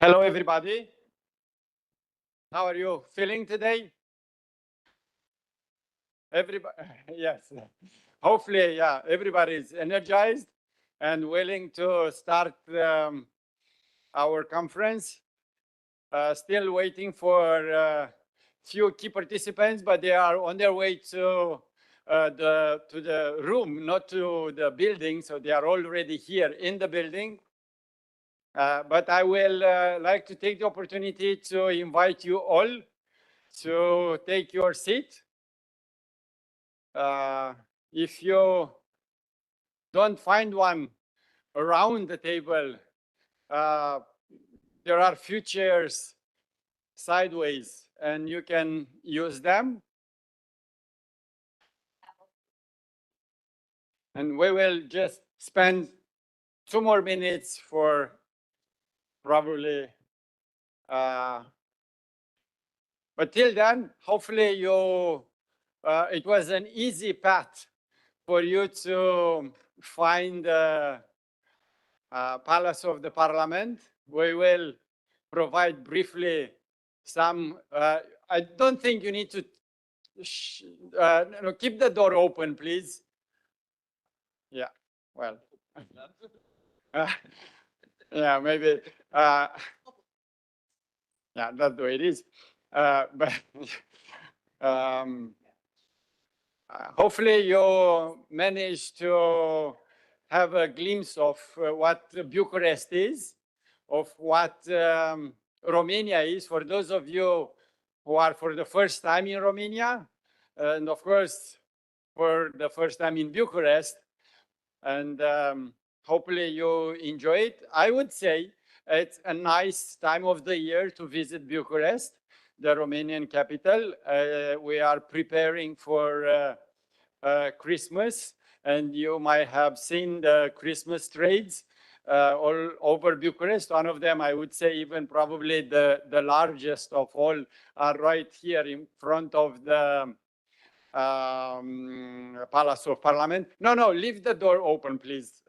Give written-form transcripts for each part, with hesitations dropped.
Hello, everybody. How are you feeling today? Everybody, yes. Hopefully, yeah, everybody is energized and willing to start our conference. Still waiting for few key participants, but they are on their way to the room, not to the building. So they are already here in the building. But I will like to take the opportunity to invite you all to take your seat. If you don't find one around the table, there are few chairs sideways and you can use them. And we will just spend 2 more minutes for probably, but till then, hopefully it was an easy path for you to find the Palace of the Parliament. We will provide briefly some, I don't think you need to, no, keep the door open, please. Yeah, well, yeah, maybe, yeah, that's the way it is. But hopefully you managed to have a glimpse of what Bucharest is, of what Romania is, for those of you who are for the first time in Romania, and of course, for the first time in Bucharest. And hopefully you enjoy it. I would say it's a nice time of the year to visit Bucharest, the Romanian capital. We are preparing for Christmas, and you might have seen the Christmas trades all over Bucharest. One of them, I would say, even probably the largest of all, are right here in front of the Palace of Parliament. No, leave the door open, please.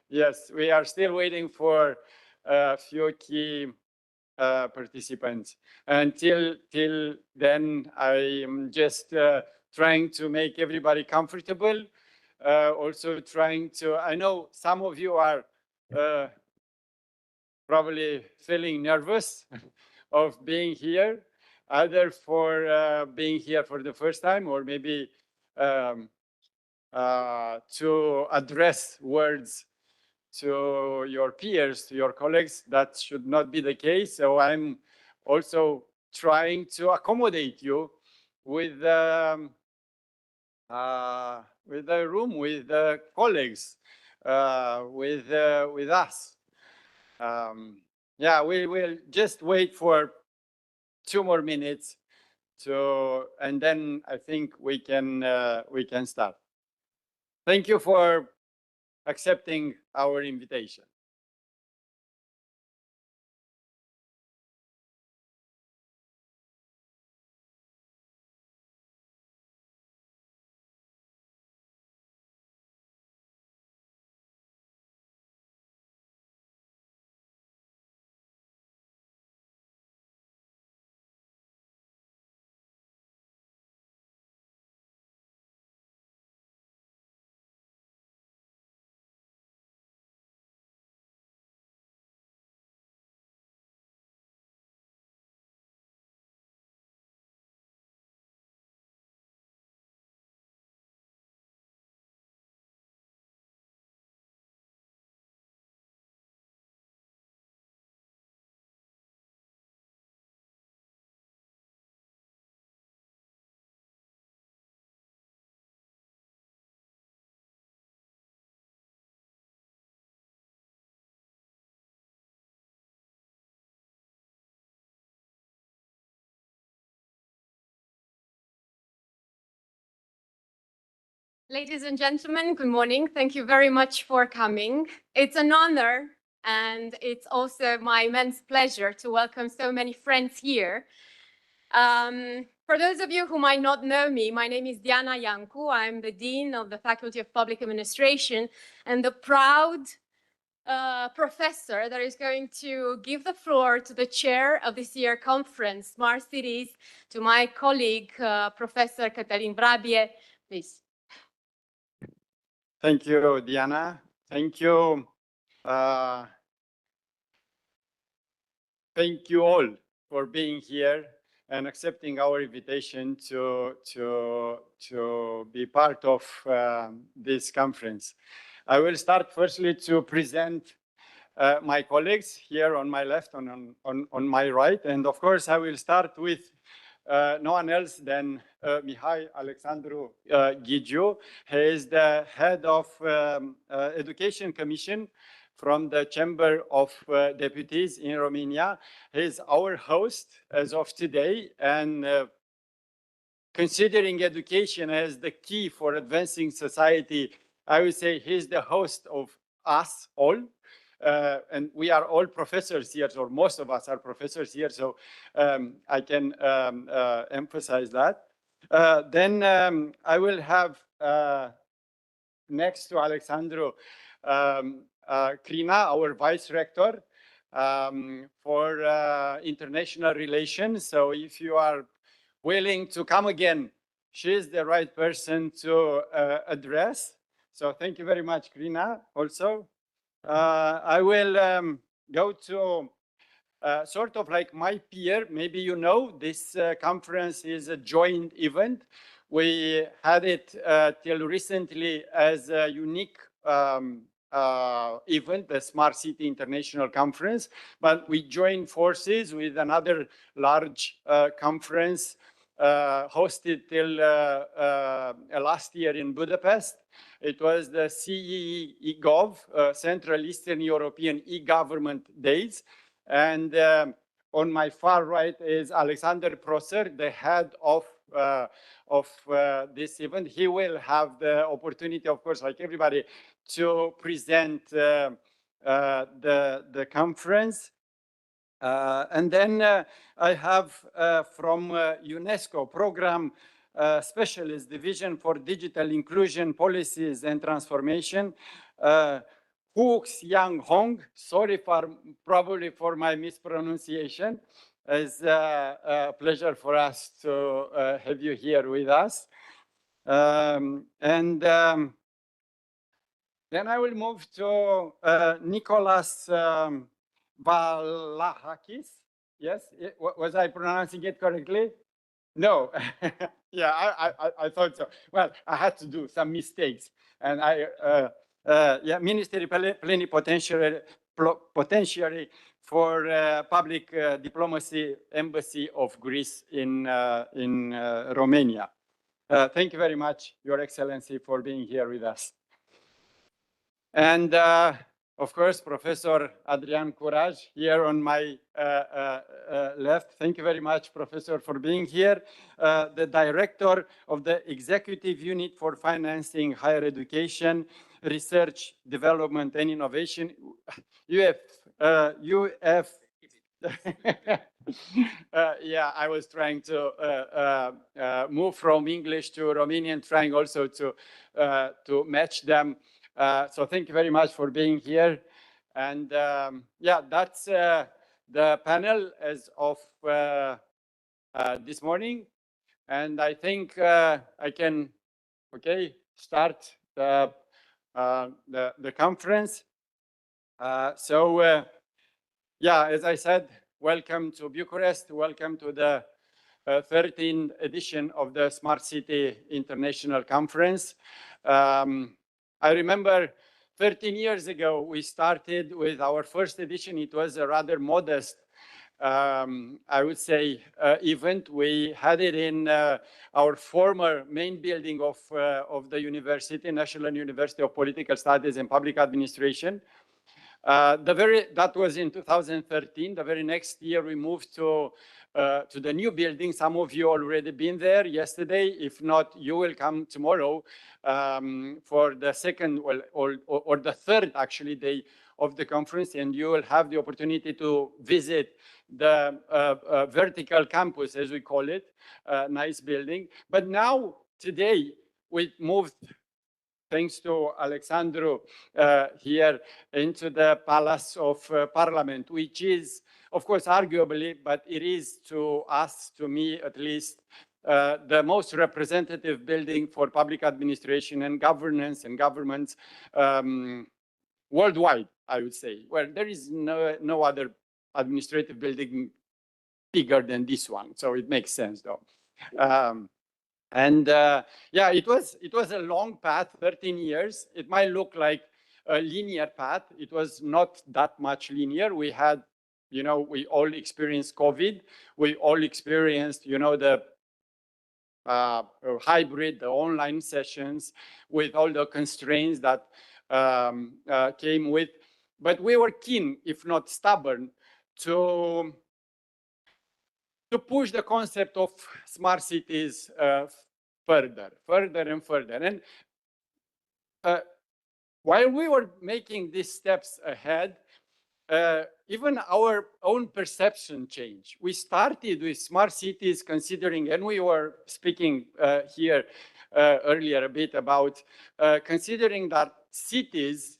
Yes, we are still waiting for a few key participants. Until then, I am just trying to make everybody comfortable. Also trying to, I know some of you are probably feeling nervous of being here, either for being here for the first time or maybe to address words to your peers, to your colleagues. That should not be the case. So I'm also trying to accommodate you with the room, with the colleagues, with us. Yeah, we will just wait for 2 more minutes and then I think we can start. Thank you for accepting our invitation. Ladies and gentlemen, good morning. Thank you very much for coming. It's an honor and it's also my immense pleasure to welcome so many friends here. For those of you who might not know me, my name is Diana Iancu. I'm the Dean of the Faculty of Public Administration and the proud professor that is going to give the floor to the chair of this year conference, Smart Cities, to my colleague, Professor Cătălin Vrabie. Please. Thank you, Diana. Thank you. Thank you all for being here and accepting our invitation to be part of this conference. I will start firstly to present my colleagues here on my left, on my right. And of course, I will start with no one else than Mihai Alexandru Ghigiu. He is the head of Education Commission from the Chamber of Deputies in Romania. He is our host as of today, and considering education as the key for advancing society, I would say he's the host of us all. And we are all professors here, or most of us are professors here, so I can emphasize that. Then I will have next to Alexandru Crina, our vice rector for international relations. So if you are willing to come again, she is the right person to address. So thank you very much, Crina, also. I will go to sort of like my peer. Maybe you know, this conference is a joint event. We had it till recently as a unique event, the Smart City International Conference, but we joined forces with another large conference hosted till last year in Budapest. It was the CEE eGov, Central Eastern European e-Government Days. And on my far right is Alexander Prosser, the head of this event. He will have the opportunity, of course, like everybody, to present the conference. And then I have from UNESCO Program Specialist Division for Digital Inclusion Policies and Transformation, Hu Xiang Hong. Sorry probably for my mispronunciation. It's a pleasure for us to have you here with us. Then I will move to Nicholas Valahakis. Yes, was I pronouncing it correctly? No. Yeah, I thought so. Well, I had to do some mistakes, and yeah, Ministry Plenipotentiary for Public Diplomacy, Embassy of Greece in Romania. Thank you very much, Your Excellency, for being here with us. And of course, Professor Adrian Curaj here on my left. Thank you very much, Professor, for being here. The Director of the Executive Unit for Financing Higher Education, Research, Development and Innovation, UF. Yeah, I was trying to move from English to Romanian, trying also to match them. So thank you very much for being here. And yeah, that's the panel as of this morning. And I think I can, start the conference. Yeah, as I said, welcome to Bucharest. Welcome to the 13th edition of the Smart City International Conference. I remember 13 years ago, we started with our first edition. It was a rather modest, I would say, event. We had it in our former main building of the university, National University of Political Studies and Public Administration. That was in 2013. The very next year, we moved to the new building. Some of you already been there yesterday. If not, you will come tomorrow for the second or the third actually day of the conference, and you will have the opportunity to visit the vertical campus, as we call it, nice building. But now, today, we moved thanks to Alexandru here, into the Palace of Parliament, which is, of course, arguably, but it is to us, to me at least, the most representative building for public administration and governance and governments worldwide, I would say, where there is no other administrative building bigger than this one. So it makes sense, though. Yeah, it was a long path, 13 years. It might look like a linear path. It was not that much linear. We had, you know, we all experienced COVID. We all experienced, you know, the hybrid, the online sessions with all the constraints that came with. But we were keen, if not stubborn, to push the concept of smart cities further and further. And while we were making these steps ahead, even our own perception changed. We started with smart cities considering, and we were speaking here earlier a bit about considering that cities,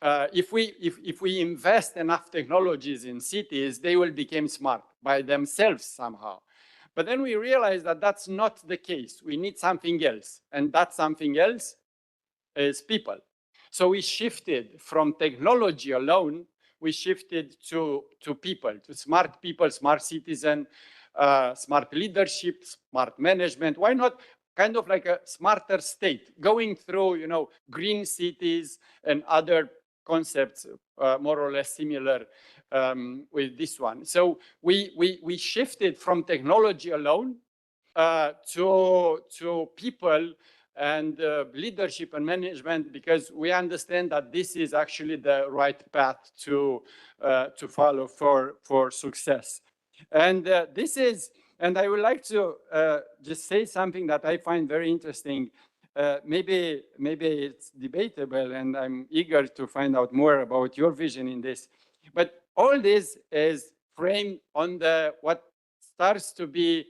if we invest enough technologies in cities, they will become smart by themselves somehow. But then we realized that that's not the case. We need something else, and that something else is people. So we shifted from technology alone, we shifted to people, to smart people, smart citizen, smart leadership, smart management. Why not kind of like a smarter state, going through, you know, green cities and other concepts more or less similar with this one. So we shifted from technology alone to people and leadership and management, because we understand that this is actually the right path to follow for success. And this is, and I would like to just say something that I find very interesting. Maybe it's debatable, and I'm eager to find out more about your vision in this. But all this is framed on what starts to be,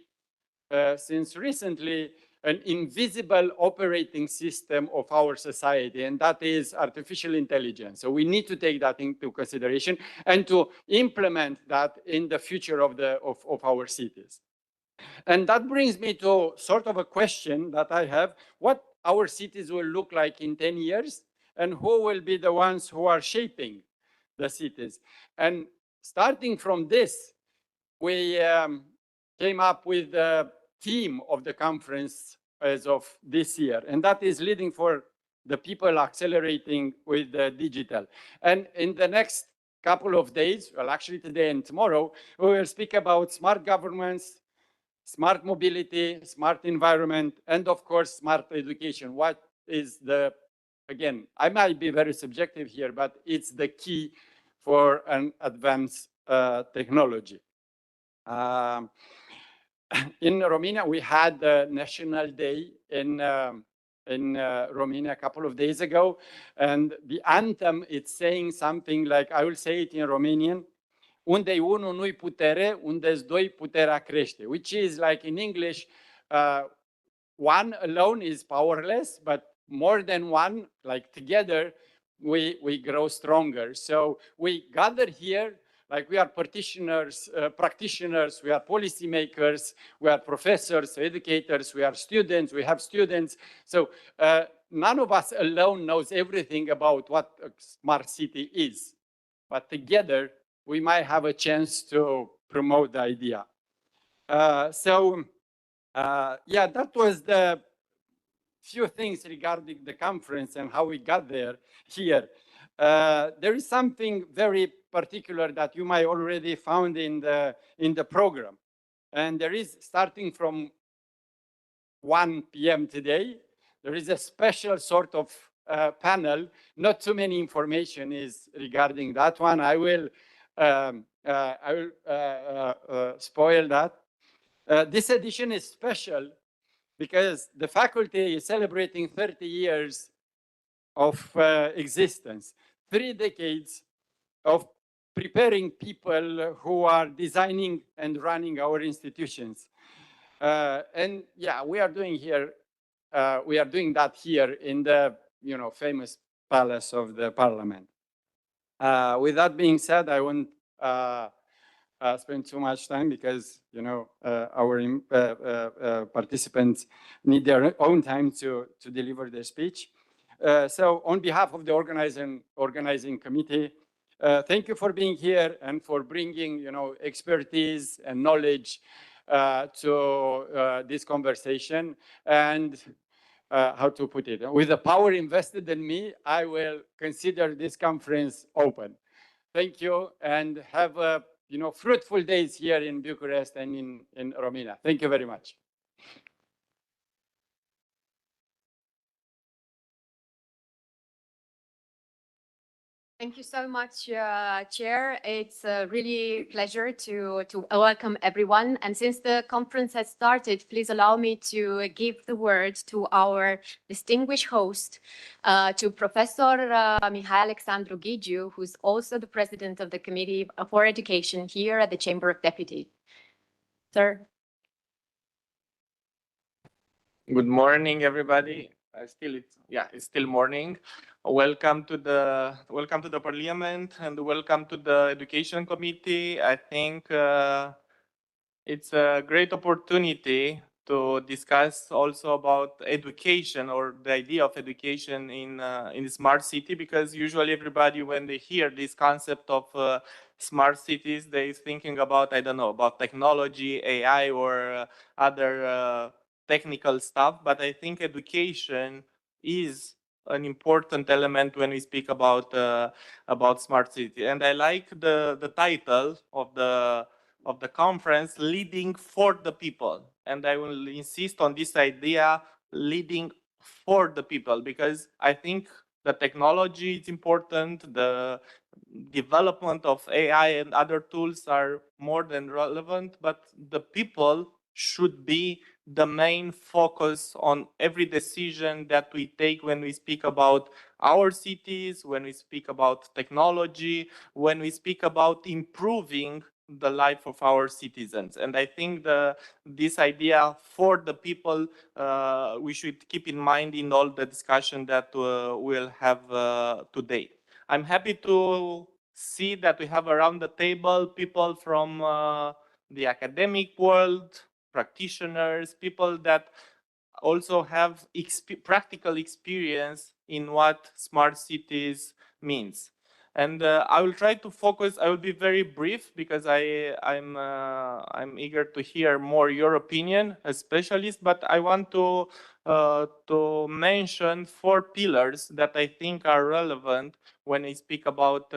since recently, an invisible operating system of our society, and that is artificial intelligence. So we need to take that into consideration and to implement that in the future of our cities. And that brings me to sort of a question that I have: what our cities will look like in 10 years, and who will be the ones who are shaping the cities? And starting from this, we came up with the theme of the conference as of this year, and that is leading for the people accelerating with the digital. And in the next couple of days, well, actually today and tomorrow, we will speak about smart governments, smart mobility, smart environment, and of course, smart education. What is again, I might be very subjective here, but it's the key for an advanced technology. In Romania, we had the National Day in Romania a couple of days ago, and the anthem, it's saying something like, I will say it in Romanian: unde-i unu nu-i putere, unde-s doi puterea crește, which is like in English, one alone is powerless, but more than one, like together, we grow stronger. So we gather here, like we are practitioners, we are policymakers, we are professors, educators, we are students, we have students. So none of us alone knows everything about what a smart city is, but together we might have a chance to promote the idea. Yeah, that was the few things regarding the conference and how we got there here. There is something very particular that you might already found in the program. And there is, starting from 1 p.m. today, there is a special sort of panel. Not too many information is regarding that one. I will spoil that. This edition is special because the faculty is celebrating 30 years of existence, 3 decades of preparing people who are designing and running our institutions. And yeah, we are doing that here in the famous palace of the parliament. With that being said, I won't spend too much time because our participants need their own time to deliver their speech. So on behalf of the organizing committee, thank you for being here and for bringing expertise and knowledge to this conversation. And how to put it, with the power invested in me, I will consider this conference open. Thank you, and have fruitful days here in Bucharest and in Romania. Thank you very much. Thank you so much, Chair. It's a really pleasure to welcome everyone. And since the conference has started, please allow me to give the word to our distinguished host, to Professor Mihai Alexandru Ghigiu, who's also the president of the Committee for Education here at the Chamber of Deputies. Sir. Good morning, everybody. It's still morning. Welcome to the Parliament and welcome to the Education Committee. I think it's a great opportunity to discuss also about education or the idea of education in the smart city, because usually everybody, when they hear this concept of smart cities, they're thinking about, I don't know, about technology, AI, or other technical stuff. But I think education is an important element when we speak about smart city. And I like the title of the conference, Leading for the People. And I will insist on this idea, leading for the people, because I think the technology is important, the development of AI and other tools are more than relevant, but the people should be the main focus on every decision that we take when we speak about our cities, when we speak about technology, when we speak about improving the life of our citizens. And I think this idea for the people, we should keep in mind in all the discussion that we'll have today. I'm happy to see that we have around the table people from the academic world, practitioners, people that also have practical experience in what smart cities means. And I will try to focus. I will be very brief because I'm eager to hear more your opinion as specialist. But I want to mention 4 pillars that I think are relevant when we speak about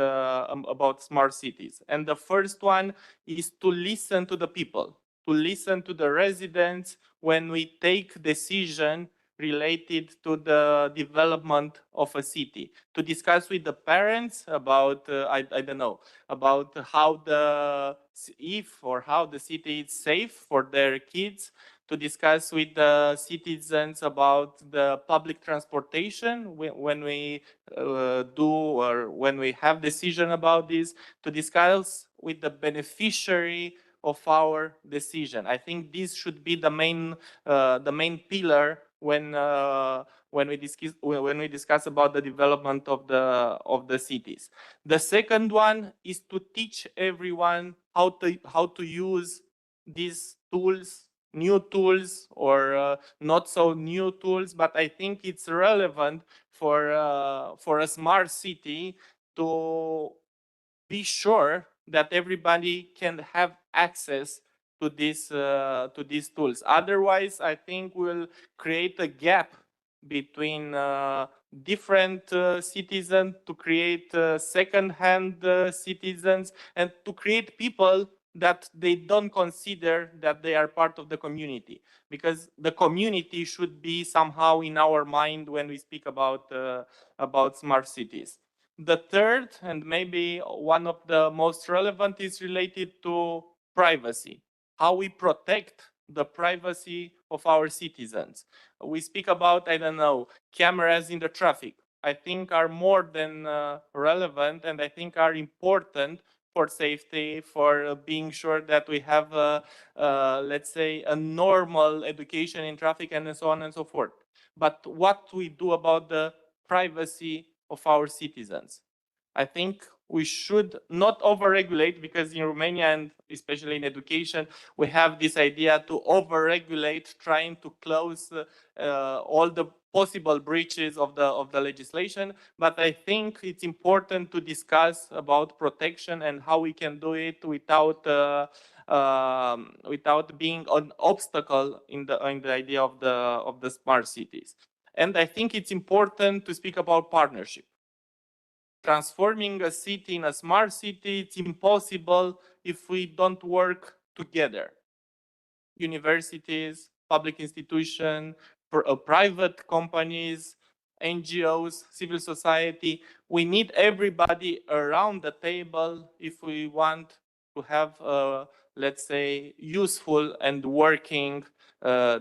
smart cities. And the first one is to listen to the people, to listen to the residents when we take decision related to the development of a city, to discuss with the parents about, I don't know, about how the city is safe for their kids, to discuss with the citizens about the public transportation when we when we have decision about this, to discuss with the beneficiary of our decision. I think this should be the main pillar when we discuss about the development of the cities. The second one is to teach everyone how to use these tools, new tools or not so new tools, but I think it's relevant for a smart city to be sure that everybody can have access to these tools. Otherwise, I think we'll create a gap between different citizens, to create second-hand citizens, and to create people that they don't consider that they are part of the community, because the community should be somehow in our mind when we speak about smart cities. The third, and maybe one of the most relevant, is related to privacy, how we protect the privacy of our citizens. We speak about, I don't know, cameras in the traffic. I think are more than relevant, and I think are important for safety, for being sure that we have, let's say, a normal education in traffic and so on and so forth. But what we do about the privacy of our citizens. I think we should not overregulate, because in Romania, and especially in education, we have this idea to overregulate, trying to close all the possible breaches of the legislation. But I think it's important to discuss about protection and how we can do it without without being an obstacle in the idea of the smart cities. And I think it's important to speak about partnership. Transforming a city in a smart city, it's impossible if we don't work together. Universities, public institutions, private companies, NGOs, civil society. We need everybody around the table if we want to have, let's say, useful and working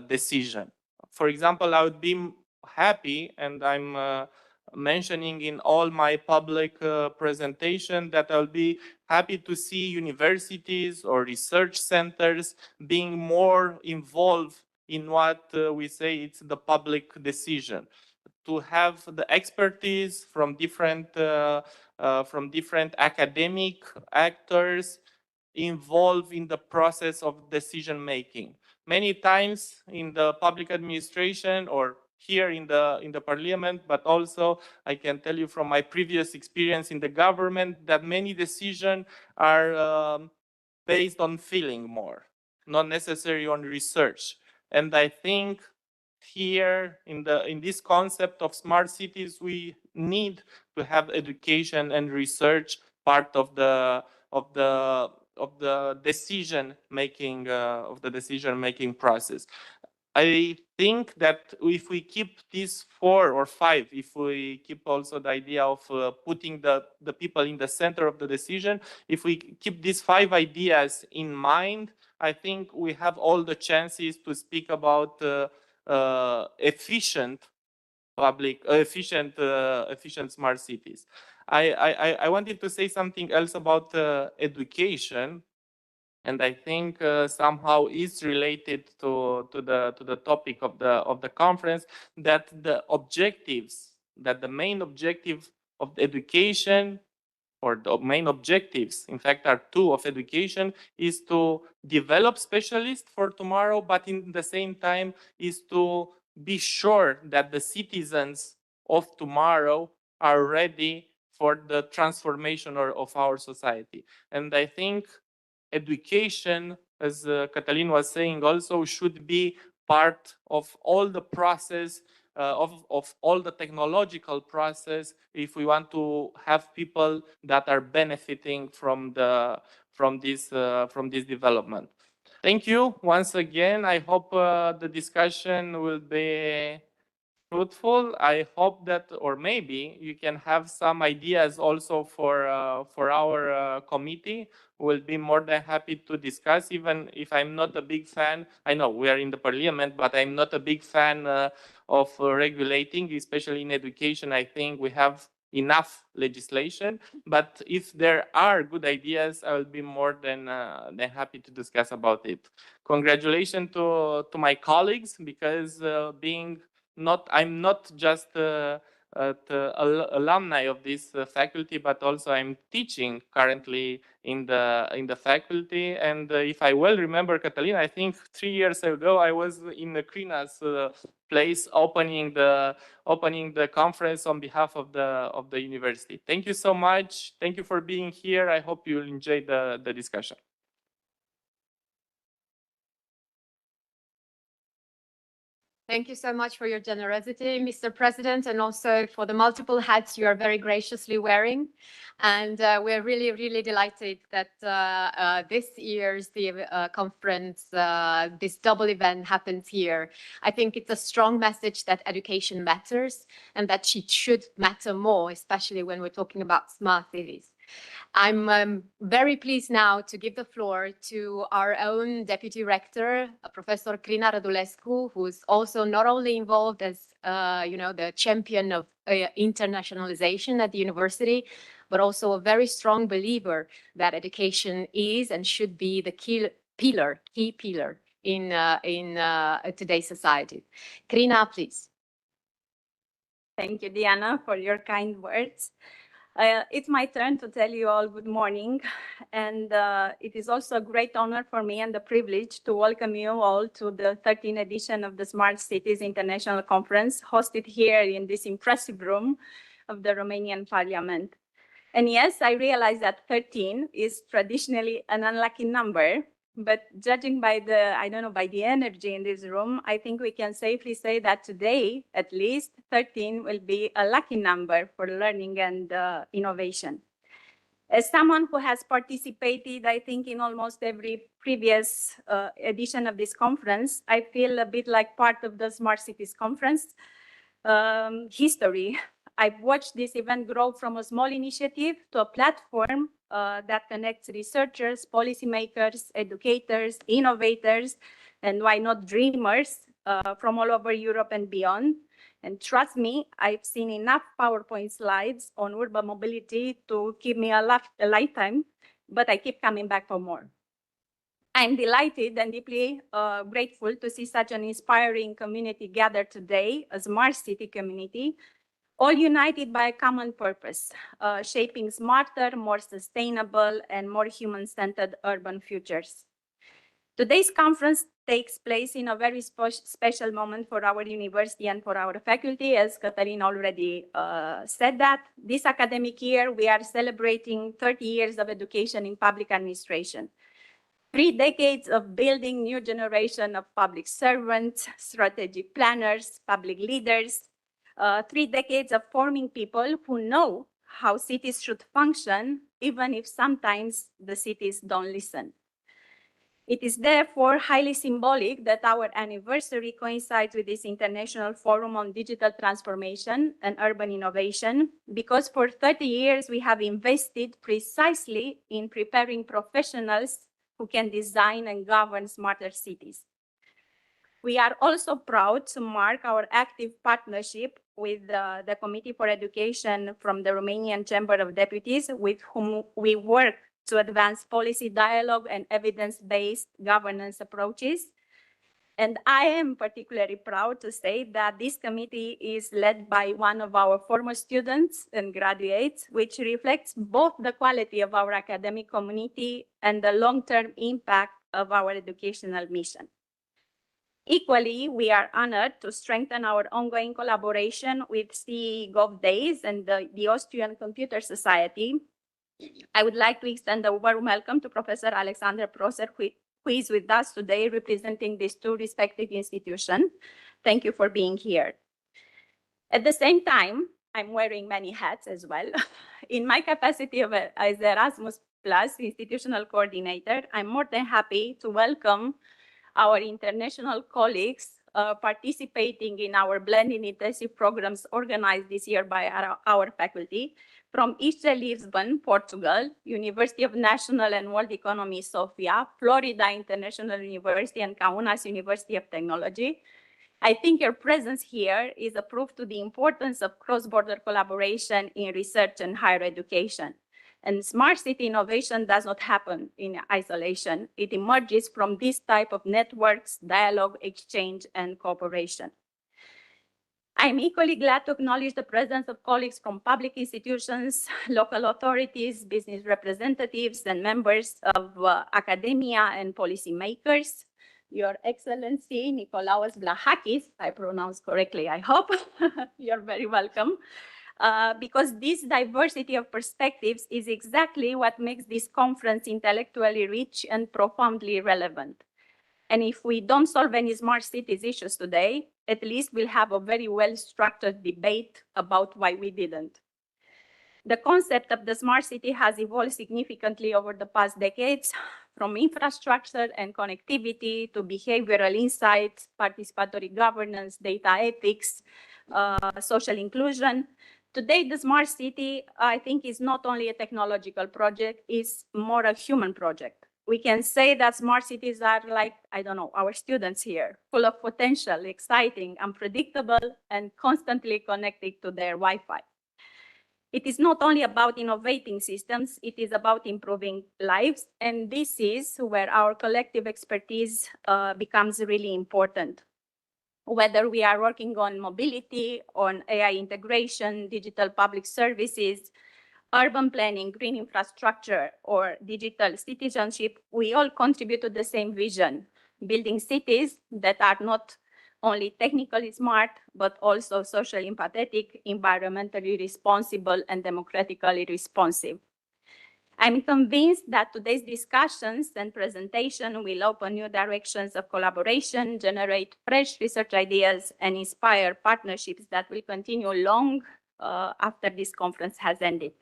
decision. For example, I would be happy, and I'm mentioning in all my public presentation, that I'll be happy to see universities or research centers being more involved in what we say it's the public decision, to have the expertise from different academic actors involved in the process of decision making. Many times in the public administration or here in the parliament, but also I can tell you from my previous experience in the government that many decisions are based on feeling more, not necessarily on research. And I think here in this concept of smart cities, we need to have education and research part of the decision making process. I think that if we keep these 4 or 5, if we keep also the idea of putting the people in the center of the decision, if we keep these 5 ideas in mind, I think we have all the chances to speak about efficient smart cities. I wanted to say something else about education, and I think somehow is related to the topic of the conference, that the main objective of education, or the main objectives, in fact, are 2 of education, is to develop specialists for tomorrow, but in the same time is to be sure that the citizens of tomorrow are ready for the transformation of our society. And I think education, as Cătălin was saying, also should be part of all the process, of all the technological process, if we want to have people that are benefiting from this development. Thank you once again. I hope the discussion will be fruitful. I hope that, or maybe you can have some ideas also for our committee. We'll be more than happy to discuss, even if I'm not a big fan. I know we are in the parliament, but I'm not a big fan of regulating, especially in education. I think we have enough legislation, but if there are good ideas, I will be more than happy to discuss about it. Congratulations to my colleagues, because I'm not just alumni of this faculty, but also I'm teaching currently in the faculty. And if I well remember, Cătălin, I think 3 years ago I was in the Crina's place opening the conference on behalf of the university. Thank you so much. Thank you for being here. I hope you'll enjoy the discussion. Thank you so much for your generosity, Mr. President, and also for the multiple hats you are very graciously wearing. And we're really, really delighted that this year's conference, this double event happens here. I think it's a strong message that education matters and that it should matter more, especially when we're talking about smart cities. I'm very pleased now to give the floor to our own Deputy Rector, Professor Crina Rădulescu, who's also not only involved as the champion of internationalization at the university, but also a very strong believer that education is and should be the key pillar in today's society. Crina, please. Thank you, Diana, for your kind words. It's my turn to tell you all good morning. And it is also a great honor for me and the privilege to welcome you all to the 13th edition of the Smart Cities International Conference, hosted here in this impressive room of the Romanian Parliament. And yes, I realize that 13 is traditionally an unlucky number, but judging by the energy in this room, I think we can safely say that today, at least, 13 will be a lucky number for learning and innovation. As someone who has participated, I think, in almost every previous edition of this conference, I feel a bit like part of the Smart Cities Conference history. I've watched this event grow from a small initiative to a platform that connects researchers, policymakers, educators, innovators, and why not dreamers from all over Europe and beyond. And trust me, I've seen enough PowerPoint slides on urban mobility to keep me a lifetime, but I keep coming back for more. I'm delighted and deeply grateful to see such an inspiring community gathered today, a smart city community, all united by a common purpose, shaping smarter, more sustainable, and more human-centered urban futures. Today's conference takes place in a very special moment for our university and for our faculty, as Cătălin already said that. This academic year, we are celebrating 30 years of education in public administration. 3 decades of building new generation of public servants, strategic planners, public leaders, 3 decades of forming people who know how cities should function, even if sometimes the cities don't listen. It is therefore highly symbolic that our anniversary coincides with this International Forum on Digital Transformation and Urban Innovation, because for 30 years we have invested precisely in preparing professionals who can design and govern smarter cities. We are also proud to mark our active partnership with the Committee for Education from the Romanian Chamber of Deputies, with whom we work to advance policy dialogue and evidence-based governance approaches. And I am particularly proud to say that this committee is led by one of our former students and graduates, which reflects both the quality of our academic community and the long-term impact of our educational mission. Equally, we are honored to strengthen our ongoing collaboration with CE Gov Days and the Austrian Computer Society. I would like to extend a warm welcome to Professor Alexander Proser, who is with us today representing these 2 respective institutions. Thank you for being here. At the same time, I'm wearing many hats as well. In my capacity as Erasmus Plus institutional coordinator, I'm more than happy to welcome our international colleagues participating in our blended intensive programs organized this year by our faculty from ISCE Lisbon, Portugal, University of National and World Economy, Sofia, Florida International University, and Kaunas University of Technology. I think your presence here is a proof to the importance of cross-border collaboration in research and higher education. And smart city innovation does not happen in isolation. It emerges from this type of networks, dialogue, exchange, and cooperation. I'm equally glad to acknowledge the presence of colleagues from public institutions, local authorities, business representatives, and members of academia and policymakers. Your Excellency, Nikolaos Vlahakis, I pronounced correctly, I hope. You're very welcome. Because this diversity of perspectives is exactly what makes this conference intellectually rich and profoundly relevant. And if we don't solve any smart cities issues today, at least we'll have a very well-structured debate about why we didn't. The concept of the smart city has evolved significantly over the past decades, from infrastructure and connectivity to behavioral insights, participatory governance, data ethics, social inclusion. Today, the smart city, I think, is not only a technological project, it's more a human project. We can say that smart cities are like, I don't know, our students here, full of potential, exciting, unpredictable, and constantly connected to their Wi-Fi. It is not only about innovating systems, it is about improving lives, and this is where our collective expertise becomes really important. whether we are working on mobility, on AI integration, digital public services, urban planning, green infrastructure, or digital citizenship, we all contribute to the same vision, building cities that are not only technically smart, but also socially empathetic, environmentally responsible, and democratically responsive. I'm convinced that today's discussions and presentation will open new directions of collaboration, generate fresh research ideas, and inspire partnerships that will continue long after this conference has ended.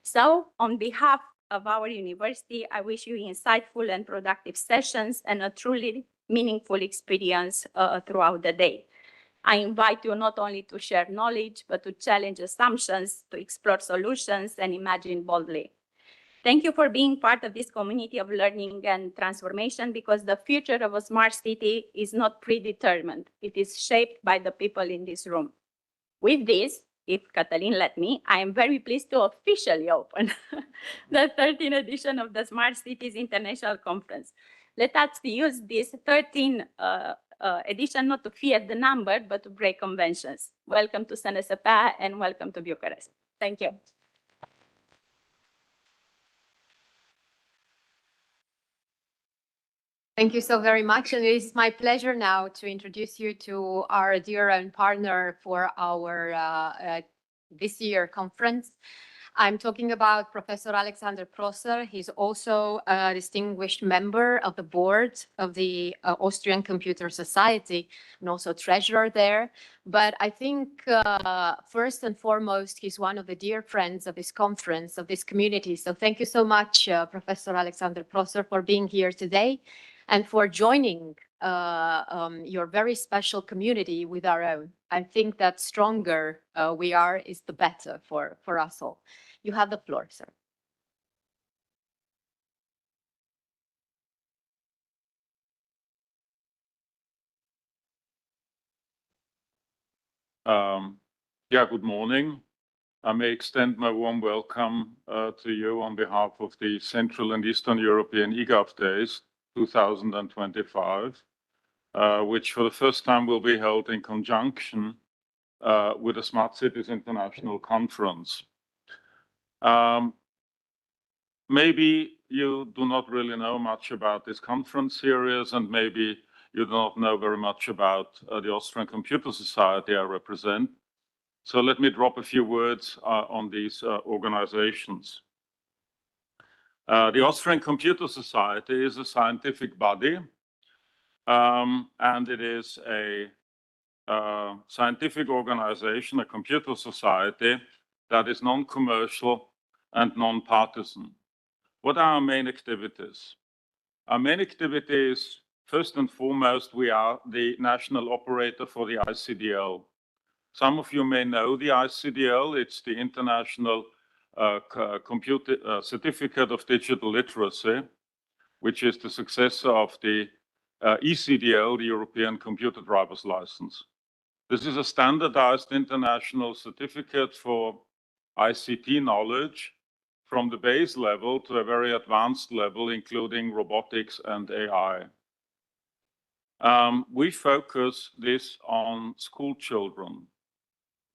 So, on behalf of our university, I wish you insightful and productive sessions and a truly meaningful experience throughout the day. I invite you not only to share knowledge, but to challenge assumptions, to explore solutions, and imagine boldly. Thank you for being part of this community of learning and transformation, because the future of a smart city is not predetermined. It is shaped by the people in this room. With this, if Katalin let me, I am very pleased to officially open the 13th edition of the Smart Cities International Conference. Let us use this 13th edition not to fear the number, but to break conventions. Welcome to SNSP and welcome to Bucharest. Thank you. Thank you so very much. And it is my pleasure now to introduce you to our dear and partner for our this year conference. I'm talking about Professor Alexander Prosser. He's also a distinguished member of the board of the Austrian Computer Society and also treasurer there. But I think first and foremost, he's one of the dear friends of this conference, of this community. So thank you so much, Professor Alexander Prosser, for being here today and for joining your very special community with our own. I think that stronger we are is the better for us all. You have the floor, sir. Good morning. I may extend my warm welcome to you on behalf of the Central and Eastern European eGov Days 2025, which for the first time will be held in conjunction with the Smart Cities International Conference. Maybe you do not really know much about this conference series, and maybe you do not know very much about the Austrian Computer Society I represent. So let me drop a few words on these organizations. The Austrian Computer Society is a scientific body, and it is a scientific organization, a computer society that is non-commercial and non-partisan. What are our main activities? Our main activities, first and foremost, we are the national operator for the ICDL. Some of you may know the ICDL. It's the International Computer Certificate of Digital Literacy, which is the successor of the ECDL, the European Computer Driver's License. This is a standardized international certificate for ICT knowledge from the base level to a very advanced level, including robotics and AI. We focus this on school children.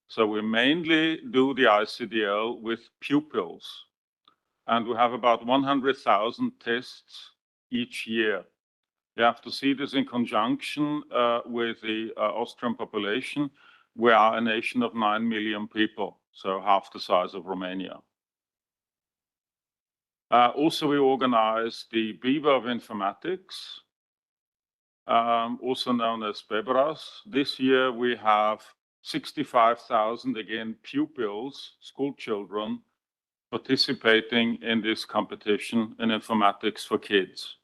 So we mainly do the ICDL with pupils, and we have about 100,000 tests each year. You have to see this in conjunction with the Austrian population. We are a nation of 9 million people, so half the size of Romania. Also, we organize the Beaver of Informatics, also known as BEBRAS. This year we have 65,000, again, pupils, school children, participating in this competition in informatics for kids.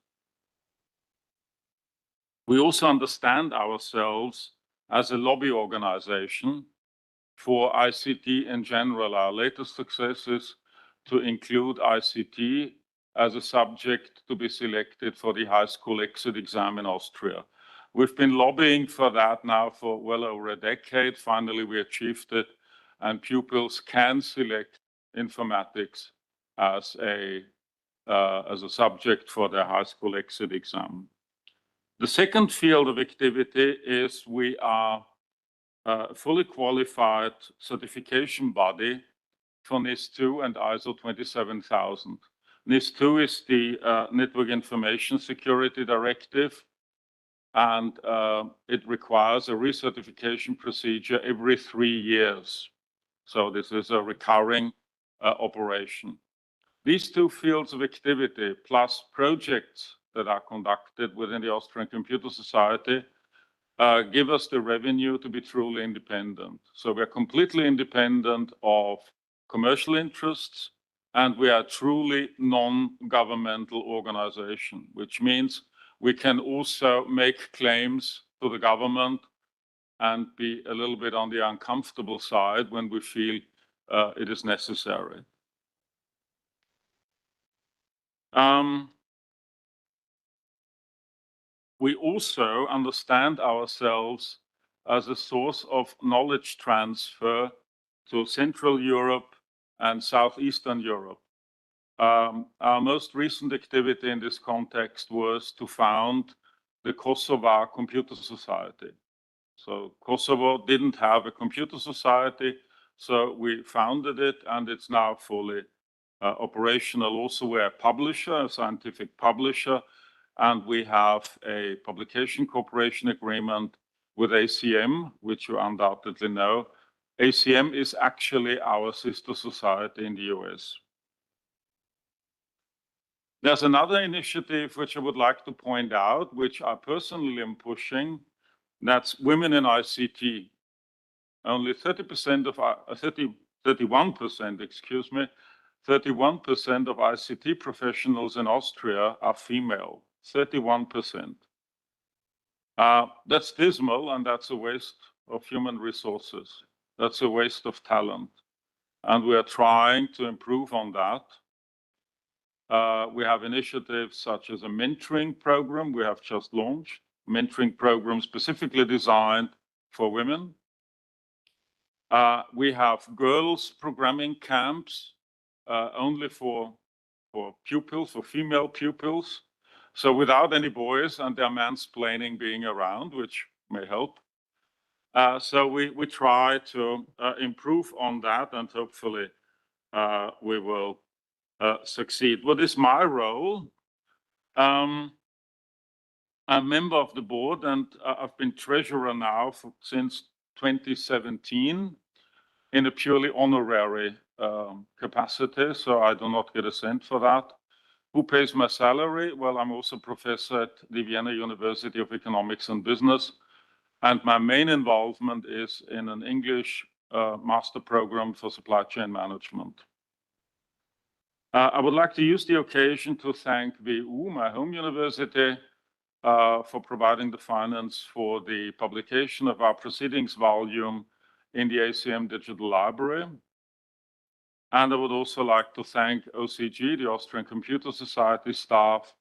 We also understand ourselves as a lobby organization for ICT in general. Our latest success is to include ICT as a subject to be selected for the high school exit exam in Austria. We've been lobbying for that now for well over a decade. Finally, we achieved it, and pupils can select informatics as a subject for their high school exit exam. The second field of activity is we are a fully qualified certification body for NIS2 and ISO 27000. NIS2 is the Network Information Security Directive, and it requires a recertification procedure every 3 years. So this is a recurring operation. These two fields of activity, plus projects that are conducted within the Austrian Computer Society, give us the revenue to be truly independent. So we're completely independent of commercial interests, and we are a truly non-governmental organization, which means we can also make claims to the government and be a little bit on the uncomfortable side when we feel it is necessary. We also understand ourselves as a source of knowledge transfer to Central Europe and Southeastern Europe. Our most recent activity in this context was to found the Kosovo Computer Society. So Kosovo didn't have a computer society, so we founded it, and it's now fully operational. Also, we're a publisher, a scientific publisher, and we have a publication cooperation agreement with ACM, which you undoubtedly know. ACM is actually our sister society in the US. There's another initiative which I would like to point out, which I personally am pushing. That's women in ICT. Only 31%, excuse me, 31% of ICT professionals in Austria are female. 31%. That's dismal, and that's a waste of human resources. That's a waste of talent, and we are trying to improve on that. We have initiatives such as a mentoring program we have just launched, mentoring program specifically designed for women. We have girls programming camps only for pupils, for female pupils. So without any boys and their mansplaining being around, which may help. So we try to improve on that, and hopefully we will succeed. What is my role? I'm a member of the board, and I've been treasurer now since 2017 in a purely honorary capacity, so I do not get a cent for that. Who pays my salary? Well, I'm also professor at the Vienna University of Economics and Business, and my main involvement is in an English master program for supply chain management. I would like to use the occasion to thank WU, my home university, for providing the finance for the publication of our proceedings volume in the ACM Digital Library. And I would also like to thank OCG, the Austrian Computer Society staff,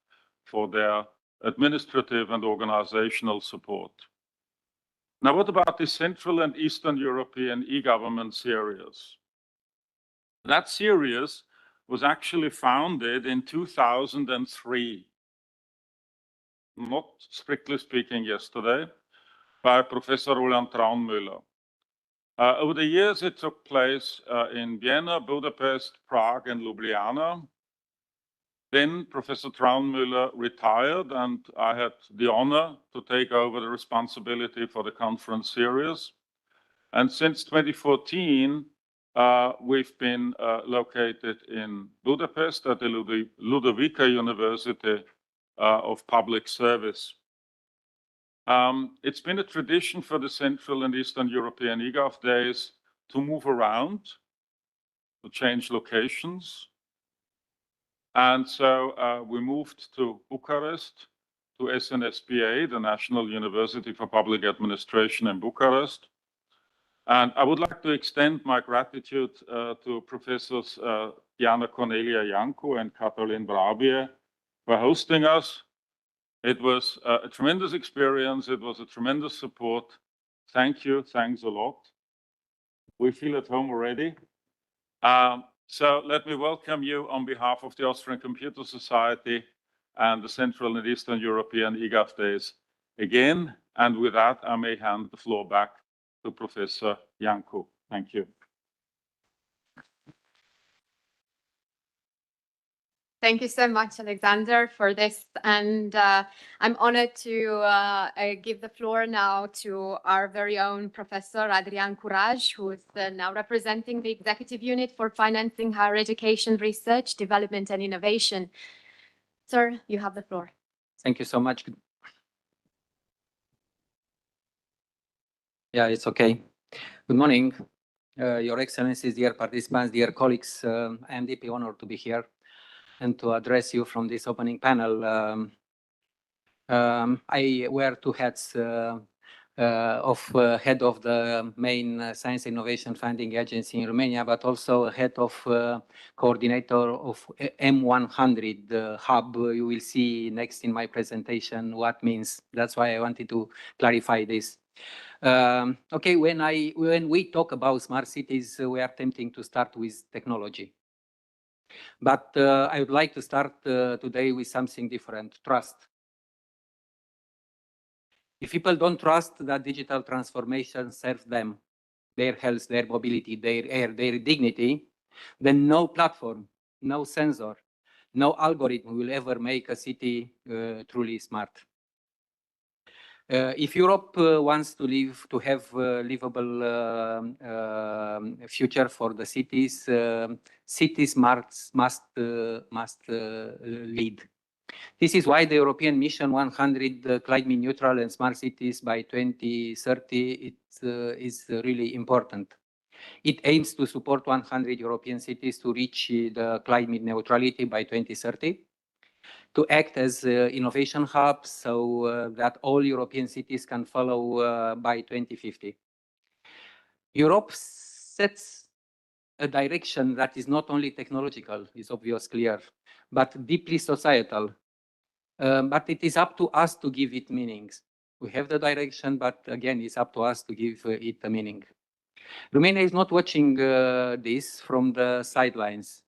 for their administrative and organizational support. Now, what about the Central and Eastern European e-government series? That series was actually founded in 2003, not strictly speaking yesterday, by Professor Roland Traunmüller. Over the years, it took place in Vienna, Budapest, Prague, and Ljubljana. Then Professor Traunmüller retired, and I had the honor to take over the responsibility for the conference series. And since 2014, we've been located in Budapest at the Ludovika University of Public Service. It's been a tradition for the Central and Eastern European eGov days to move around, to change locations. And so we moved to Bucharest, to SNSPA, the National University for Public Administration in Bucharest. And I would like to extend my gratitude to Professors Diana Cornelia Janku and Katalin Brabie for hosting us. It was a tremendous experience. It was a tremendous support. Thank you. Thanks a lot. We feel at home already. So let me welcome you on behalf of the Austrian Computer Society and the Central and Eastern European eGov Days again. And with that, I may hand the floor back to Professor Janku. Thank you. Thank you so much, Alexander, for this. And I'm honored to give the floor now to our very own Professor Adrian Curaj, who is now representing the Executive Unit for Financing Higher Education Research, Development and Innovation. Sir, you have the floor. Thank you so much. Yeah, it's okay. Good morning, Your Excellencies, dear participants, dear colleagues. I am deeply honored to be here and to address you from this opening panel. I wear two hats of head of the main science innovation funding agency in Romania, but also head of coordinator of M100 hub. You will see next in my presentation what means. That's why I wanted to clarify this. Okay, when we talk about smart cities, we are tempting to start with technology. But I would like to start today with something different, trust. If people don't trust that digital transformation serves them, their health, their mobility, their air, their dignity, then no platform, no sensor, no algorithm will ever make a city truly smart. If Europe wants to have a livable future for the cities, cities must lead. This is why the European Mission 100 climate neutral and smart cities by 2030 is really important. It aims to support 100 European cities to reach the climate neutrality by 2030, to act as innovation hubs so that all European cities can follow by 2050. Europe sets a direction that is not only technological, is obvious, clear, but deeply societal. But it is up to us to give it meanings. We have the direction, but again, it's up to us to give it a meaning. Romania is not watching this from the sidelines.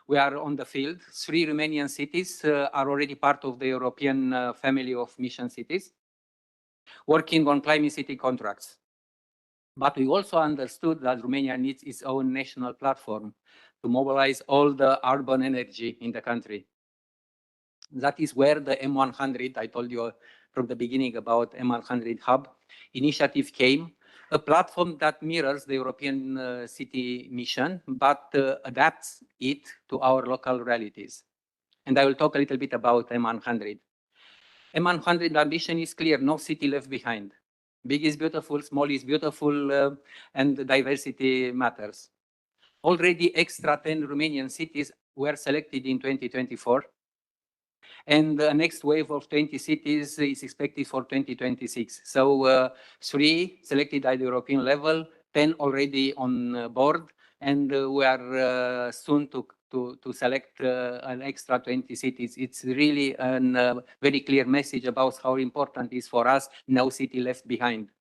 We are on the field. 3 Romanian cities are already part of the European family of mission cities, working on climate city contracts. But we also understood that Romania needs its own national platform to mobilize all the urban energy in the country. That is where the M100, I told you from the beginning about M100 hub initiative came, a platform that mirrors the European city mission, but adapts it to our local realities. And I will talk a little bit about M100. M100 ambition is clear, no city left behind. Big is beautiful, small is beautiful, and diversity matters. Already extra 10 Romanian cities were selected in 2024. And the next wave of 20 cities is expected for 2026. So 3 selected at the European level, 10 already on board, and we are soon to select an extra 20 cities. It's really a very clear message about how important it is for us, no city left behind.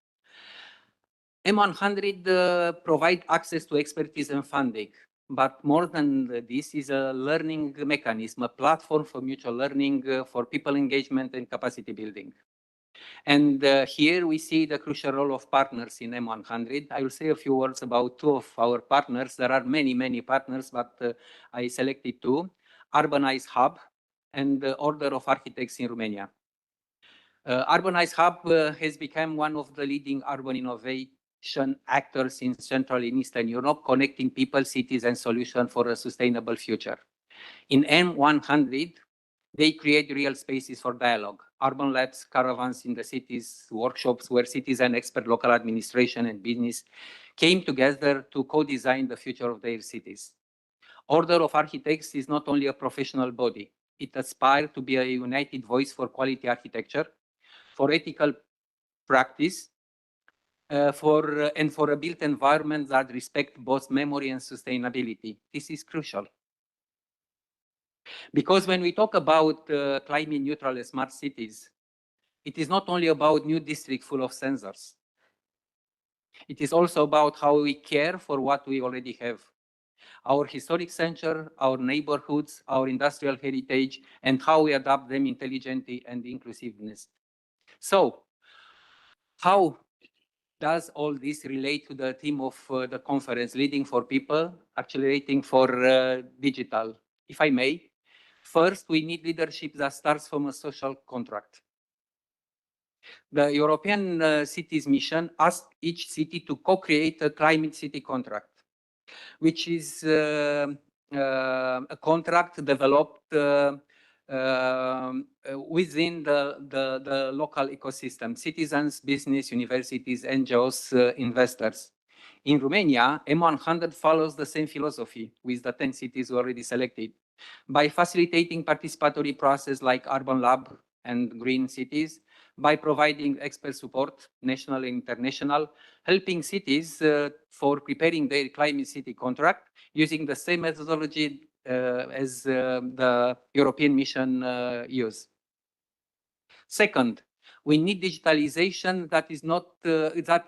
M100 provide access to expertise and funding. But more than this is a learning mechanism, a platform for mutual learning, for people engagement and capacity building. And here we see the crucial role of partners in M100. I will say a few words about 2 of our partners. There are many, many partners, but I selected 2, Urbanize Hub and Order of Architects in Romania. Urbanize Hub has become one of the leading urban innovation actors in Central and Eastern Europe, connecting people, cities, and solutions for a sustainable future. In M100, they create real spaces for dialogue, urban labs, caravans in the cities, workshops where citizens, expert, local administration, and business came together to co-design the future of their cities. Order of Architects is not only a professional body. It aspires to be a united voice for quality architecture, for ethical practice, for a built environment that respects both memory and sustainability. This is crucial. Because when we talk about climate neutral and smart cities, it is not only about new districts full of sensors. It is also about how we care for what we already have. Our historic center, our neighborhoods, our industrial heritage, and how we adapt them intelligently and inclusiveness. So, How does all this relate to the theme of the conference, Leading for People, Accelerating for Digital? If I may, first, we need leadership that starts from a social contract. The European Cities Mission asked each city to co-create a climate city contract, which is a contract developed within the local ecosystem, citizens, business, universities, NGOs, investors. In Romania, M100 follows the same philosophy with the 10 cities already selected. By facilitating participatory process like Urban Lab and Green Cities, by providing expert support, national and international, helping cities for preparing their climate city contract using the same methodology as the European Mission use. Second, we need digitalization that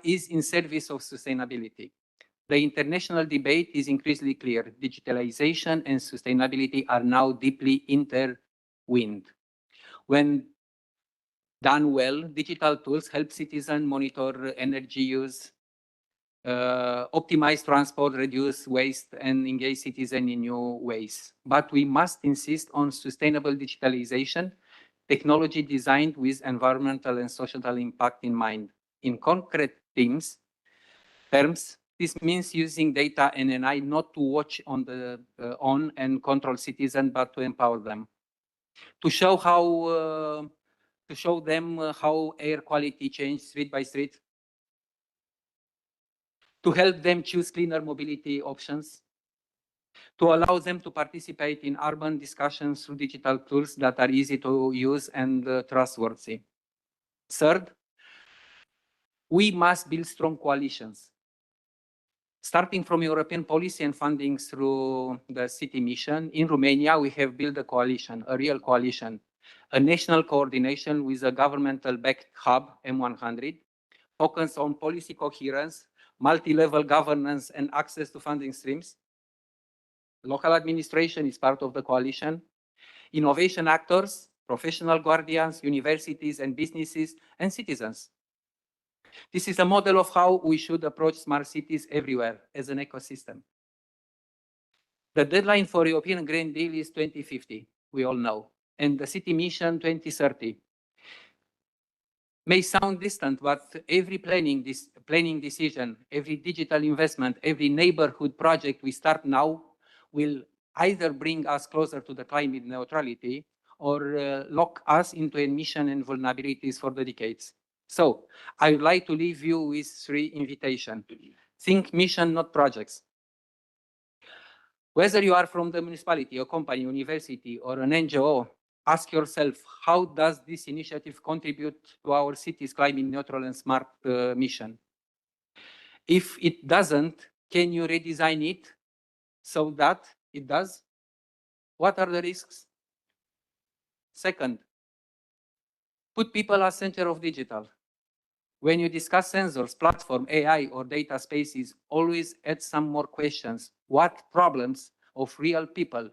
is in service of sustainability. The international debate is increasingly clear. Digitalization and sustainability are now deeply intertwined. When done well, digital tools help citizens monitor energy use, optimize transport, reduce waste, and engage citizens in new ways. But we must insist on sustainable digitalization, technology designed with environmental and societal impact in mind. In concrete terms, this means using data and AI not to watch on and control citizens, but to empower them. To show them how air quality changes street by street, to help them choose cleaner mobility options, to allow them to participate in urban discussions through digital tools that are easy to use and trustworthy. Third, we must build strong coalitions. Starting from European policy and funding through the city mission, in Romania, we have built a coalition, a real coalition, a national coordination with a governmental-backed hub, M100, focused on policy coherence, multi-level governance, and access to funding streams. Local administration is part of the coalition. Innovation actors, professional guardians, universities and businesses, and citizens. This is a model of how we should approach smart cities everywhere as an ecosystem. The deadline for European Green Deal is 2050, we all know, and the city mission 2030. May sound distant, but every planning decision, every digital investment, every neighborhood project we start now will either bring us closer to the climate neutrality or lock us into emission and vulnerabilities for the decades. So I would like to leave you with 3 invitations. Think mission, not projects. Whether you are from the municipality, a company, university, or an NGO, ask yourself, how does this initiative contribute to our city's climate neutral and smart mission? If it doesn't, can you redesign it so that it does? What are the risks? Second, put people at center of digital. When you discuss sensors, platform, AI, or data spaces, always add some more questions. What problems of real people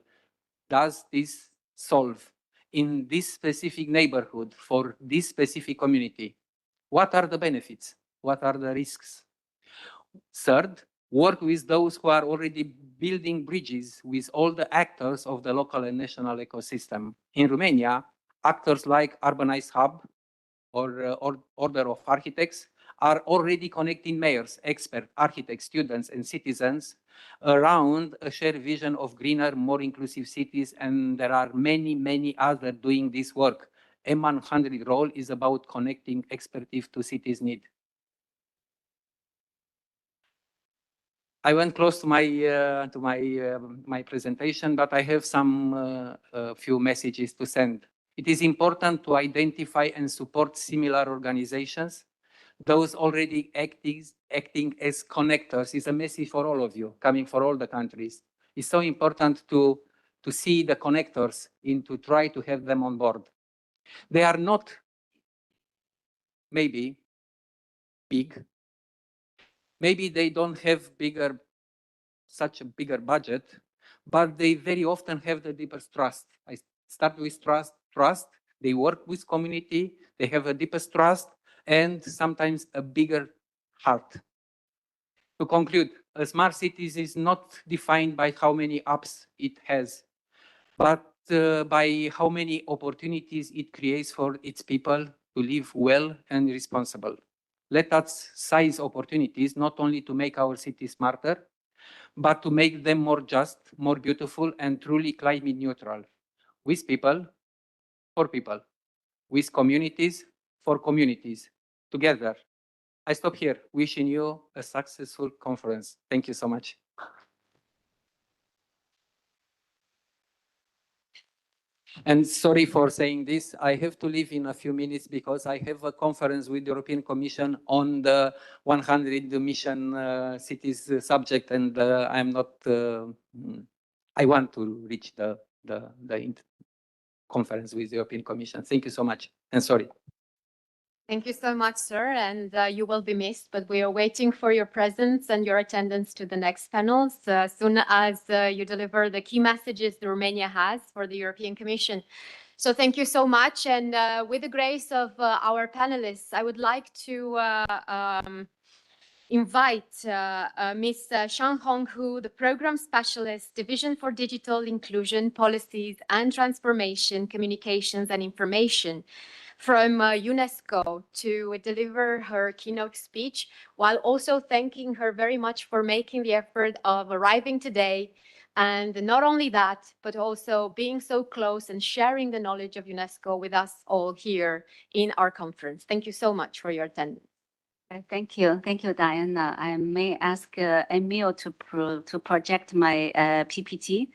does this solve in this specific neighborhood for this specific community? What are the benefits? What are the risks? Third, work with those who are already building bridges with all the actors of the local and national ecosystem. In Romania, actors like Urbanized Hub or Order of Architects are already connecting mayors, experts, architects, students, and citizens around a shared vision of greener, more inclusive cities, and there are many, many others doing this work. M100 role is about connecting expertise to cities' need. I went close to my presentation, but I have some few messages to send. It is important to identify and support similar organizations. Those already acting as connectors is a message for all of you, coming for all the countries. It's so important to see the connectors and to try to have them on board. They are not maybe big. Maybe they don't have such a bigger budget, but they very often have the deepest trust. I start with trust. They work with community. They have a deepest trust, and sometimes a bigger heart. To conclude, a smart city is not defined by how many apps it has, but by how many opportunities it creates for its people to live well and responsible. Let us seize opportunities not only to make our cities smarter, but to make them more just, more beautiful, and truly climate neutral. With people, for people. With communities, for communities. Together. I stop here, wishing you a successful conference. Thank you so much. And sorry for saying this, I have to leave in a few minutes because I have a conference with the European Commission on the 100 mission cities subject, and I'm not, I want to reach the conference with the European Commission. Thank you so much, and sorry. Thank you so much, sir, and you will be missed, but we are waiting for your presence and your attendance to the next panels as soon as you deliver the key messages that Romania has for the European Commission. So thank you so much, and with the grace of our panelists, I would like to invite Ms. Shang Honghu, the Program Specialist, Division for Digital Inclusion, Policies and Transformation, Communications and Information from UNESCO to deliver her keynote speech, while also thanking her very much for making the effort of arriving today. And not only that, but also being so close and sharing the knowledge of UNESCO with us all here in our conference. Thank you so much for your attendance. Thank you, Diana. I may ask Emil to project my PPT.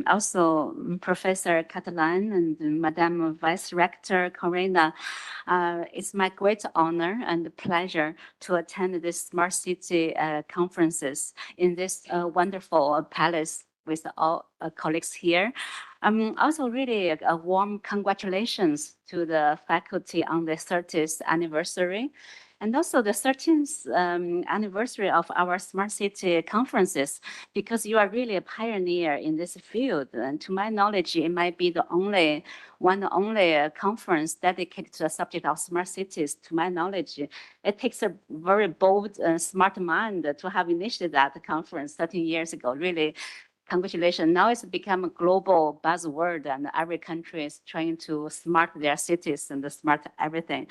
Also, Professor Catalan and Madam Vice Rector Corina, it's my great honor and pleasure to attend this Smart City conferences in this wonderful palace with all colleagues here. Also really a warm congratulations to the faculty on the 30th anniversary. And also the 13th anniversary of our Smart City conferences, because you are really a pioneer in this field. And to my knowledge, it might be the only conference dedicated to the subject of smart cities. To my knowledge, it takes a very bold and smart mind to have initiated that conference 13 years ago. Really, congratulations. Now it's become a global buzzword, and every country is trying to smart their cities and smart everything.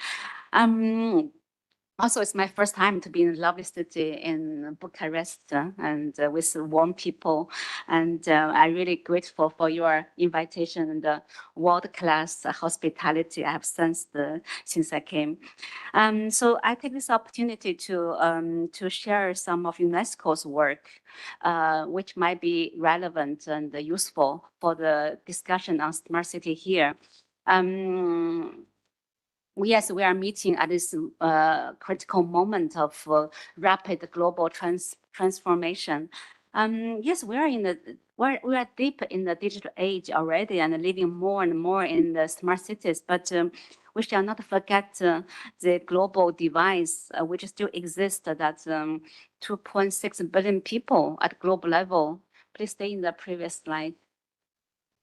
Also, it's my first time to be in a lovely city in Bucharest and with warm people. And I'm really grateful for your invitation and the world-class hospitality I have sensed since I came. So I take this opportunity to share some of UNESCO's work, which might be relevant and useful for the discussion on smart city here. Yes, we are meeting at this critical moment of rapid global transformation. Yes, we are deep in the digital age already and living more and more in the smart cities, but we shall not forget the global divide, which still exists, that 2.6 billion people at global level. Please stay in the previous slide.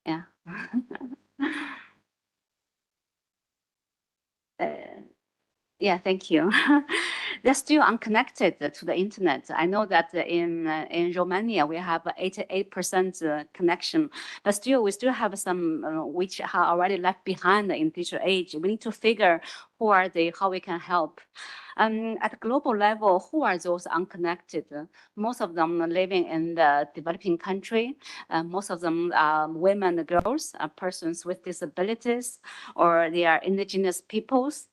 Yeah. Yeah, thank you. They're still unconnected to the internet. I know that in Romania we have 88% connection, but still we still have some which are already left behind in digital age. We need to figure who are they, how we can help. At the global level, who are those unconnected? Most of them are living in the developing country. Most of them are women and girls, persons with disabilities, or they are indigenous peoples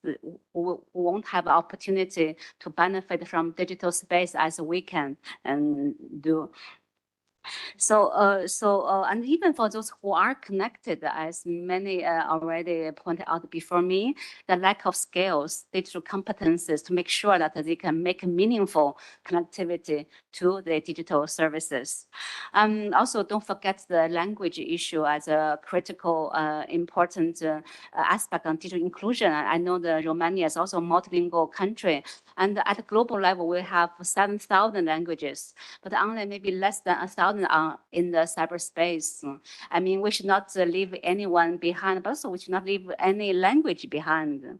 who won't have opportunity to benefit from digital space as we can and do. So, and even for those who are connected, as many already pointed out before me, the lack of skills, digital competences to make sure that they can make meaningful connectivity to the digital services. Also, don't forget the language issue as a critical, important aspect on digital inclusion. I know that Romania is also a multilingual country, and at the global level, we have 7,000 languages, but only maybe less than 1,000 are in the cyberspace. I mean, we should not leave anyone behind, but also we should not leave any language behind.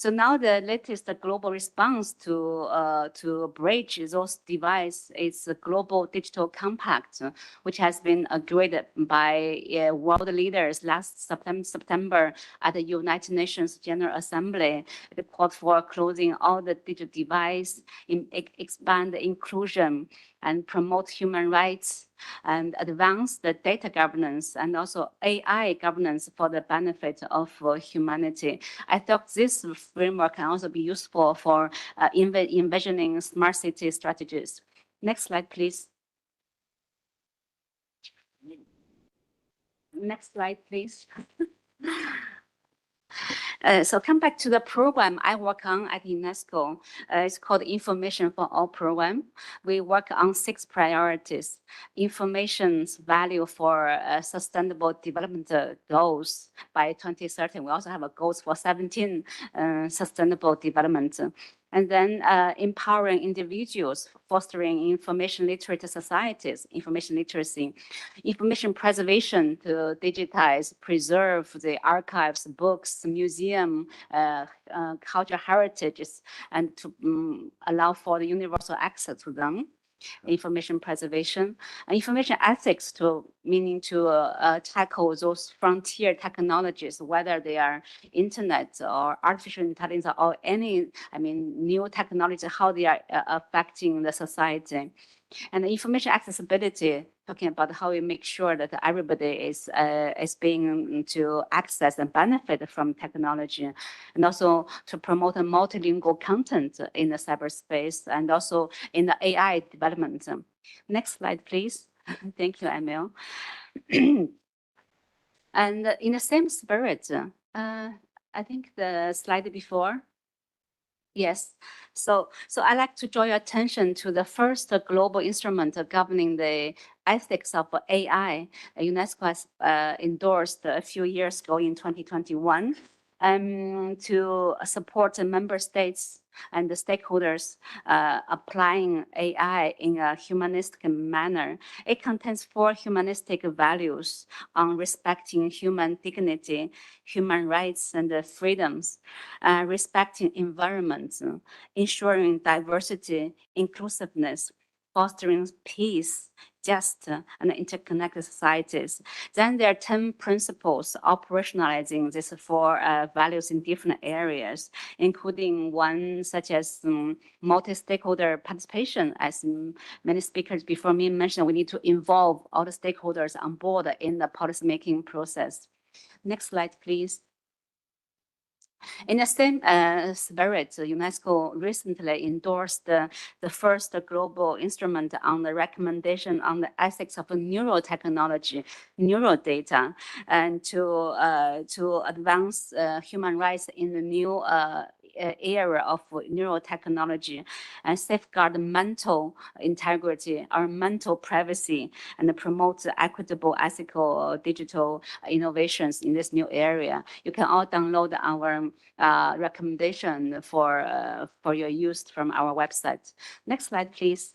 So now the latest global response to bridge those divides is the Global Digital Compact, which has been agreed by world leaders last September at the United Nations General Assembly. It called for closing all the digital divides, expand inclusion, and promote human rights, and advance the data governance and also AI governance for the benefit of humanity. I thought this framework can also be useful for envisioning smart city strategies. Next slide, please. Next slide, please. So come back to the program I work on at UNESCO. It's called Information for All program. We work on 6 priorities. Information's value for sustainable development goals by 2030. We also have a goals for 17 sustainable development. And then empowering individuals, fostering information literate societies, information literacy, information preservation to digitize, preserve the archives, books, museum, cultural heritages, and to allow for the universal access to them. Information preservation, information ethics, to meaning to tackle those frontier technologies, whether they are internet or artificial intelligence or any, new technology, how they are affecting the society. And the information accessibility, talking about how we make sure that everybody is being to access and benefit from technology, and also to promote a multilingual content in the cyberspace and also in the AI development. Next slide, please. Thank you, Emil. And in the same spirit, I think the slide before. Yes, so I'd like to draw your attention to the first global instrument governing the ethics of AI. UNESCO has endorsed a few years ago in 2021 to support the member states and the stakeholders applying AI in a humanistic manner. It contains 4 humanistic values on respecting human dignity, human rights and freedoms, respecting environment, ensuring diversity, inclusiveness, fostering peace, just and interconnected societies. Then there are 10 principles operationalizing these 4 values in different areas, including one such as multi-stakeholder participation. As many speakers before me mentioned, we need to involve all the stakeholders on board in the policymaking process. Next slide, please. In the same spirit, UNESCO recently endorsed the first global instrument on the recommendation on the ethics of neurotechnology, neurodata, and to advance human rights in the new era of neurotechnology and safeguard mental integrity or mental privacy and promote equitable, ethical digital innovations in this new area. You can all download our recommendation for your use from our website. Next slide, please.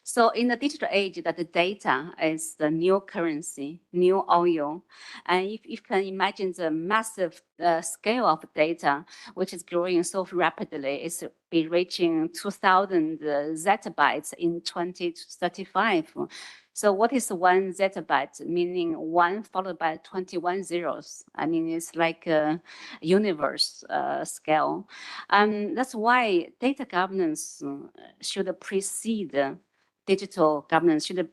So in the digital age, that the data is the new currency, new oil. And if you can imagine the massive scale of data, which is growing so rapidly, it's be reaching 2,000 zettabytes in 2035. So what is 1 zettabyte? Meaning 1 followed by 21 zeros. It's like a universe scale. That's why data governance should precede digital governance, should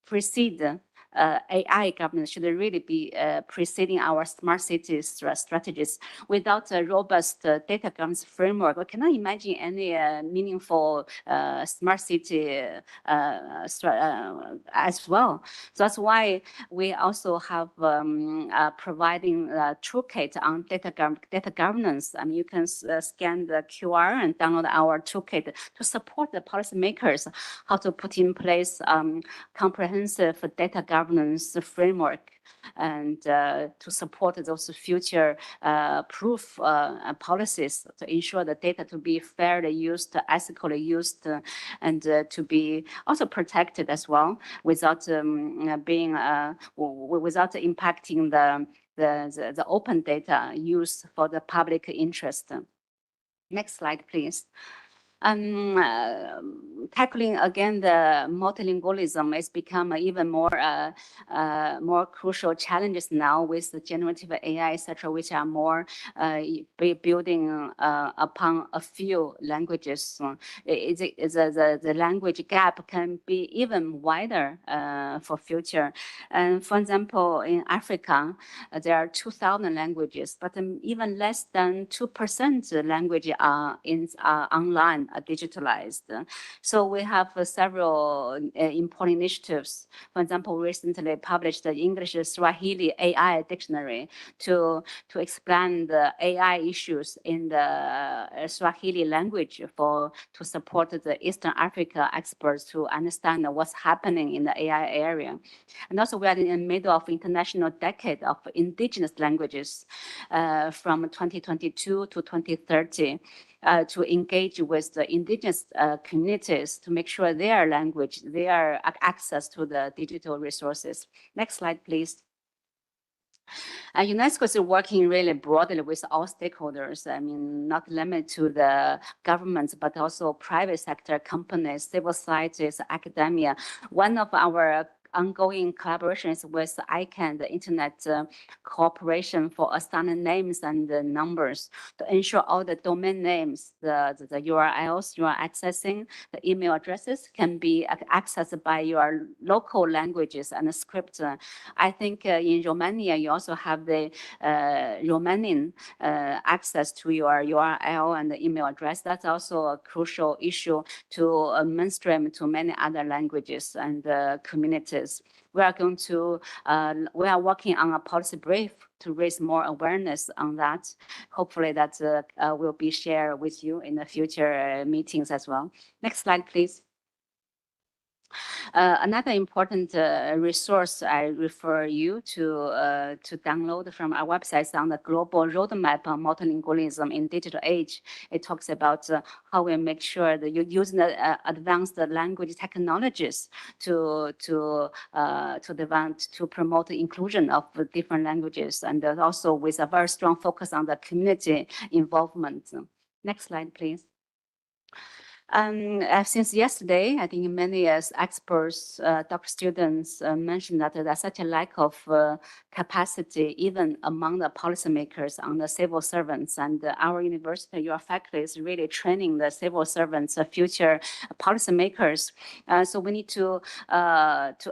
precede AI governance, should really be preceding our smart cities strategies. Without a robust data governance framework, we cannot imagine any meaningful smart city as well. So that's why we also have providing a toolkit on data governance. You can scan the QR and download our toolkit to support the policymakers how to put in place comprehensive data governance framework and to support those future proof policies to ensure the data to be fairly used, ethically used, and to be also protected as well without being without impacting the open data used for the public interest. Next slide, please. Tackling again the multilingualism has become even more crucial challenges now with the generative AI, etc., which are more building upon a few languages. The language gap can be even wider for future. And for example, in Africa, there are 2,000 languages, but even less than 2% language are online, digitalized. So we have several important initiatives. For example, recently published the English Swahili AI dictionary to explain the AI issues in the Swahili language to support the Eastern Africa experts to understand what's happening in the AI area. And also we are in the middle of International Decade of Indigenous Languages from 2022 to 2030. To engage with the indigenous communities to make sure their language, their access to the digital resources. Next slide, please. UNESCO is working really broadly with all stakeholders. I mean, not limited to the governments, but also private sector companies, civil societies, academia. One of our ongoing collaborations with ICANN, the Internet Cooperation for Assigning Names and Numbers, to ensure all the domain names, the URLs you are accessing, the email addresses can be accessed by your local languages and script. I think in Romania, you also have the Romanian access to your URL and the email address. That's also a crucial issue to mainstream to many other languages and communities. We are working on a policy brief to raise more awareness on that. Hopefully that will be shared with you in the future meetings as well. Next slide, please. Another important resource I refer you to download from our website on the Global Roadmap on Multilingualism in Digital Age. It talks about how we make sure that you're using the advanced language technologies to develop, to promote the inclusion of different languages, and also with a very strong focus on the community involvement. Next slide, please. Since yesterday, I think many experts, doctor students mentioned that there's such a lack of capacity even among the policymakers and the civil servants. And our university, your faculty is really training the civil servants, future policymakers. So we need to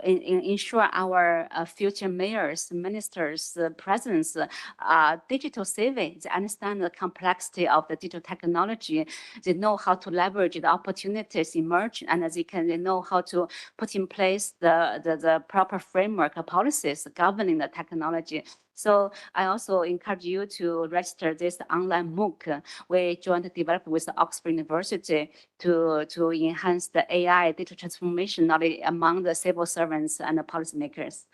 ensure our future mayors, ministers, presidents are digital savvy. They understand the complexity of the digital technology. They know how to leverage the opportunities emerge, and as they know how to put in place the proper framework of policies governing the technology. So I also encourage you to register this online MOOC we jointly developed with Oxford University to enhance the AI digital transformation knowledge among the civil servants and the policymakers.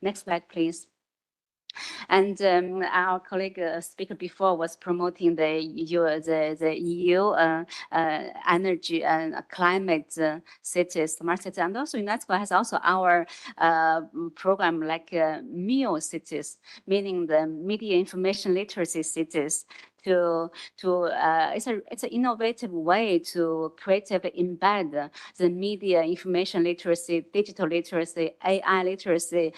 Next slide, please. And our colleague speaker before was promoting the EU energy and climate cities, smart cities, and also UNESCO has also our program like MEO cities, meaning the media information literacy cities. It's an innovative way to creatively embed the media information literacy, digital literacy, AI literacy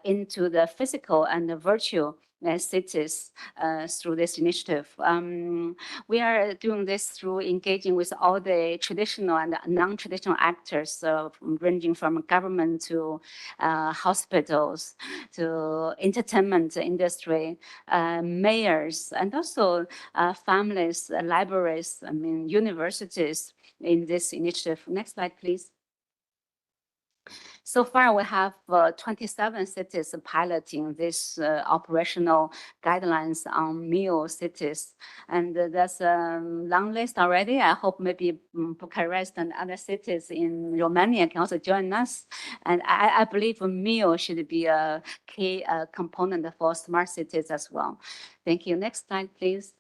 into the physical and the virtual cities through this initiative. We are doing this through engaging with all the traditional and non-traditional actors, ranging from government to hospitals to entertainment industry, mayors, and also families, libraries, universities in this initiative. Next slide, please. So far, we have 27 cities piloting this operational guidelines on MEO cities. And there's a long list already. I hope maybe Bucharest and other cities in Romania can also join us. And I believe MEO should be a key component for smart cities as well. Thank you. Next slide, please.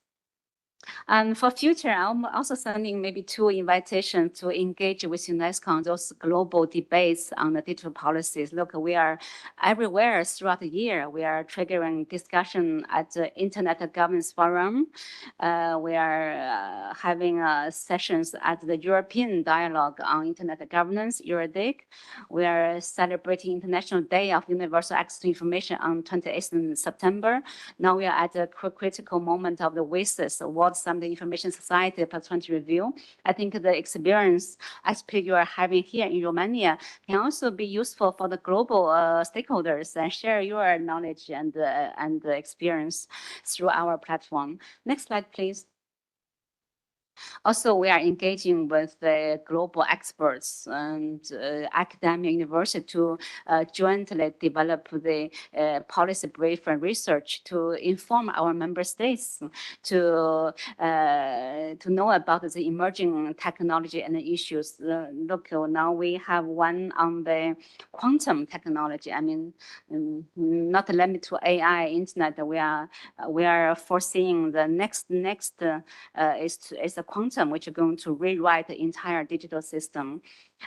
And for future, I'm also sending maybe 2 invitations to engage with UNESCO on those global debates on the digital policies. Look, we are everywhere throughout the year. We are triggering discussion at the Internet Governance Forum. We are having sessions at the European Dialogue on Internet Governance, EuroDIG. We are celebrating International Day of Universal Access to Information on 28th September. Now we are at a critical moment of the WISES, World Summit Information Society +20 review. I think the experience you are having here in Romania can also be useful for the global stakeholders and share your knowledge and experience through our platform. Next slide, please. Also, we are engaging with the global experts and academic university to jointly develop the policy brief and research to inform our member states to know about the emerging technology and the issues. Look, now we have one on the quantum technology. I mean, not limited to AI, internet. We are foreseeing the next is a quantum, which are going to rewrite the entire digital system.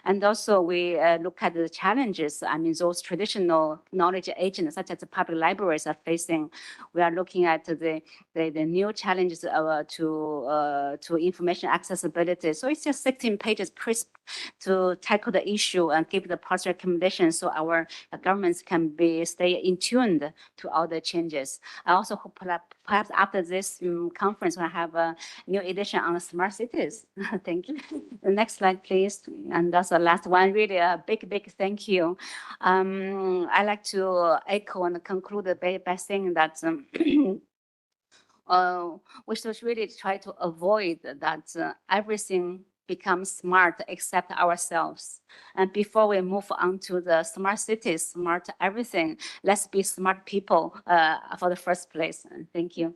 And also we look at the challenges, I mean, those traditional knowledge agents, such as the public libraries are facing. We are looking at the new challenges to information accessibility. So it's just 16 pages crisp to tackle the issue and give the policy recommendations so our governments can stay in tuned to all the changes. I also hope perhaps after this conference, we'll have a new edition on smart cities. Thank you. The next slide, please. And that's the last one. Really a big thank you. I like to echo and conclude by saying that we should really try to avoid that everything becomes smart except ourselves. And before we move on to the smart cities, smart everything, let's be smart people for the first place. Thank you.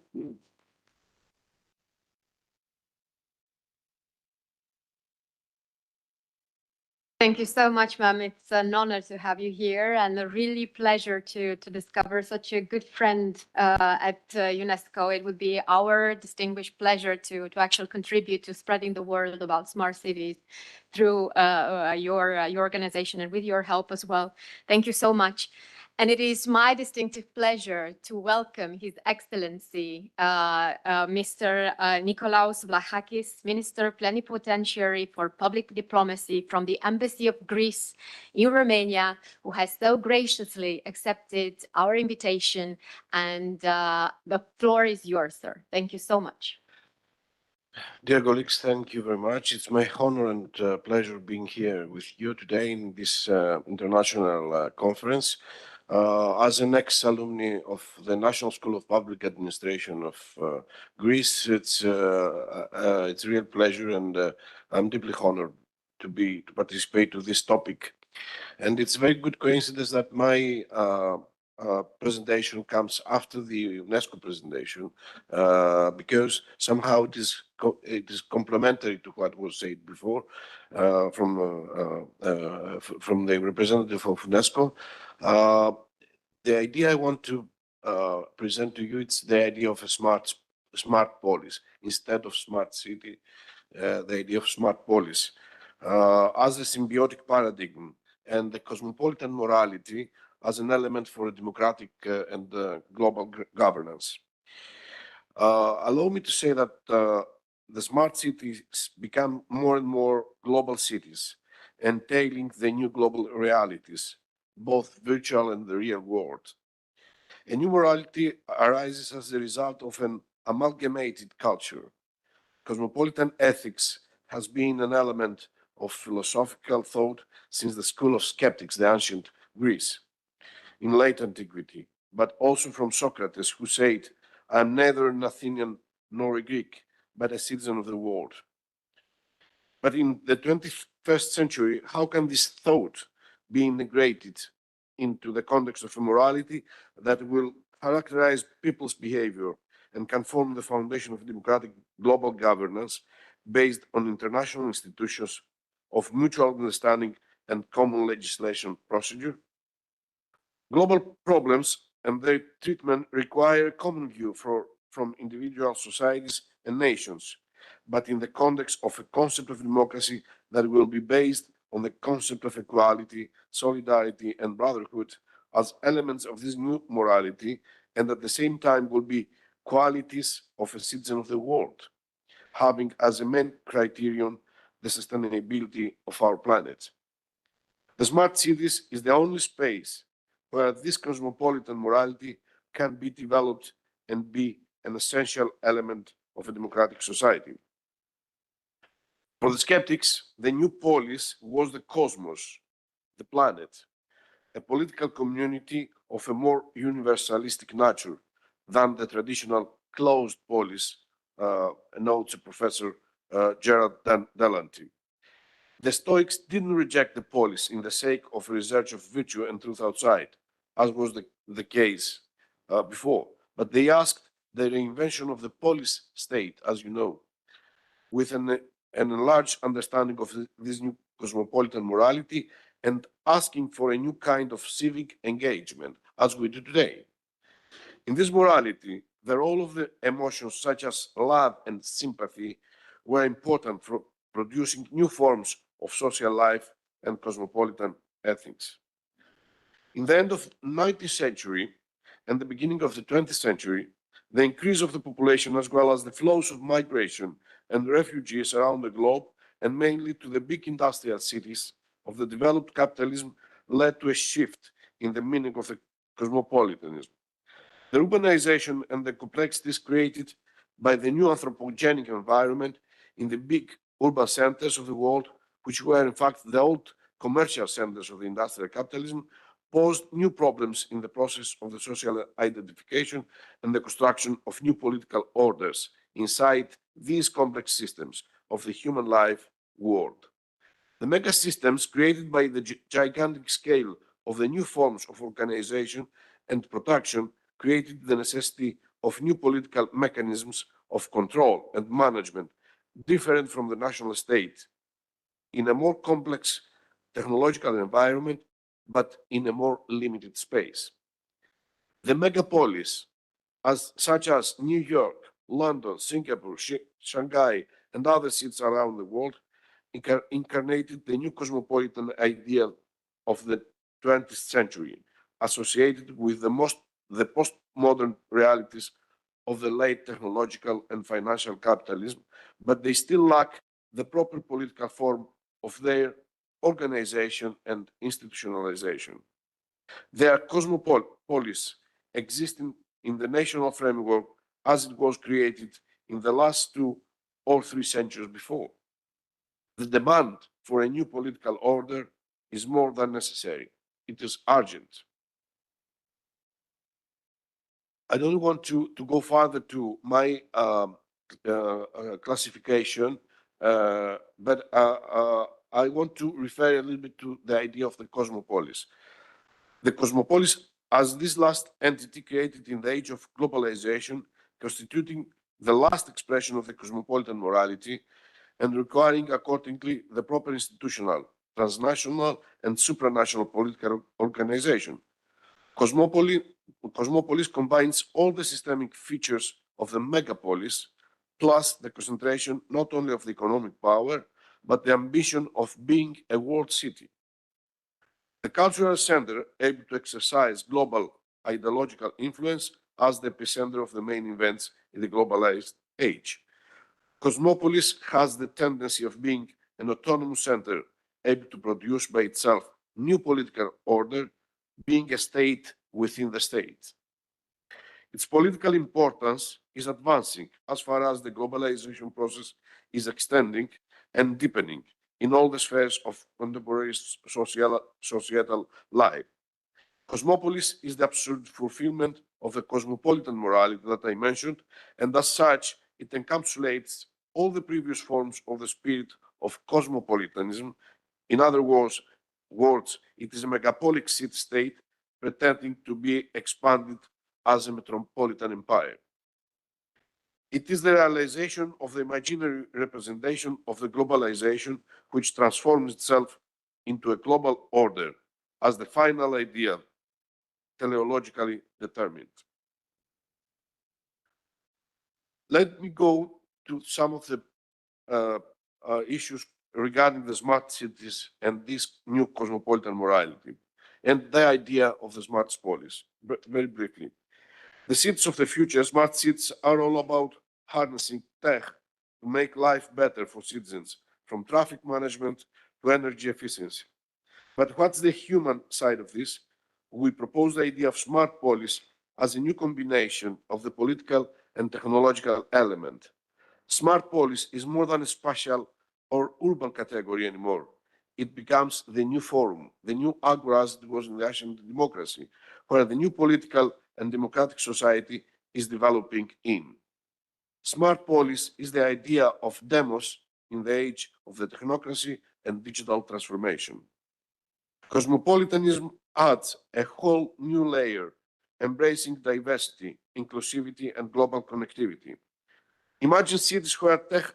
Thank you so much, ma'am. It's an honor to have you here and a really pleasure to discover such a good friend at UNESCO. It would be our distinguished pleasure to actually contribute to spreading the word about smart cities through your organization and with your help as well. Thank you so much. And it is my distinctive pleasure to welcome His Excellency, Mr. Nikolaos Vlachakis, Minister Plenipotentiary for Public Diplomacy from the Embassy of Greece in Romania, who has so graciously accepted our invitation. And the floor is yours, sir. Thank you so much. Dear colleagues, thank you very much. It's my honor and pleasure being here with you today in this international conference. As an ex-alumni of the National School of Public Administration of Greece, it's a real pleasure, and I'm deeply honored to participate to this topic. And it's a very good coincidence that my presentation comes after the UNESCO presentation, because somehow it is complementary to what was said before from the representative of UNESCO. The idea I want to present to you, it's the idea of a smart polis instead of smart city. The idea of smart polis as a symbiotic paradigm and the cosmopolitan morality as an element for a democratic and global governance. Allow me to say that the smart cities become more and more global cities, entailing the new global realities, both virtual and the real world. A new morality arises as a result of an amalgamated culture. Cosmopolitan ethics has been an element of philosophical thought since the school of skeptics, the ancient Greece, in late antiquity, but also from Socrates, who said, "I am neither an Athenian nor a Greek, but a citizen of the world." But in the 21st century, how can this thought be integrated into the context of a morality that will characterize people's behavior and can form the foundation of democratic global governance based on international institutions of mutual understanding and common legislation procedure? Global problems and their treatment require a common view for from individual societies and nations, but in the context of a concept of democracy that will be based on the concept of equality, solidarity, and brotherhood as elements of this new morality, and at the same time will be qualities of a citizen of the world, having as a main criterion the sustainability of our planet. The smart cities is the only space where this cosmopolitan morality can be developed and be an essential element of a democratic society. For the skeptics, the new polis was the cosmos, the planet, a political community of a more universalistic nature than the traditional closed polis, notes Professor Gerard Delanty. The Stoics didn't reject the polis in the sake of research of virtue and truth outside, as was the case before, but they asked the reinvention of the polis state, as you know, with an enlarged understanding of this new cosmopolitan morality and asking for a new kind of civic engagement, as we do today. In this morality, the role of the emotions such as love and sympathy were important for producing new forms of social life and cosmopolitan ethics. In the end of the 19th century and the beginning of the 20th century, the increase of the population as well as the flows of migration and refugees around the globe, and mainly to the big industrial cities of the developed capitalism, led to a shift in the meaning of the cosmopolitanism. The urbanization and the complexities created by the new anthropogenic environment in the big urban centers of the world, which were in fact the old commercial centers of the industrial capitalism, posed new problems in the process of the social identification and the construction of new political orders inside these complex systems of the human life world. The mega systems created by the gigantic scale of the new forms of organization and production created the necessity of new political mechanisms of control and management different from the national state in a more complex technological environment, but in a more limited space. The megapolis, such as New York, London, Singapore, Shanghai, and other cities around the world, incarnated the new cosmopolitan ideal of the 20th century, associated with the postmodern realities of the late technological and financial capitalism, but they still lack the proper political form of their organization and institutionalization. They are cosmopolis existing in the national framework as it was created in the last 2 or 3 centuries before. The demand for a new political order is more than necessary. It is urgent. I don't want to go further to my classification, but I want to refer a little bit to the idea of the cosmopolis. The cosmopolis as this last entity created in the age of globalization, constituting the last expression of the cosmopolitan morality and requiring accordingly the proper institutional, transnational, and supranational political organization. Cosmopolis combines all the systemic features of the megapolis, plus the concentration not only of the economic power, but the ambition of being a world city. The cultural center able to exercise global ideological influence as the epicenter of the main events in the globalized age. Cosmopolis has the tendency of being an autonomous center able to produce by itself new political order, being a state within the state. Its political importance is advancing as far as the globalization process is extending and deepening in all the spheres of contemporary societal life. Cosmopolis is the absolute fulfillment of the cosmopolitan morality that I mentioned, and as such, it encapsulates all the previous forms of the spirit of cosmopolitanism. In other words, it is a megapolic city-state pretending to be expanded as a metropolitan empire. It is the realization of the imaginary representation of the globalization which transforms itself into a global order as the final ideal teleologically determined. Let me go to some of the issues regarding the smart cities and this new cosmopolitan morality and the idea of the smart polis. Very briefly, the cities of the future, smart cities, are all about harnessing tech to make life better for citizens, from traffic management to energy efficiency. But what's the human side of this? We propose the idea of smart polis as a new combination of the political and technological element. Smart polis is more than a spatial or urban category anymore. It becomes the new forum, the new agora as it was in the Russian democracy, where the new political and democratic society is developing in. Smart polis is the idea of demos in the age of the technocracy and digital transformation. Cosmopolitanism adds a whole new layer, embracing diversity, inclusivity, and global connectivity. Imagine cities where tech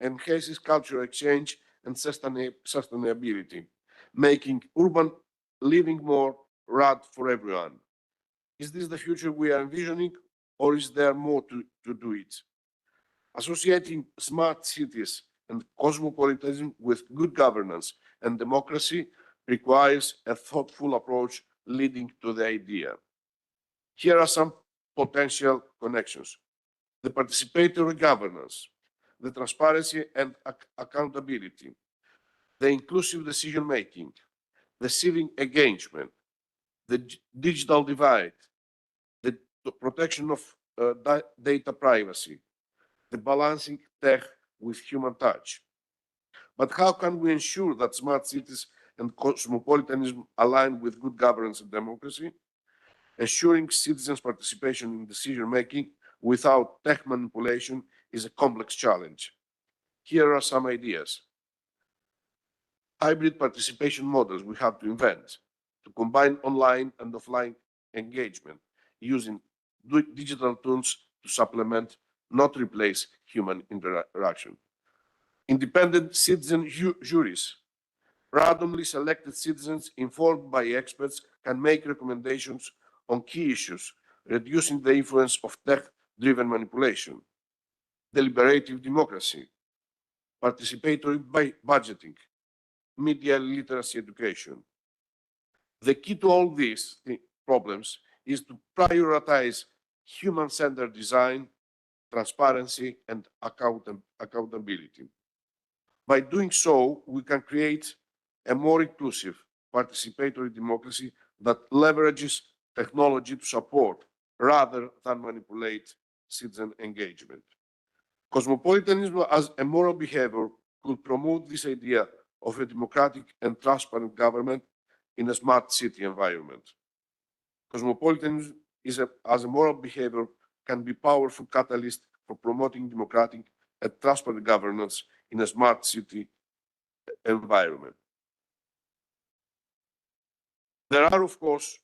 enhances cultural exchange and sustainability, making urban living more rad for everyone. Is this the future we are envisioning, or is there more to do it? Associating smart cities and cosmopolitanism with good governance and democracy requires a thoughtful approach leading to the idea. Here are some potential connections: the participatory governance, the transparency and accountability, the inclusive decision-making, the civic engagement, the digital divide, the protection of data privacy, the balancing tech with human touch. But how can we ensure that smart cities and cosmopolitanism align with good governance and democracy? Ensuring citizens' participation in decision-making without tech manipulation is a complex challenge. Here are some ideas. Hybrid participation models we have to invent to combine online and offline engagement using digital tools to supplement, not replace, human interaction. Independent citizen juries. Randomly selected citizens informed by experts can make recommendations on key issues, reducing the influence of tech-driven manipulation. Deliberative democracy, participatory budgeting, media literacy education. The key to all these problems is to prioritize human-centered design, transparency, and accountability. By doing so, we can create a more inclusive, participatory democracy that leverages technology to support rather than manipulate citizen engagement. Cosmopolitanism as a moral behavior could promote this idea of a democratic and transparent government in a smart city environment. Cosmopolitanism as a moral behavior can be a powerful catalyst for promoting democratic and transparent governance in a smart city environment. There are, of course,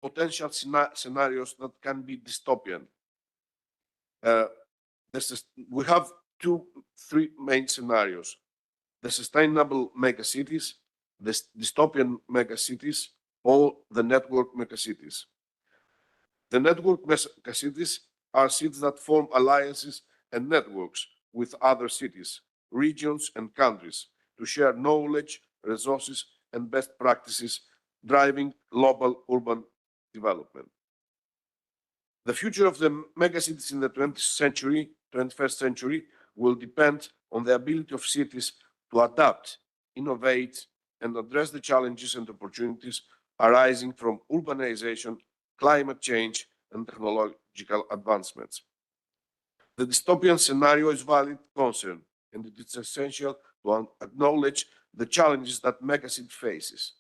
potential scenarios that can be dystopian. We have three main scenarios: the sustainable megacities, the dystopian megacities, or the network megacities. The network megacities are cities that form alliances and networks with other cities, regions, and countries to share knowledge, resources, and best practices, driving global urban development. The future of the megacities in the 21st century will depend on the ability of cities to adapt, innovate, and address the challenges and opportunities arising from urbanization, climate change, and technological advancements. The dystopian scenario is valid concern, and it is essential to acknowledge the challenges that megacity faces.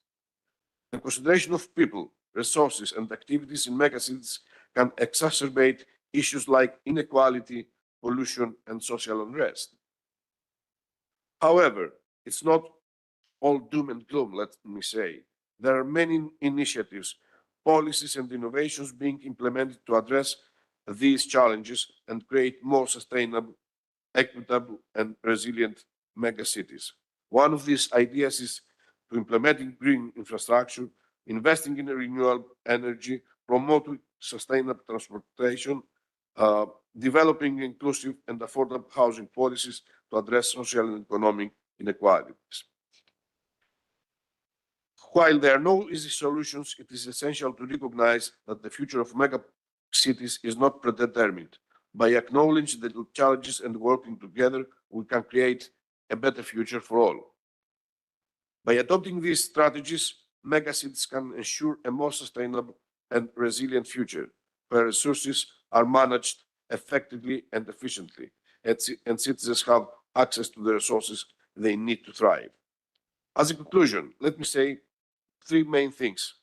The consideration of people, resources, and activities in megacities can exacerbate issues like inequality, pollution, and social unrest. However, it's not all doom and gloom, let me say. There are many initiatives, policies, and innovations being implemented to address these challenges and create more sustainable, equitable, and resilient megacities. One of these ideas is to implementing green infrastructure, investing in renewable energy, promoting sustainable transportation, developing inclusive and affordable housing policies to address social and economic inequalities. While there are no easy solutions, it is essential to recognize that the future of mega cities is not predetermined. By acknowledging the challenges and working together, we can create a better future for all. By adopting these strategies, megacities can ensure a more sustainable and resilient future, where resources are managed effectively and efficiently, and citizens have access to the resources they need to thrive. As a conclusion, let me say three main things.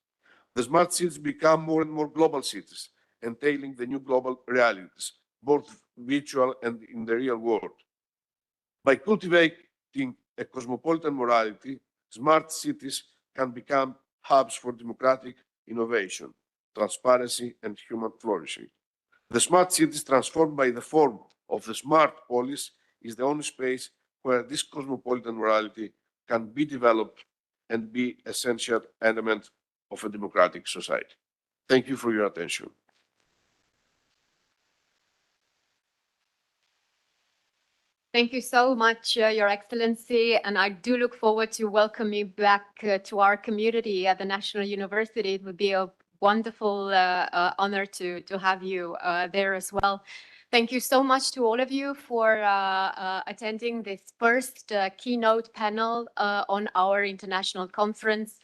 The smart cities become more and more global cities, entailing the new global realities, both virtual and in the real world. By cultivating a cosmopolitan morality, smart cities can become hubs for democratic innovation, transparency, and human flourishing. The smart cities transformed by the form of the smart polis is the only space where this cosmopolitan morality can be developed and be essential element of a democratic society. Thank you for your attention. Thank you so much, Your Excellency, and I do look forward to welcoming you back to our community at the National University. It would be a wonderful honor to have you there as well. Thank you so much to all of you for attending this first keynote panel on our international conference.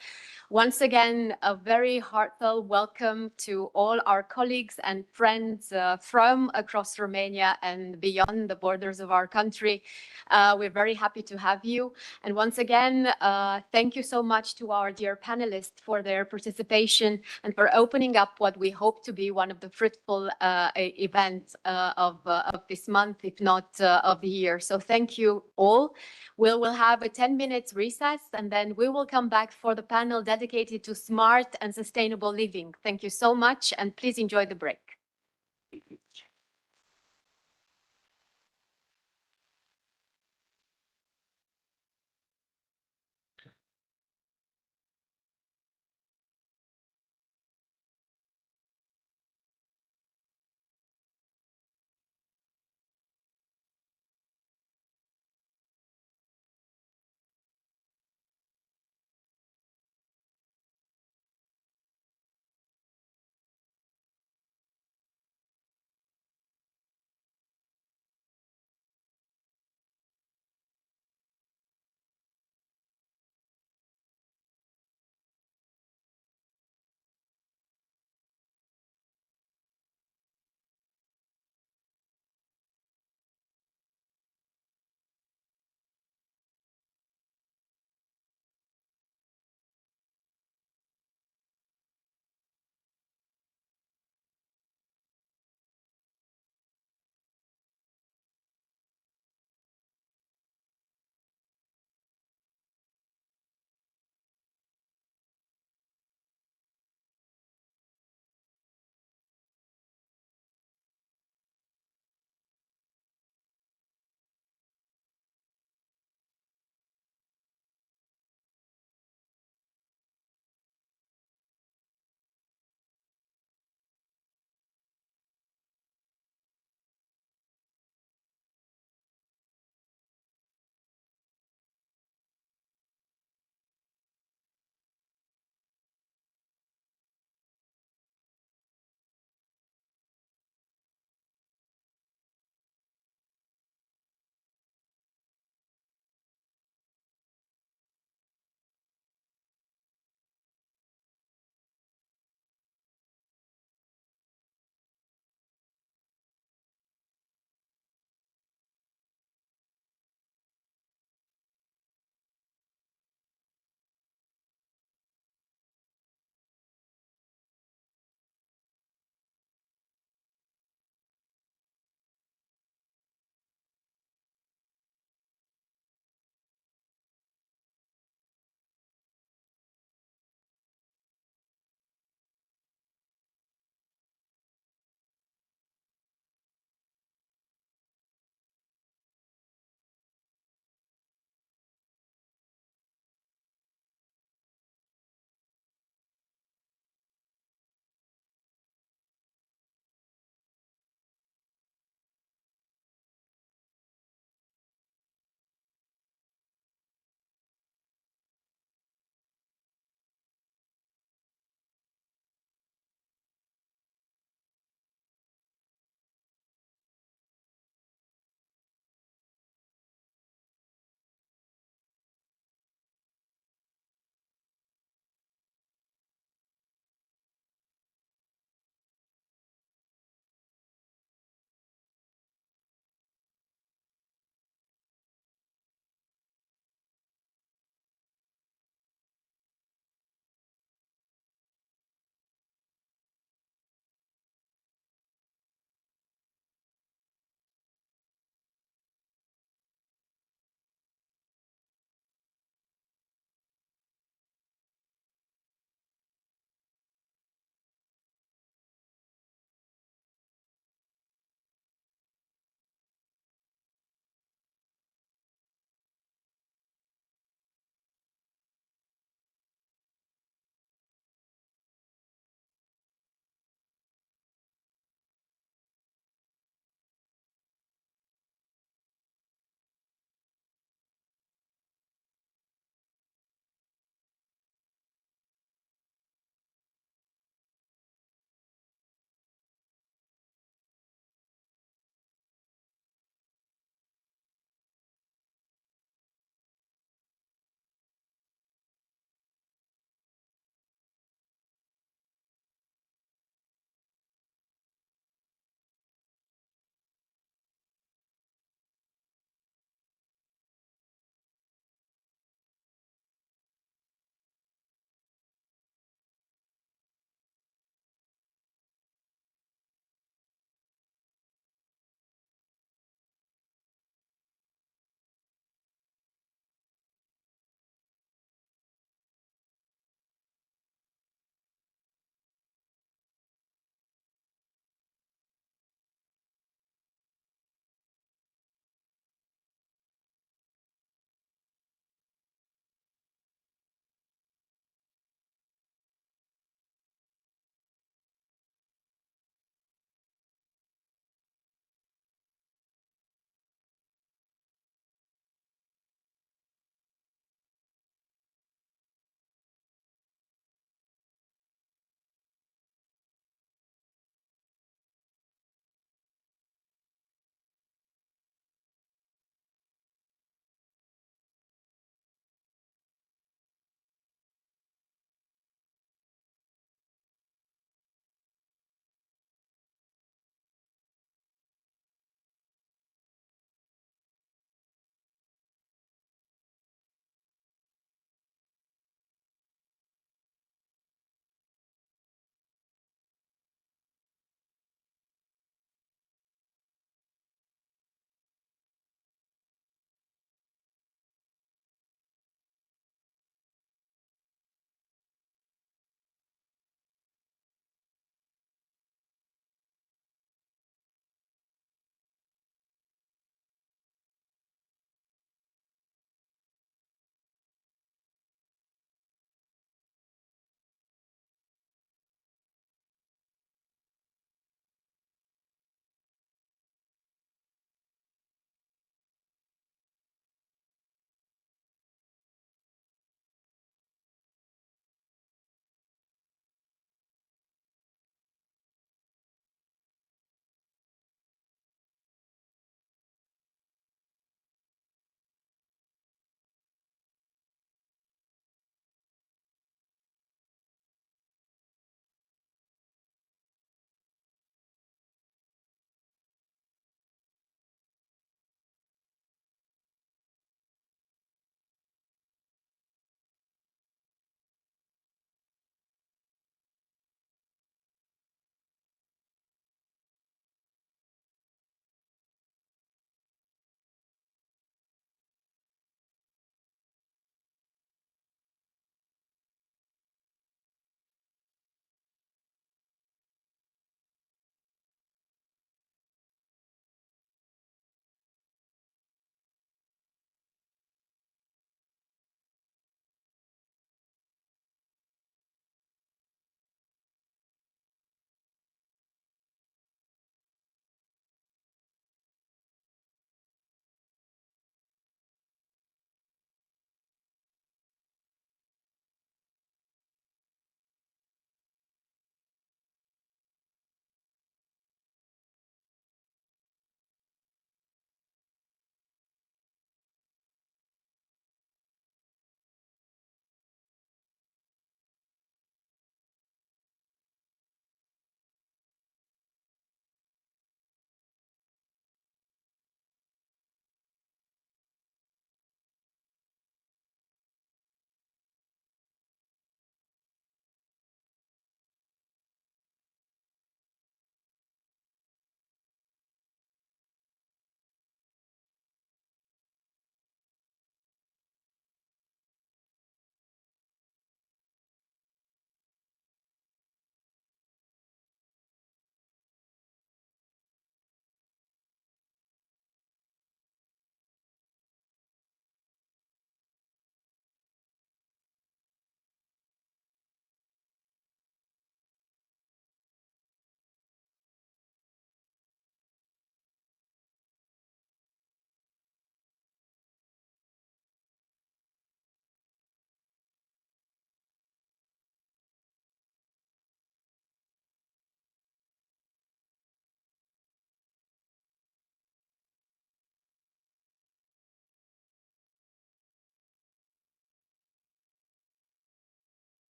Once again, a very heartfelt welcome to all our colleagues and friends from across Romania and beyond the borders of our country. We're very happy to have you. And once again, thank you so much to our dear panelists for their participation and for opening up what we hope to be one of the fruitful events of this month, if not of the year. So thank you all. We'll have a 10-minute recess, and then we will come back for the panel dedicated to smart and sustainable living. Thank you so much, and please enjoy the break.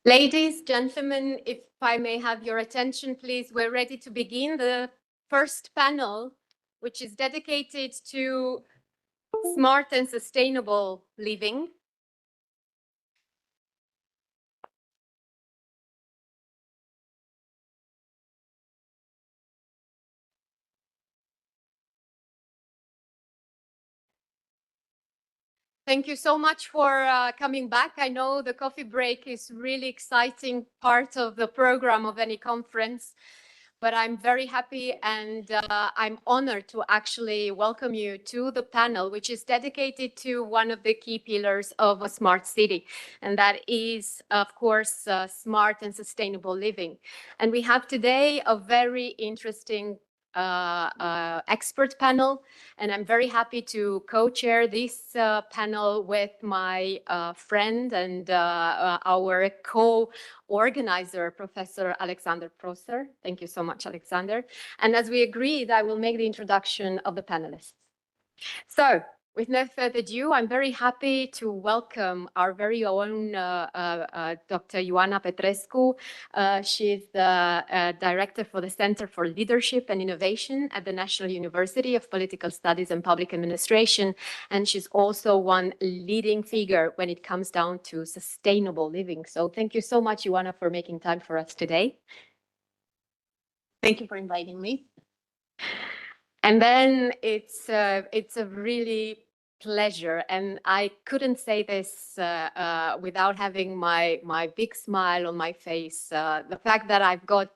Ladies, gentlemen, if I may have your attention, please, we're ready to begin the first panel, which is dedicated to smart and sustainable living. Thank you so much for coming back. I know the coffee break is really exciting part of the program of any conference, but I'm very happy and I'm honored to actually welcome you to the panel, which is dedicated to one of the key pillars of a smart city. And that is, of course, smart and sustainable living. And we have today a very interesting expert panel, and I'm very happy to co-chair this panel with my friend and our co-organizer, Professor Alexander Prosser. Thank you so much, Alexander. And as we agreed, I will make the introduction of the panelists. So, with no further ado, I'm very happy to welcome our very own Dr. Ioana Petrescu. She's the director for the Center for Leadership and Innovation at the National University of Political Studies and Public Administration. And she's also one leading figure when it comes down to sustainable living. So thank you so much, Ioana, for making time for us today. Thank you for inviting me. And then it's a really pleasure, and I couldn't say this without having my big smile on my face. The fact that I've got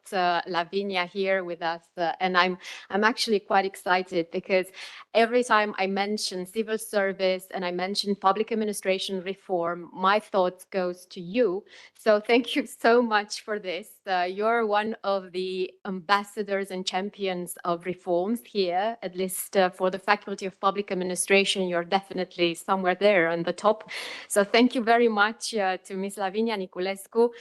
Lavinia here with us, and I'm actually quite excited because every time I mention civil service and I mention public administration reform, my thoughts goes to you. So thank you so much for this. You're one of the ambassadors and champions of reforms here, at least for the Faculty of Public Administration. You're definitely somewhere there on the top. So thank you very much to Ms. Lavinia Niculescu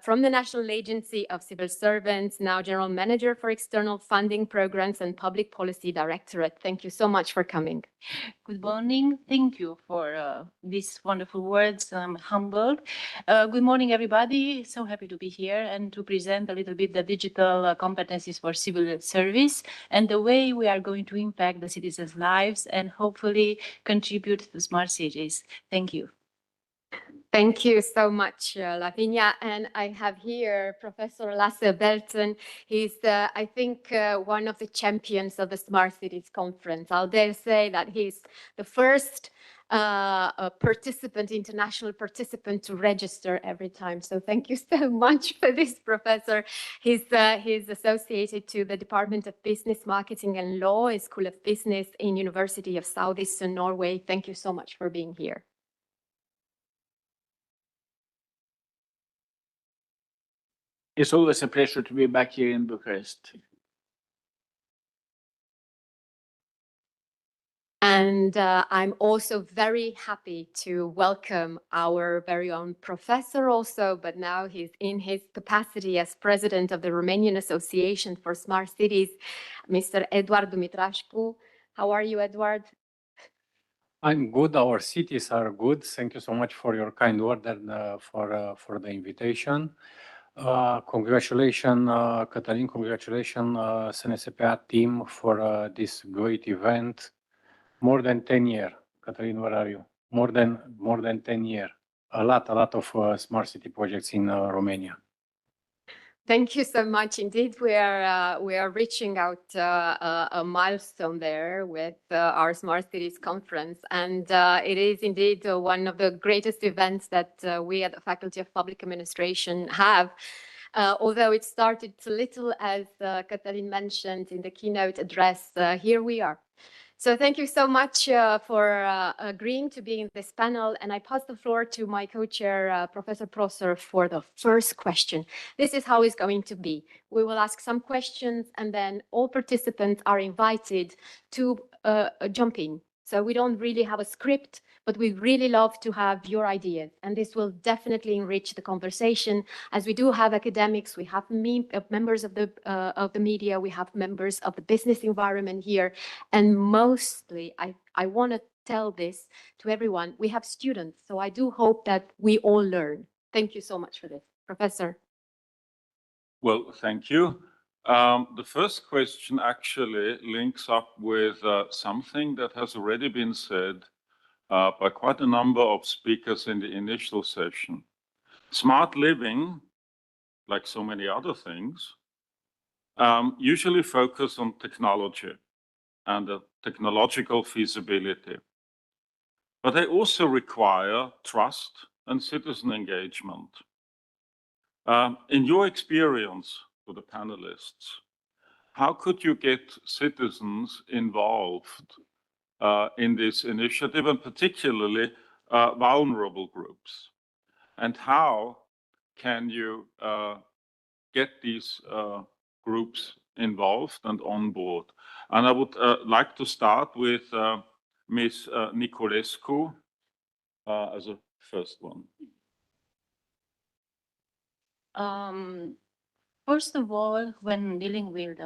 from the National Agency of Civil Servants, now General Manager for External Funding Programs and Public Policy Directorate. Thank you so much for coming. Good morning. Thank you for these wonderful words. I'm humbled. Good morning, everybody. So happy to be here and to present a little bit the digital competencies for civil service and the way we are going to impact the citizens' lives and hopefully contribute to smart cities. Thank you. Thank you so much, Lavinia. And I have here Professor Lasse Belton. He's, I think, one of the champions of the Smart Cities Conference. I'll dare say that he's the first international participant to register every time. So thank you so much for this, Professor. He's associated to the Department of Business, Marketing and Law, School of Business in University of Southeastern Norway. Thank you so much for being here. It's always a pleasure to be back here in Bucharest. And I'm also very happy to welcome our very own professor also, but now he's in his capacity as president of the Romanian Association for Smart Cities, Mr. Eduard Dumitrașcu. How are you, Eduard? I'm good. Our cities are good. Thank you so much for your kind word and for the invitation. Congratulations, Cătălin. Congratulations, SNSPA team for this great event. More than 10 years. Cătălin, where are you? More than 10 years. A lot of smart city projects in Romania. Thank you so much. Indeed, we are reaching out a milestone there with our Smart Cities Conference, and it is indeed one of the greatest events that we at the Faculty of Public Administration have. Although it started a little, as Cătălin mentioned in the keynote address, here we are. So thank you so much for agreeing to be in this panel. And I pass the floor to my co-chair, Professor Prosser, for the first question. This is how it's going to be. We will ask some questions and then all participants are invited to jump in. So we don't really have a script, but we really love to have your ideas. And this will definitely enrich the conversation. As we do have academics, we have members of the media, we have members of the business environment here. And mostly, I want to tell this to everyone, we have students. So I do hope that we all learn. Thank you so much for this. Professor. Well, thank you. The first question actually links up with something that has already been said by quite a number of speakers in the initial session. Smart living, like so many other things, usually focus on technology and the technological feasibility. But they also require trust and citizen engagement. In your experience for the panelists, how could you get citizens involved in this initiative, and particularly vulnerable groups? And how can you get these groups involved and on board? And I would like to start with Ms. Niculescu as a first one. First of all, when dealing with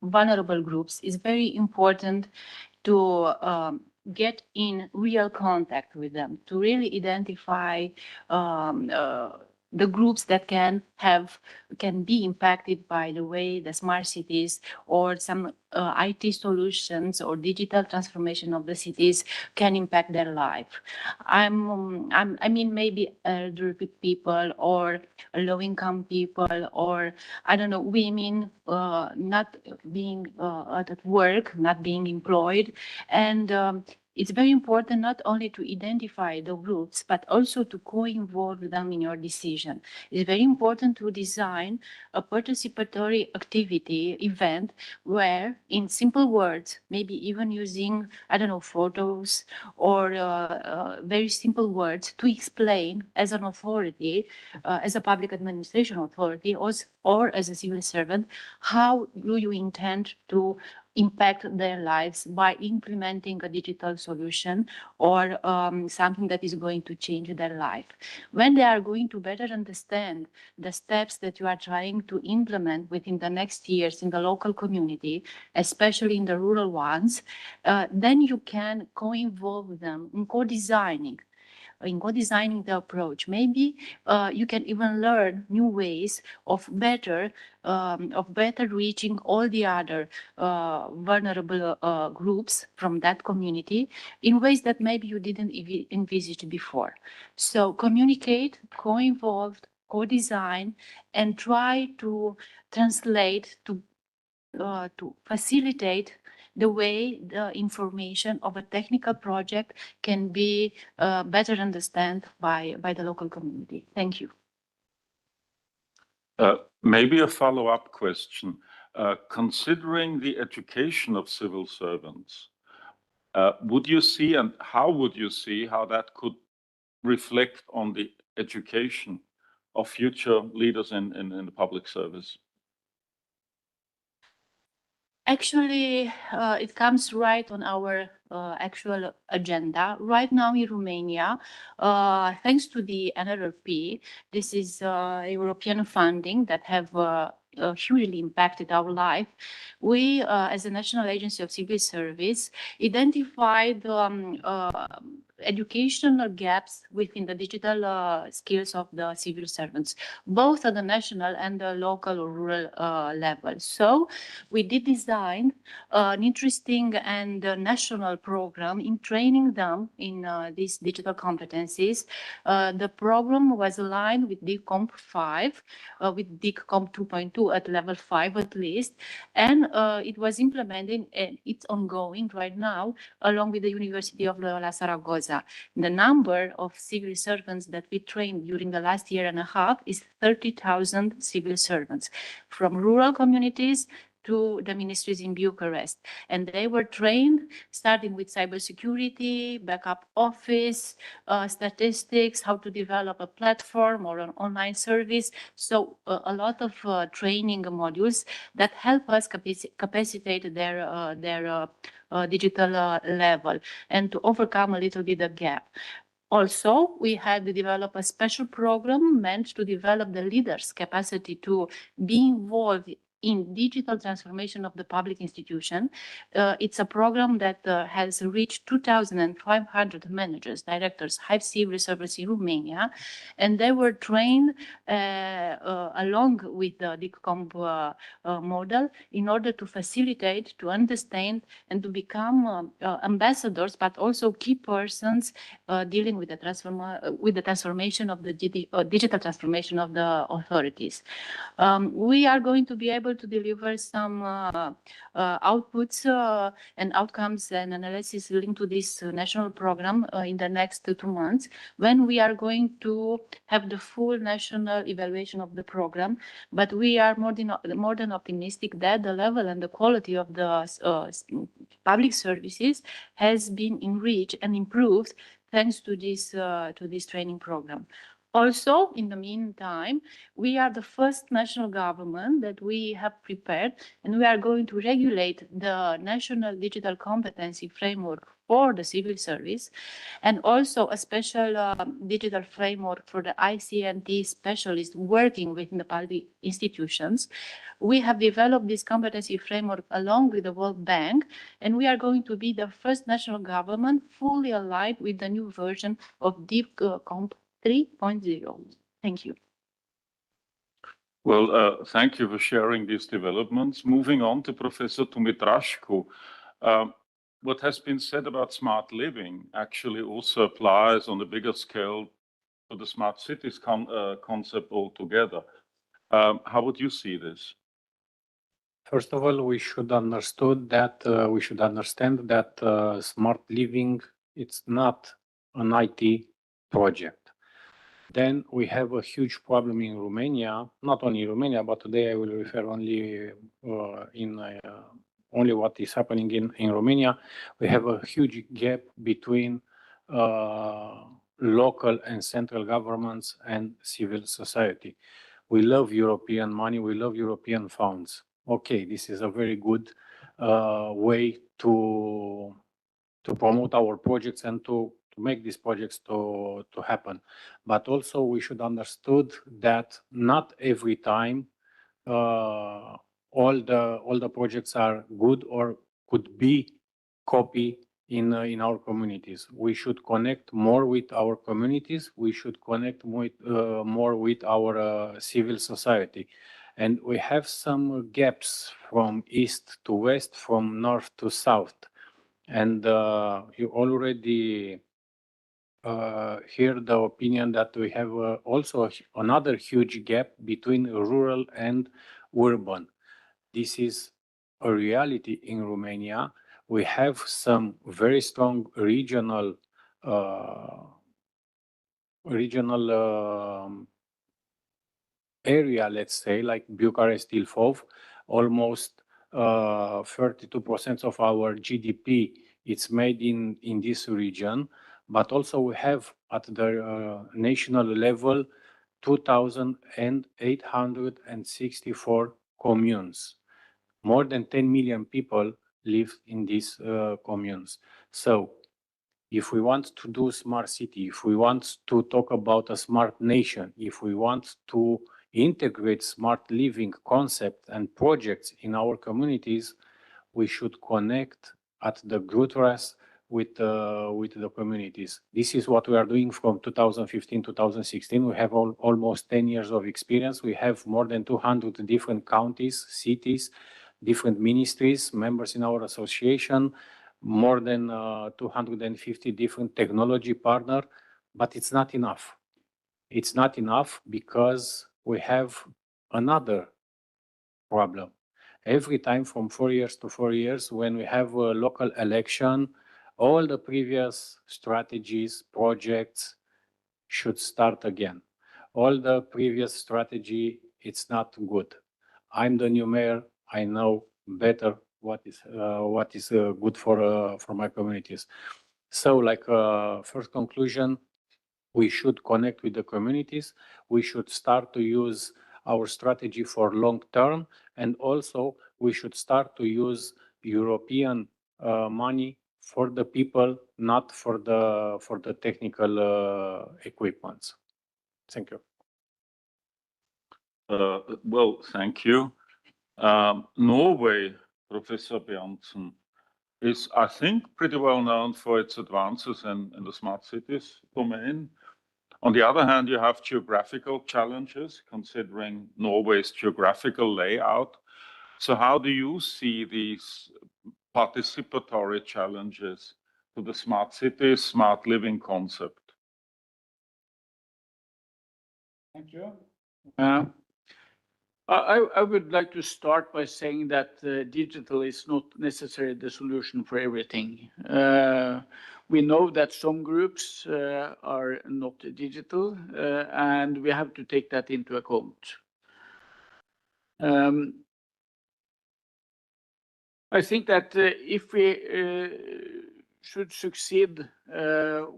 vulnerable groups, it's very important to get in real contact with them, to really identify the groups that can be impacted by the way the smart cities or some IT solutions or digital transformation of the cities can impact their life. I mean, maybe elderly people or low-income people, or I don't know, women not being at work, not being employed, and it's very important not only to identify the groups, but also to co-involve them in your decision. It's very important to design a participatory activity event where, in simple words, maybe even using, I don't know, photos or very simple words to explain as an authority, as a public administration authority, or as a civil servant, how do you intend to impact their lives by implementing a digital solution or something that is going to change their life. When they are going to better understand the steps that you are trying to implement within the next years in the local community, especially in the rural ones, then you can co-involve them in co-designing the approach. Maybe you can even learn new ways of better reaching all the other vulnerable groups from that community in ways that maybe you didn't envisage before. So communicate, co-involve, co-design, and try to translate, to facilitate the way the information of a technical project can be better understood by the local community. Thank you. Maybe a follow-up question. Considering the education of civil servants, would you see, and how would you see how that could reflect on the education of future leaders in the public service? Actually, it comes right on our actual agenda. Right now in Romania, thanks to the NRRP, this is European funding that have hugely impacted our life. We, as a National Agency of Civil Service, identified educational gaps within the digital skills of the civil servants, both at the national and the local or rural level. So we did design an interesting and national program in training them in these digital competencies. The program was aligned with DICOMP 5, with DICOMP 2.2 at level 5 at least, and it was implemented and it's ongoing right now along with the University of La Zaragoza. The number of civil servants that we trained during the last year and a half is 30,000 civil servants from rural communities to the ministries in Bucharest. And they were trained starting with cybersecurity, backup office, statistics, how to develop a platform or an online service. So a lot of training modules that help us capacitate their digital level and to overcome a little bit the gap. Also, we had to develop a special program meant to develop the leaders' capacity to be involved in digital transformation of the public institution. It's a program that has reached 2,500 managers, directors, high civil servants in Romania, and they were trained along with the DICCOMP model in order to facilitate, to understand, and to become ambassadors, but also key persons dealing with the transformation of the digital transformation of the authorities. We are going to be able to deliver some outputs and outcomes and analysis linked to this national program in the next 2 months, when we are going to have the full national evaluation of the program. But we are more than optimistic that the level and the quality of the public services has been enriched and improved thanks to this training program. Also, in the meantime, we are the first national government that we have prepared, and we are going to regulate the national digital competency framework for the civil service, and also a special digital framework for the ICT specialists working within the public institutions. We have developed this competency framework along with the World Bank, and we are going to be the first national government fully aligned with the new version of DICCOMP 3.0. Thank you. Well, thank you for sharing these developments. Moving on to Professor Dumitrașcu. What has been said about smart living actually also applies on a bigger scale to the smart cities concept altogether. How would you see this? First of all, we should understand that smart living, it's not an IT project. Then we have a huge problem in Romania, not only in Romania, but today I will refer only only what is happening in Romania. We have a huge gap between local and central governments and civil society. We love European money, we love European funds. Okay, this is a very good way to promote our projects and to make these projects to happen. But also we should understood that not every time all the projects are good or could be copied in our communities. We should connect more with our communities. We should connect more with our civil society. And we have some gaps from east to west, from north to south. And you already hear the opinion that we have also another huge gap between rural and urban. This is a reality in Romania. We have some very strong regional area, let's say, like Bucharest, Ilfov. Almost 32% of our GDP is made in this region. But also we have at the national level 2,864 communes. More than 10 million people live in these communes. So if we want to do smart city, if we want to talk about a smart nation, if we want to integrate smart living concept and projects in our communities, we should connect at the roots with the communities. This is what we are doing from 2015 to 2016. We have almost 10 years of experience. We have more than 200 different counties, cities, different ministries, members in our association, more than 250 different technology partners, but it's not enough. It's not enough because we have another problem. Every time from 4 years to 4 years, when we have a local election, all the previous strategies, projects should start again. All the previous strategy, it's not good. I'm the new mayor. I know better what is good for my communities. So, like first conclusion, we should connect with the communities. We should start to use our strategy for long term, and also we should start to use European money for the people, not for the technical equipments. Thank you. Well, thank you. Norway, Professor Bjørnsen, is, I think, pretty well known for its advances in the smart cities domain. On the other hand, you have geographical challenges, considering Norway's geographical layout. So how do you see these participatory challenges to the smart cities, smart living concept? Thank you. I would like to start by saying that digital is not necessarily the solution for everything. We know that some groups are not digital, and we have to take that into account. I think that if we should succeed,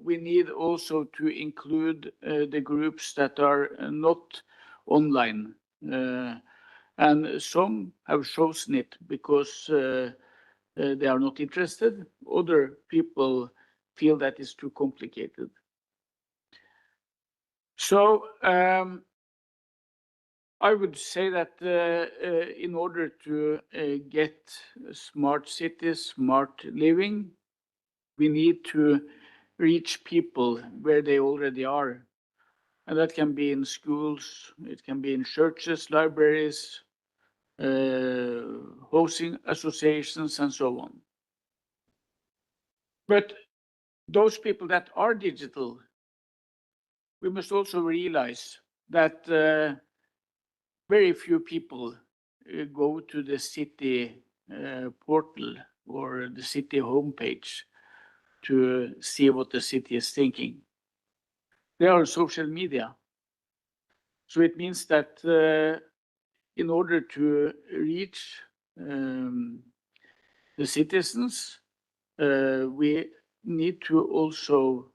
we need also to include the groups that are not online. And some have chosen it because they are not interested. Other people feel that it's too complicated. So I would say that in order to get smart cities, smart living, we need to reach people where they already are. And that can be in schools, it can be in churches, libraries, housing associations, and so on. But those people that are digital, we must also realize that very few people go to the city portal or the city homepage to see what the city is thinking. They are on social media. So it means that in order to reach the citizens, we need to also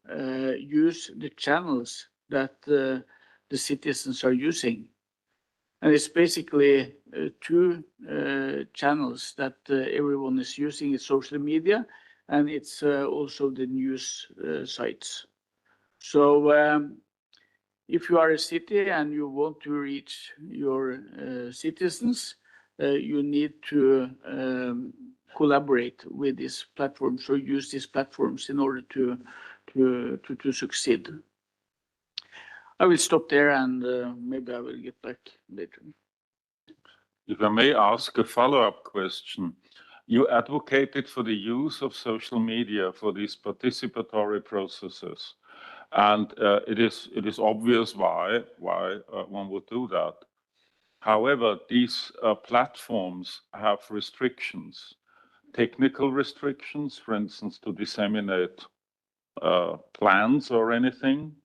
use the channels that the citizens are using. And it's basically two channels that everyone is using. It's social media, and it's also the news sites. So if you are a city and you want to reach your citizens, you need to collaborate with these platforms or use these platforms in order to succeed. I will stop there, and maybe I will get back later. If I may ask a follow-up question. You advocated for the use of social media for these participatory processes. And it is obvious why one would do that. However, these platforms have restrictions, technical restrictions, for instance, to disseminate plans or anything,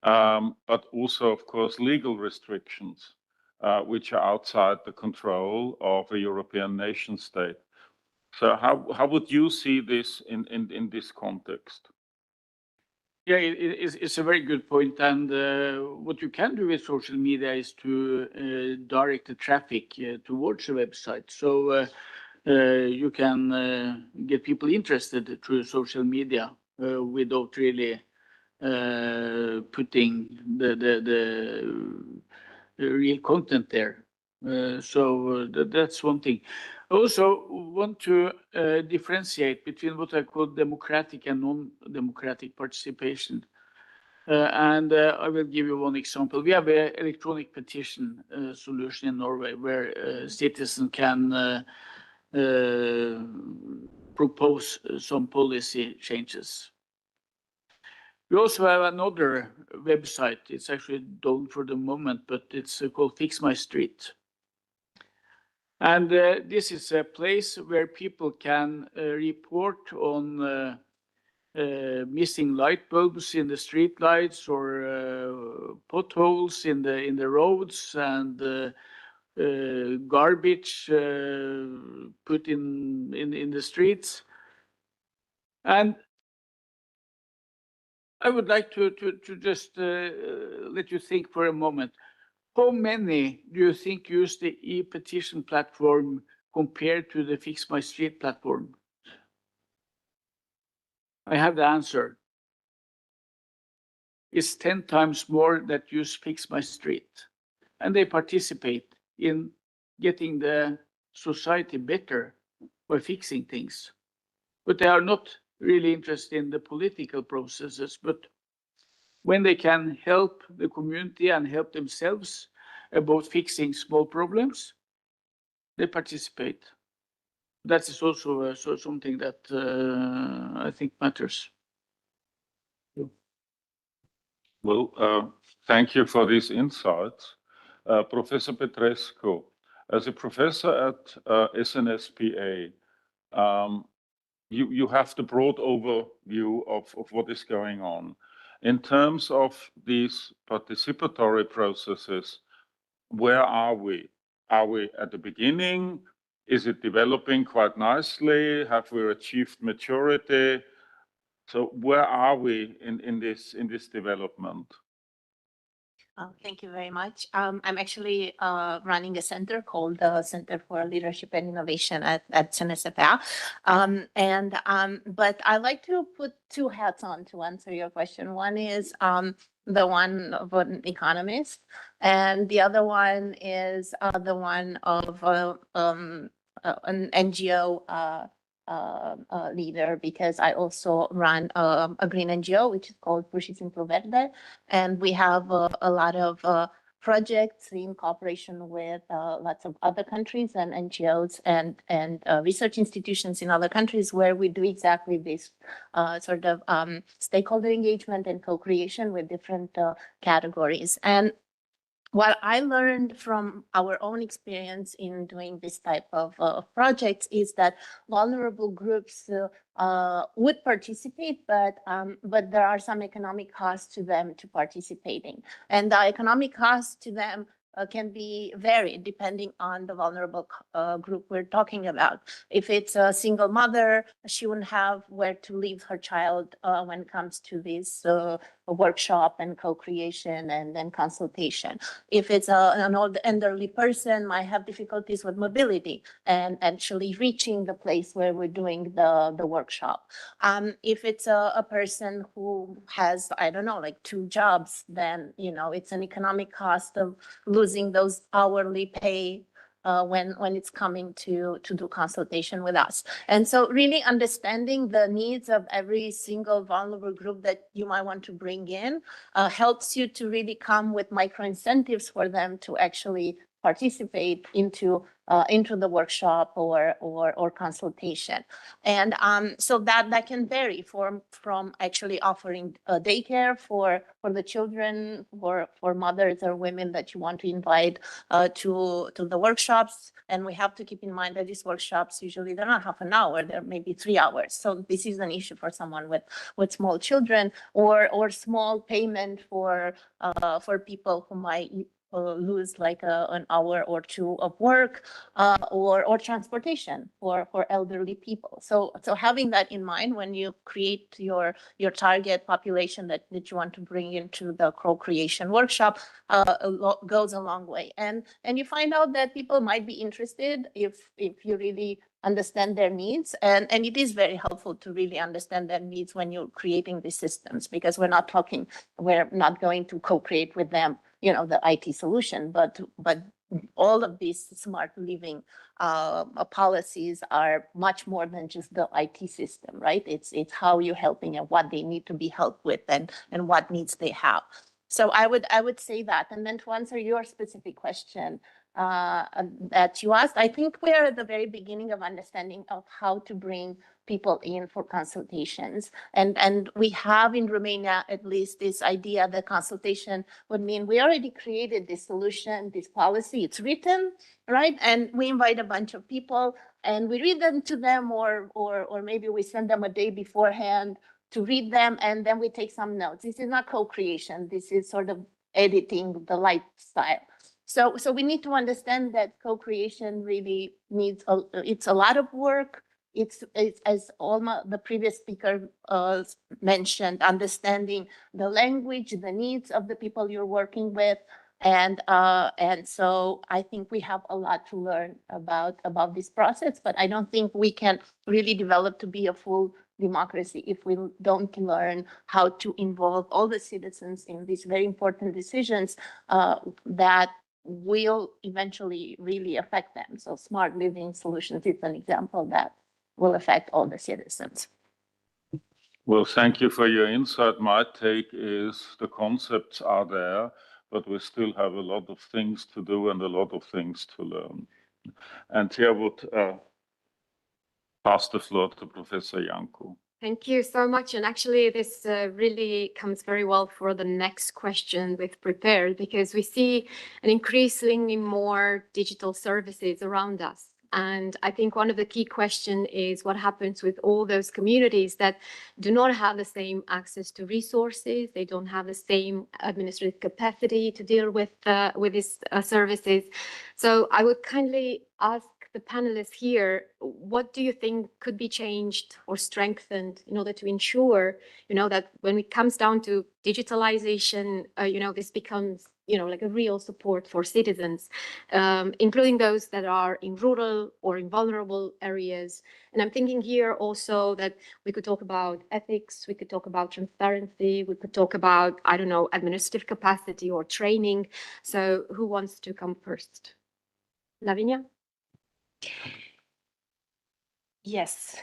but also, of course, legal restrictions, which are outside the control of a European nation state. So how would you see this in this context? Yeah, it's a very good point. And what you can do with social media is to direct the traffic towards the website. So you can get people interested through social media without really putting the real content there. So that's one thing. I also want to differentiate between what I call democratic and non-democratic participation. And I will give you one example. We have an electronic petition solution in Norway where citizens can propose some policy changes. We also have another website. It's actually down for the moment, but it's called Fix My Street. And this is a place where people can report on missing light bulbs in the street lights or potholes in the roads and garbage put in the streets. And I would like to just let you think for a moment. How many do you think use the e-petition platform compared to the Fix My Street platform? I have the answer. It's 10 times more that use Fix My Street. And they participate in getting the society better by fixing things. But they are not really interested in the political processes. But when they can help the community and help themselves about fixing small problems, they participate. That is also something that I think matters. Well, thank you for these insights. Professor Petrescu, as a professor at SNSPA, you have the broad overview of what is going on. In terms of these participatory processes, where are we? Are we at the beginning? Is it developing quite nicely? Have we achieved maturity? So where are we in this development? Thank you very much. I'm actually running a center called the Center for Leadership and Innovation at SCIC. But I like to put two hats on to answer your question. One is the one of an economist, and the other one is the one of an NGO leader, because I also run a green NGO, which is called Purșițin Verde, and we have a lot of projects in cooperation with lots of other countries and NGOs and research institutions in other countries, where we do exactly this sort of stakeholder engagement and co-creation with different categories. And what I learned from our own experience in doing this type of projects is that vulnerable groups would participate, but there are some economic costs to them to participating, and the economic costs to them can be varied depending on the vulnerable group we're talking about. If it's a single mother, she wouldn't have where to leave her child when it comes to this workshop and co-creation and then consultation. If it's an old elderly person, might have difficulties with mobility and actually reaching the place where we're doing the workshop. If it's a person who has, I don't know, like 2 jobs, then, you know, it's an economic cost of losing those hourly pay when it's coming to do consultation with us. And so really understanding the needs of every single vulnerable group that you might want to bring in helps you to really come with micro incentives for them to actually participate into the workshop or consultation. And so that can vary from actually offering daycare for the children, for mothers or women that you want to invite to the workshops. And we have to keep in mind that these workshops, usually they're not half an hour, they're maybe 3 hours. So this is an issue for someone with small children, or small payment for people who might lose like an hour or 2 of work, or transportation for elderly people. So having that in mind when you create your target population that you want to bring into the co-creation workshop goes a long way. And you find out that people might be interested if you really understand their needs. And it is very helpful to really understand their needs when you're creating these systems, because we're not going to co-create with them, you know, the IT solution, but all of these smart living policies are much more than just the IT system, right? It's how you're helping and what they need to be helped with and what needs they have. So I would say that. And then to answer your specific question that you asked, I think we're at the very beginning of understanding of how to bring people in for consultations. And we have in Romania, at least, this idea that consultation would mean we already created this solution, this policy, it's written, right? And we invite a bunch of people and we read them to them, or maybe we send them a day beforehand to read them, and then we take some notes. This is not co-creation. This is sort of editing the lifestyle. So we need to understand that co-creation really needs, it's a lot of work. It's as Alma, the previous speaker, mentioned, understanding the language, the needs of the people you're working with. And so I think we have a lot to learn about this process, but I don't think we can really develop to be a full democracy if we don't learn how to involve all the citizens in these very important decisions that will eventually really affect them. So smart living solutions is an example that will affect all the citizens. Well, thank you for your insight. My take is the concepts are there, but we still have a lot of things to do and a lot of things to learn. And here I would pass the floor to Professor Janku. Thank you so much. And actually, this really comes very well for the next question we've prepared, because we see an increasingly more digital services around us. And I think one of the key questions is what happens with all those communities that do not have the same access to resources. They don't have the same administrative capacity to deal with these services. So I would kindly ask the panelists here, what do you think could be changed or strengthened in order to ensure, that when it comes down to digitalization, this becomes, like a real support for citizens, including those that are in rural or in vulnerable areas. And I'm thinking here also that we could talk about ethics, we could talk about transparency, we could talk about, I don't know, administrative capacity or training. So who wants to come first? Lavinia? Yes,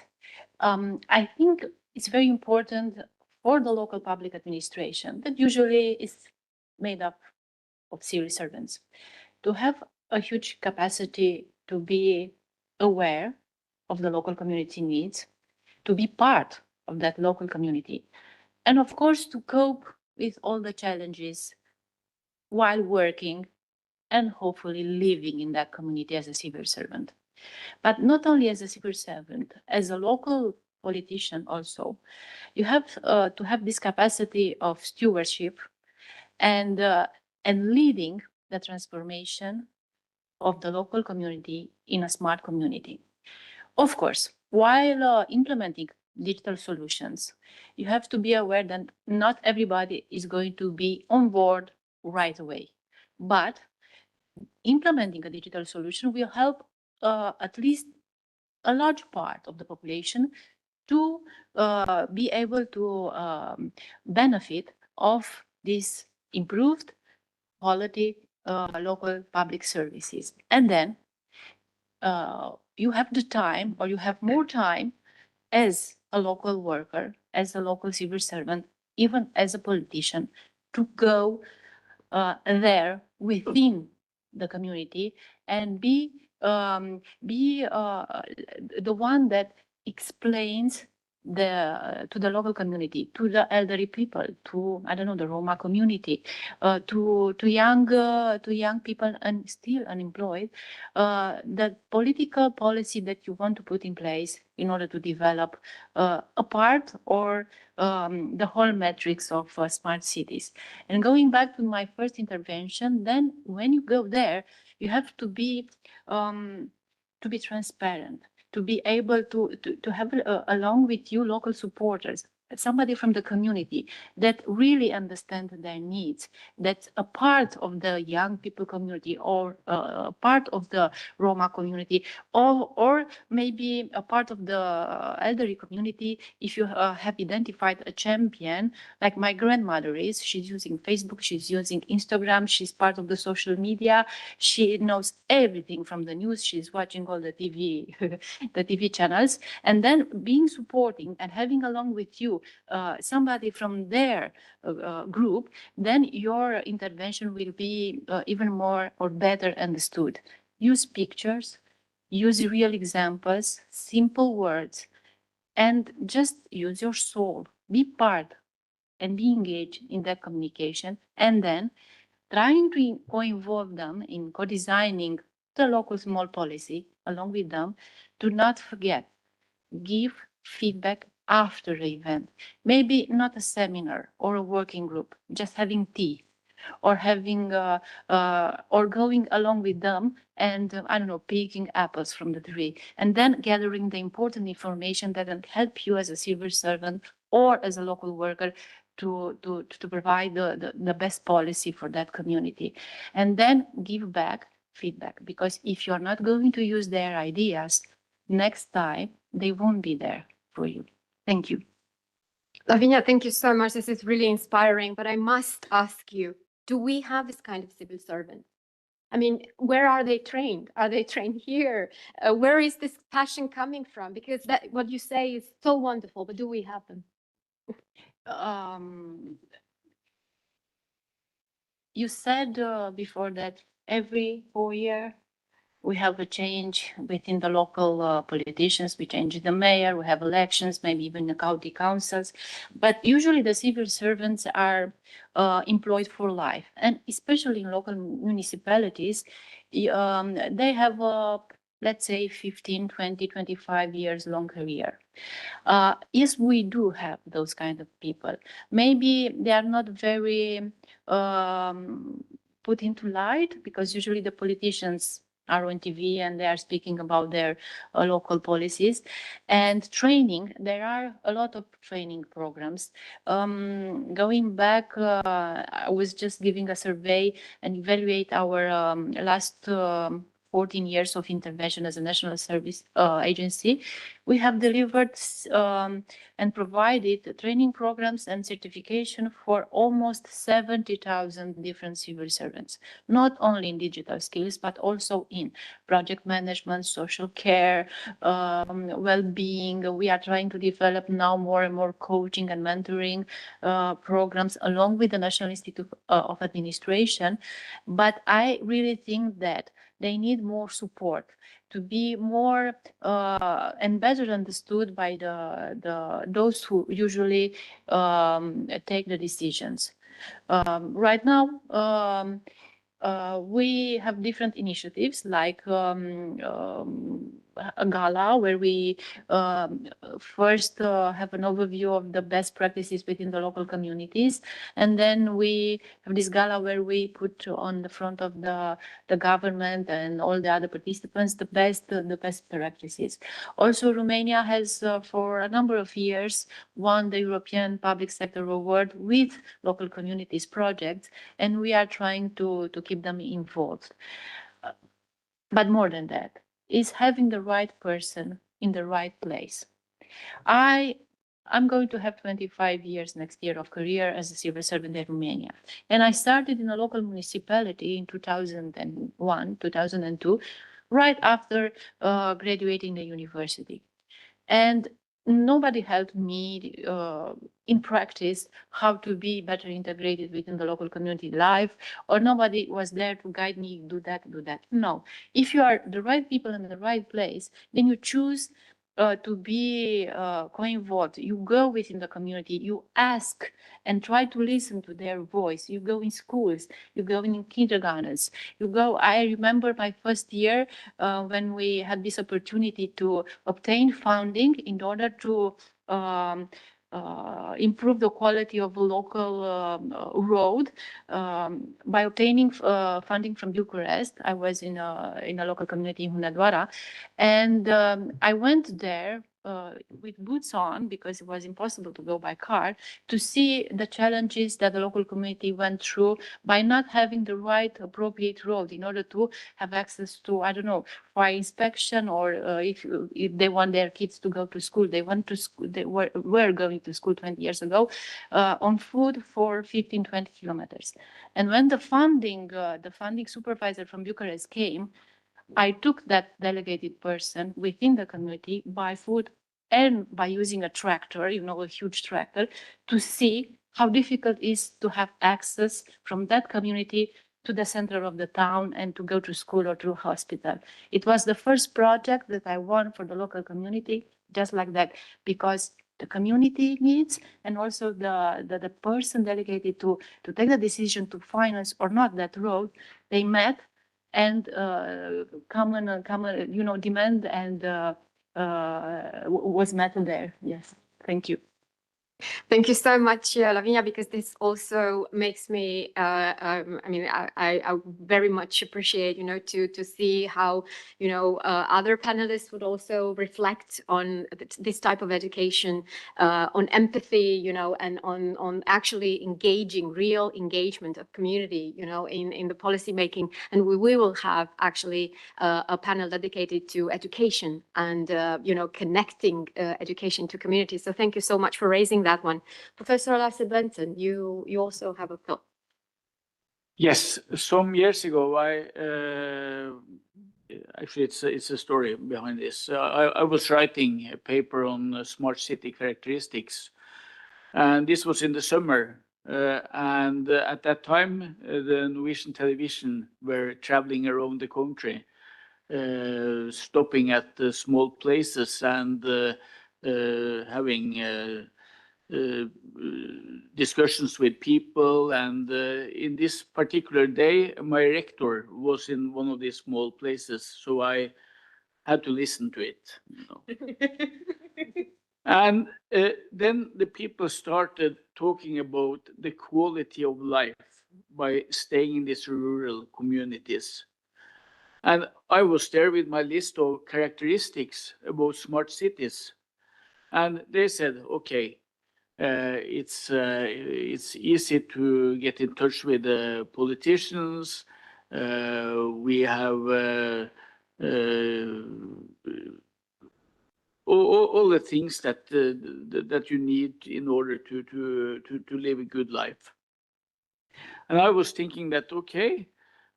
I think it's very important for the local public administration that usually is made up of civil servants to have a huge capacity to be aware of the local community needs, to be part of that local community, and of course to cope with all the challenges while working and hopefully living in that community as a civil servant. But not only as a civil servant, as a local politician also, you have to have this capacity of stewardship and leading the transformation of the local community in a smart community. Of course, while implementing digital solutions, you have to be aware that not everybody is going to be on board right away. But implementing a digital solution will help at least a large part of the population to be able to benefit of this improved quality local public services. And then you have the time, or you have more time as a local worker, as a local civil servant, even as a politician, to go there within the community and be the one that explains to the local community, to the elderly people, to, I don't know, the Roma community, to young people and still unemployed, the political policy that you want to put in place in order to develop a part or the whole metrics of smart cities. And going back to my first intervention, then when you go there, you have to be transparent, to be able to have along with you local supporters, somebody from the community that really understands their needs, that's a part of the young people community, or a part of the Roma community, or maybe a part of the elderly community. If you have identified a champion, like my grandmother is, she's using Facebook, she's using Instagram, she's part of the social media, she knows everything from the news, she's watching all the TV, the TV channels, and then being supporting and having along with you somebody from their group, then your intervention will be even more or better understood. Use pictures, use real examples, simple words, and just use your soul. Be part and be engaged in that communication, and then trying to co-involve them in co-designing the local small policy along with them. Do not forget, give feedback after the event. Maybe not a seminar or a working group, just having tea, or having or going along with them and I don't know, picking apples from the tree, and then gathering the important information that can help you as a civil servant or as a local worker to provide the best policy for that community, and then give back feedback, because if you're not going to use their ideas, next time they won't be there for you. Thank you. Lavinia, thank you so much. This is really inspiring, but I must ask you, do we have this kind of civil servant? I mean, where are they trained? Are they trained here? Where is this passion coming from? Because that what you say is so wonderful, but do we have them? You said before that every 4 years we have a change within the local politicians. We change the mayor, we have elections, maybe even the county councils. But usually the civil servants are employed for life. And especially in local municipalities, they have, let's say, 15, 20, 25 years long career. Yes, we do have those kind of people. Maybe they are not very put into light because usually the politicians are on TV and they are speaking about their local policies and training. There are a lot of training programs. Going back, I was just giving a survey and evaluate our last 14 years of intervention as a national service agency. We have delivered and provided training programs and certification for almost 70,000 different civil servants, not only in digital skills, but also in project management, social care, well-being. We are trying to develop now more and more coaching and mentoring programs along with the National Institute of Administration. But I really think that they need more support to be more and better understood by those who usually take the decisions. Right now, we have different initiatives like a gala where we first have an overview of the best practices within the local communities, and then we have this gala where we put on the front of the government and all the other participants the best practices. Also, Romania has for a number of years won the European Public Sector Award with local communities projects, and we are trying to keep them involved. But more than that, is having the right person in the right place. I'm going to have 25 years next year of career as a civil servant in Romania. And I started in a local municipality in 2001, 2002, right after graduating the university. And nobody helped me in practice how to be better integrated within the local community life, or nobody was there to guide me, do that. No, if you are the right people in the right place, then you choose to be co-involved. You go within the community, you ask and try to listen to their voice. You go in schools, you go in kindergartens, you go. I remember my first year when we had this opportunity to obtain funding in order to improve the quality of a local road by obtaining funding from Bucharest. I was in a local community in Hunedoara, and I went there with boots on because it was impossible to go by car to see the challenges that the local community went through by not having the right appropriate road in order to have access to, I don't know, fire inspection, or if they want their kids to go to school, they were going to school 20 years ago on foot for 15, 20 kilometers. And when the funding supervisor from Bucharest came, I took that delegated person within the community by foot and by using a tractor, a huge tractor, to see how difficult it is to have access from that community to the center of the town and to go to school or to hospital. It was the first project that I won for the local community, just like that, because the community needs and also the person delegated to take the decision to finance or not that road, they met and common demand and was met there. Yes, thank you. Thank you so much, Lavinia, because this also makes me, I very much appreciate, to see how, other panelists would also reflect on this type of education, on empathy, and on actually engaging, real engagement of community, in the policy making. And we will have actually a panel dedicated to education and, connecting education to community. So thank you so much for raising that one. Professor Lasse Benton, you also have a thought. Yes, some years ago, actually, it's a story behind this. I was writing a paper on smart city characteristics, and this was in the summer. And at that time, the Norwegian television were traveling around the country, stopping at the small places and having discussions with people. And in this particular day, my rector was in one of these small places, so I had to listen to it. And then the people started talking about the quality of life by staying in these rural communities. And I was there with my list of characteristics about smart cities. And they said, okay, it's easy to get in touch with the politicians. We have all the things that that you need in order to live a good life. And I was thinking that, okay,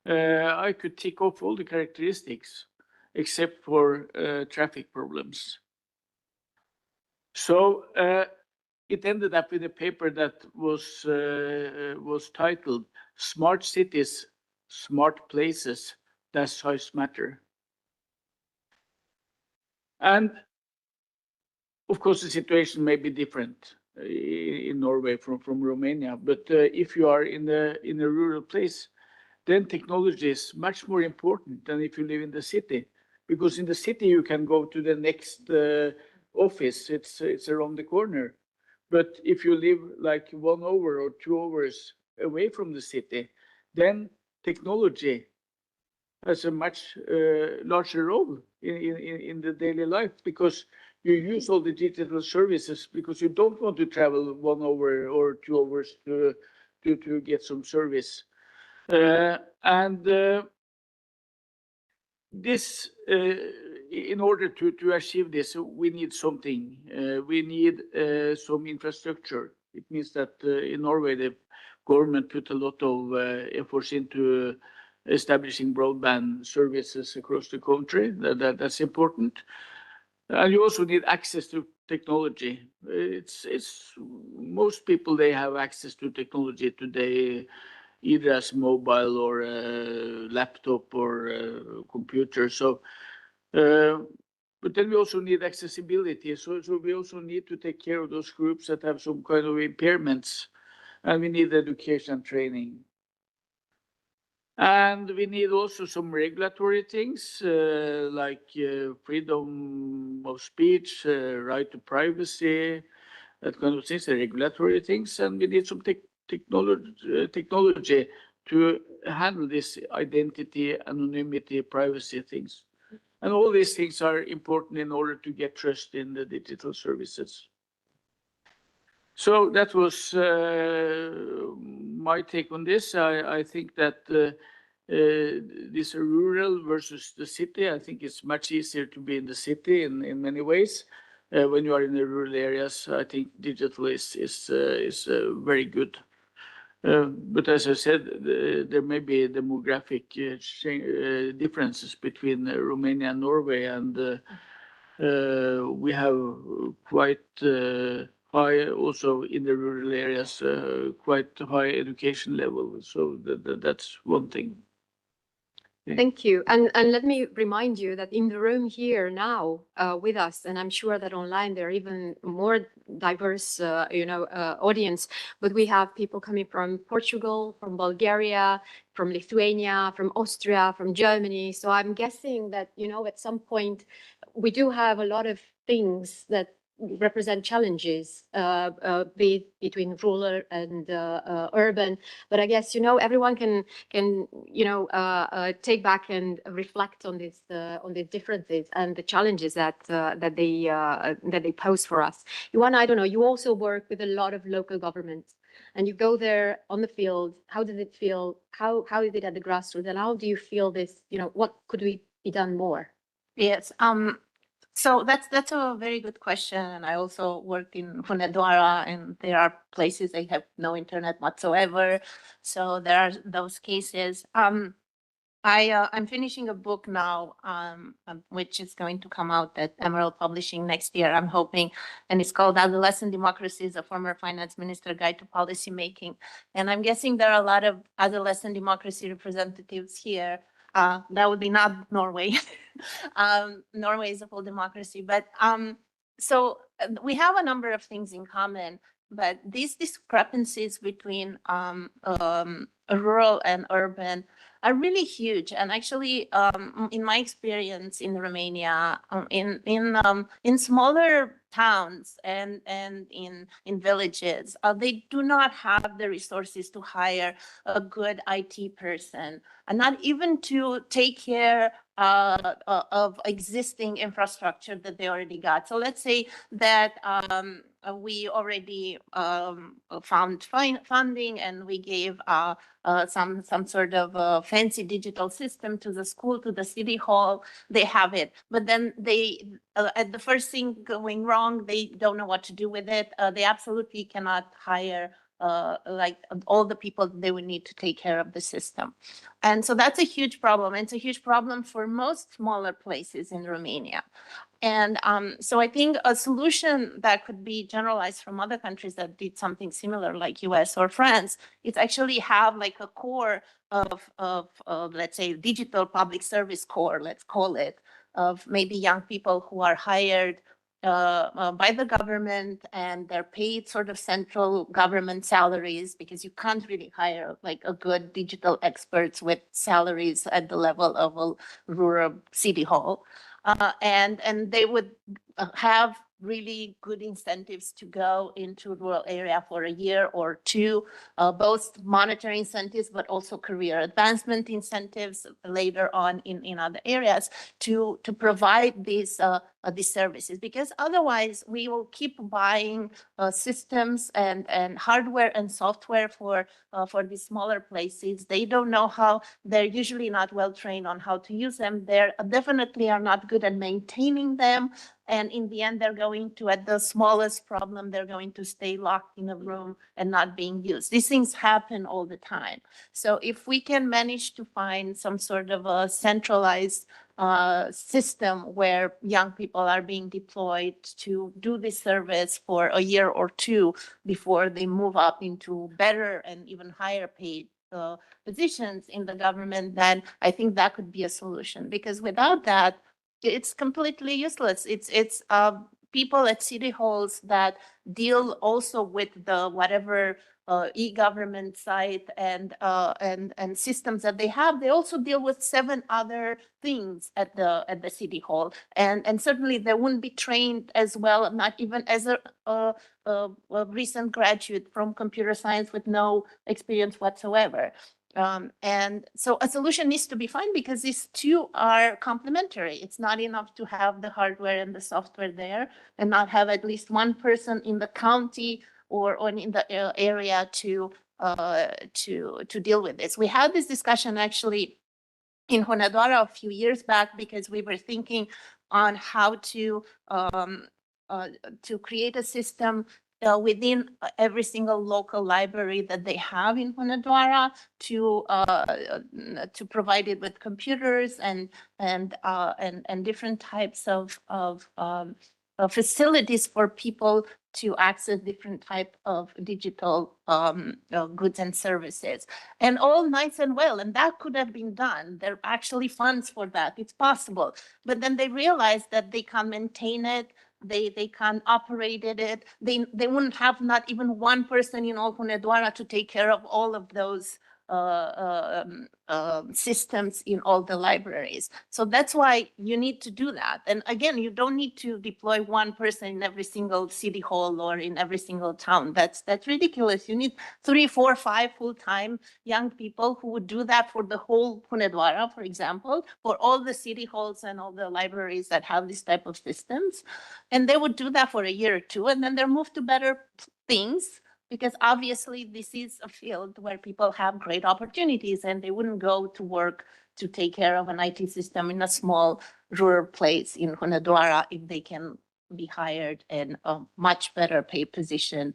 I could tick off all the characteristics except for traffic problems. So it ended up with a paper that was titled "Smart Cities, Smart Places, Does Size Matter?" And of course, the situation may be different in Norway from Romania, but if you are in a rural place, then technology is much more important than if you live in the city, because in the city you can go to the next office, it's around the corner. But if you live like 1 hour or 2 hours away from the city, then technology has a much larger role in the daily life, because you use all the digital services because you don't want to travel 1 hour or 2 hours to get some service. This, in order to achieve this, we need something. We need some infrastructure. It means that in Norway, the government put a lot of efforts into establishing broadband services across the country. That's important. And you also need access to technology. It's most people, they have access to technology today, either as mobile or a laptop or a computer. So, but then we also need accessibility. So we also need to take care of those groups that have some kind of impairments, and we need education and training. And we need also some regulatory things like freedom of speech, right to privacy, that kind of things, the regulatory things. And we need some technology to handle this identity, anonymity, privacy things. And all these things are important in order to get trust in the digital services. So that was my take on this. I think that this rural versus the city, I think it's much easier to be in the city in many ways. When you are in the rural areas, I think digital is very good. But as I said, there may be demographic differences between Romania and Norway, and we have quite high, also in the rural areas, quite high education level. So that's one thing. Thank you. And let me remind you that in the room here now with us, and I'm sure that online there are even more diverse, audience, but we have people coming from Portugal, from Bulgaria, from Lithuania, from Austria, from Germany. So I'm guessing that, at some point we do have a lot of things that represent challenges, be it between rural and urban. But I guess, everyone can take back and reflect on these differences and the challenges that they pose for us. Joanna, I don't know, you also work with a lot of local governments, and you go there on the field. How does it feel? How is it at the grassroots? And how do you feel this, what could be done more? Yes. So that's a very good question. And I also worked in Hunedoara, and there are places they have no internet whatsoever. So there are those cases. I'm finishing a book now, which is going to come out at Emerald Publishing next year, I'm hoping, and it's called Adolescent Democracies, a Former Finance Minister Guide to Policy Making. And I'm guessing there are a lot of adolescent democracy representatives here. That would be not Norway. Norway is a full democracy, but so we have a number of things in common, but these discrepancies between rural and urban are really huge. And actually, in my experience in Romania, in smaller towns and in villages, they do not have the resources to hire a good IT person, and not even to take care of existing infrastructure that they already got. So let's say that we already found funding, and we gave some sort of fancy digital system to the school, to the city hall. They have it, but then they at the first thing going wrong, they don't know what to do with it. They absolutely cannot hire like all the people they would need to take care of the system. And so that's a huge problem. It's a huge problem for most smaller places in Romania. And so I think a solution that could be generalized from other countries that did something similar, like US or France, is actually have like a core of let's say, digital public service core, let's call it, of maybe young people who are hired by the government, and they're paid sort of central government salaries, because you can't really hire like a good digital experts with salaries at the level of a rural city hall. And they would have really good incentives to go into rural area for a year or two, both monetary incentives, but also career advancement incentives later on in other areas to provide these services. Because otherwise we will keep buying systems and hardware and software for these smaller places. They don't know how, they're usually not well trained on how to use them. They're definitely are not good at maintaining them. And in the end, they're going to, at the smallest problem, they're going to stay locked in a room and not being used. These things happen all the time. So if we can manage to find some sort of a centralized system where young people are being deployed to do this service for a year or two before they move up into better and even higher paid positions in the government, then I think that could be a solution. Because without that, it's completely useless. It's people at city halls that deal also with the whatever e-government site and systems that they have. They also deal with 7 other things at the city hall, and certainly they wouldn't be trained as well, not even as a recent graduate from computer science with no experience whatsoever. And so a solution needs to be found, because these two are complementary. It's not enough to have the hardware and the software there and not have at least one person in the county or in the area to deal with this. We had this discussion actually in Hunedoara a few years back, because we were thinking on how to create a system within every single local library that they have in Hunedoara to provide it with computers and different types of facilities for people to access different type of digital goods and services. And all nice and well, and that could have been done. There are actually funds for that. It's possible. But then they realized that they can't maintain it. They can't operate it. They wouldn't have not even one person in all Hunedoara to take care of all of those systems in all the libraries. So that's why you need to do that. And again, you don't need to deploy one person in every single city hall or in every single town. That's ridiculous. You need 3, 4, 5 full-time young people who would do that for the whole Hunedoara, for example, for all the city halls and all the libraries that have this type of systems. And they would do that for a year or two, and then they're moved to better things, because obviously this is a field where people have great opportunities, and they wouldn't go to work to take care of an IT system in a small rural place in Hunedoara if they can be hired in a much better paid position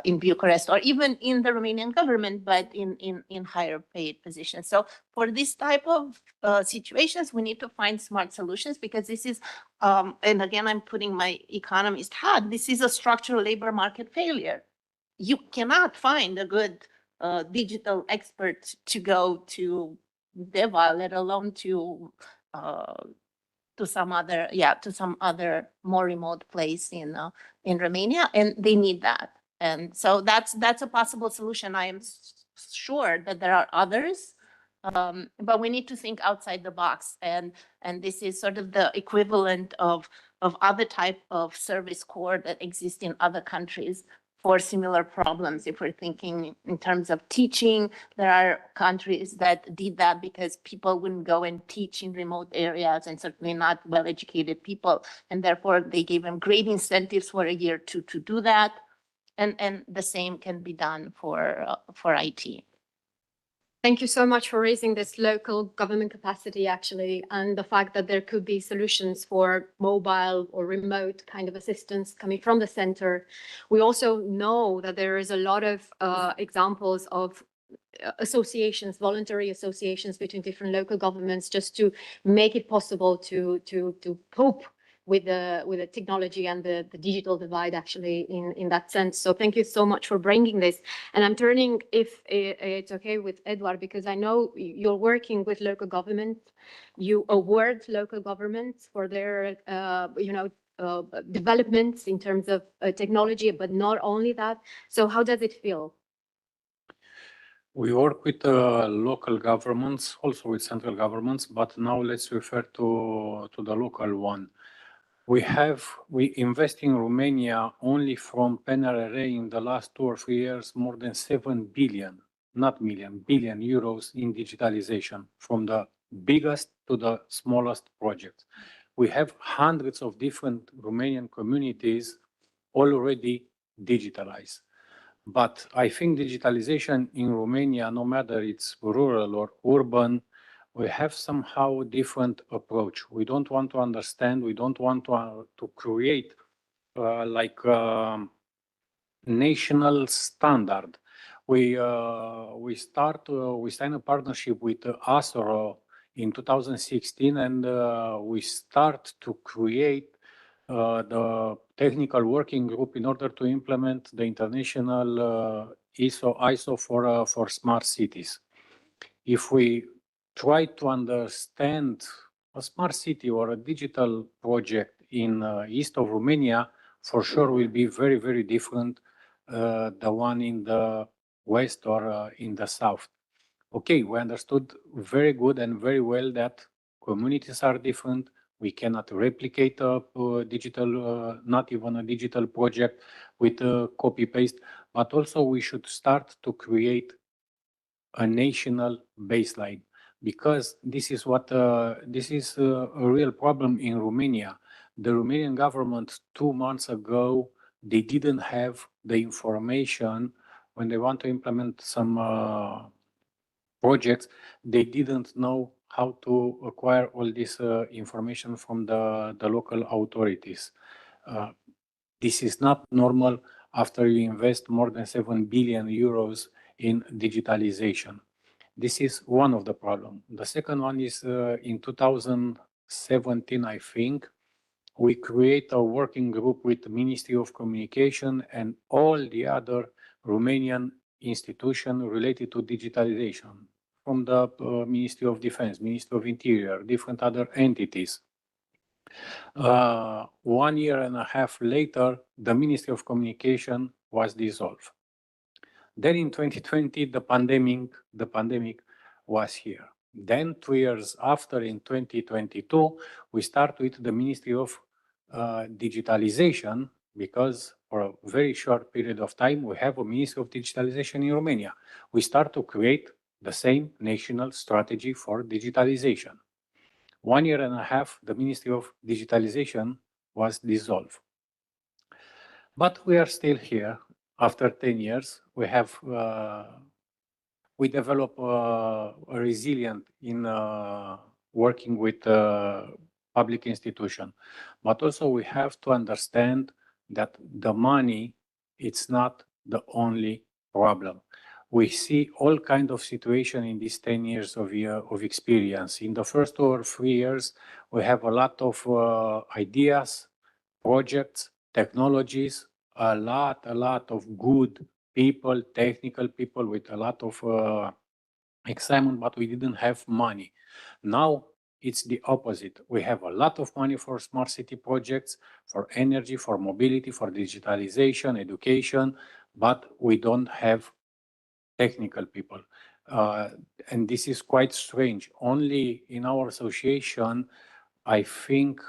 in Bucharest or even in the Romanian government, but in higher paid positions. So for this type of situations, we need to find smart solutions because this is, and again, I'm putting my economist hat, this is a structural labor market failure. You cannot find a good digital expert to go to Deva, let alone to some other more remote place in Romania, and they need that. And so that's a possible solution. I am sure that there are others, but we need to think outside the box. And this is sort of the equivalent of other type of service corps that exist in other countries for similar problems. If we're thinking in terms of teaching, there are countries that did that because people wouldn't go and teach in remote areas and certainly not well-educated people. And therefore they gave them great incentives for a year to do that. And the same can be done for IT. Thank you so much for raising this local government capacity, actually, and the fact that there could be solutions for mobile or remote kind of assistance coming from the center. We also know that there is a lot of examples of associations, voluntary associations between different local governments, just to make it possible to cope with the technology and the digital divide, actually, in that sense. So thank you so much for bringing this. And I'm turning, if it's okay with Edward, because I know you're working with local government. You award local governments for their, developments in terms of technology, but not only that. So how does it feel? We work with local governments, also with central governments, but now let's refer to the local one. We invest in Romania only from PNRR in the last 2 or 3 years, more than 7 billion, not million, billion euros in digitalization, from the biggest to the smallest projects. We have hundreds of different Romanian communities already digitalized. But I think digitalization in Romania, no matter it's rural or urban, we have somehow different approach. We don't want to understand, we don't want to create national standard. We signed a partnership with ASRO in 2016, and we start to create the technical working group in order to implement the international ISO for smart cities. If we try to understand a smart city or a digital project in east of Romania, for sure will be very, very different the one in the west or in the south. Okay, we understood very good and very well that communities are different. We cannot replicate a digital, not even a digital project with copy-paste, but also we should start to create a national baseline, because this is what this is a real problem in Romania. The Romanian government 2 months ago, they didn't have the information when they want to implement some projects. They didn't know how to acquire all this information from the local authorities. This is not normal after you invest more than 7 billion euros in digitalization. This is one of the problems. The second one is in 2017, I think, we create a working group with the Ministry of Communication and all the other Romanian institutions related to digitalization, from the Ministry of Defense, Ministry of Interior, different other entities. 1.5 years later, the Ministry of Communication was dissolved. Then in 2020, the pandemic was here. Then 2 years after, in 2022, we start with the Ministry of Digitalization, because for a very short period of time, we have a Ministry of Digitalization in Romania. We start to create the same national strategy for digitalization. 1.5 years, the Ministry of Digitalization was dissolved. But we are still here. After 10 years, we have we develop a resilient in working with public institution. But also we have to understand that the money, it's not the only problem. We see all kind of situation in these 10 years of experience. In the first 2 or 3 years, we have a lot of ideas, projects, technologies, a lot of good people, technical people with a lot of excitement, but we didn't have money. Now it's the opposite. We have a lot of money for smart city projects, for energy, for mobility, for digitalization, education, but we don't have technical people. And this is quite strange. Only in our association, I think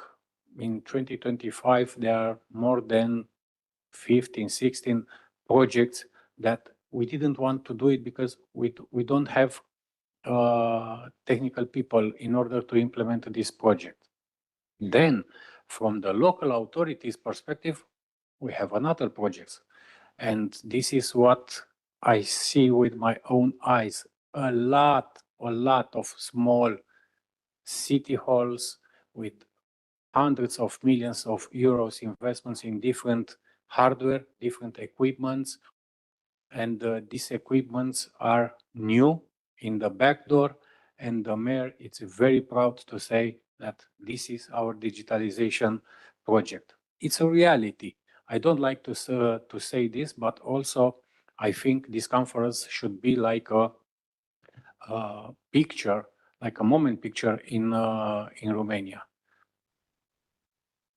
in 2025, there are more than 15, 16 projects that we didn't want to do it because we don't have technical people in order to implement this project. Then, from the local authorities' perspective, we have another project. And this is what I see with my own eyes. A lot of small city halls with hundreds of millions of euros investments in different hardware, different equipments. And these equipments are new in the back door. And the mayor is very proud to say that this is our digitalization project. It's a reality. I don't like to say this, but also I think this conference should be like a picture, like a moment picture in Romania.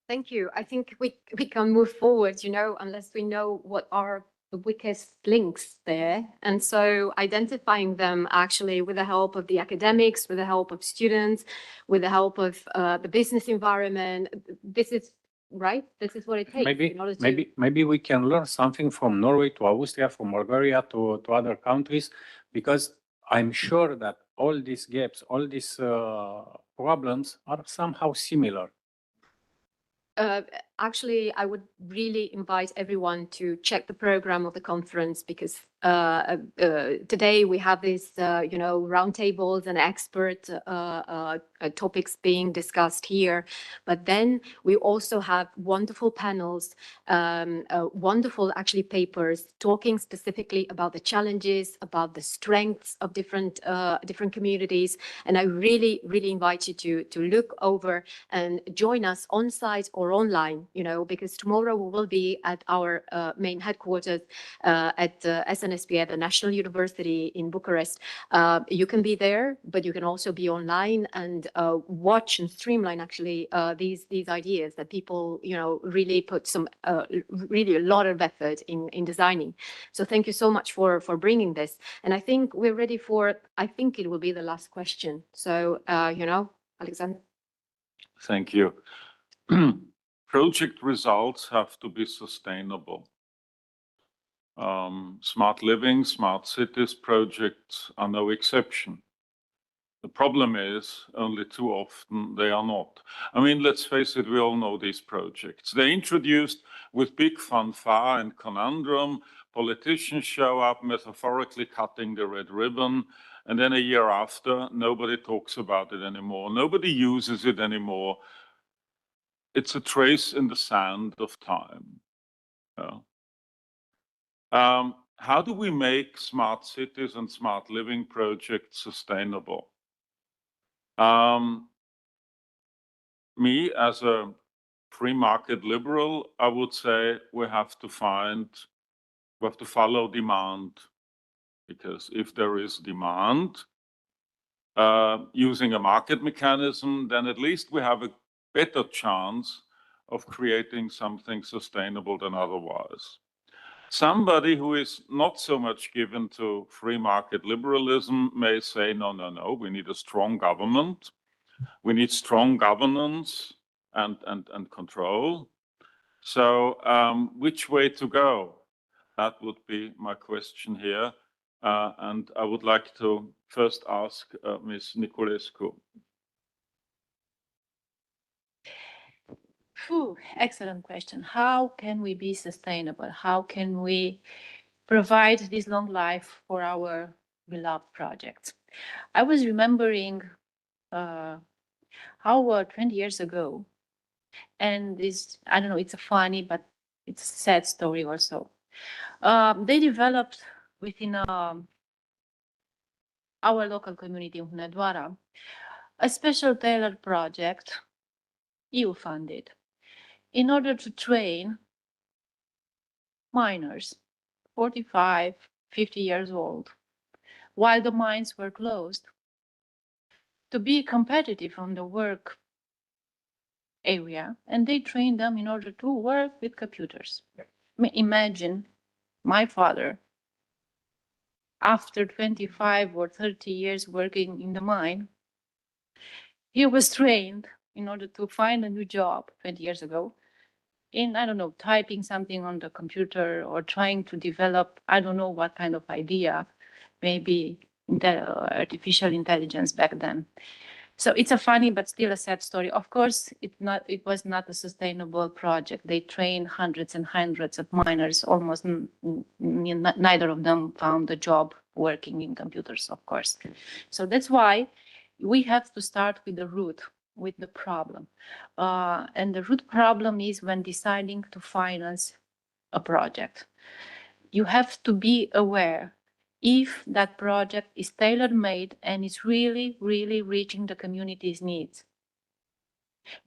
Thank you. I think we can move forward, unless we know what are the weakest links there. And so identifying them actually with the help of the academics, with the help of students, with the help of the business environment, this is right. This is what it takes in order to... Maybe we can learn something from Norway to Austria, from Bulgaria to other countries, because I'm sure that all these gaps, all these problems are somehow similar. Actually, I would really invite everyone to check the program of the conference, because today we have these, roundtables and expert topics being discussed here. But then we also have wonderful panels, wonderful actually papers talking specifically about the challenges, about the strengths of different communities. And I really, really invite you to look over and join us on site or online, because tomorrow we will be at our main headquarters at SNSP at the National University in Bucharest. You can be there, but you can also be online and watch and streamline actually these ideas that people, really put some really a lot of effort in designing. So thank you so much for bringing this. And I think we're ready for, I think it will be the last question. So, Alexander. Thank you. Project results have to be sustainable. Smart living, smart cities projects are no exception. The problem is only too often they are not. I mean, let's face it, we all know these projects. They're introduced with big fanfare and conundrum. Politicians show up metaphorically cutting the red ribbon. And then a year after, nobody talks about it anymore. Nobody uses it anymore. It's a trace in the sand of time. How do we make smart cities and smart living projects sustainable? Me, as a free market liberal, I would say we have to follow demand. Because if there is demand, using a market mechanism, then at least we have a better chance of creating something sustainable than otherwise. Somebody who is not so much given to free market liberalism may say, no, we need a strong government. We need strong governance and control. So which way to go? That would be my question here. And I would like to first ask Ms. Niculescu. Excellent question. How can we be sustainable? How can we provide this long life for our beloved projects. I was remembering how 20 years ago, and this, I don't know, it's a funny, but it's a sad story also. They developed within our local community in Hunedoara a special tailored project, EU funded, in order to train miners, 45, 50 years old, while the mines were closed, to be competitive on the work area, and they trained them in order to work with computers. Imagine my father, after 25 or 30 years working in the mine, he was trained in order to find a new job 20 years ago in, I don't know, typing something on the computer or trying to develop, I don't know what kind of idea, maybe artificial intelligence back then. So it's a funny but still a sad story. Of course, it was not a sustainable project. They trained hundreds and hundreds of miners. Almost neither of them found a job working in computers, of course. So that's why we have to start with the root, with the problem. And the root problem is when deciding to finance a project. You have to be aware if that project is tailor-made and is really, really reaching the community's needs.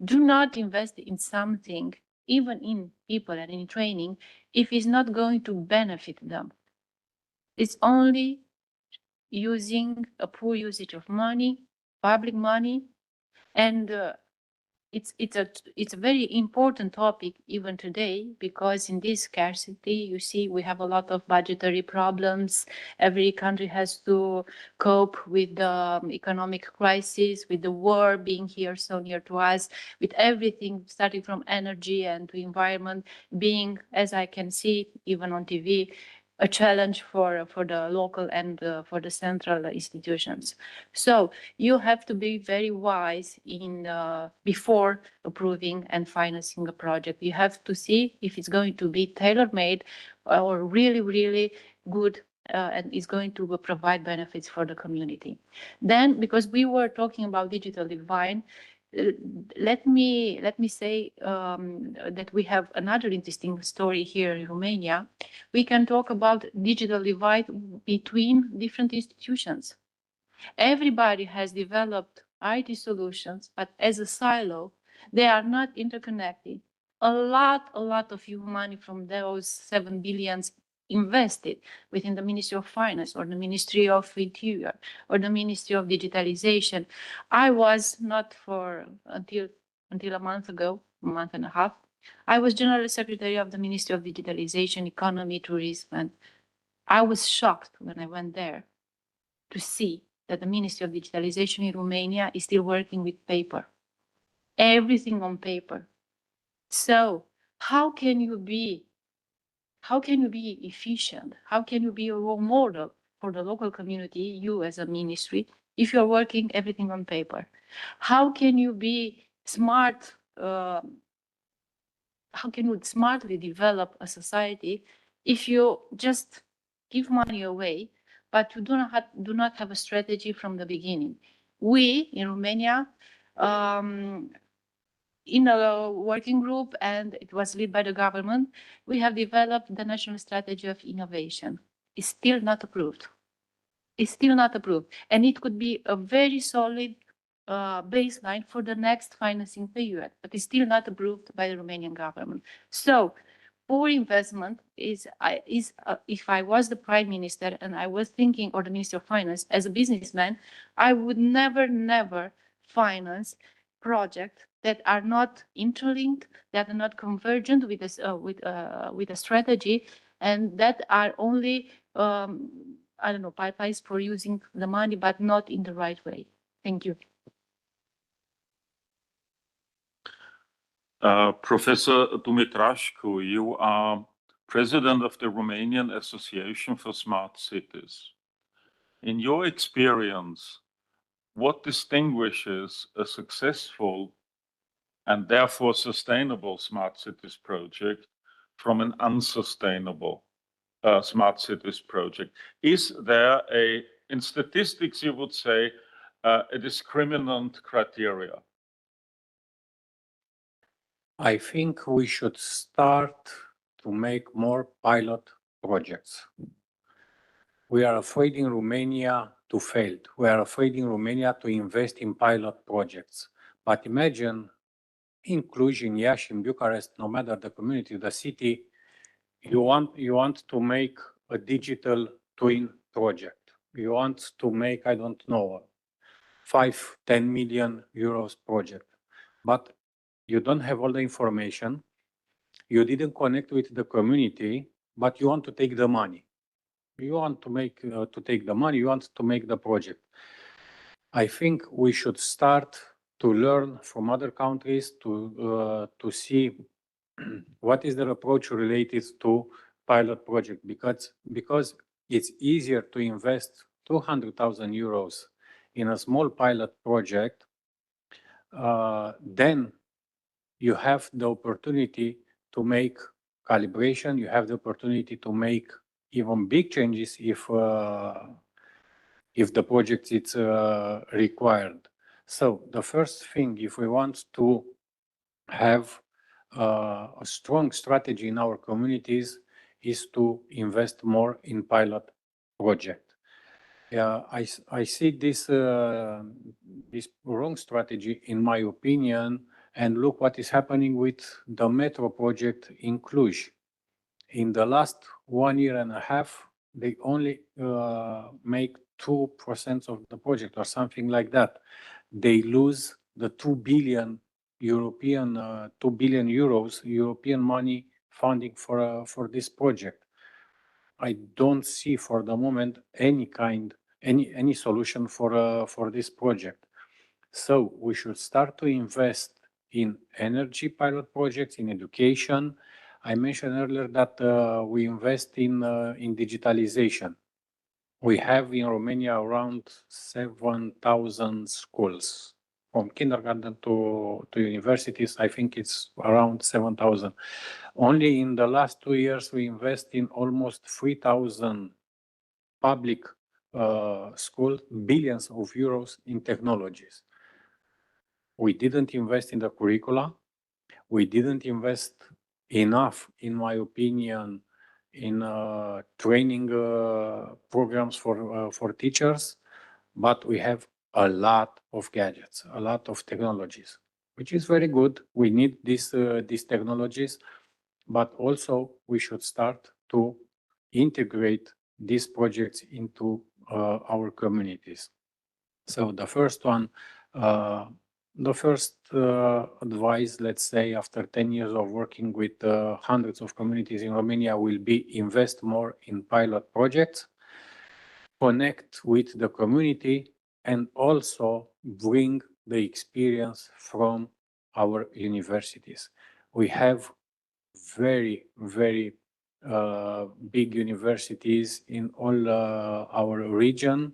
Do not invest in something, even in people and in training, if it's not going to benefit them. It's only using a poor usage of money, public money, and it's a very important topic even today, because in this scarcity, you see, we have a lot of budgetary problems. Every country has to cope with the economic crisis, with the war being here so near to us, with everything starting from energy and to environment being, as I can see even on TV, a challenge for the local and for the central institutions. So you have to be very wise in before approving and financing a project. You have to see if it's going to be tailor-made or really, really good and is going to provide benefits for the community. Then, because we were talking about digital divide, let me say that we have another interesting story here in Romania. We can talk about digital divide between different institutions. Everybody has developed IT solutions, but as a silo, they are not interconnected. A lot of EU money from those 7 billions invested within the Ministry of Finance or the Ministry of Interior or the Ministry of Digitalization. I was not for until a month ago, a month and a half, I was General Secretary of the Ministry of Digitalization, Economy, Tourism, and I was shocked when I went there to see that the Ministry of Digitalization in Romania is still working with paper. Everything on paper. So how can you be efficient? How can you be a role model for the local community, you as a ministry, if you're working everything on paper? How can you be smart? How can you smartly develop a society if you just give money away, but you do not have a strategy from the beginning? We in Romania, in a working group, and it was led by the government, we have developed the National Strategy of Innovation. It's still not approved. It's still not approved. And it could be a very solid baseline for the next financing period, but it's still not approved by the Romanian government. So poor investment is if I was the Prime Minister and I was thinking, or the Minister of Finance, as a businessman, I would never finance projects that are not interlinked, that are not convergent with a strategy, and that are only I don't know, pipelines for using the money, but not in the right way. Thank you. Professor Dumitrașcu, you are president of the Romanian Association for Smart Cities. In your experience, what distinguishes a successful and therefore sustainable smart cities project from an unsustainable smart cities project? Is there a in statistics, you would say, a discriminant criteria? I think we should start to make more pilot projects. We are afraid in Romania to fail. We are afraid in Romania to invest in pilot projects. But imagine in Cluj, in Iași, in Bucharest, no matter the community, the city, you want to make a digital twin project. You want to make, I don't know, 5-10 million euros project. But you don't have all the information. You didn't connect with the community, but you want to take the money. You want to take the money, you want to make the project. I think we should start to learn from other countries to see what is their approach related to pilot project, because it's easier to invest 200,000 euros in a small pilot project, then you have the opportunity to make calibration, you have the opportunity to make even big changes if the project is required. So the first thing, if we want to have a strong strategy in our communities, is to invest more in pilot project. I see this wrong strategy, in my opinion, and look what is happening with the metro project in Cluj. In the last 1 year and a half, they only make 2% of the project or something like that. They lose the 2 billion European European money funding for this project. I don't see for the moment any solution for this project. So we should start to invest in energy pilot projects, in education. I mentioned earlier that we invest in digitalization. We have in Romania around 7,000 schools, from kindergarten to universities. I think it's around 7,000. Only in the last 2 years, we invest in almost 3,000 public schools, billions of euros in technologies. We didn't invest in the curricula. We didn't invest enough, in my opinion, in training programs for teachers, but we have a lot of gadgets, a lot of technologies, which is very good. We need these technologies, but also we should start to integrate these projects into our communities. So the first one, the first advice, let's say, after 10 years of working with hundreds of communities in Romania, will be invest more in pilot projects, connect with the community, and also bring the experience from our universities. We have very, very big universities in all our region,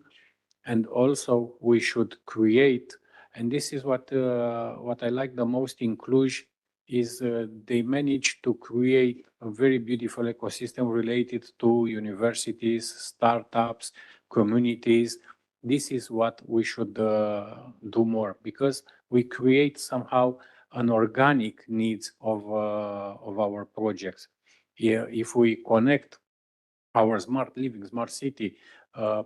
and also we should create. And this is what I like the most in Cluj, is they managed to create a very beautiful ecosystem related to universities, startups, communities. This is what we should do more, because we create somehow an organic needs of our projects. If we connect our smart living, smart city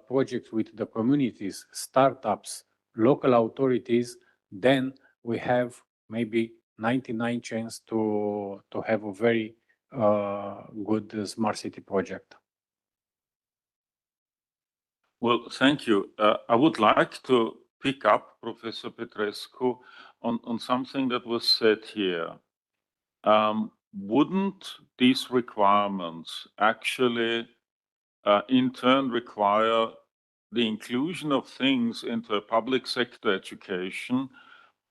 projects with the communities, startups, local authorities, then we have maybe 99 chance to have a very good smart city project. Well, thank you. I would like to pick up, Professor Petrescu, on something that was said here. Wouldn't these requirements actually in turn require the inclusion of things into a public sector education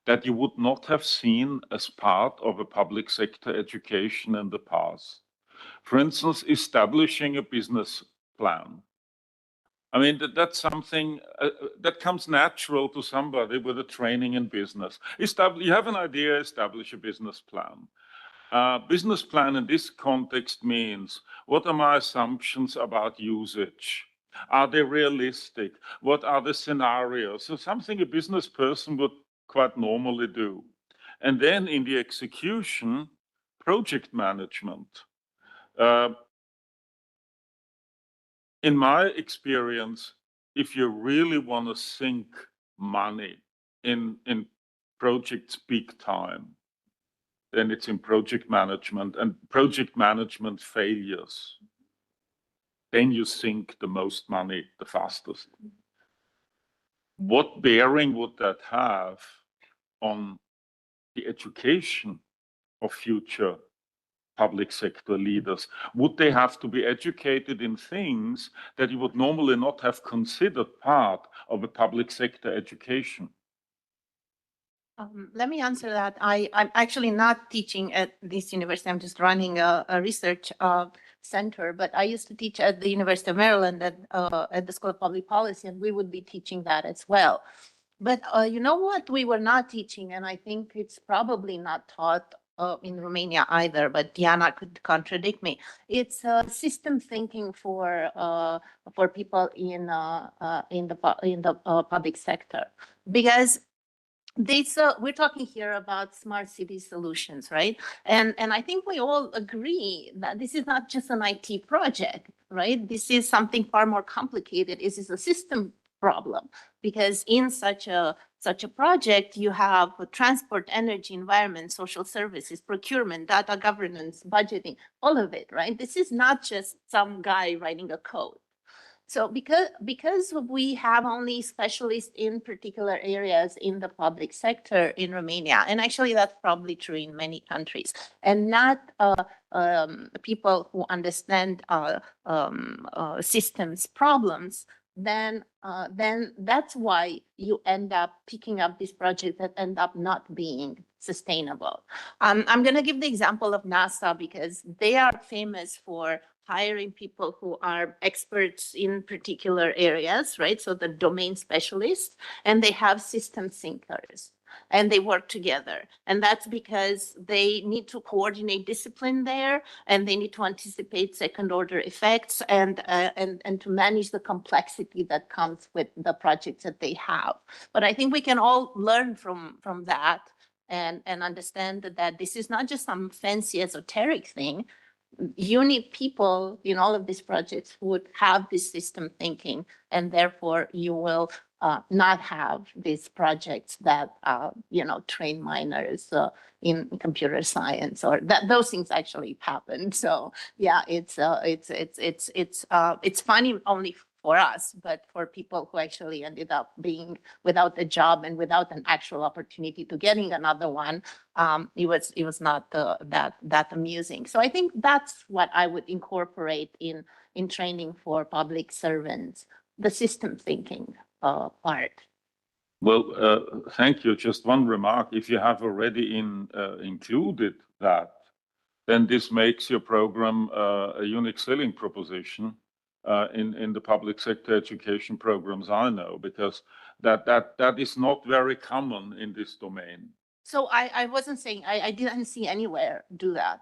that you would not have seen as part of a public sector education in the past? For instance, establishing a business plan. I mean, that's something that comes natural to somebody with a training in business. You have an idea, establish a business plan. Business plan in this context means, what are my assumptions about usage? Are they realistic? What are the scenarios? So something a business person would quite normally do. And then in the execution, project management. In my experience, if you really want to sink money in projects big time, then it's in project management, and project management failures. Then you sink the most money the fastest. What bearing would that have on the education of future public sector leaders? Would they have to be educated in things that you would normally not have considered part of a public sector education? Let me answer that. I'm actually not teaching at this university. I'm just running a research center, but I used to teach at the University of Maryland at the School of Public Policy, and we would be teaching that as well. But you know what we were not teaching, and I think it's probably not taught in Romania either, but Diana could contradict me. It's system thinking for people in the public sector, because we're talking here about smart city solutions, right? And I think we all agree that this is not just an IT project, right? This is something far more complicated. This is a system problem, because in such a project, you have transport, energy, environment, social services, procurement, data governance, budgeting, all of it, right? This is not just some guy writing a code. So because we have only specialists in particular areas in the public sector in Romania, and actually that's probably true in many countries, and not people who understand systems problems, then that's why you end up picking up these projects that end up not being sustainable. I'm going to give the example of NASA, because they are famous for hiring people who are experts in particular areas, right? So the domain specialists, and they have system thinkers, and they work together. And that's because they need to coordinate discipline there, and they need to anticipate second order effects, and to manage the complexity that comes with the projects that they have. But I think we can all learn from that and understand that this is not just some fancy esoteric thing. You need people in all of these projects who would have this system thinking, and therefore you will not have these projects that train minors in computer science, or that those things actually happen. So yeah, it's funny only for us, but for people who actually ended up being without a job and without an actual opportunity to getting another one, it was not that amusing. So I think that's what I would incorporate in training for public servants, the system thinking part. Well, thank you. Just one remark. If you have already included that, then this makes your program a unique selling proposition in the public sector education programs I know, because that is not very common in this domain. So I wasn't saying, I didn't see anywhere do that.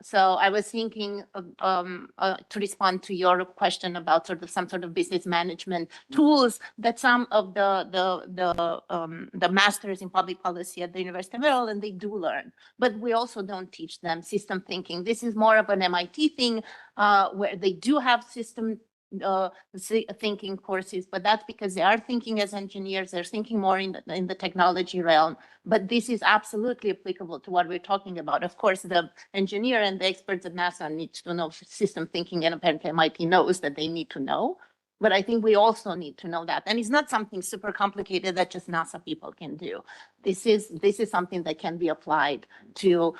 So I was thinking to respond to your question about some sort of business management tools that some of the masters in public policy at the University of Maryland, they do learn, but we also don't teach them system thinking. This is more of an MIT thing where they do have system thinking courses, but that's because they are thinking as engineers, they're thinking more in the technology realm. But this is absolutely applicable to what we're talking about. Of course, the engineer and the experts at NASA need to know system thinking, and apparently MIT knows that they need to know. But I think we also need to know that. And it's not something super complicated that just NASA people can do. This is something that can be applied to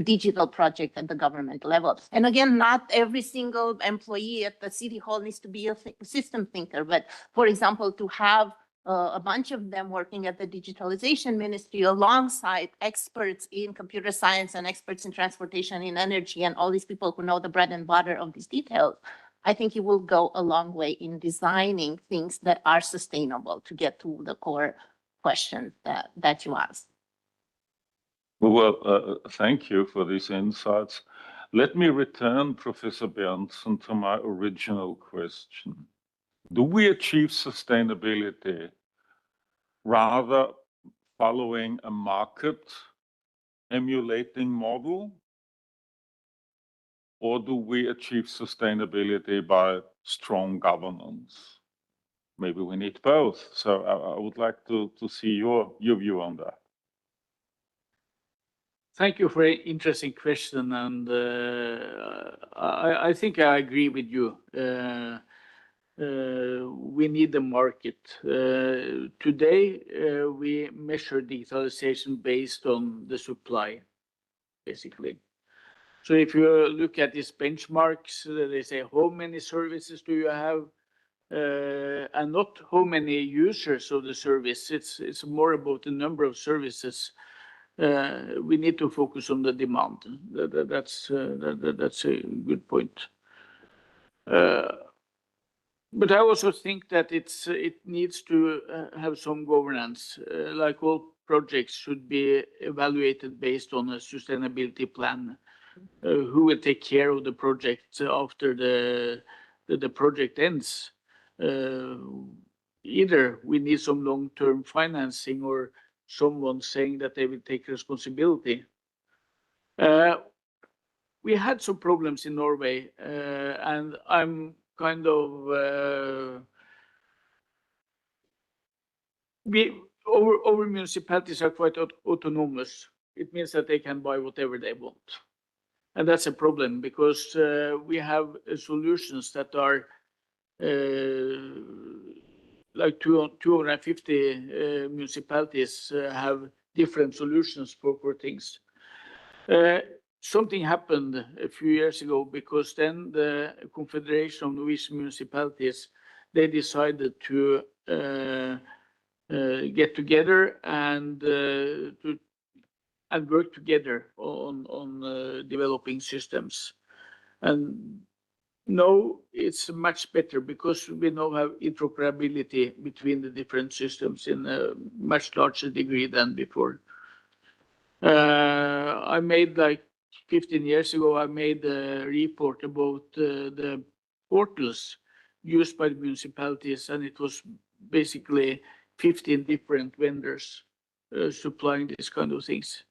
digital projects at the government level. And again, not every single employee at the city hall needs to be a system thinker. But for example, to have a bunch of them working at the digitalization ministry alongside experts in computer science and experts in transportation and energy and all these people who know the bread and butter of these details, I think it will go a long way in designing things that are sustainable to get to the core question that you asked. Well, thank you for these insights. Let me return, Professor Berndsen, to my original question. Do we achieve sustainability rather following a market emulating model? Or do we achieve sustainability by strong governance? Maybe we need both. So I would like to see your view on that. Thank you for an interesting question, and I think I agree with you. We need the market. Today, we measure digitalization based on the supply, basically. So if you look at these benchmarks, they say, how many services do you have? And not how many users of the service. It's more about the number of services. We need to focus on the demand. That's a good point. But I also think that it needs to have some governance. Like all projects should be evaluated based on a sustainability plan. Who will take care of the project after the project ends? Either we need some long-term financing or someone saying that they will take responsibility. We had some problems in Norway, and I'm kind of our municipalities are quite autonomous. It means that they can buy whatever they want, and that's a problem because we have solutions that are like 250 municipalities have different solutions for things. Something happened a few years ago because then the Confederation of Norwegian Municipalities, they decided to get together and work together on developing systems. And now it's much better because we now have interoperability between the different systems in a much larger degree than before. I made like 15 years ago, I made a report about the portals used by the municipalities, and it was basically 15 different vendors supplying these kind of things.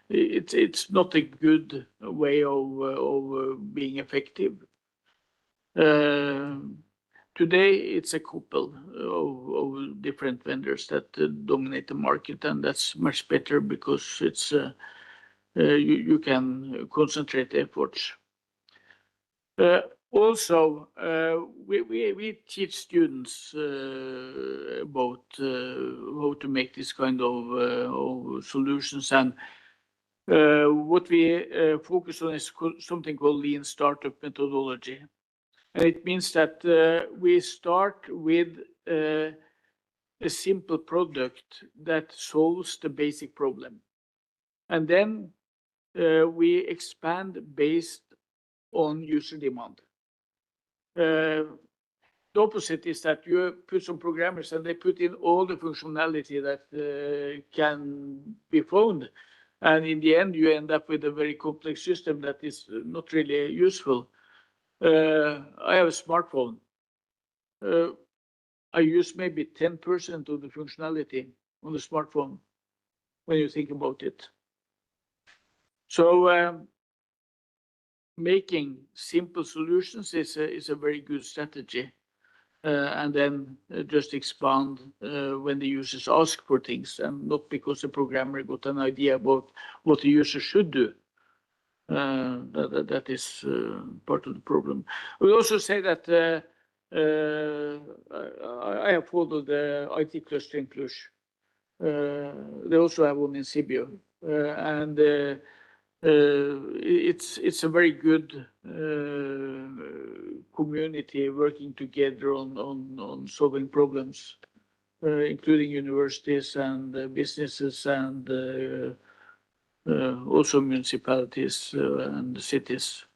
It's not a good way of being effective. Today, it's a couple of different vendors that dominate the market, and that's much better because it's you can concentrate efforts. Also, we teach students about how to make this kind of solutions, and what we focus on is something called lean startup methodology. And it means that we start with a simple product that solves the basic problem. And then we expand based on user demand. The opposite is that you put some programmers and they put in all the functionality that can be found. And in the end, you end up with a very complex system that is not really useful. I have a smartphone. I use maybe 10% of the functionality on the smartphone when you think about it. So making simple solutions is a very good strategy. And then just expand when the users ask for things, and not because the programmer got an idea about what the user should do. That is part of the problem. We also say that I have followed the IT cluster in Cluj. They also have one in Sibiu, and it's a very good community working together on solving problems, including universities and businesses and also municipalities and cities.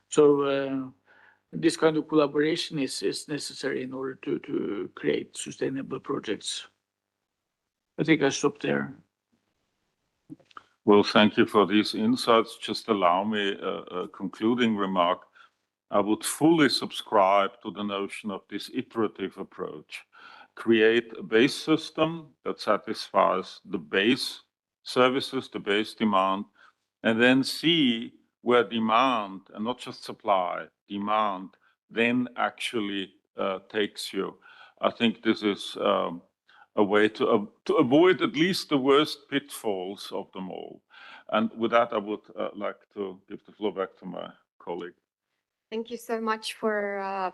So this kind of collaboration is necessary in order to create sustainable projects. I think I stop there. Well, thank you for these insights. Just allow me a concluding remark. I would fully subscribe to the notion of this iterative approach. Create a base system that satisfies the base services, the base demand, and then see where demand, and not just supply, demand, then actually takes you. I think this is a way to avoid at least the worst pitfalls of them all. And with that, I would like to give the floor back to my colleague. Thank you so much for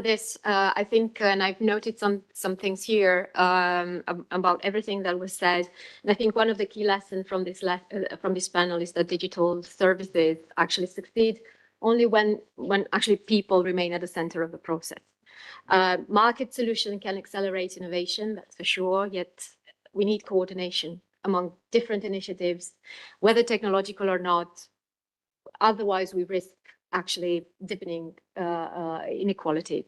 this. I think, and I've noted some things here about everything that was said. And I think one of the key lessons from this panel is that digital services actually succeed only when actually people remain at the center of the process. Market solution can accelerate innovation, that's for sure. Yet we need coordination among different initiatives, whether technological or not. Otherwise, we risk actually deepening inequality.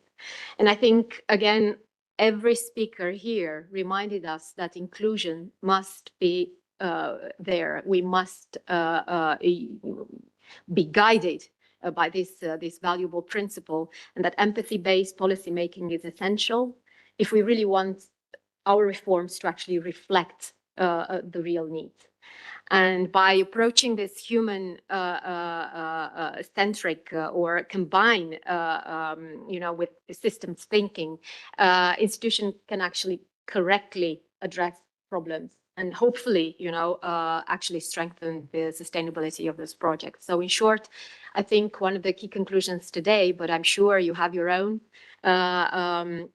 And I think, again, every speaker here reminded us that inclusion must be there. We must be guided by this valuable principle, and that empathy-based policymaking is essential if we really want our reforms to actually reflect the real needs. And by approaching this human centric or combine, with systems thinking, institutions can actually correctly address problems and hopefully, actually strengthen the sustainability of this project. So in short, I think one of the key conclusions today, but I'm sure you have your own,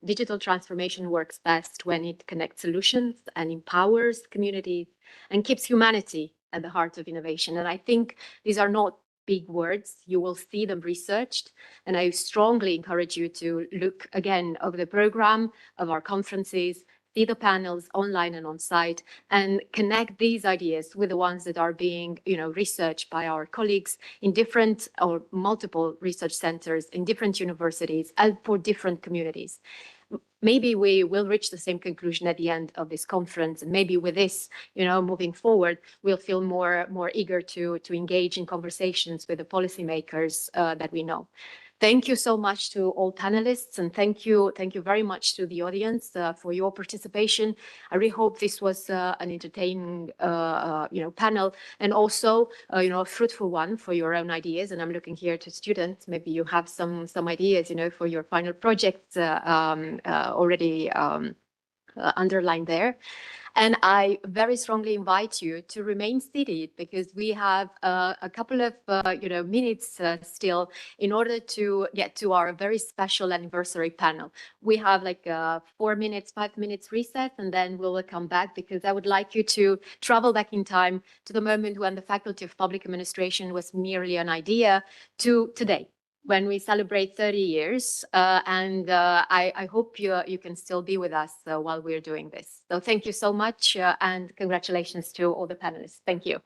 digital transformation works best when it connects solutions and empowers communities and keeps humanity at the heart of innovation. And I think these are not big words. You will see them researched. And I strongly encourage you to look again over the program of our conferences, see the panels online and on site, and connect these ideas with the ones that are being researched by our colleagues in different or multiple research centers in different universities and for different communities. Maybe we will reach the same conclusion at the end of this conference, and maybe with this, moving forward, we'll feel more eager to engage in conversations with the policymakers that we know. Thank you so much to all panelists, and thank you very much to the audience for your participation. I really hope this was an entertaining, panel, and also, a fruitful one for your own ideas. And I'm looking here to students. Maybe you have some ideas, for your final projects already underlined there. And I very strongly invite you to remain seated because we have a couple of minutes still in order to get to our very special anniversary panel. We have like 4 minutes, 5 minutes recess, and then we will come back because I would like you to travel back in time to the moment when the Faculty of Public Administration was merely an idea to today, when we celebrate 30 years. I hope you can still be with us while we're doing this. So thank you so much and congratulations to all the panelists. Thank you.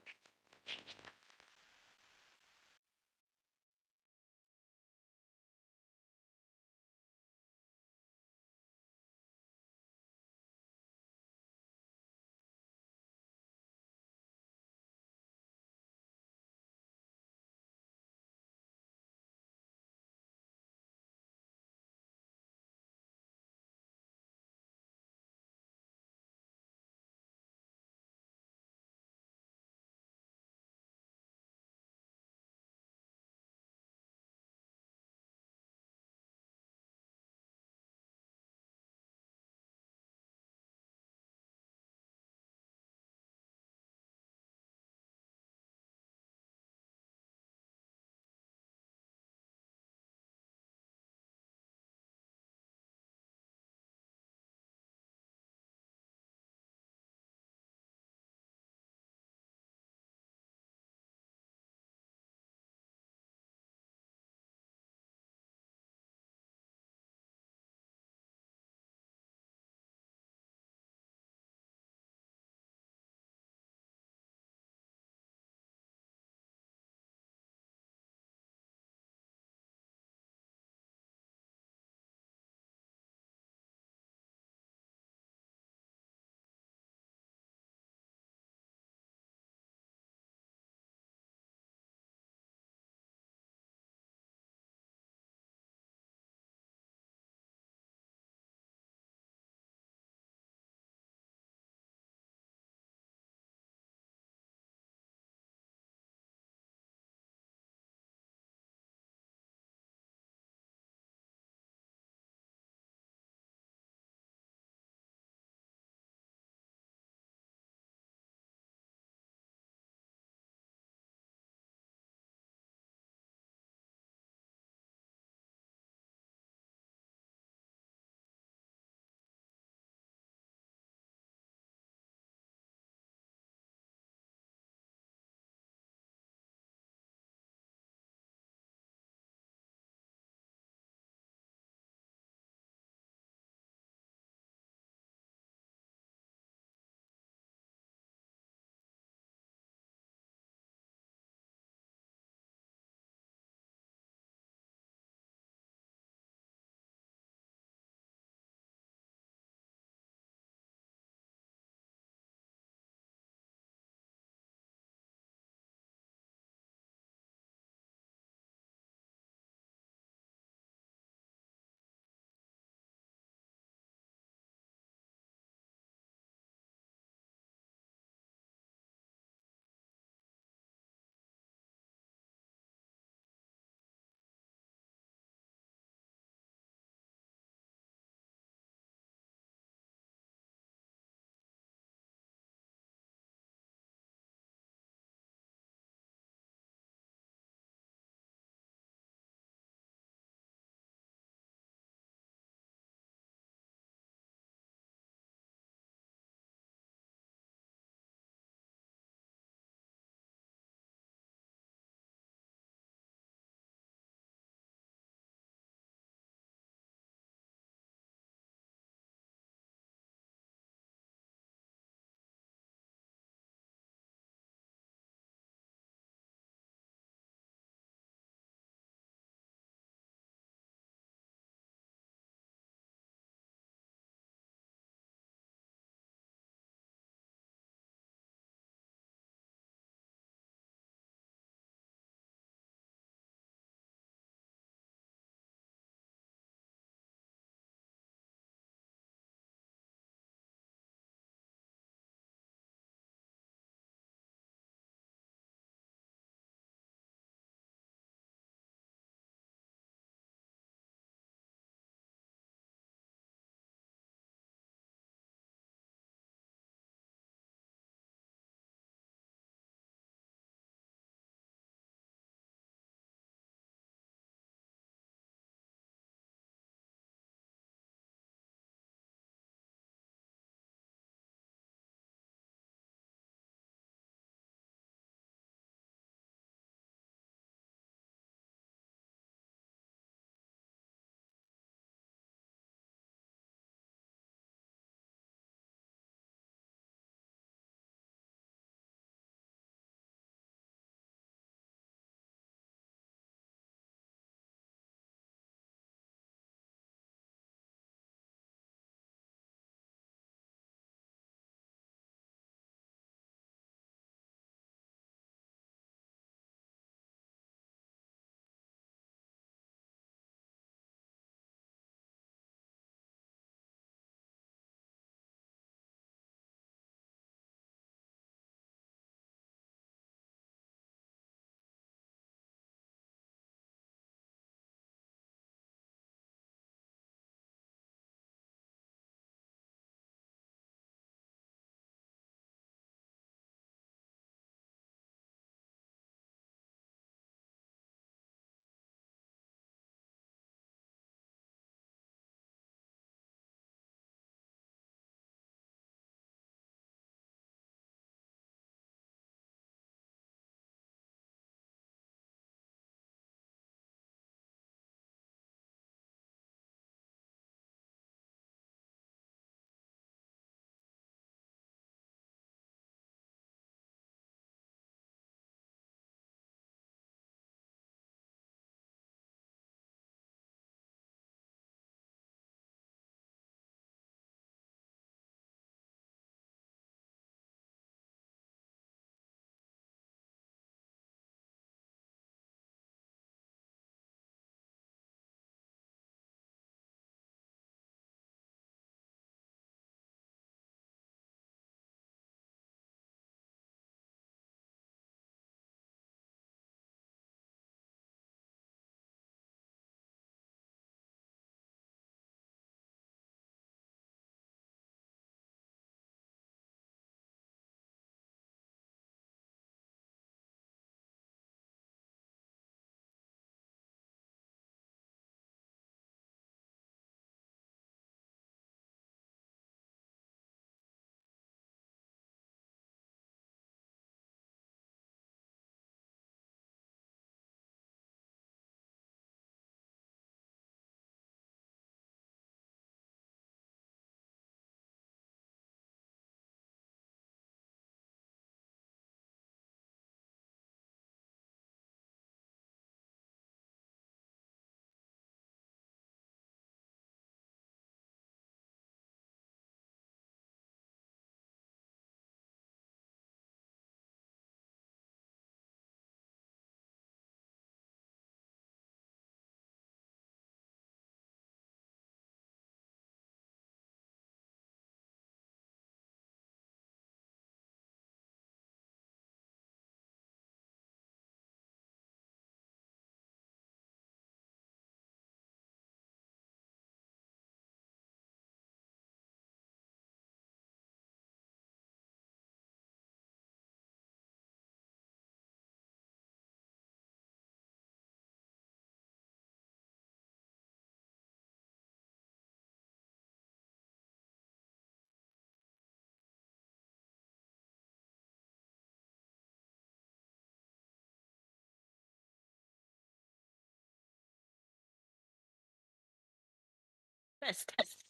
Test.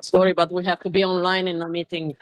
Sorry, but we have to be online in a meeting.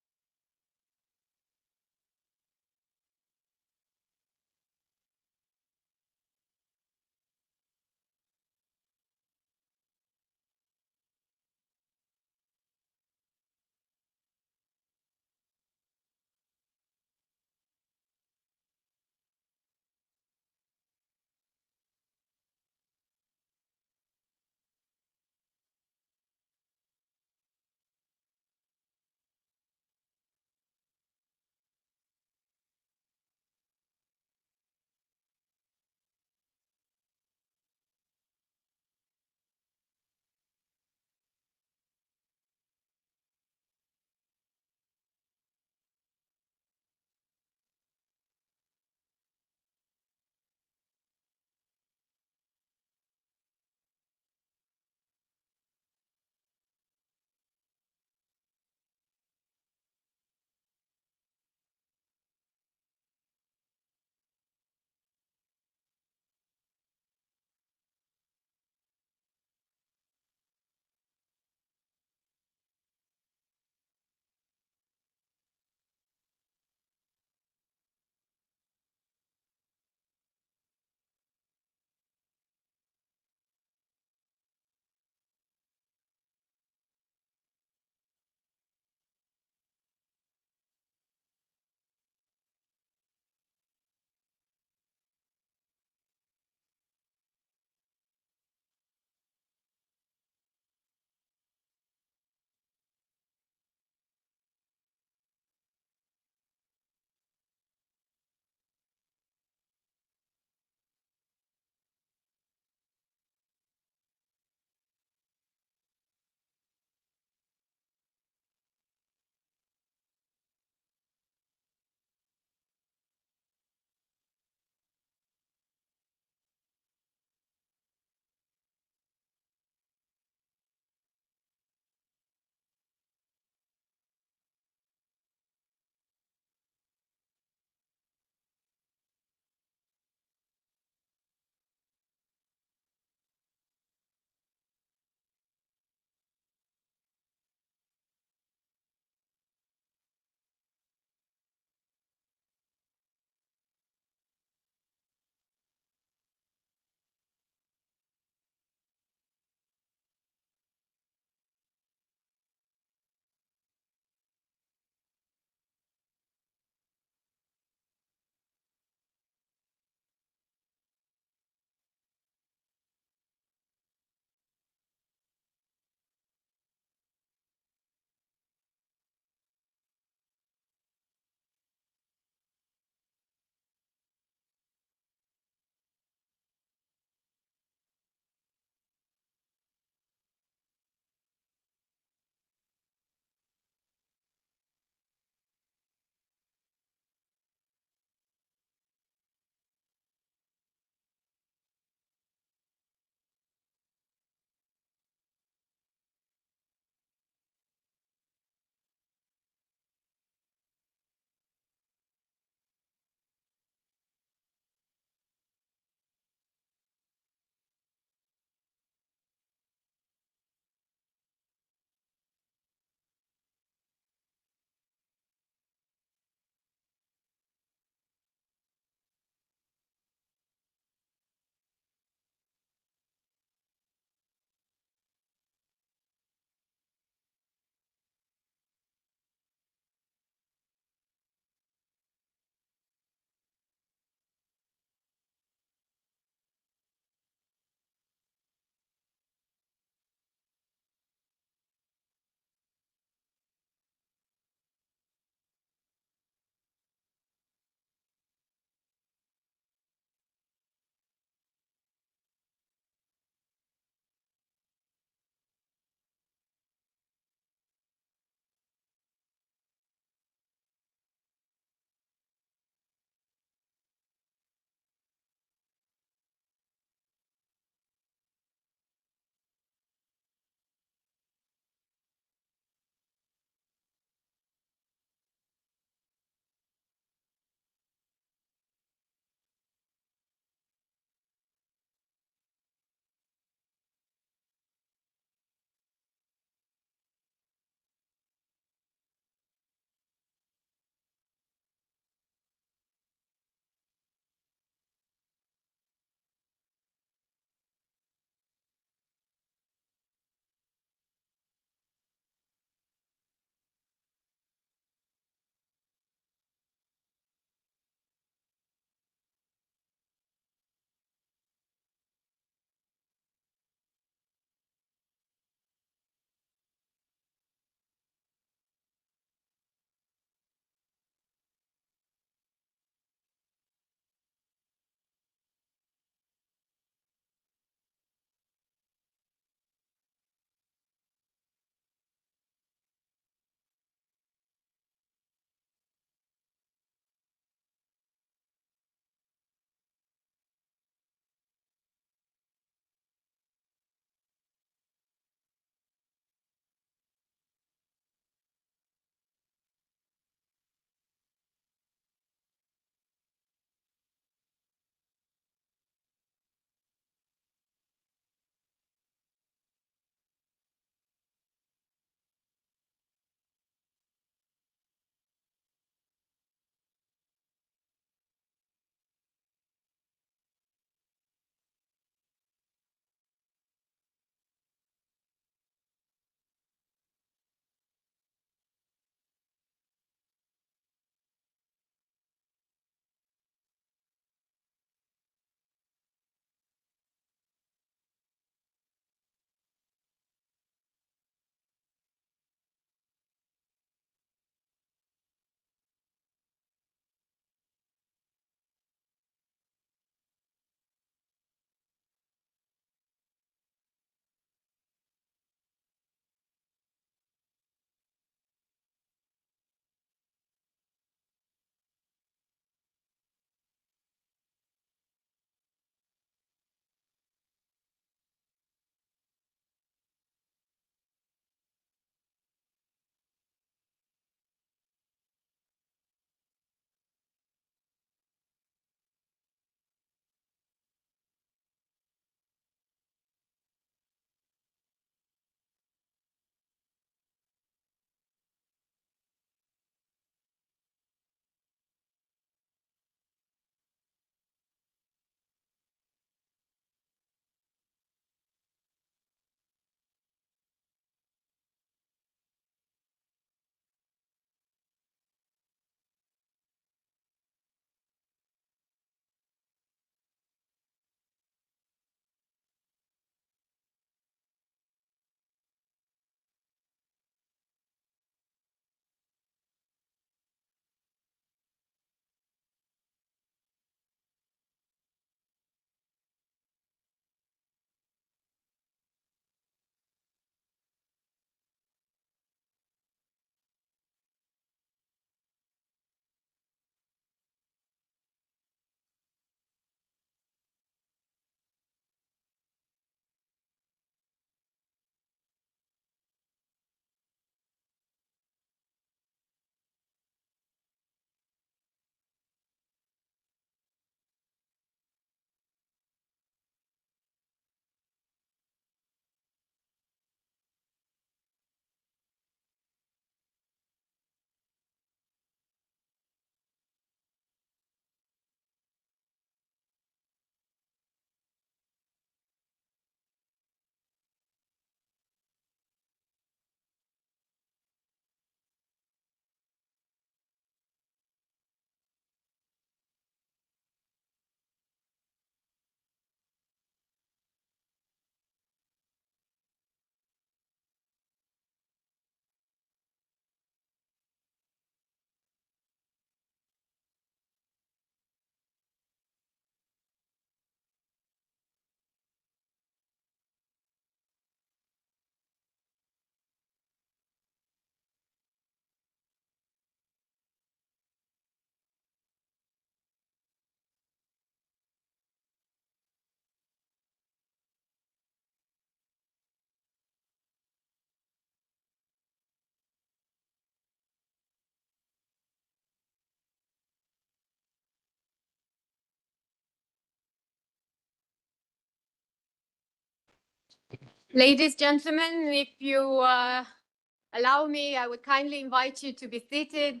Ladies, gentlemen, if you allow me, I would kindly invite you to be seated.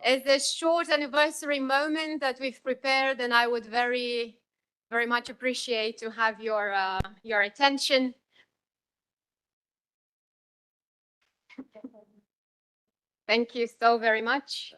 It's a short anniversary moment that we've prepared, and I would very much appreciate to have your attention. Thank you so very much.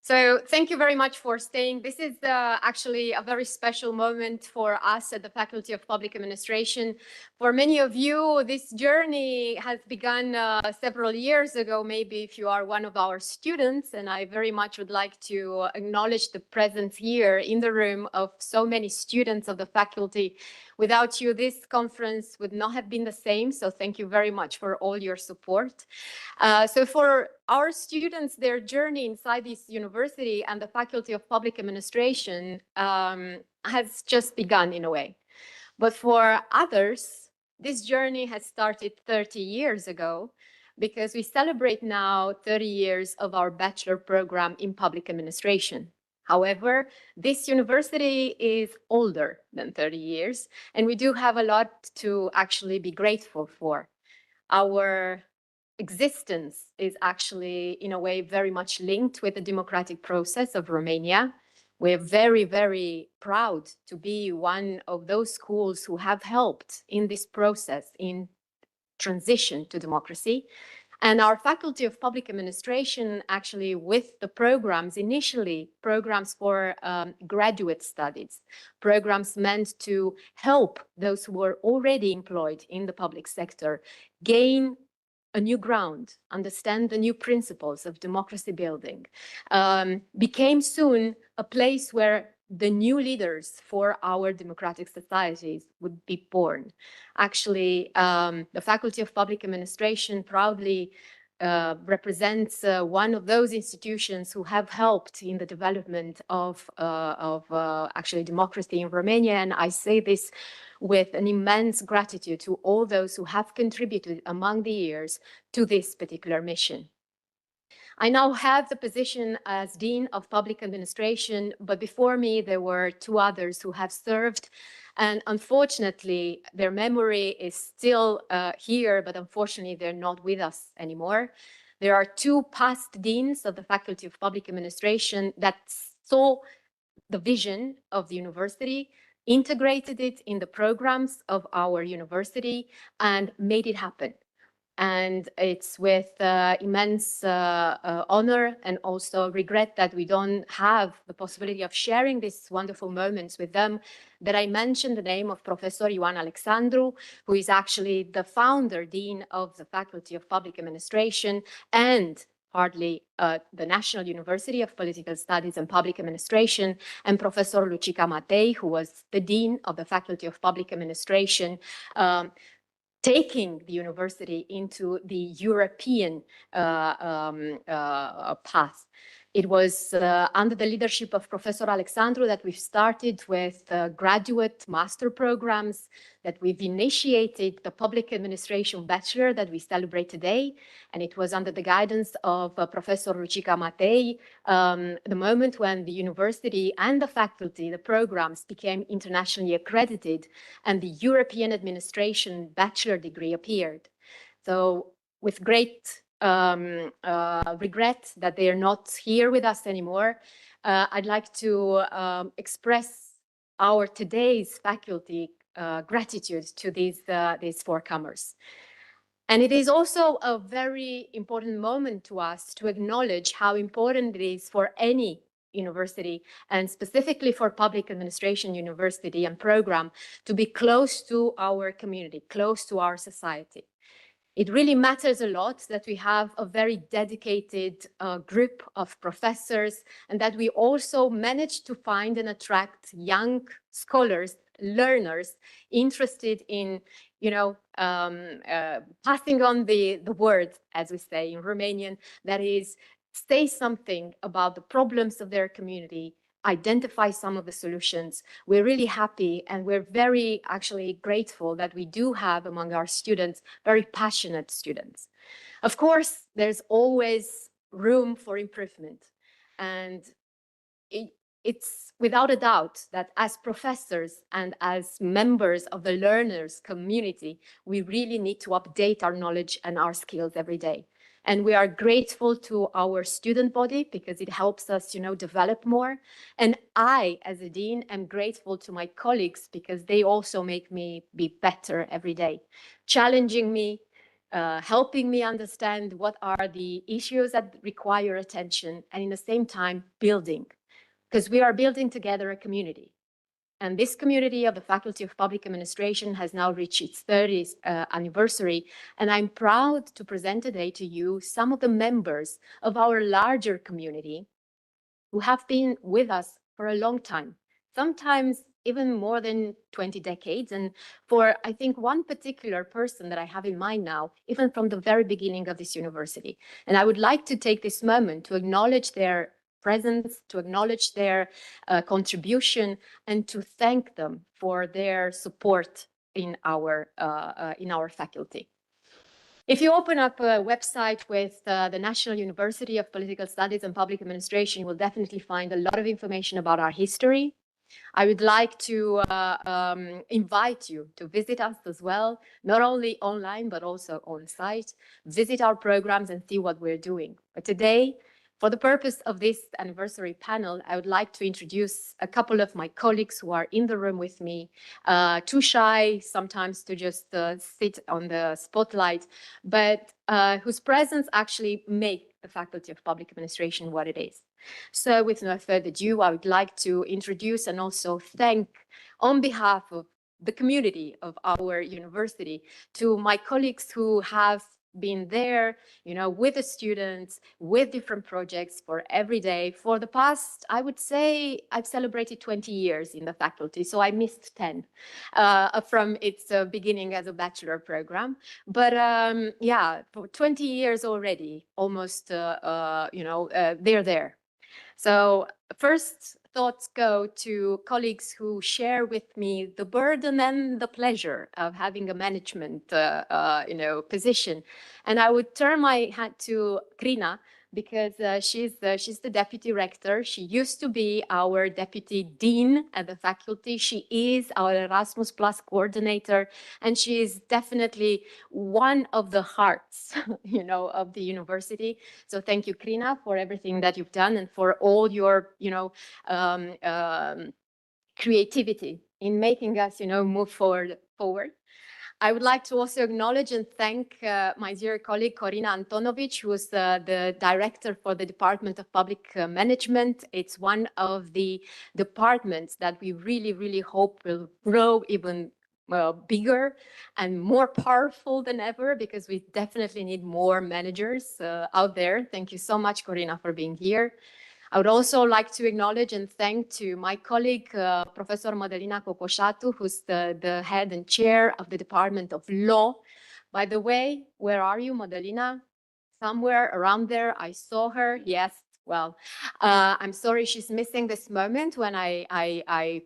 So thank you very much for staying. This is actually a very special moment for us at the Faculty of Public Administration. For many of you, this journey has begun several years ago, maybe if you are one of our students, and I very much would like to acknowledge the presence here in the room of so many students of the faculty. Without you, this conference would not have been the same, so thank you very much for all your support. So for our students, their journey inside this university and the Faculty of Public Administration has just begun in a way. But for others, this journey has started 30 years ago because we celebrate now 30 years of our bachelor program in public administration. However, this university is older than 30 years, and we do have a lot to actually be grateful for. Our existence is actually, in a way, very much linked with the democratic process of Romania. We're very, very proud to be one of those schools who have helped in this process in transition to democracy. And our Faculty of Public Administration, actually, with the programs, initially programs for graduate studies, programs meant to help those who were already employed in the public sector gain a new ground, understand the new principles of democracy building, became soon a place where the new leaders for our democratic societies would be born. Actually, the Faculty of Public Administration proudly represents one of those institutions who have helped in the development of actually democracy in Romania. And I say this with an immense gratitude to all those who have contributed among the years to this particular mission. I now have the position as Dean of Public Administration, but before me there were two others who have served, and unfortunately their memory is still here, but unfortunately they're not with us anymore. There are two past deans of the Faculty of Public Administration that saw the vision of the university, integrated it in the programs of our university, and made it happen. And it's with immense honor and also regret that we don't have the possibility of sharing these wonderful moments with them that I mentioned the name of Professor Ioan Alexandru, who is actually the founder dean of the Faculty of Public Administration and partly the National University of Political Studies and Public Administration, and Professor Lucica Matei, who was the dean of the Faculty of Public Administration, taking the university into the European path. It was under the leadership of Professor Alexandru that we've started with graduate master programs, that we've initiated the public administration bachelor that we celebrate today. And it was under the guidance of Professor Lucica Matei, the moment when the university and the faculty, the programs became internationally accredited and the European administration bachelor degree appeared. So with great regret that they are not here with us anymore, I'd like to express our today's faculty gratitude to these forecomers. And it is also a very important moment to us to acknowledge how important it is for any university, and specifically for public administration university and program, to be close to our community, close to our society. It really matters a lot that we have a very dedicated group of professors, and that we also manage to find and attract young scholars, learners interested in, passing on the word, as we say in Romanian, that is, say something about the problems of their community, identify some of the solutions. We're really happy and we're very actually grateful that we do have among our students very passionate students. Of course, there's always room for improvement, and it's without a doubt that as professors and as members of the learners community, we really need to update our knowledge and our skills every day. And we are grateful to our student body because it helps us, develop more. And I, as a dean, am grateful to my colleagues because they also make me be better every day, challenging me, helping me understand what are the issues that require attention, and in the same time, building. Because we are building together a community. And this community of the Faculty of Public Administration has now reached its 30th anniversary. And I'm proud to present today to you some of the members of our larger community who have been with us for a long time, sometimes even more than 20 decades. And for, I think, one particular person that I have in mind now, even from the very beginning of this university. And I would like to take this moment to acknowledge their presence, to acknowledge their contribution, and to thank them for their support in our faculty. If you open up a website with the National University of Political Studies and Public Administration, you will definitely find a lot of information about our history. I would like to invite you to visit us as well, not only online, but also on site. Visit our programs and see what we're doing. But today, for the purpose of this anniversary panel, I would like to introduce a couple of my colleagues who are in the room with me, too shy sometimes to just sit on the spotlight, but whose presence actually make the Faculty of Public Administration what it is. So with no further ado, I would like to introduce and also thank on behalf of the community of our university to my colleagues who have been there, with the students, with different projects for every day. For the past, I would say I've celebrated 20 years in the faculty, so I missed 10 from its beginning as a bachelor program. But yeah, for 20 years already, almost, they're there. So first thoughts go to colleagues who share with me the burden and the pleasure of having a management, position. And I would turn my hat to Krina because she's the deputy rector. She used to be our deputy dean at the faculty. She is our Erasmus Plus coordinator, and she is definitely one of the hearts, of the university. So thank you, Krina, for everything that you've done and for all your, creativity in making us, move forward. I would like to also acknowledge and thank my dear colleague Corina Antonovic, who is the director for the Department of Public Management. It's one of the departments that we really, really hope will grow even bigger and more powerful than ever, because we definitely need more managers out there. Thank you so much, Corina, for being here. I would also like to acknowledge and thank to my colleague, Professor Madalina Cocoșatu, who's the head and chair of the Department of Law. By the way, where are you, Madalina? Somewhere around there, I saw her. Yes, well, I'm sorry she's missing this moment when I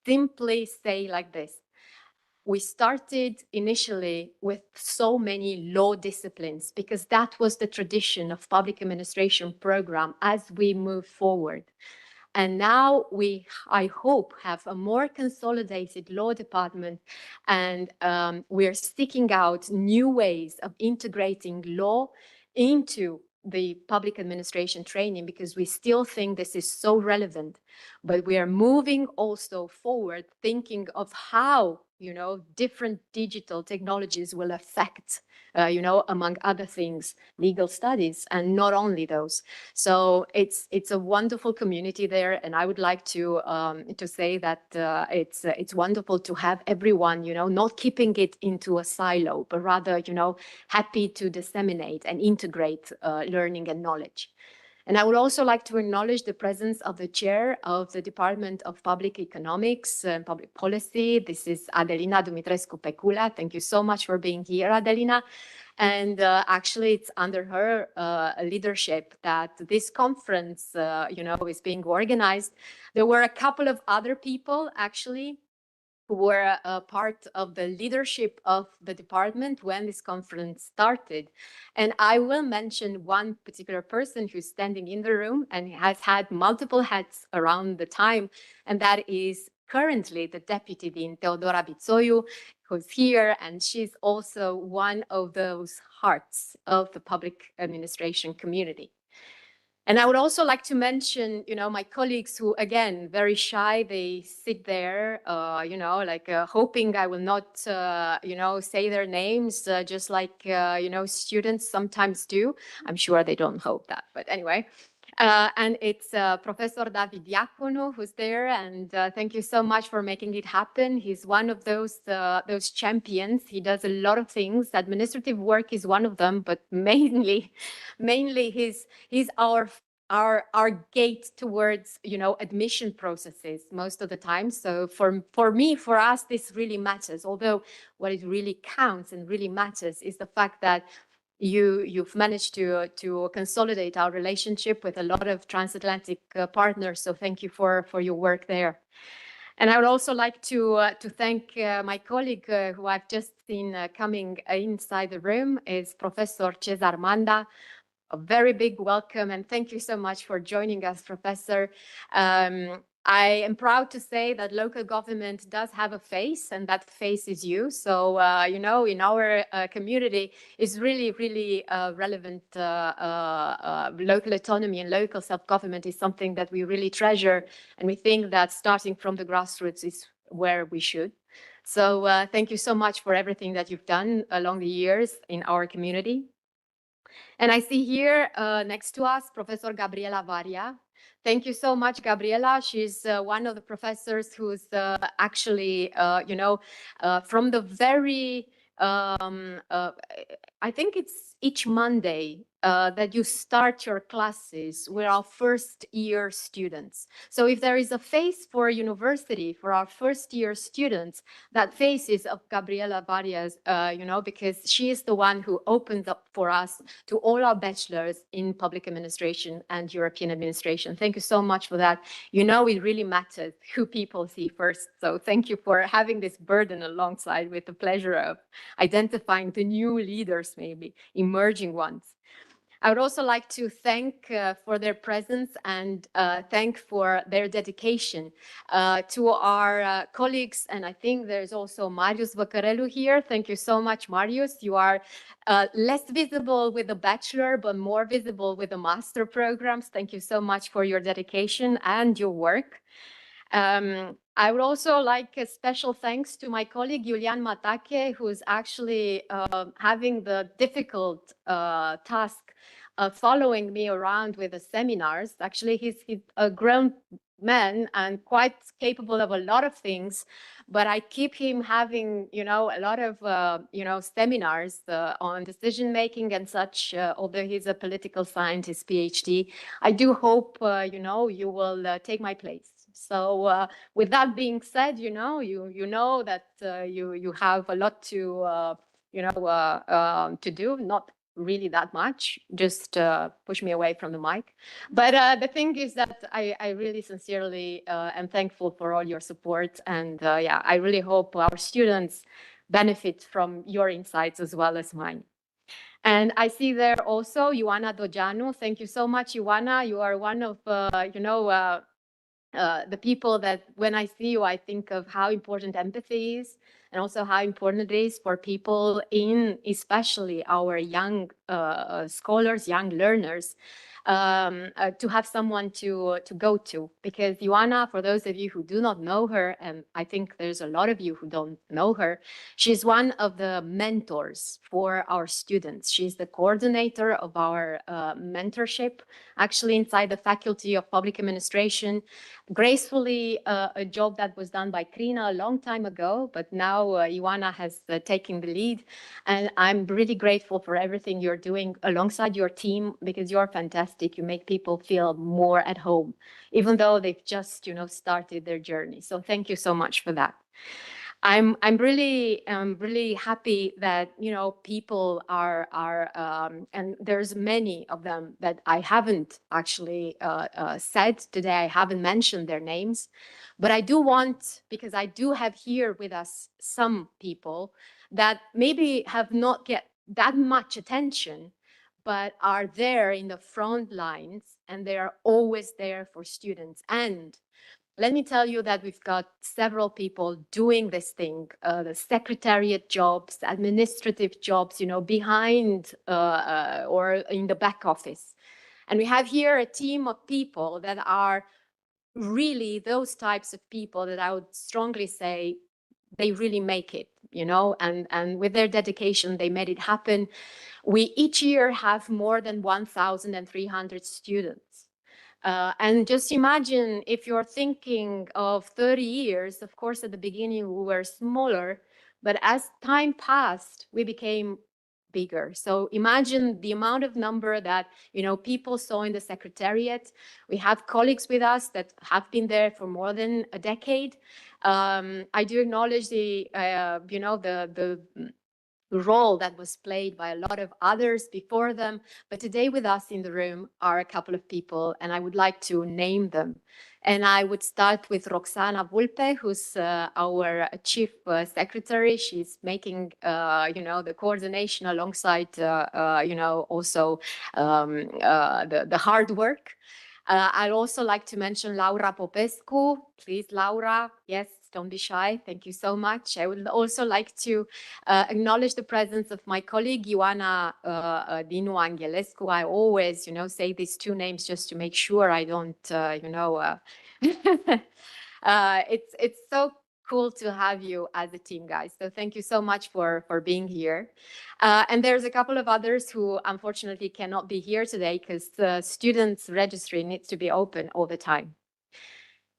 simply say like this. We started initially with so many law disciplines because that was the tradition of public administration program as we move forward. And now we, I hope, have a more consolidated law department, and we're seeking out new ways of integrating law into the public administration training because we still think this is so relevant. But we are moving also forward, thinking of how different digital technologies will affect, among other things, legal studies, and not only those. So it's a wonderful community there, and I would like to say that it's wonderful to have everyone, not keeping it into a silo, but rather, happy to disseminate and integrate learning and knowledge. And I would also like to acknowledge the presence of the chair of the Department of Public Economics and Public Policy. This is Adelina Dumitrescu-Pecula. Thank you so much for being here, Adelina. And actually, it's under her leadership that this conference, is being organized. There were a couple of other people, actually, who were a part of the leadership of the department when this conference started. And I will mention one particular person who's standing in the room and has had multiple hats around the time, and that is currently the Deputy Dean, Teodora Bitsoiu, who's here, and she's also one of those hearts of the public administration community. And I would also like to mention, my colleagues who, again, very shy, they sit there, hoping I will not, say their names, just like, students sometimes do. I'm sure they don't hope that, but anyway. And it's Professor David Diaconu who's there, and thank you so much for making it happen. He's one of those champions. He does a lot of things. Administrative work is one of them, but mainly he's our gate towards admission processes most of the time. So for us, this really matters. Although what it really counts and really matters is the fact that you've managed to consolidate our relationship with a lot of transatlantic partners. So thank you for your work there. And I would also like to thank my colleague who I've just seen coming inside the room, is Professor Cezar Manda. A very big welcome and thank you so much for joining us, Professor. I am proud to say that local government does have a face, and that face is you. So, in our community, it's really, really relevant. Local autonomy and local self-government is something that we really treasure, and we think that starting from the grassroots is where we should. So, thank you so much for everything that you've done along the years in our community. And I see here next to us, Professor Gabriela Varia. Thank you so much, Gabriela. She's one of the professors who's actually, from the very, I think it's each Monday that you start your classes with our first year students. So if there is a face for university for our first year students, that face is of Gabriela Varias, because she is the one who opens up for us to all our bachelors in public administration and European administration. Thank you so much for that. It really matters who people see first. So thank you for having this burden alongside with the pleasure of identifying the new leaders, maybe emerging ones. I would also like to thank for their presence and thank for their dedication to our colleagues. And I think there's also Marius Văcărelu here. Thank you so much, Marius. You are less visible with the bachelor, but more visible with the master programs. Thank you so much for your dedication and your work. I would also like a special thanks to my colleague Iulian Matache, who's actually having the difficult task of following me around with the seminars. Actually, he's a grown man and quite capable of a lot of things, but I keep him having, a lot of, seminars on decision making and such, although he's a political scientist PhD. I do hope, you will take my place. So with that being said, you know that you have a lot to to do, not really that much, just push me away from the mic. But the thing is that I really sincerely am thankful for all your support, and I really hope our students benefit from your insights as well as mine. And I see there also Ioana Dogeanu. Thank you so much, Ioana. You are one of the people that when I see you, I think of how important empathy is, and also how important it is for people in especially our young scholars, young learners, to have someone to go to. Because Ioana, for those of you who do not know her, and I think there's a lot of you who don't know her, she's one of the mentors for our students. She's the coordinator of our mentorship, actually inside the Faculty of Public Administration. Gracefully, a job that was done by Krina a long time ago, but now Ioana has taken the lead. And I'm really grateful for everything you're doing alongside your team, because you're fantastic. You make people feel more at home, even though they've just, started their journey. So thank you so much for that. I'm really happy that, you know, people are and there's many of them that I haven't actually said today. I haven't mentioned their names, but I do want, because I do have here with us some people that maybe have not get that much attention, but are there in the front lines, and they are always there for students. And let me tell you that we've got several people doing this thing, the secretariat jobs, administrative jobs, you know, behind or in the back office. And we have here a team of people that are really those types of people that I would strongly say they really make it, you know, and with their dedication, they made it happen. We each year have more than 1,300 students. And just imagine if you're thinking of 30 years, of course, at the beginning we were smaller, but as time passed, we became bigger. So imagine the amount of number that, you know, people saw in the secretariat. We have colleagues with us that have been there for more than a decade. I do acknowledge the, you know, the role that was played by a lot of others before them. But today with us in the room are a couple of people, and I would like to name them. And I would start with Roxana Vulpe, who's our chief secretary. She's making, you know, the coordination alongside, you know, also the hard work. I'd also like to mention Laura Popescu. Please, Laura. Yes, don't be shy. Thank you so much. I would also like to acknowledge the presence of my colleague, Ioana Dinu Angelescu. I always, you know, say these two names just to make sure I don't, you know, it's so cool to have you as a team, guys. So thank you so much for being here. And there's a couple of others who unfortunately cannot be here today because the students registry needs to be open all the time.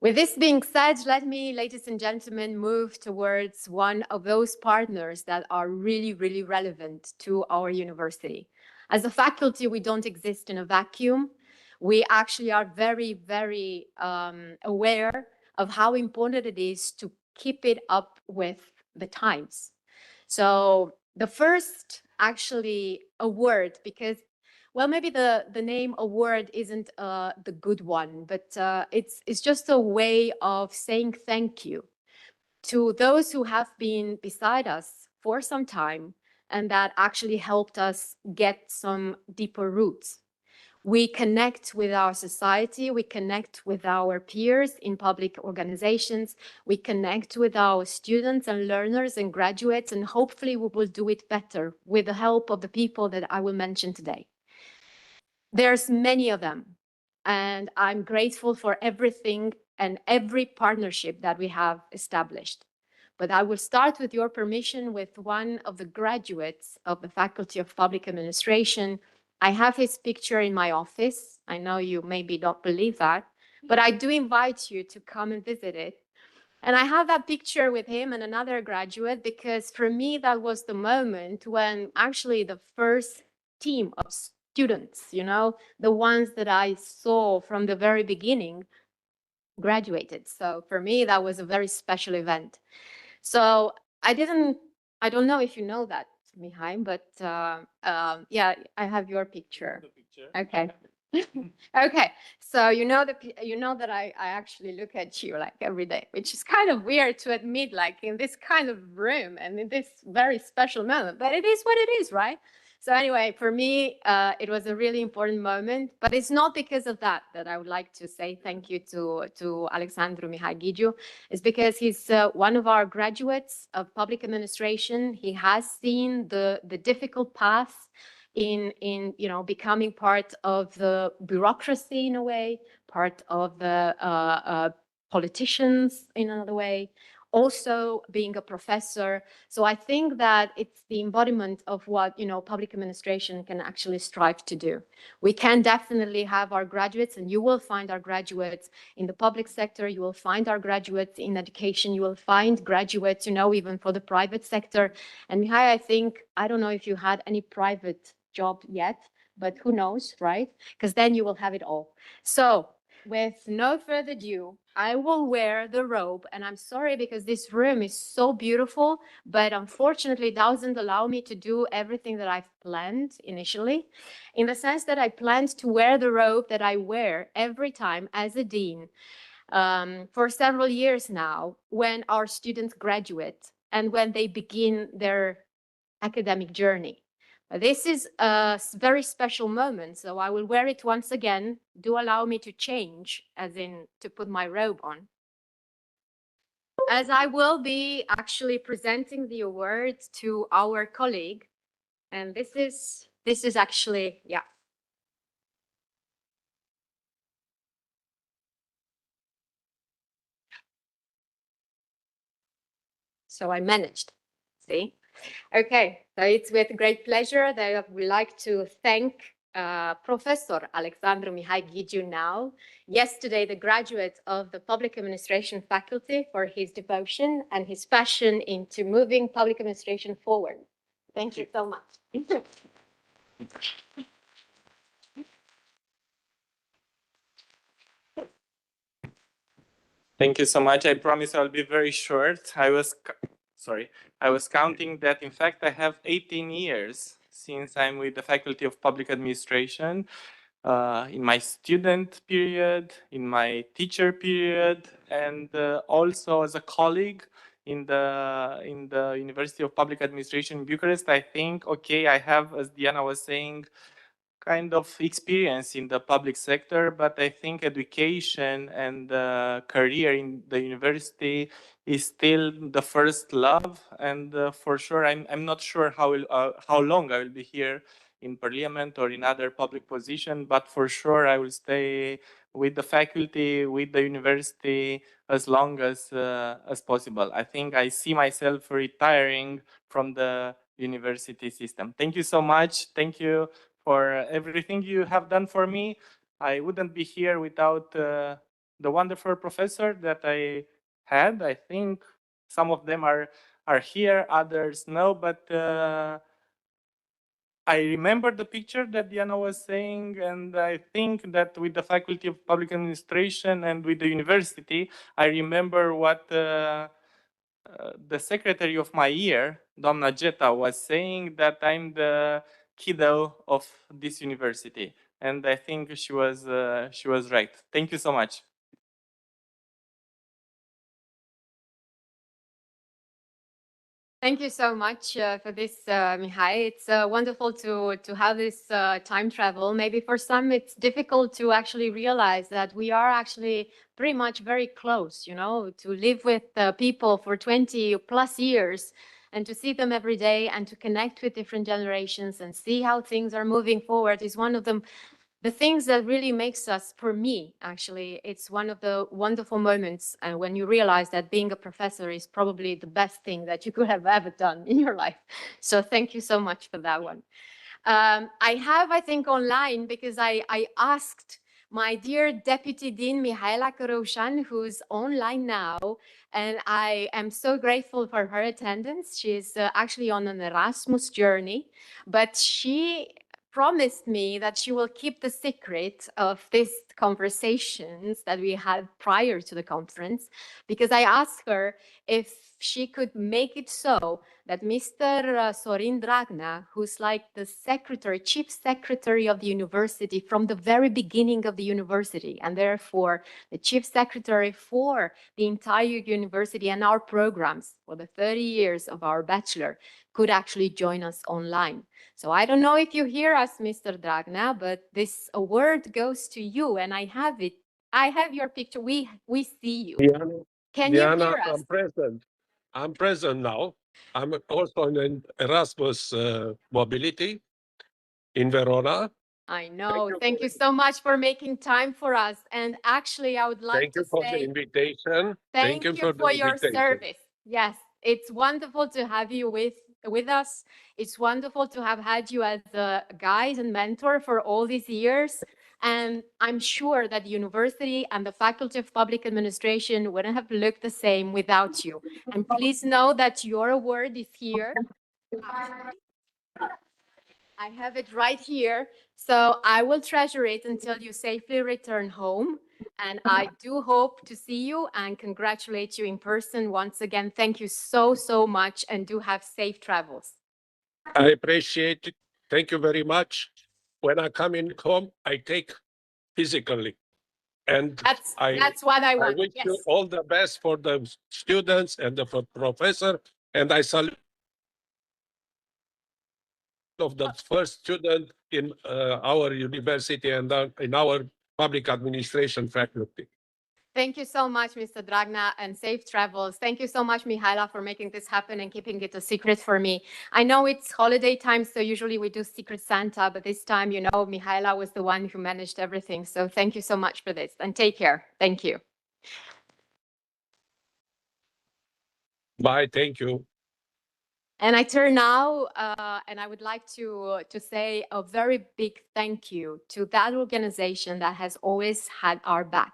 With this being said, let me, ladies and gentlemen, move towards one of those partners that are really, really relevant to our university. As a faculty, we don't exist in a vacuum. We actually are very, very aware of how important it is to keep it up with the times. So the first actually award, because well, maybe the name award isn't the good one, but it's just a way of saying thank you to those who have been beside us for some time and that actually helped us get some deeper roots. We connect with our society, we connect with our peers in public organizations, we connect with our students and learners and graduates, and hopefully we will do it better with the help of the people that I will mention today. There's many of them, and I'm grateful for everything and every partnership that we have established. But I will start, with your permission, with one of the graduates of the Faculty of Public Administration. I have his picture in my office. I know you maybe don't believe that, but I do invite you to come and visit it. And I have that picture with him and another graduate because for me, that was the moment when actually the first team of students, you know, the ones that I saw from the very beginning, graduated. So for me, that was a very special event. So I don't know if you know that, Mihai, but yeah, I have your picture. Okay. Okay, so you know that I actually look at you like every day, which is kind of weird to admit, like in this kind of room and in this very special moment, but it is what it is, right? So anyway, for me, it was a really important moment, but it's not because of that that I would like to say thank you to Alexandru Mihai. It's because he's one of our graduates of public administration. He has seen the difficult path in you know, becoming part of the bureaucracy in a way, part of the politicians in another way, also being a professor. So I think that it's the embodiment of what, you know, public administration can actually strive to do. We can definitely have our graduates, and you will find our graduates in the public sector, you will find our graduates in education, you will find graduates, you know, even for the private sector. And Mihai, I think, I don't know if you had any private job yet, but who knows, right? Because then you will have it all. So with no further ado, I will wear the robe. And I'm sorry because this room is so beautiful, but unfortunately it doesn't allow me to do everything that I've planned initially, in the sense that I planned to wear the robe that I wear every time as a dean for several years now when our students graduate and when they begin their academic journey. This is a very special moment, so I will wear it once again. Do allow me to change, as in to put my robe on. As I will be actually presenting the award to our colleague, and this is actually, yeah. So I managed, see? Okay, so it's with great pleasure that I would like to thank Professor Alexandru Mihai Ghigiu now, yesterday the graduate of the Public Administration faculty, for his devotion and his passion into moving public administration forward. Thank you so much. Thank you so much. I promise I'll be very short. I was counting that, in fact, I have 18 years since I'm with the Faculty of Public Administration, in my student period, in my teacher period, and also as a colleague in the University of Public Administration in Bucharest. I think, okay, I have, as Diana was saying, kind of experience in the public sector, but I think education and career in the university is still the first love. And for sure, I'm not sure how long I will be here in parliament or in other public position, but for sure I will stay with the faculty, with the university as long as possible. I think I see myself retiring from the university system. Thank you so much. Thank you for everything you have done for me. I wouldn't be here without the wonderful professor that I had. I think some of them are here, others no, but I remember the picture that Diana was saying, and I think that with the Faculty of Public Administration and with the university, I remember what the secretary of my year, Doamna Jeta, was saying, that I'm the kiddo of this university, and I think she was right. Thank you so much. Thank you so much for this, Mihai. It's wonderful to have this time travel. Maybe for some it's difficult to actually realize that we are actually pretty much very close, you know, to live with people for 20 plus years and to see them every day and to connect with different generations and see how things are moving forward is one of the things that really makes us, for me, actually, it's one of the wonderful moments when you realize that being a professor is probably the best thing that you could have ever done in your life. So thank you so much for that one. I have, I think, online, because I asked my dear Deputy Dean Mihaela Cărăușan, who's online now, and I am so grateful for her attendance. She's actually on an Erasmus journey, but she promised me that she will keep the secret of these conversations that we had prior to the conference, because I asked her if she could make it so that Mr. Sorin Dragnea, who's like the secretary, chief secretary of the university from the very beginning of the university, and therefore the chief secretary for the entire university and our programs for the 30 years of our bachelor, could actually join us online. So I don't know if you hear us, Mr. Dragnea, but this award goes to you, and I have it. I have your picture. We see you. Diana, Can Diana, you hear us? I'm present. I'm present now. I'm also in Erasmus Mobility in Verona. I know. Thank you so much for making time for us. And actually, I would like Thank to you for the say invitation. thank you for the for your invitation. service. Yes, it's wonderful to have you with us. It's wonderful to have had you as a guide and mentor for all these years. And I'm sure that the university and the Faculty of Public Administration wouldn't have looked the same without you. And please know that your award is here. I have it right here. So I will treasure it until you safely return home. And I do hope to see you and congratulate you in person. Once again, thank you so, so much and do have safe travels. I appreciate it. Thank you very much. When I come in home, I take physically. And That's what I want. wish Yes. you all the best for the students and the professor. And I salute of the first student in our university and in our public administration faculty. Thank you so much, Mr. Dragna, and safe travels. Thank you so much, Mihaela, for making this happen and keeping it a secret for me. I know it's holiday time, so usually we do Secret Santa, but this time, you know, Mihaela was the one who managed everything. So thank you so much for this and take care. Thank you. Bye, thank you. And I turn now, and I would like to say a very big thank you to that organization that has always had our back.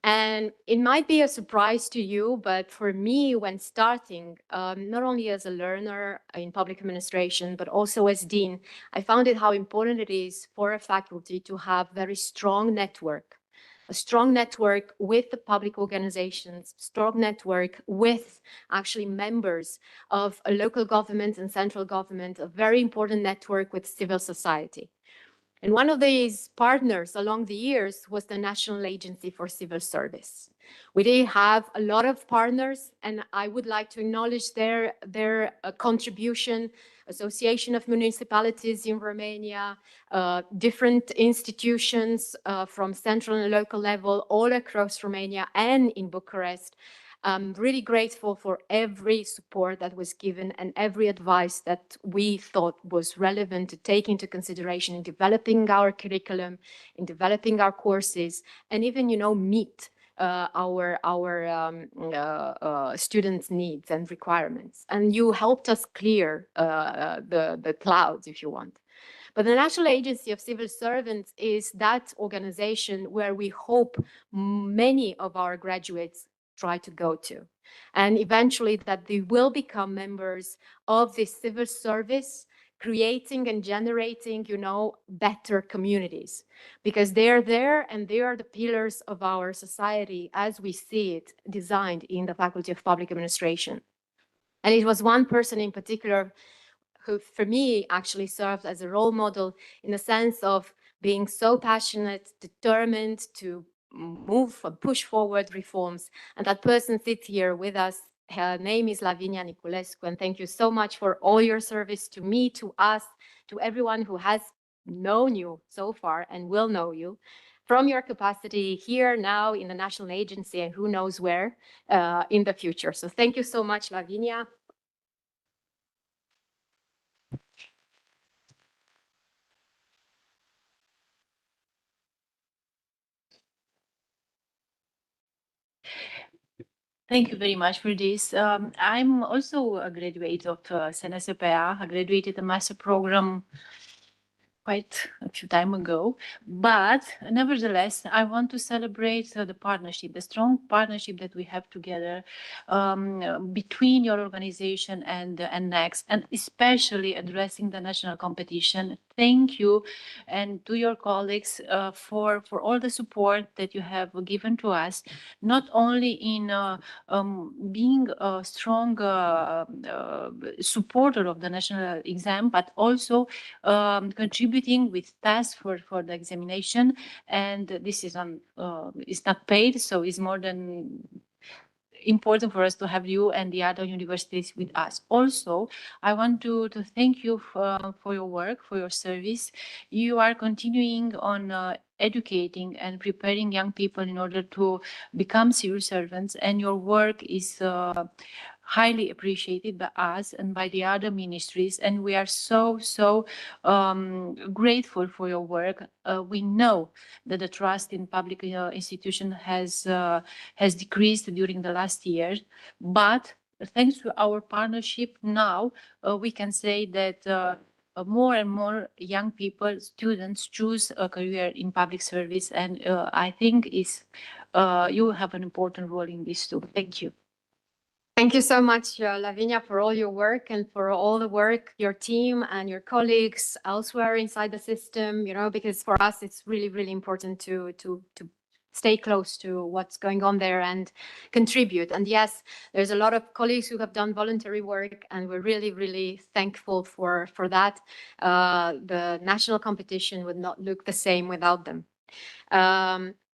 And it might be a surprise to you, but for me, when starting, not only as a learner in public administration, but also as dean, I found it how important it is for a faculty to have very strong network, a strong network with the public organizations, strong network with actually members of a local government and central government, a very important network with civil society. And one of these partners along the years was the National Agency for Civil Service. We did have a lot of partners, and I would like to acknowledge their contribution, Association of Municipalities in Romania, different institutions from central and local level all across Romania and in Bucharest. I'm really grateful for every support that was given and every advice that we thought was relevant to take into consideration in developing our curriculum, in developing our courses, and even, you know, meet our students' needs and requirements. And you helped us clear the clouds, if you want. But the National Agency of Civil Servants is that organization where we hope many of our graduates try to go to. And eventually that they will become members of the civil service, creating and generating, you know, better communities, because they're there and they are the pillars of our society as we see it designed in the Faculty of Public Administration. And it was one person in particular who, for me, actually served as a role model in the sense of being so passionate, determined to move and push forward reforms. And that person sits here with us. Her name is Lavinia Niculescu, and thank you so much for all your service to me, to us, to everyone who has known you so far and will know you from your capacity here now in the National Agency and who knows where in the future. So thank you so much, Lavinia. Thank you very much for this. I'm also a graduate of SNSPA. I graduated a master program quite a few time ago, but nevertheless, I want to celebrate the partnership, the strong partnership that we have together between your organization and NEXT, and especially addressing the national competition. Thank you, and to your colleagues for all the support that you have given to us, not only in being a strong supporter of the national exam, but also contributing with tasks for the examination, and this is it's not paid, so it's more than important for us to have you and the other universities with us. Also, I want to thank you for your work, for your service. You are continuing on educating and preparing young people in order to become civil servants, and your work is highly appreciated by us and by the other ministries, and we are so grateful for your work. We know that the trust in public institution has decreased during the last year, but thanks to our partnership now, we can say that more and more young people, students, choose a career in public service, and I think you have an important role in this too. Thank you. Thank you so much, Lavinia, for all your work and for all the work your team and your colleagues elsewhere inside the system, because for us, it's really, really important to stay close to what's going on there and contribute. And yes, there's a lot of colleagues who have done voluntary work, and we're really, really thankful for that. The national competition would not look the same without them.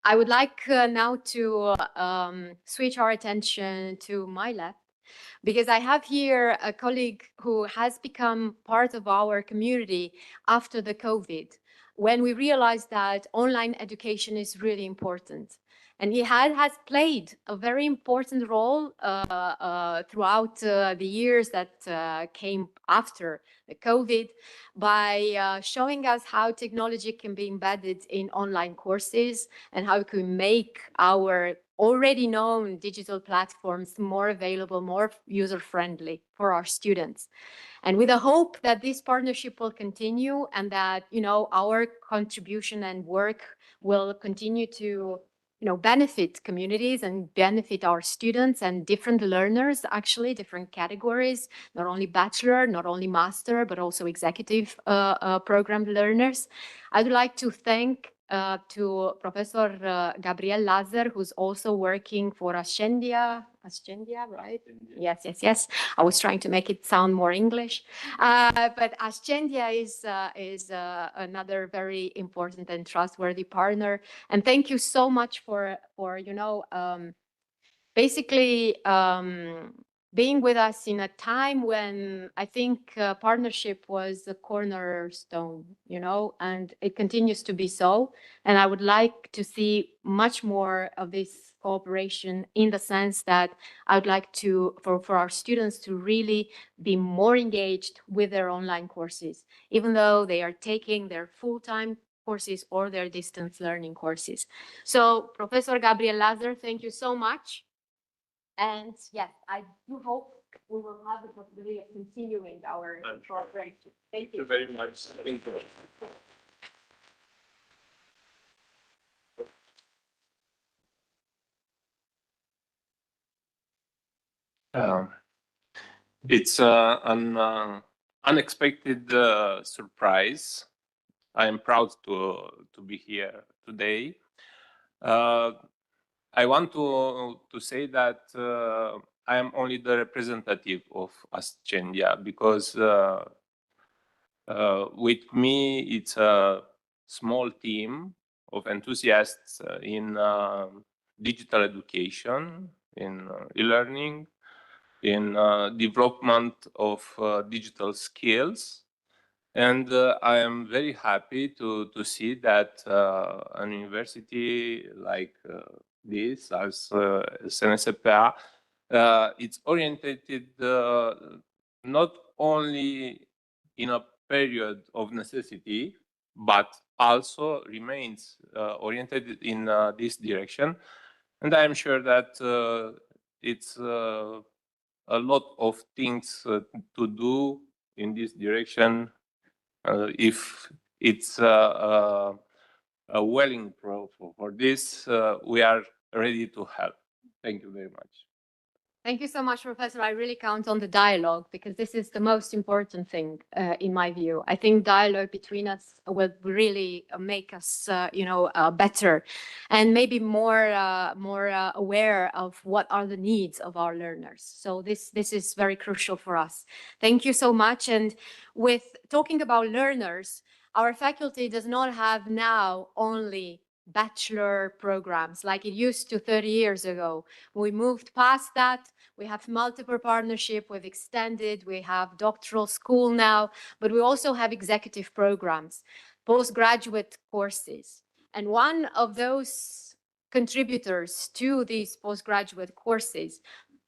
I would like now to switch our attention to my left, because I have here a colleague who has become part of our community after the COVID, when we realized that online education is really important. And he has played a very important role throughout the years that came after the COVID by showing us how technology can be embedded in online courses and how we can make our already known digital platforms more available, more user-friendly for our students. And with the hope that this partnership will continue and that, our contribution and work will continue to benefit communities and benefit our students and different learners, actually, different categories, not only bachelor, not only master, but also executive program learners. I would like to thank to Professor Gabriel Lazar, who's also working for Ascendia, right? Yes. I was trying to make it sound more English. But Ascendia is another very important and trustworthy partner. And thank you so much for basically being with us in a time when I think partnership was the cornerstone, and it continues to be so. And I would like to see much more of this cooperation, in the sense that I would like for our students to really be more engaged with their online courses, even though they are taking their full-time courses or their distance learning courses. So Professor Gabriel Lazar, thank you so much. And yes, I do hope we will have the possibility of continuing our cooperation. Thank you. Thank you very much. Thank you. It's an unexpected surprise. I am proud to be here today. I want to say that I am only the representative of Ascendia, because with me it's a small team of enthusiasts in digital education, in e-learning, in development of digital skills. And I am very happy to see that an university like this, as SNSPA, it's oriented not only in a period of necessity, but also remains oriented in this direction. And I am sure that it's a lot of things to do in this direction. If it's a willing for this, we are ready to help. Thank you very much. Thank you so much, Professor. I really count on the dialogue, because this is the most important thing, in my view. I think dialogue between us will really make us, better, and maybe more aware of what are the needs of our learners. So this is very crucial for us. Thank you so much. And with talking about learners, our faculty does not have now only bachelor programs like it used to 30 years ago. We moved past that. We have multiple partnership, we've extended, we have doctoral school now, but we also have executive programs, postgraduate courses. And one of those contributors to these postgraduate courses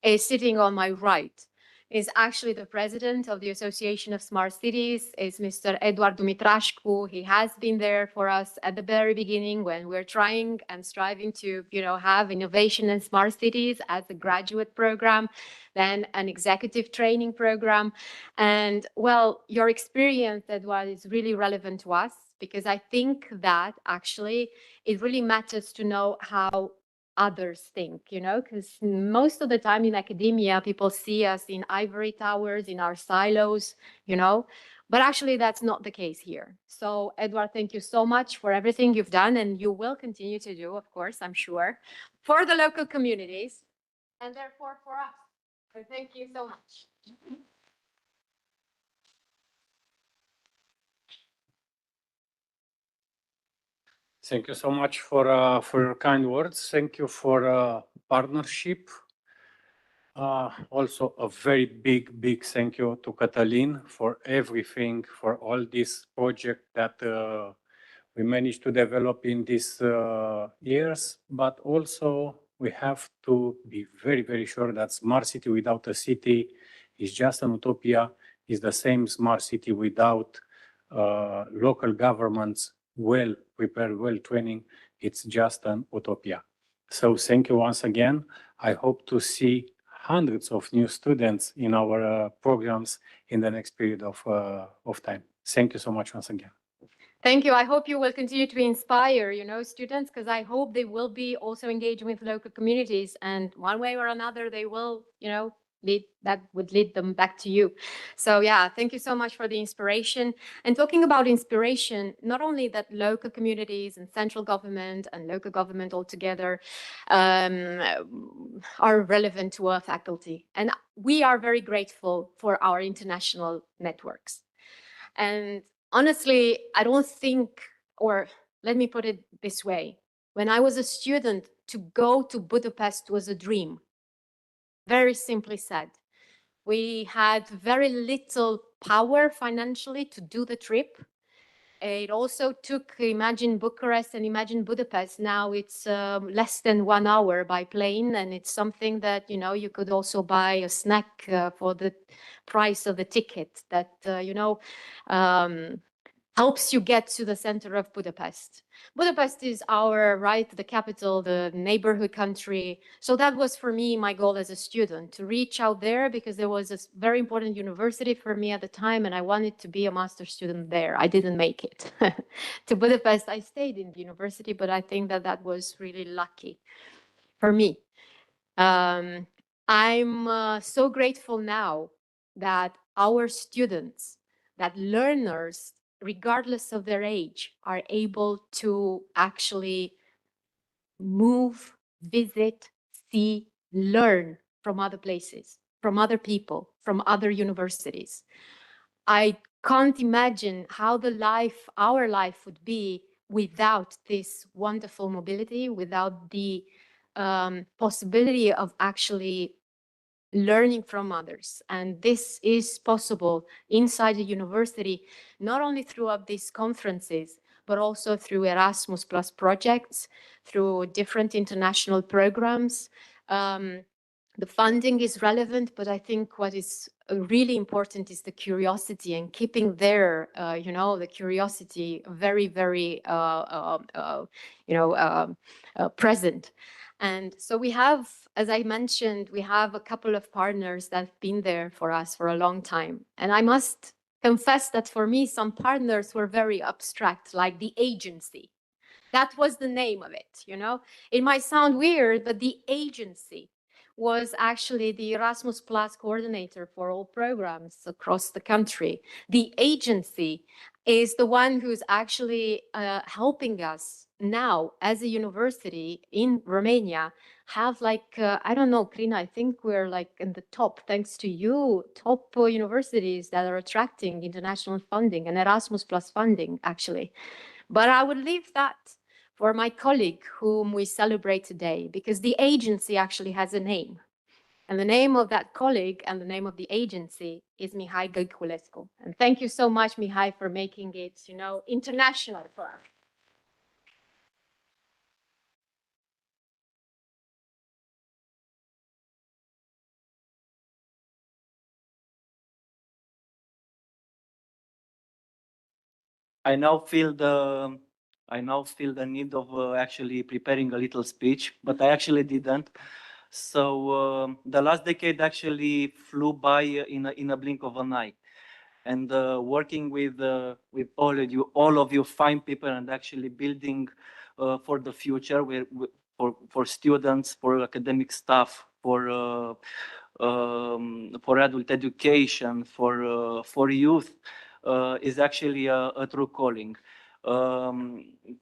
is sitting on my right, is actually the president of the Association of Smart Cities, is Mr. Eduard Dumitrașcu. He has been there for us at the very beginning when we're trying and striving to, have innovation in smart cities as a graduate program, then an executive training program. And well, your experience, Eduard, is really relevant to us, because I think that actually it really matters to know how others think, because most of the time in academia, people see us in ivory towers, in our silos, but actually that's not the case here. So Edward, thank you so much for everything you've done, and you will continue to do, of course, I'm sure, for the local communities and therefore for us. So thank you so much. Thank you so much for your kind words. Thank you for partnership. Also a very big thank you to Cătălin for everything, for all this project that we managed to develop in these years. But also we have to be very sure that smart city without a city is just an utopia, is the same smart city without local governments well prepared, well training. It's just an utopia. So thank you once again. I hope to see hundreds of new students in our programs in the next period of time. Thank you so much once again. Thank you. I hope you will continue to inspire, students, because I hope they will be also engaging with local communities, and one way or another, they will, that would lead them back to you. So yeah, thank you so much for the inspiration. And talking about inspiration, not only that local communities and central government and local government altogether are relevant to our faculty. And we are very grateful for our international networks. And honestly, I don't think, or let me put it this way, when I was a student, to go to Budapest was a dream. Very simply said. We had very little power financially to do the trip. It also took, imagine Bucharest and imagine Budapest. Now it's less than 1 hour by plane, and it's something that, you could also buy a snack for the price of the ticket that, helps you get to the center of Budapest. Budapest is the capital, the neighborhood country. So that was for me, my goal as a student, to reach out there, because there was a very important university for me at the time, and I wanted to be a master's student there. I didn't make it to Budapest. I stayed in the university, but I think that was really lucky for me. I'm so grateful now that our students, that learners, regardless of their age, are able to actually move, visit, see, learn from other places, from other people, from other universities. I can't imagine how our life would be without this wonderful mobility, without the possibility of actually learning from others. And this is possible inside the university, not only throughout these conferences, but also through Erasmus Plus projects, through different international programs. The funding is relevant, but I think what is really important is the curiosity, and keeping there, the curiosity very, very, present. And so we have, as I mentioned, we have a couple of partners that have been there for us for a long time. And I must confess that for me, some partners were very abstract, like the agency. That was the name of it, It might sound weird, but the agency was actually the Erasmus Plus coordinator for all programs across the country. The agency is the one who's actually helping us now as a university in Romania have I don't know, Crina, I think we're in the top, thanks to you, top universities that are attracting international funding and Erasmus Plus funding, actually. But I would leave that for my colleague whom we celebrate today, because the agency actually has a name. And the name of that colleague and the name of the agency is Mihai Găiculescu. And thank you so much, Mihai, for making it, international for us. I now feel the need of actually preparing a little speech, but I actually didn't. So the last decade actually flew by in a blink of an eye, and working with all of you fine people, and actually building for the future, for students, for academic staff, for adult education, for youth, is actually a true calling.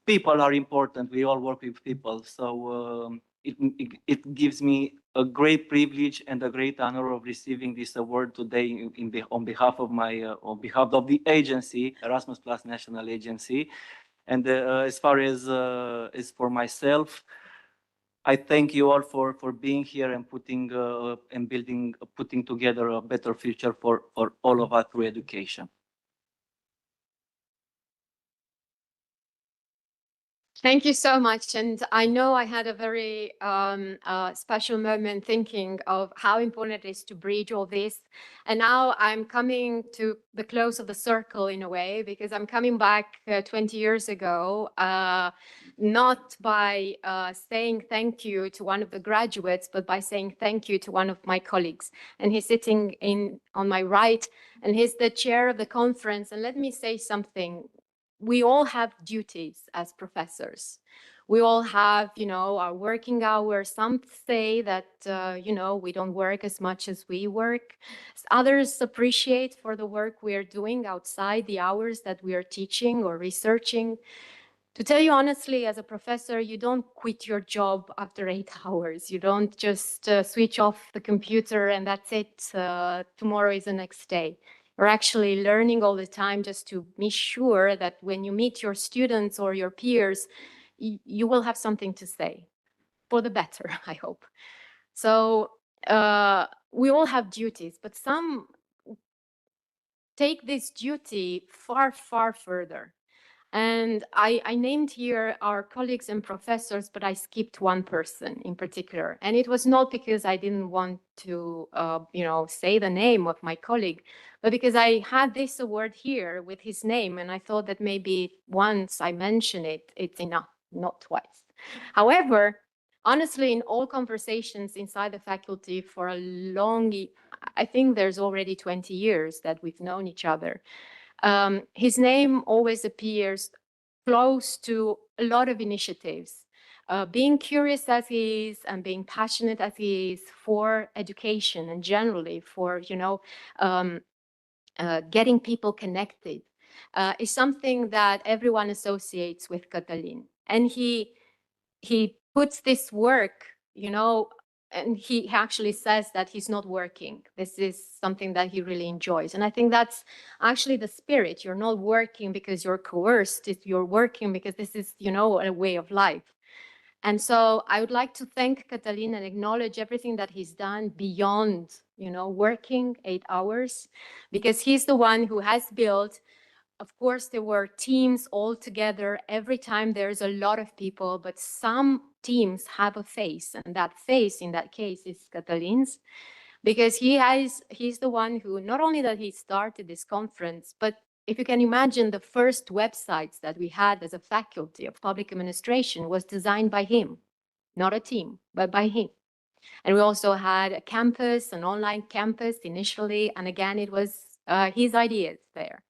People are important. We all work with people, so it gives me a great privilege and a great honor of receiving this award today on behalf of the agency, Erasmus Plus National Agency. And as far as for myself, I thank you all for being here and putting together a better future for all of us through education. Thank you so much. And I know I had a very special moment thinking of how important it is to bridge all this. And now I'm coming to the close of the circle in a way, because I'm coming back 20 years ago, not by saying thank you to one of the graduates, but by saying thank you to one of my colleagues. And he's sitting on my right, and he's the chair of the conference. And let me say something. We all have duties as professors. We all have, our working hours. Some say that, we don't work as much as we work. Others appreciate for the work we are doing outside the hours that we are teaching or researching. To tell you honestly, as a professor, you don't quit your job after 8 hours. You don't just switch off the computer and that's it. Tomorrow is the next day. We're actually learning all the time just to be sure that when you meet your students or your peers, you will have something to say for the better, I hope. So we all have duties, but some take this duty far, far further. And I named here our colleagues and professors, but I skipped one person in particular. And it was not because I didn't want to, say the name of my colleague, but because I had this award here with his name. And I thought that maybe once I mention it, it's enough, not twice. However, honestly, in all conversations inside the faculty for a long, I think there's already 20 years that we've known each other. His name always appears close to a lot of initiatives. Being curious as he is and being passionate as he is for education and generally for, getting people connected is something that everyone associates with Cătălin. And he puts this work, and he actually says that he's not working. This is something that he really enjoys. And I think that's actually the spirit. You're not working because you're coerced. You're working because this is, a way of life. And so I would like to thank Cătălin and acknowledge everything that he's done beyond, working 8 hours, because he's the one who has built. Of course, there were teams all together. Every time there's a lot of people, but some teams have a face, and that face in that case is Cătălin's, because he's the one who, not only that he started this conference, but if you can imagine, the first websites that we had as a faculty of public administration was designed by him, not a team, but by him. And we also had a campus, an online campus initially, and again, it was his ideas there.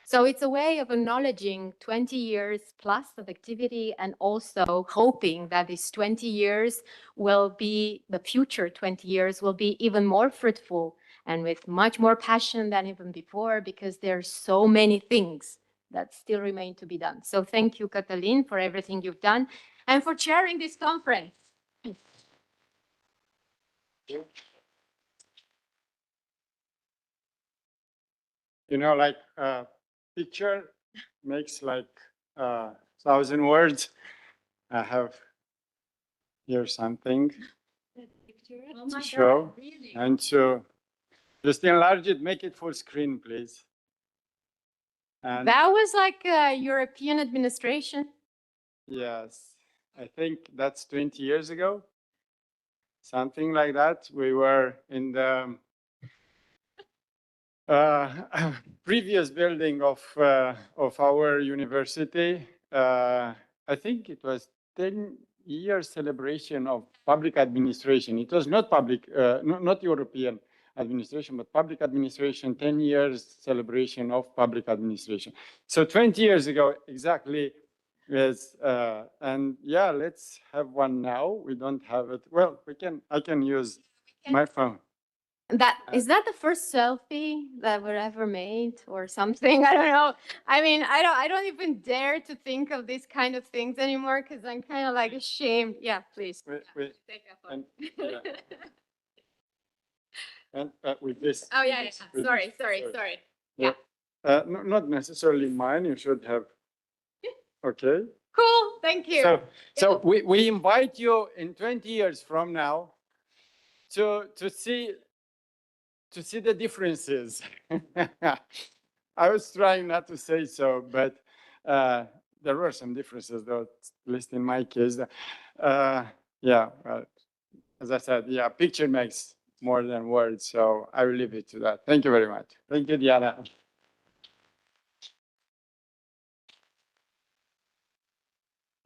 So it's a way of acknowledging 20 years plus of activity and also hoping that these 20 years will be, the future 20 years will be even more fruitful and with much more passion than even before, because there's so many things that still remain to be done. So thank you, Cătălin, for everything you've done and for chairing this conference. Like picture makes like 1,000 words. I have here something to show. Really? And to just enlarge it, make it full screen, please. And That was like a European administration. yes, I think that's 20 years ago. Something like that. We were in the previous building of our university. I think it was 10-year celebration of public administration. It was not public, not European administration, but public administration, 10 years celebration of public administration. So 20 years ago, exactly Yes, and yeah, let's have one now. We don't have it. Well, I can use my phone. Is that the first selfie that were ever made or something? I don't know. I mean, I don't even dare to think of these kind of things anymore because I'm kind of like ashamed. Yeah, please. Wait, Take that and, one. yeah. And with this. Oh yeah, yeah. with Sorry. this. Yeah. Not necessarily mine. You should have. Okay. Cool. Thank you. So we invite you in 20 years from now to see the differences. I was trying not to say so, but there were some differences, though, at least in my case. Yeah, as I said, yeah, picture makes more than words, so I will leave it to that. Thank you very much. Thank you, Diana.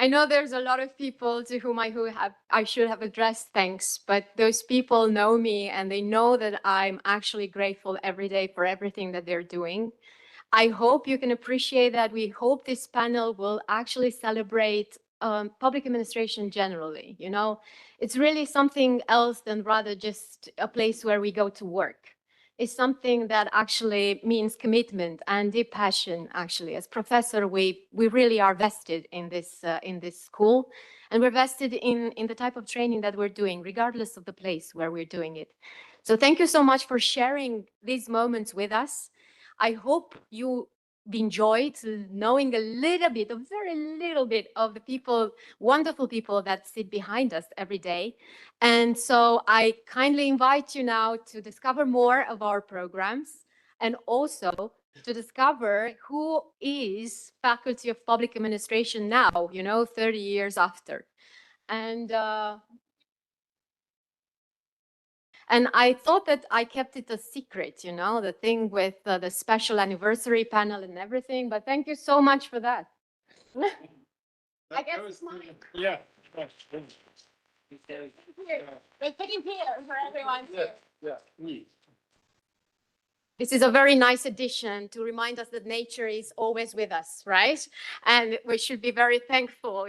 I know there's a lot of people to whom I should have addressed thanks, but those people know me and they know that I'm actually grateful every day for everything that they're doing. I hope you can appreciate that. We hope this panel will actually celebrate public administration generally. You know, it's really something else than rather just a place where we go to work. It's something that actually means commitment and deep passion. Actually, as professor, we really are vested in this school, and we're vested in the type of training that we're doing, regardless of the place where we're doing it. So thank you so much for sharing these moments with us. I hope you enjoyed knowing a little bit, a very little bit of the people, wonderful people that sit behind us every day. And so I kindly invite you now to discover more of our programs and also to discover who is Faculty of Public Administration now, 30 years after. And I thought that I kept it a secret, the thing with the special anniversary panel and everything, but thank you so much for that. I guess it's mine. Yeah. We're taking here for everyone. Yeah. This is a very nice addition to remind us that nature is always with us, right? And we should be very thankful,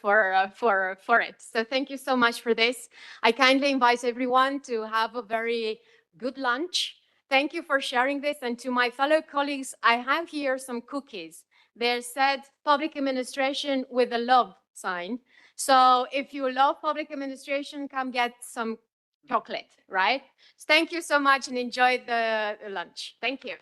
for it. So thank you so much for this. I kindly invite everyone to have a very good lunch. Thank you for sharing this. And to my fellow colleagues, I have here some cookies. They're said public administration with a love sign. So if you love public administration, come get some chocolate, right? Thank you so much and enjoy the lunch. Thank you.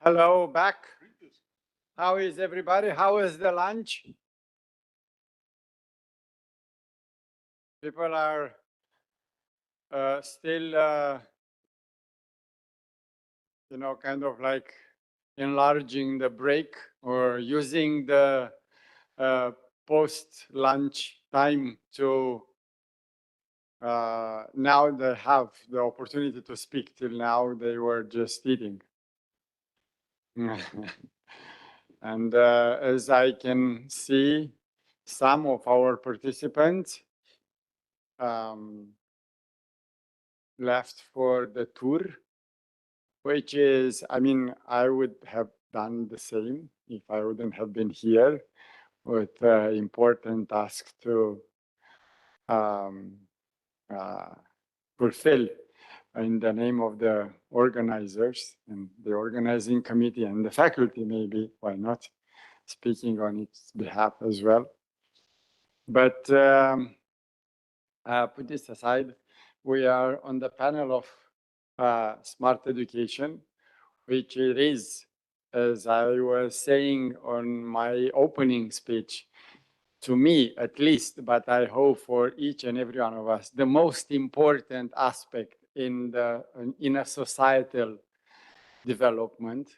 Hello, back. How is everybody? How is the lunch? People are still, kind of like enlarging the break or using the post-lunch time to now they have the opportunity to speak. Till now, they were just eating. And as I can see, some of our participants left for the tour, which is, I mean, I would have done the same if I wouldn't have been here with important task to fulfill in the name of the organizers and the organizing committee and the faculty, maybe, why not, speaking on its behalf as well. But put this aside, we are on the panel of smart education, which it is, as I was saying on my opening speech, to me at least, but I hope for each and every one of us, the most important aspect in a societal development.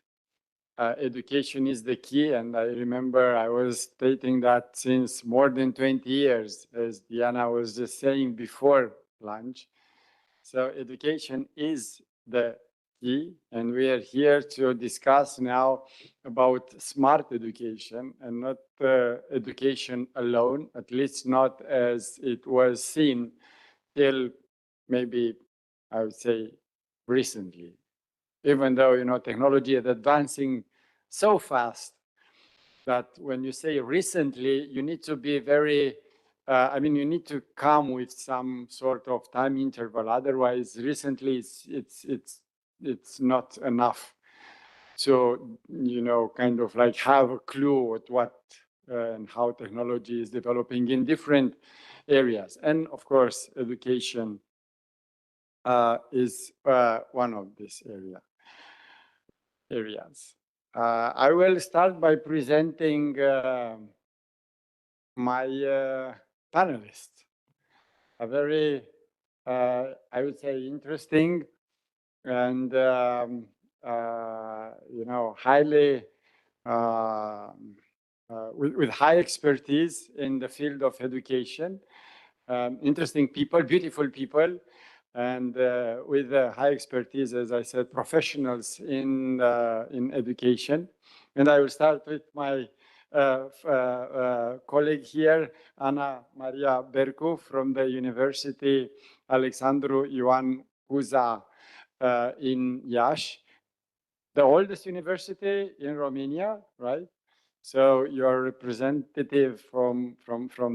Education is the key, and I remember I was stating that since more than 20 years, as Diana was just saying before lunch. So education is the key, and we are here to discuss now about smart education and not education alone, at least not as it was seen till maybe, I would say, recently. Even though, technology is advancing so fast that when you say recently, you need to be very, you need to come with some sort of time interval. Otherwise, recently it's not enough. So, kind of like have a clue at what and how technology is developing in different areas. And of course, education is one of these areas. I will start by presenting my panelists. A very, I would say, interesting and, highly, with high expertise in the field of education. Interesting people, beautiful people, and with high expertise, as I said, professionals in education. And I will start with my colleague here, Ana Maria Bercu from the University Alexandru Ioan Cuza in Iași, the oldest university in Romania, right? So you're representative from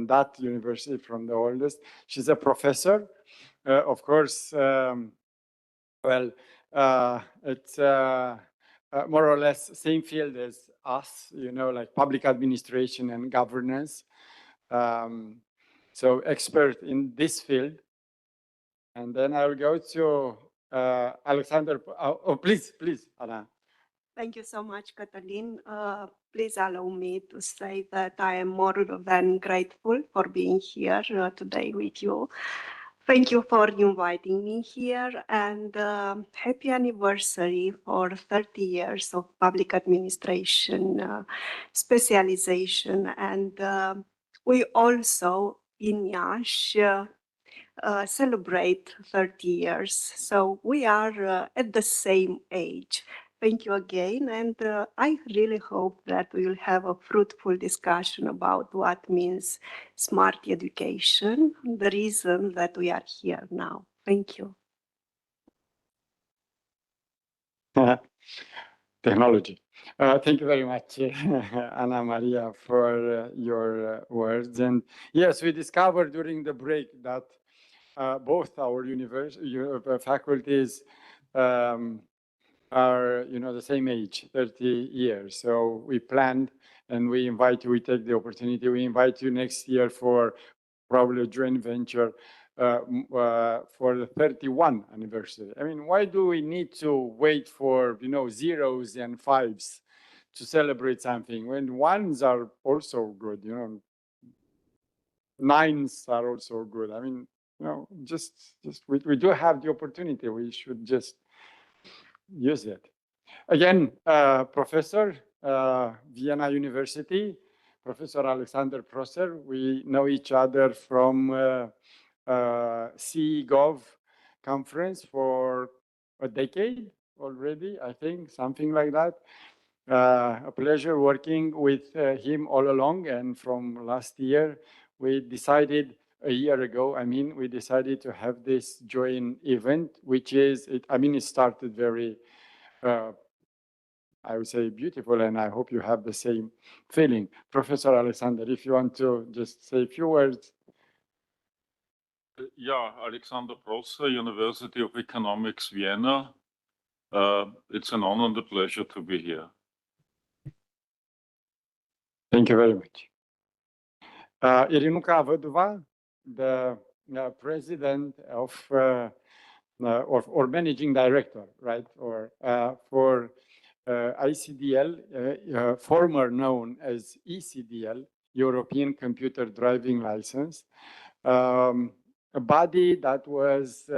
that university, from the oldest. She's a professor. Of course, it's more or less same field as us, like public administration and governance. So expert in this field. And then I'll go to Alexander. Oh, please, Anna. Thank you so much, Cătălin. Please allow me to say that I am more than grateful for being here today with you. Thank you for inviting me here, and happy anniversary for 30 years of public administration specialization. And we also in Iași celebrate 30 years. So we are at the same age. Thank you again, and I really hope that we will have a fruitful discussion about what means smart education, the reason that we are here now. Thank you. Technology. Thank you very much, Ana Maria, for your words. And yes, we discovered during the break that both our faculties are, the same age, 30 years. So we planned and we invite you, we take the opportunity, we invite you next year for probably a joint venture for the 31 anniversary. I mean, why do we need to wait for, zeros and fives to celebrate something when ones are also good, nines are also good. I mean, we do have the opportunity. We should just use it. Again, Professor, Vienna University, Professor Alexander Prosser. We know each other from CEGov conference for a decade already, I think, something like that. A pleasure working with him all along. And from last year, we decided a year ago, we decided to have this joint event, which is, it started very, I would say, beautiful, and I hope you have the same feeling. Professor Alexander, if you want to just say a few words. Yeah, Alexander Prosser, University of Economics, Vienna. It's an honor and a pleasure to be here. Thank you very much. Irinuca Văduva, the president of, or managing director, right, or for ICDL, former known as ECDL, European Computer Driving License, a body that was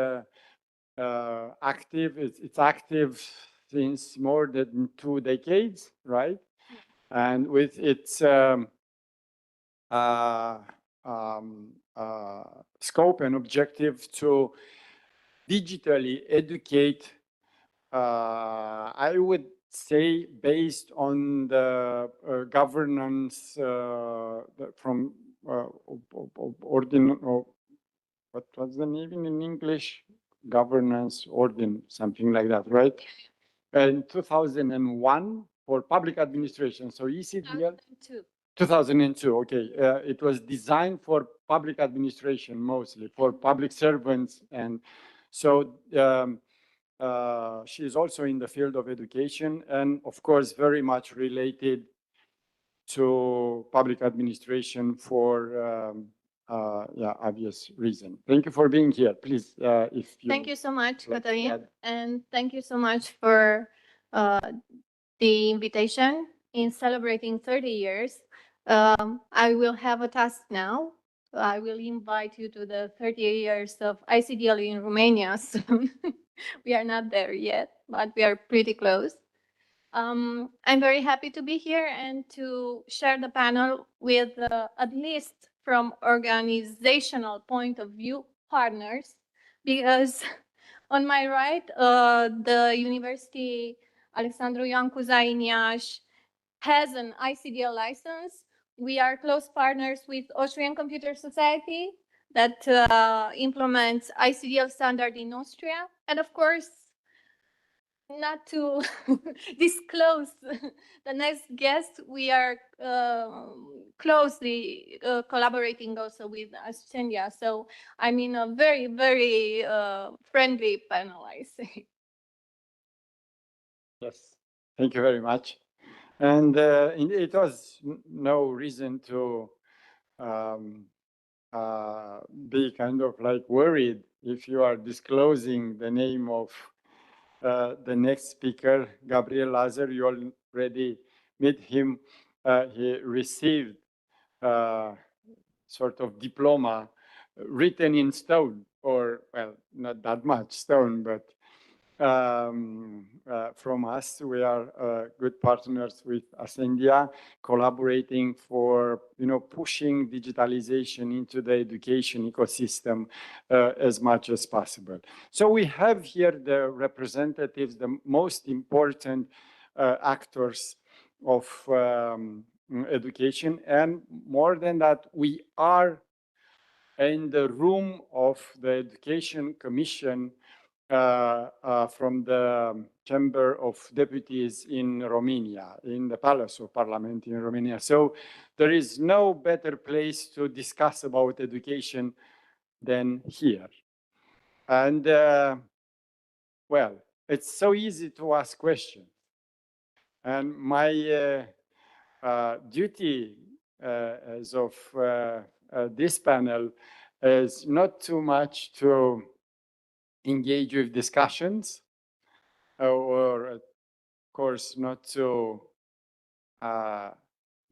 active. It's active since more than 2 decades, right? And with its scope and objective to digitally educate, I would say, based on the governance from what was the name in English? Governance ordinance, something like that, right? In 2001 for public administration. So ECDL. 2002, okay. It was designed for public administration mostly, for public servants. And so she is also in the field of education and, of course, very much related to public administration for obvious reason. Thank you for being here. Please, if you... Thank you so much, Catalin, and thank you so much for the invitation in celebrating 30 years. I will have a task now. I will invite you to the 30 years of ICDL in Romania soon. We are not there yet, but we are pretty close. I'm very happy to be here and to share the panel with at least from organizational point of view partners, because on my right, the University Alexandru Ioan Cuza in Iași has an ICDL license. We are close partners with Austrian Computer Society that implements ICDL standard in Austria. And of course, not to disclose the next guest, we are closely collaborating also with Ascendia. So I'm in a very, very friendly panel, I say. Yes, thank you very much. And it was no reason to be kind of like worried if you are disclosing the name of the next speaker, Gabriel Lazar. You already met him. He received sort of diploma written in stone, or, well, not that much stone, but from us. We are good partners with Ascendia, collaborating for pushing digitalization into the education ecosystem as much as possible. So we have here the representatives, the most important actors of education, and more than that, we are in the room of the Education Commission from the Chamber of Deputies in Romania, in the Palace of Parliament in Romania. So there is no better place to discuss about education than here. And well, it's so easy to ask questions. And my duty as of this panel is not too much to engage with discussions or of course not to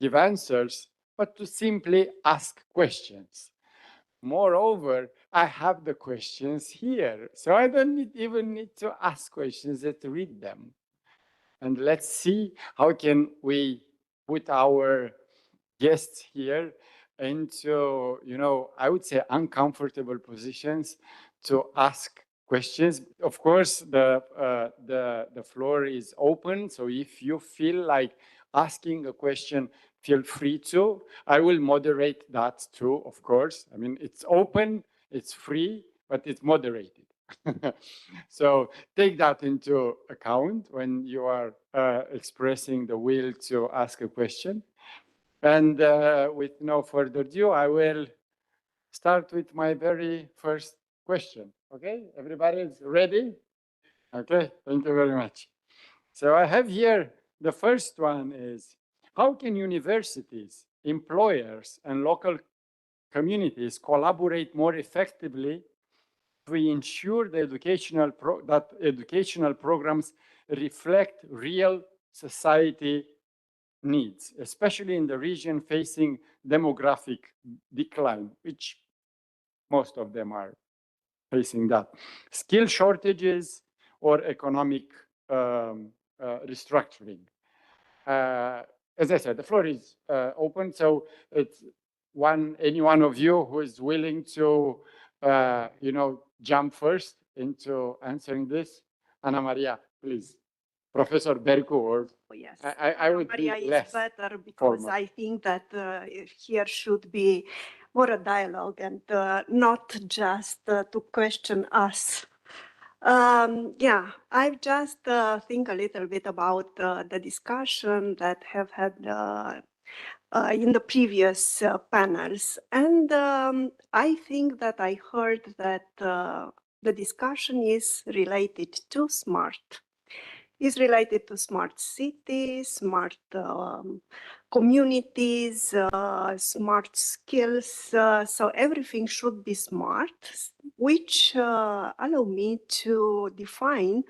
give answers, but to simply ask questions. Moreover, I have the questions here, so I don't even need to ask questions, just read them. And let's see how can we put our guests here into, I would say uncomfortable positions to ask questions. Of course, the floor is open, so if you feel like asking a question, feel free to. I will moderate that too, of course. I mean, it's open, it's free, but it's moderated. So take that into account when you are expressing the will to ask a question. And with no further ado, I will start with my very first question. Okay, everybody is ready? Okay, thank you very much. So I have here, the first one is, how can universities, employers, and local communities collaborate more effectively to ensure the that educational programs reflect real society needs, especially in the region facing demographic decline, which most of them are facing that. Skill shortages or economic restructuring. As I said, the floor is open, so it's any one of you who is willing to, jump first into answering this. Ana Maria, please. Professor Bercu, or yes, I would be Maria less is better because formal. I think that here should be more a dialogue and not just to question us. Yeah, I've just think a little bit about the discussion that have had in the previous panels, and I think that I heard that the discussion is related to smart. Is related to smart cities, smart communities, smart skills. So everything should be smart, which allow me to define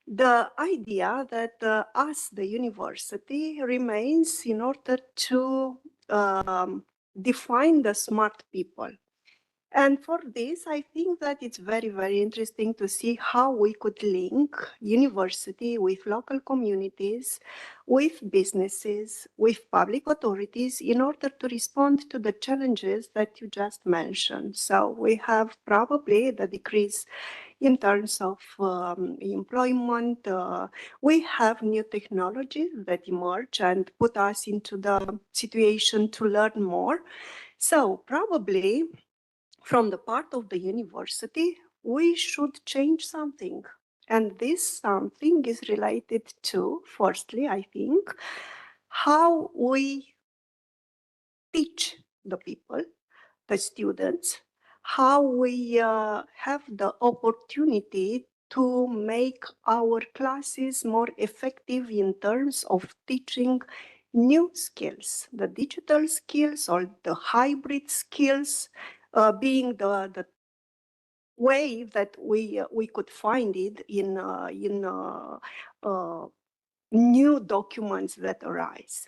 the idea that us, the university, remains in order to define the smart people. And for this, I think that it's very, very interesting to see how we could link university with local communities, with businesses, with public authorities in order to respond to the challenges that you just mentioned. So we have probably the decrease in terms of employment. We have new technologies that emerge and put us into the situation to learn more. So probably, from the part of the university, we should change something. And this something is related to, firstly, I think, how we teach the people, the students, how we have the opportunity to make our classes more effective in terms of teaching new skills, the digital skills or the hybrid skills, being the way that we could find it in new documents that arise.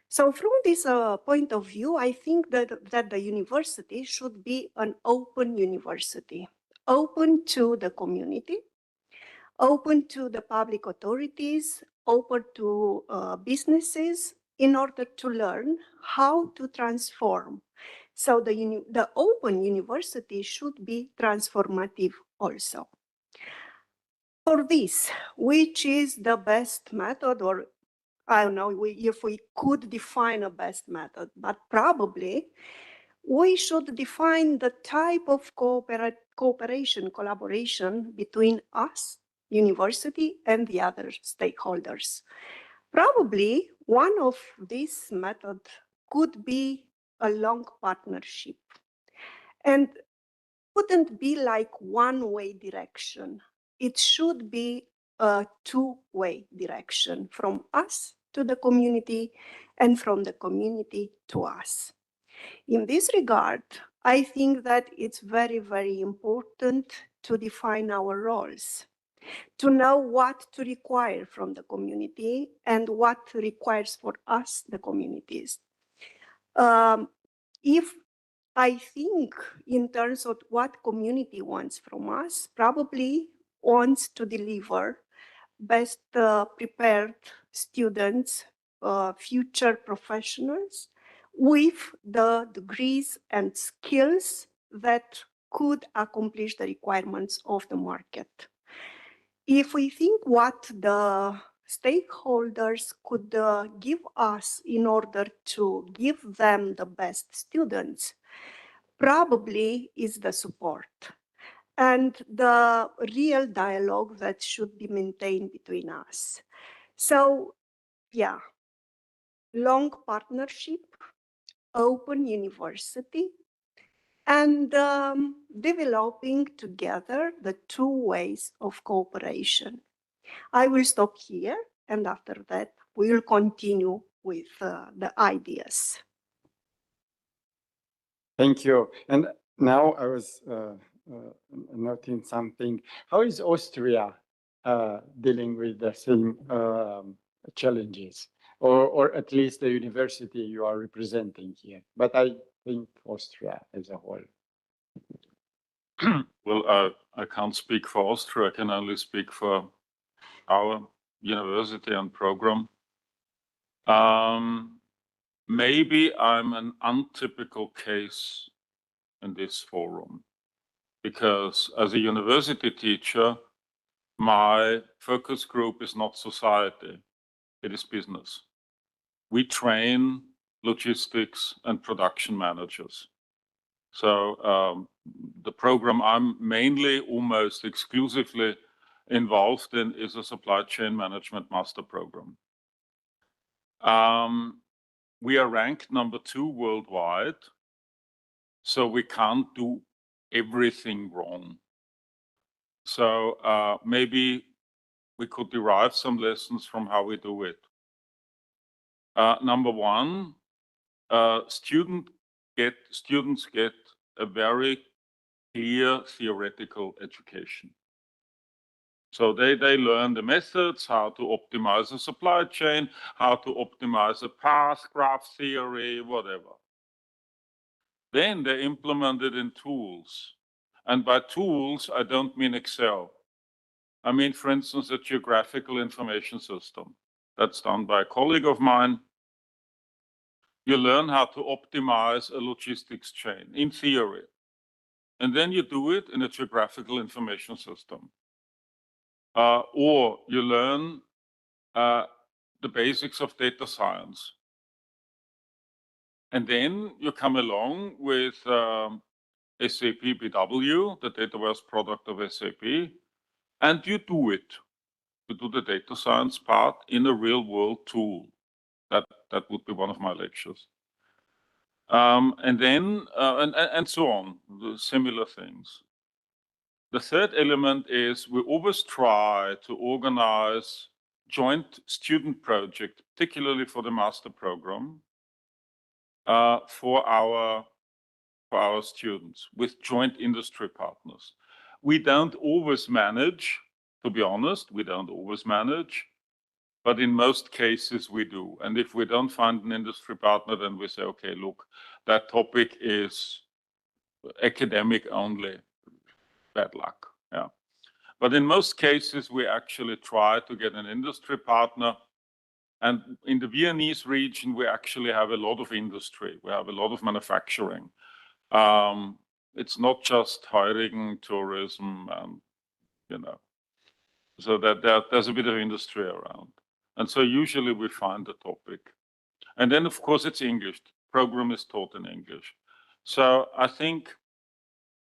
So from this point of view, I think that the university should be an open university, open to the community, open to the public authorities, open to businesses, in order to learn how to transform. So the open university should be transformative also. For this, which is the best method, or I don't know if we could define a best method, but probably we should define the type of cooperation, collaboration between us, university, and the other stakeholders. Probably one of these methods could be a long partnership, and wouldn't be like one-way direction. It should be a two-way direction, from us to the community and from the community to us. In this regard, I think that it's very, very important to define our roles, to know what to require from the community and what requires for us, the communities. If I think in terms of what community wants from us, probably wants to deliver best prepared students, future professionals with the degrees and skills that could accomplish the requirements of the market. If we think what the stakeholders could give us in order to give them the best students, probably is the support and the real dialogue that should be maintained between us. So, yeah, long partnership, open university, and developing together the two ways of cooperation. I will stop here, and after that, we will continue with the ideas. Thank you. And now I was noting something. How is Austria dealing with the same challenges, or at least the university you are representing here? But I think Austria as a whole. Well, I can't speak for Austria. I can only speak for our university and program. Maybe I'm an untypical case in this forum, because as a university teacher, my focus group is not society, it is business. We train logistics and production managers. So the program I'm mainly, almost exclusively involved in is a supply chain management master program. We are ranked #2 worldwide, so we can't do everything wrong. So maybe we could derive some lessons from how we do it. Number one, students get a very clear theoretical education. So they learn the methods, how to optimize a supply chain, how to optimize a path, graph theory, whatever. Then they implement it in tools. And by tools, I don't mean Excel. I mean, for instance, a geographical information system. That's done by a colleague of mine. You learn how to optimize a logistics chain in theory. And then you do it in a geographical information system. Or you learn the basics of data science. And then you come along with SAP BW, the data warehouse product of SAP, and you do it. You do the data science part in a real world tool. That would be one of my lectures. And then, and so on, the similar things. The third element is we always try to organize joint student projects, particularly for the master program, for our students with joint industry partners. We don't always manage, to be honest, we don't always manage, but in most cases we do. And if we don't find an industry partner, then we say, okay, look, that topic is academic only. Bad luck. Yeah. But in most cases, we actually try to get an industry partner. And in the Viennese region, we actually have a lot of industry. We have a lot of manufacturing. It's not just hiring, tourism, and, you know, so that there's a bit of industry around. And so usually we find the topic. And then, of course, it's English. The program is taught in English. So I think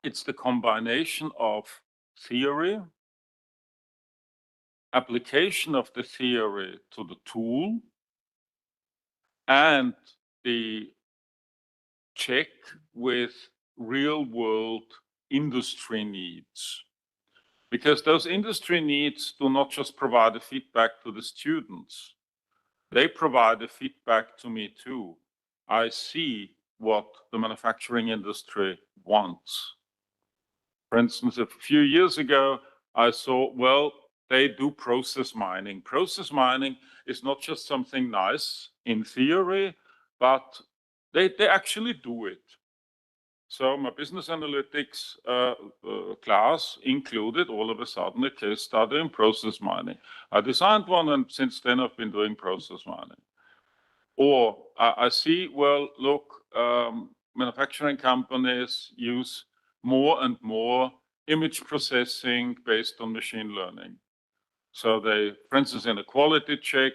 it's the combination of theory, application of the theory to the tool, and the check with real world industry needs. Because those industry needs do not just provide the feedback to the students, they provide the feedback to me too. I see what the manufacturing industry wants. For instance, a few years ago, I saw, well, they do process mining. Process mining is not just something nice in theory, but they actually do it. So my business analytics class included all of a sudden a case study in process mining. I designed one, and since then I've been doing process mining. Or I see, well, look, manufacturing companies use more and more image processing based on machine learning. So they, for instance, in a quality check,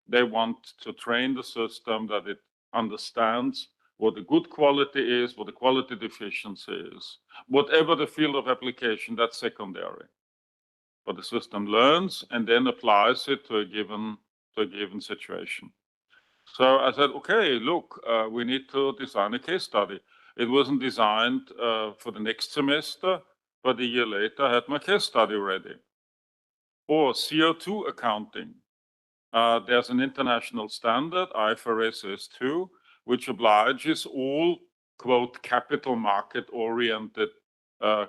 they want to train the system that it understands what the good quality is, what the quality deficiency is. Whatever the field of application, that's secondary. But the system learns and then applies it to a given situation. So I said, okay, look, we need to design a case study. It wasn't designed for the next semester, but a year later I had my case study ready. Or CO2 accounting. There's an international standard, IFRS S2, which obliges all, quote, capital market oriented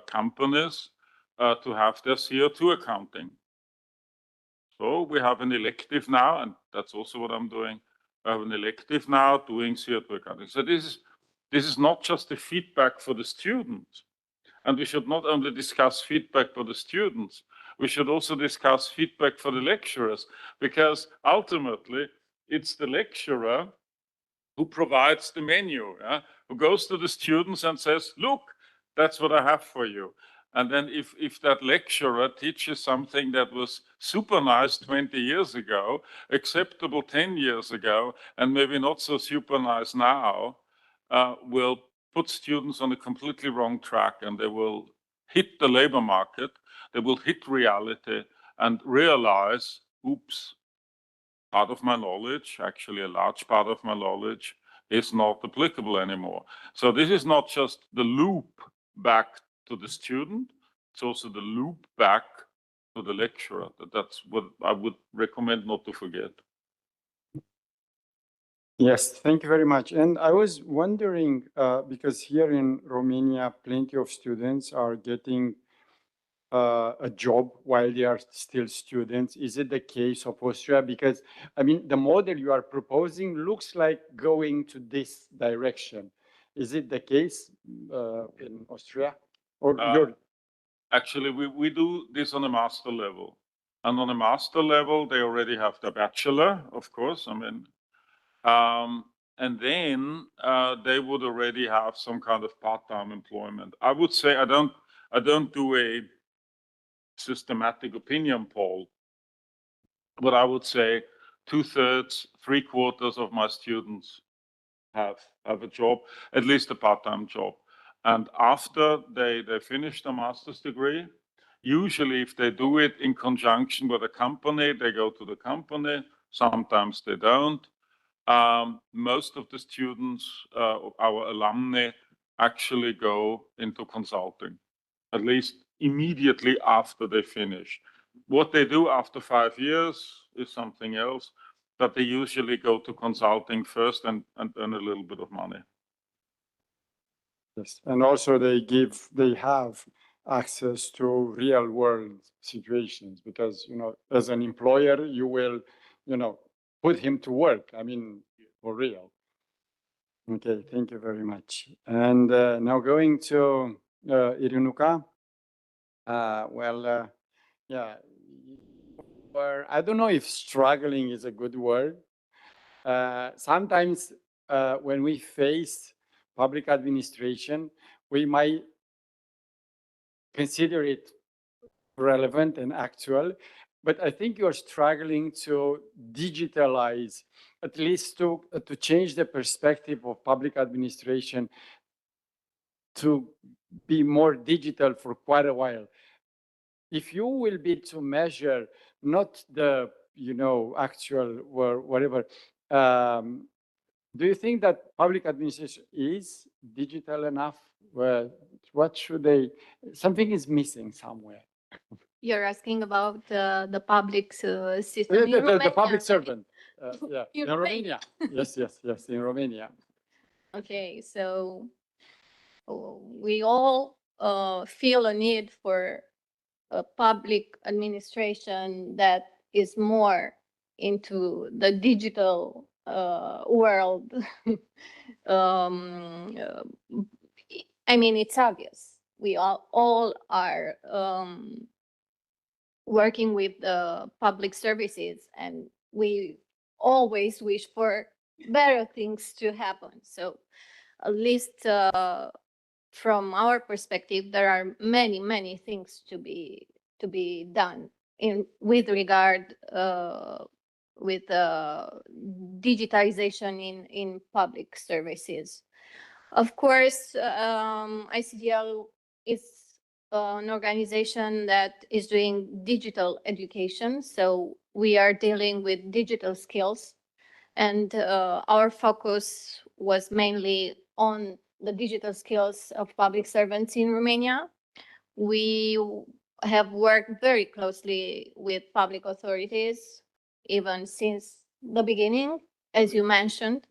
companies to have their CO2 accounting. So we have an elective now, and that's also what I'm doing. I have an elective now doing CO2 accounting. So this is not just the feedback for the students. And we should not only discuss feedback for the students, we should also discuss feedback for the lecturers, because ultimately it's the lecturer who provides the menu, who goes to the students and says, look, that's what I have for you. And then if that lecturer teaches something that was super nice 20 years ago, acceptable 10 years ago, and maybe not so super nice now, will put students on a completely wrong track, and they will hit the labor market, they will hit reality and realize, oops, part of my knowledge, actually a large part of my knowledge, is not applicable anymore. So this is not just the loop back to the student, it's also the loop back to the lecturer. That's what I would recommend not to forget. Yes, thank you very much. And I was wondering, because here in Romania, plenty of students are getting a job while they are still students. Is it the case of Austria? Because, I mean, the model you are proposing looks like going to this direction. Is it the case in Austria? Or Actually, we do this on a master level. And on a master level, they already have the bachelor, of course. I mean, and then they would already have some kind of part-time employment. I would say I don't do a systematic opinion poll, but I would say 2/3, 3/4 of my students have a job, at least a part-time job. And after they finish the master's degree, usually if they do it in conjunction with a company, they go to the company. Sometimes they don't. Most of the students, our alumni, actually go into consulting, at least immediately after they finish. What they do after 5 years is something else, but they usually go to consulting first and earn a little bit of money. yes, and also they have access to real world situations, because, you know, as an employer, you will, you know, put him to work. I mean, for real. Okay, thank you very much. And now going to Irinuca. Yeah, where I don't know if struggling is a good word. Sometimes when we face public administration, we might consider it relevant and actual, but I think you're struggling to digitalize, at least to change the perspective of public administration to be more digital for quite a while. If you will be to measure not the, you know, actual or whatever, do you think that public administration is digital enough? What should they, something is missing somewhere. You're asking about the public system in The Romania, public right? servant. Yeah, In in Romania. Yes, in Romania. Okay, so we all feel a need for a public administration that is more into the digital world. um, uh, I mean, it's obvious. We all are working with the public services, and we always wish for better things to happen. So at least from our perspective, there are many things to be done in with regard with digitization in public services. Of course, ICDL is an organization that is doing digital education, so we are dealing with digital skills, and our focus was mainly on the digital skills of public servants in Romania. We have worked very closely with public authorities, even since the beginning, as you mentioned.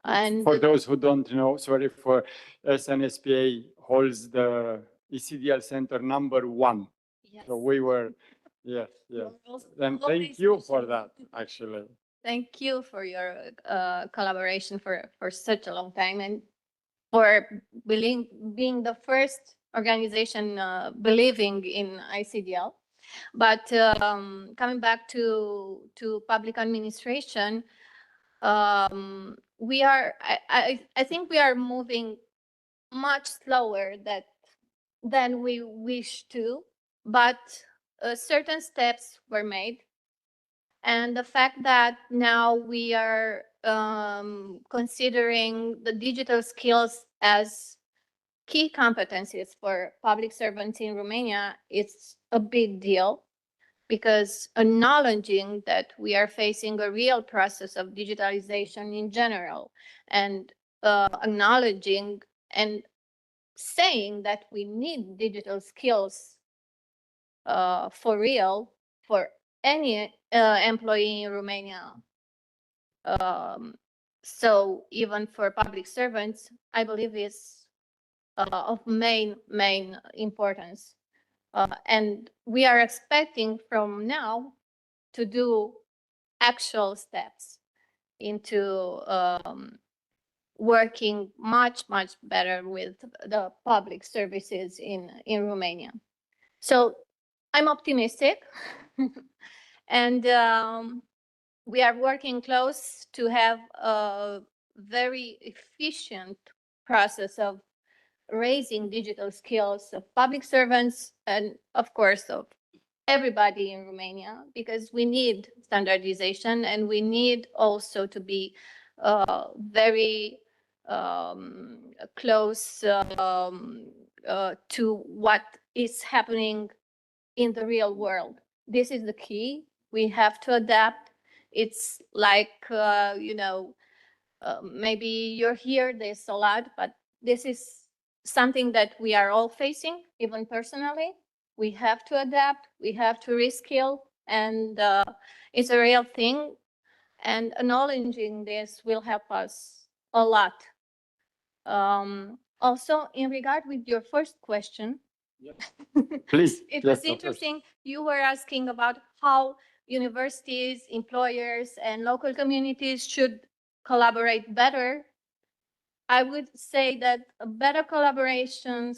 And for those who don't know, sorry, for SNSPA holds the ECDL Center #1. Yes. So we were, yes. And thank you for that, actually. Thank you for your collaboration for such a long time, and for being the first organization believing in ICDL. But coming back to public administration, we are, I think we are moving much slower than we wish to, but certain steps were made. And the fact that now we are considering the digital skills as key competencies for public servants in Romania, it's a big deal, because acknowledging that we are facing a real process of digitalization in general, and acknowledging and saying that we need digital skills for real for any employee in Romania. So even for public servants, I believe is of main importance. And we are expecting from now to do actual steps into working much better with the public services in Romania. So I'm optimistic, and we are working close to have a very efficient process of raising digital skills of public servants, and of course of everybody in Romania, because we need standardization, and we need also to be very close to what is happening in the real world. This is the key. We have to adapt. It's like, maybe you hear this a lot, but this is something that we are all facing, even personally. We have to adapt, we have to reskill, and it's a real thing. And acknowledging this will help us a lot. Also, in regard with your first question, Please. it yes, was interesting. You were asking about how universities, employers, and local communities should collaborate better. I would say that a better collaboration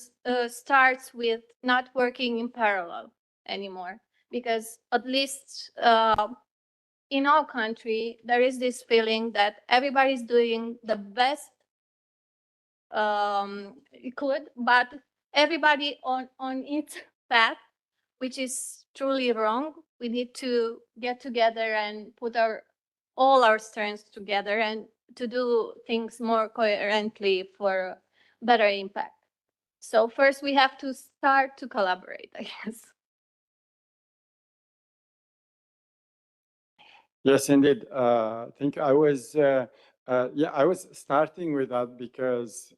starts with not working in parallel anymore, because at least in our country, there is this feeling that everybody's doing the best it could, but everybody on its path, which is truly wrong. We need to get together and put all our strengths together and to do things more coherently for better impact. So first we have to start to collaborate, I guess. Yes, indeed. Thank you. I was, I was starting with that because,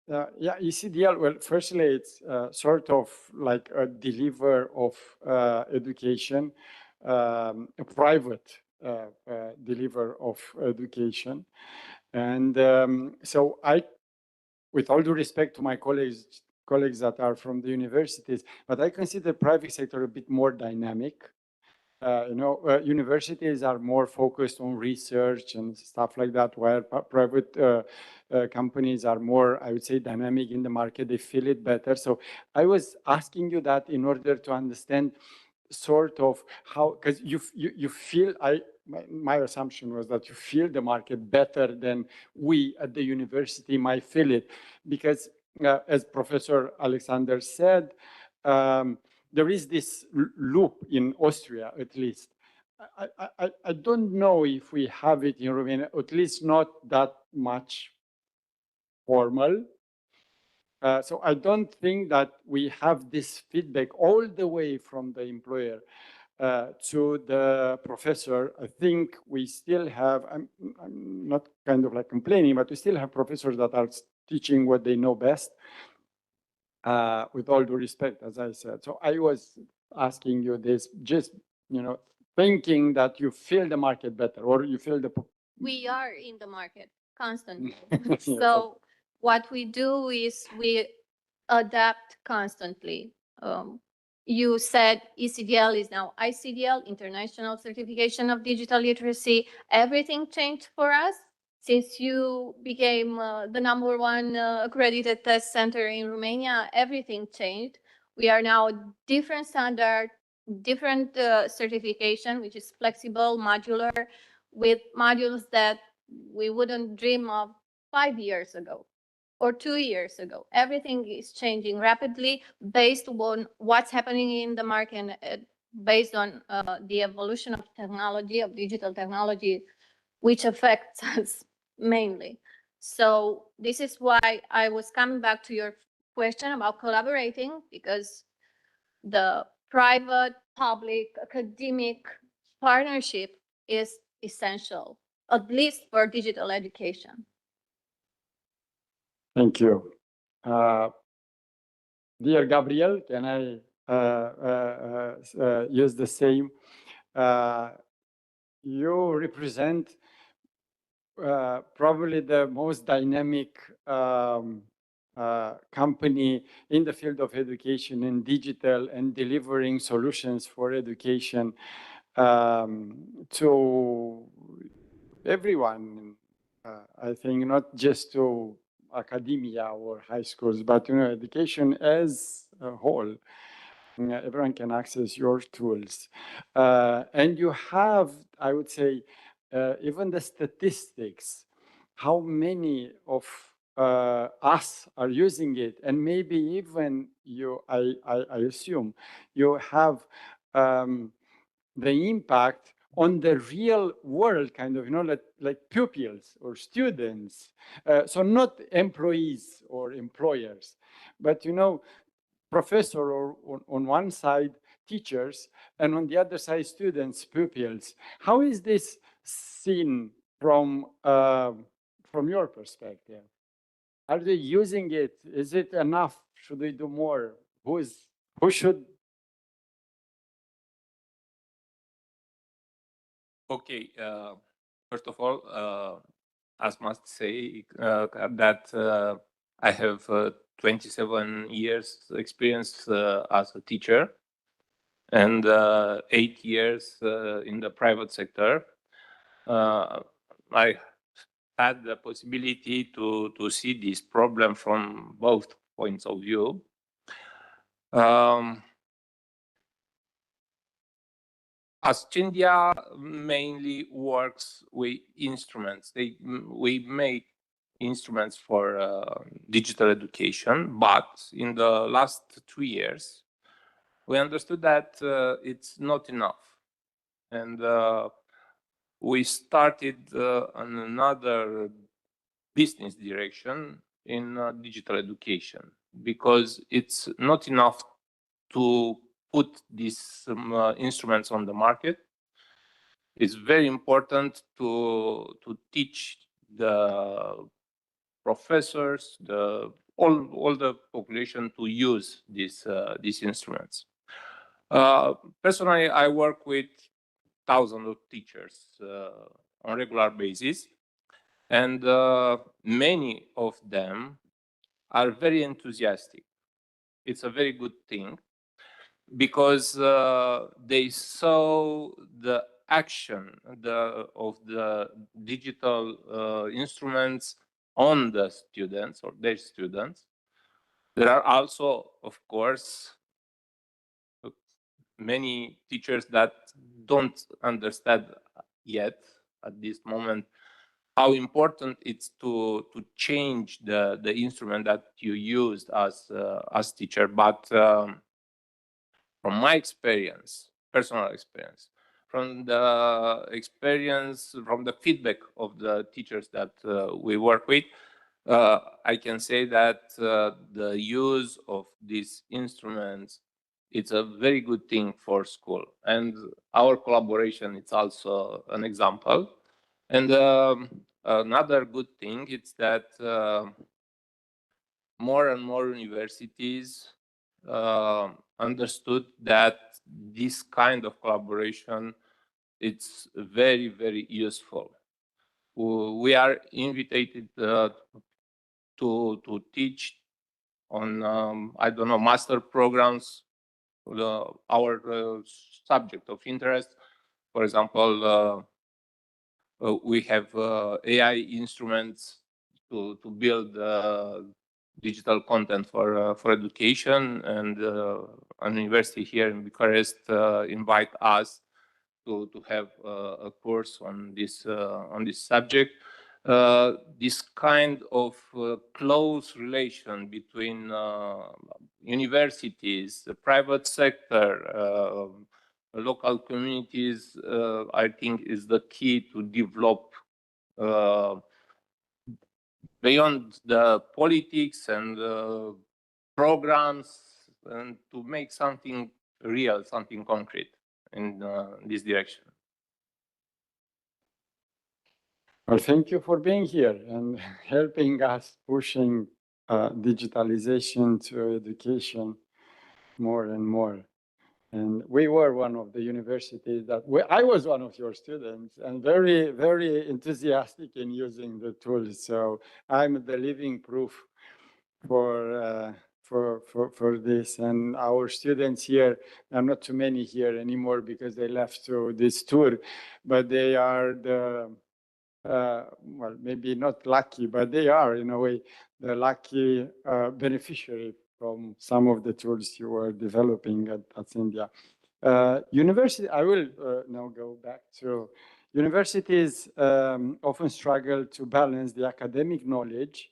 ECDL, well, firstly, it's sort of like a deliver of education, a private deliver of education. And so with all due respect to my colleagues that are from the universities, but I consider private sector a bit more dynamic. Universities are more focused on research and stuff like that, while private companies are more, I would say, dynamic in the market. They feel it better. So I was asking you that in order to understand sort of how, because you feel, my assumption was that you feel the market better than we at the university might feel it, because as Professor Alexander said, there is this loop in Austria, at least. I don't know if we have it in Romania, at least not that much formal. So I don't think that we have this feedback all the way from the employer to the professor. I think we still have, I'm not kind of like complaining, but we still have professors that are teaching what they know best, with all due respect, as I said. So I was asking you this, just, thinking that you feel the market better, or you feel the... We are in the market constantly. Yes. So what we do is we adapt constantly. You said ECDL is now ICDL, International Certification of Digital Literacy. Everything changed for us since you became the #1 accredited test center in Romania. Everything changed. We are now different standard, different certification, which is flexible, modular, with modules that we wouldn't dream of 5 years ago or 2 years ago. Everything is changing rapidly based on what's happening in the market, based on the evolution of technology, of digital technology, which affects us mainly. So this is why I was coming back to your question about collaborating, because the private, public, academic partnership is essential, at least for digital education. Thank you. Dear Gabriel, can I use the same? You represent probably the most dynamic company in the field of education and digital and delivering solutions for education to everyone. I think not just to academia or high schools, but education as a whole. Everyone can access your tools. And you have, I would say, even the statistics, how many of us are using it, and maybe even you, I assume, you have the impact on the real world, kind of, like pupils or students. So not employees or employers, but, professor, or on one side, teachers, and on the other side, students, pupils. How is this seen from your perspective? Are they using it? Is it enough? Should we do more? Who should? Okay, first of all, I must say that I have 27 years experience as a teacher and 8 years in the private sector. I had the possibility to see this problem from both points of view. SCINDIA mainly works with instruments. We make instruments for digital education, but in the last 2 years, we understood that it's not enough. And we started another business direction in digital education, because it's not enough to put these instruments on the market. It's very important to teach the professors, all the population to use these instruments. Personally, I work with thousands of teachers on regular basis, and many of them are very enthusiastic. It's a very good thing because they saw the action of the digital instruments on the students or their students. There are also, of course, many teachers that don't understand yet at this moment how important it's to change the instrument that you used as teacher. But from my experience, personal experience, from the experience, from the feedback of the teachers that we work with, I can say that the use of these instruments, it's a very good thing for school. And our collaboration, it's also an example. And another good thing is that more and more universities understood that this kind of collaboration, it's very, very useful. We are invited to teach on, I don't know, master programs, our subject of interest. For example, we have AI instruments to build digital content for education, and an university here in Bucharest invite us to have a course on this subject. This kind of close relation between universities, the private sector, local communities, I think is the key to develop beyond the politics and programs, and to make something real, something concrete in this direction. Well, thank you for being here and helping us pushing digitalization to education more and more. And we were one of the universities that I was one of your students and very, very enthusiastic in using the tools. So I'm the living proof for this. And our students here, there are not too many here anymore because they left to this tour, but they are the well, maybe not lucky, but they are in a way the lucky beneficiary from some of the tools you were developing at India. University, I will now go back to universities often struggle to balance the academic knowledge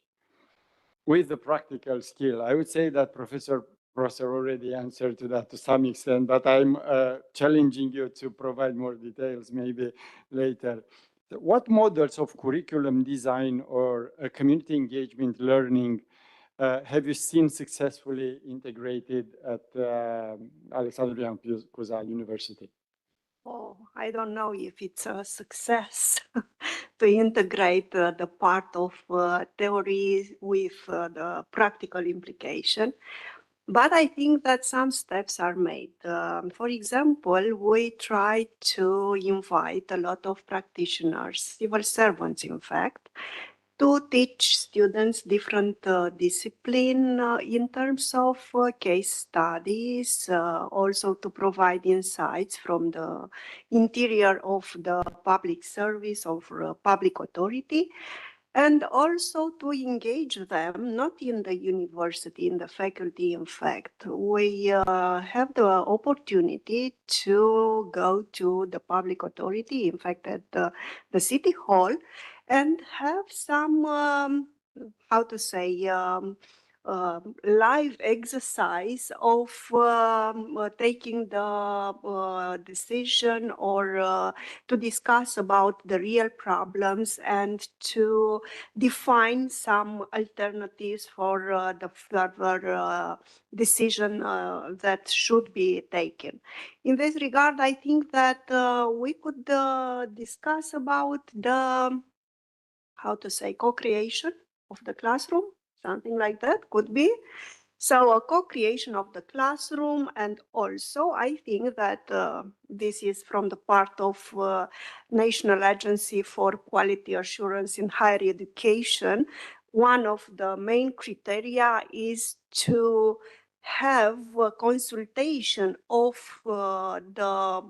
with the practical skill. I would say that Professor Prosser already answered to that to some extent, but I'm challenging you to provide more details maybe later. What models of curriculum design or community engagement learning have you seen successfully integrated at Alexandru Ioan Cuza University? Oh, I don't know if it's a success to integrate the part of theory with the practical implication. But I think that some steps are made. For example, we try to invite a lot of practitioners, civil servants, in fact, to teach students different discipline in terms of case studies, also to provide insights from the interior of the public service of public authority, and also to engage them, not in the university, in the faculty, in fact. We have the opportunity to go to the public authority, in fact, at the city hall, and have some, how to say, live exercise of taking the decision or to discuss about the real problems and to define some alternatives for the further decision that should be taken. In this regard, I think that we could discuss about the, how to say, co-creation of the classroom, something like that could be. So a co-creation of the classroom, and also I think that this is from the part of National Agency for Quality Assurance in Higher Education. One of the main criteria is to have a consultation of the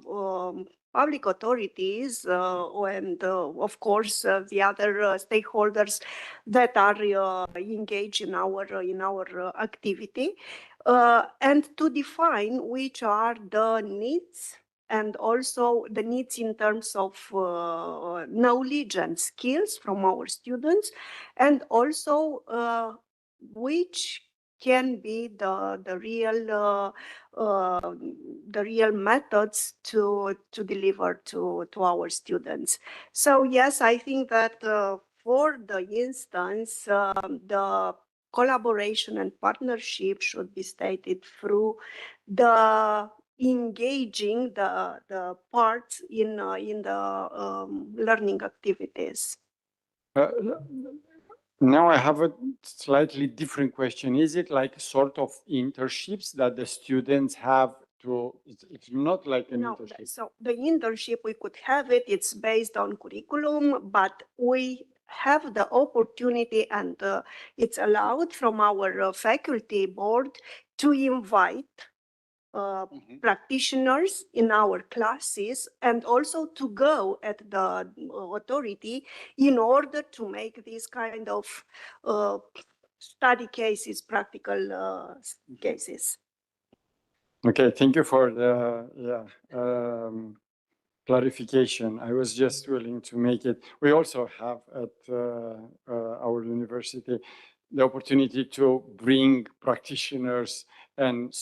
public authorities and of course the other stakeholders that are engaged in our activity and to define which are the needs and also the needs in terms of knowledge and skills from our students, and also which can be the real methods to deliver to our students. So yes, I think that for the instance, the collaboration and partnership should be stated through the engaging the parts in the learning activities. Now I have a slightly different question. Is it like sort of internships that the students have to, it's not like an internship? So the internship, we could have it, it's based on curriculum, but we have the opportunity and it's allowed from our faculty board to invite practitioners in our classes and also to go at the authority in order to make these kind of study cases, practical cases. Okay, thank you for the clarification. I was just willing to make it. We also have at our university the opportunity to bring practitioners and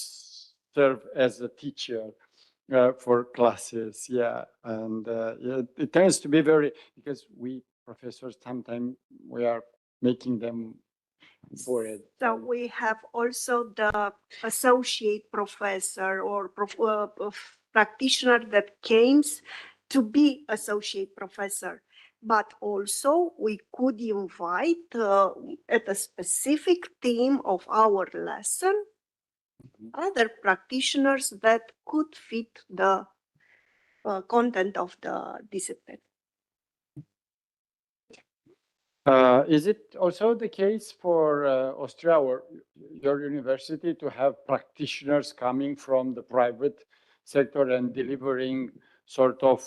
serve as a teacher for classes. Yeah, and it tends to be very, because we professors sometimes we are making them for it. So we have also the associate professor or practitioner that came to be associate professor. But also we could invite at a specific theme of our lesson other practitioners that could fit the content of the discipline. Is it also the case for Austria or your university to have practitioners coming from the private sector and delivering sort of,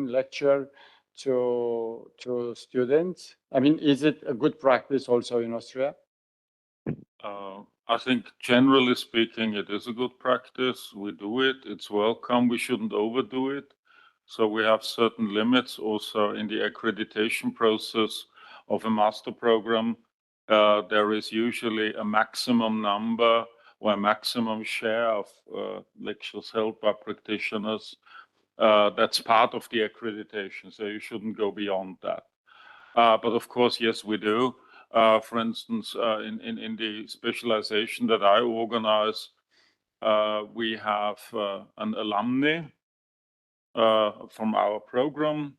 lecture to students? I mean, is it a good practice also in Austria? I think generally speaking, it is a good practice. We do it. It's welcome. We shouldn't overdo it. So we have certain limits also in the accreditation process of a master program. There is usually a maximum number or a maximum share of lectures held by practitioners. That's part of the accreditation, so you shouldn't go beyond that. But of course, yes, we do. For instance, in the specialization that I organize, we have an alumni from our program,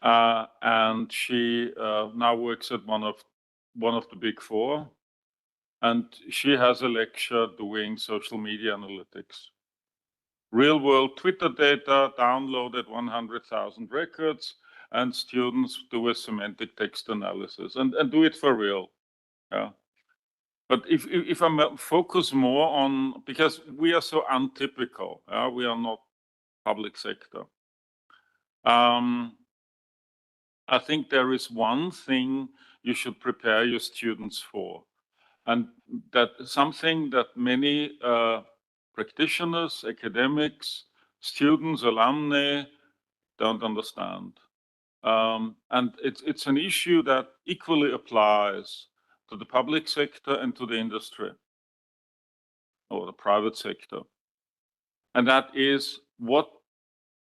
and she now works at one of the big four, and she has a lecture doing social media analytics. Real world Twitter data downloaded 100,000 records, and students do a semantic text analysis and do it for real. Yeah. But if I focus more on, because we are so untypical, we are not public sector. I think there is one thing you should prepare your students for, and that something that many practitioners, academics, students, alumni don't understand. And it's an issue that equally applies to the public sector and to the industry or the private sector. And that is, what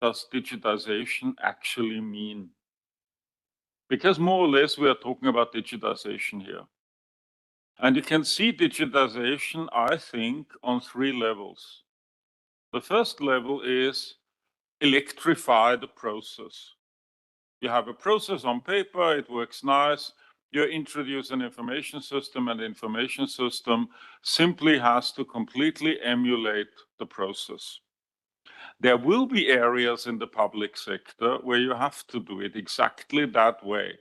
does digitization actually mean? Because more or less we are talking about digitization here. And you can see digitization, I think, on 3 levels. The first level is electrify the process. You have a process on paper, it works nice. you introduce an information system, and the information system simply has to completely emulate the process. There will be areas in the public sector where you have to do it exactly that way.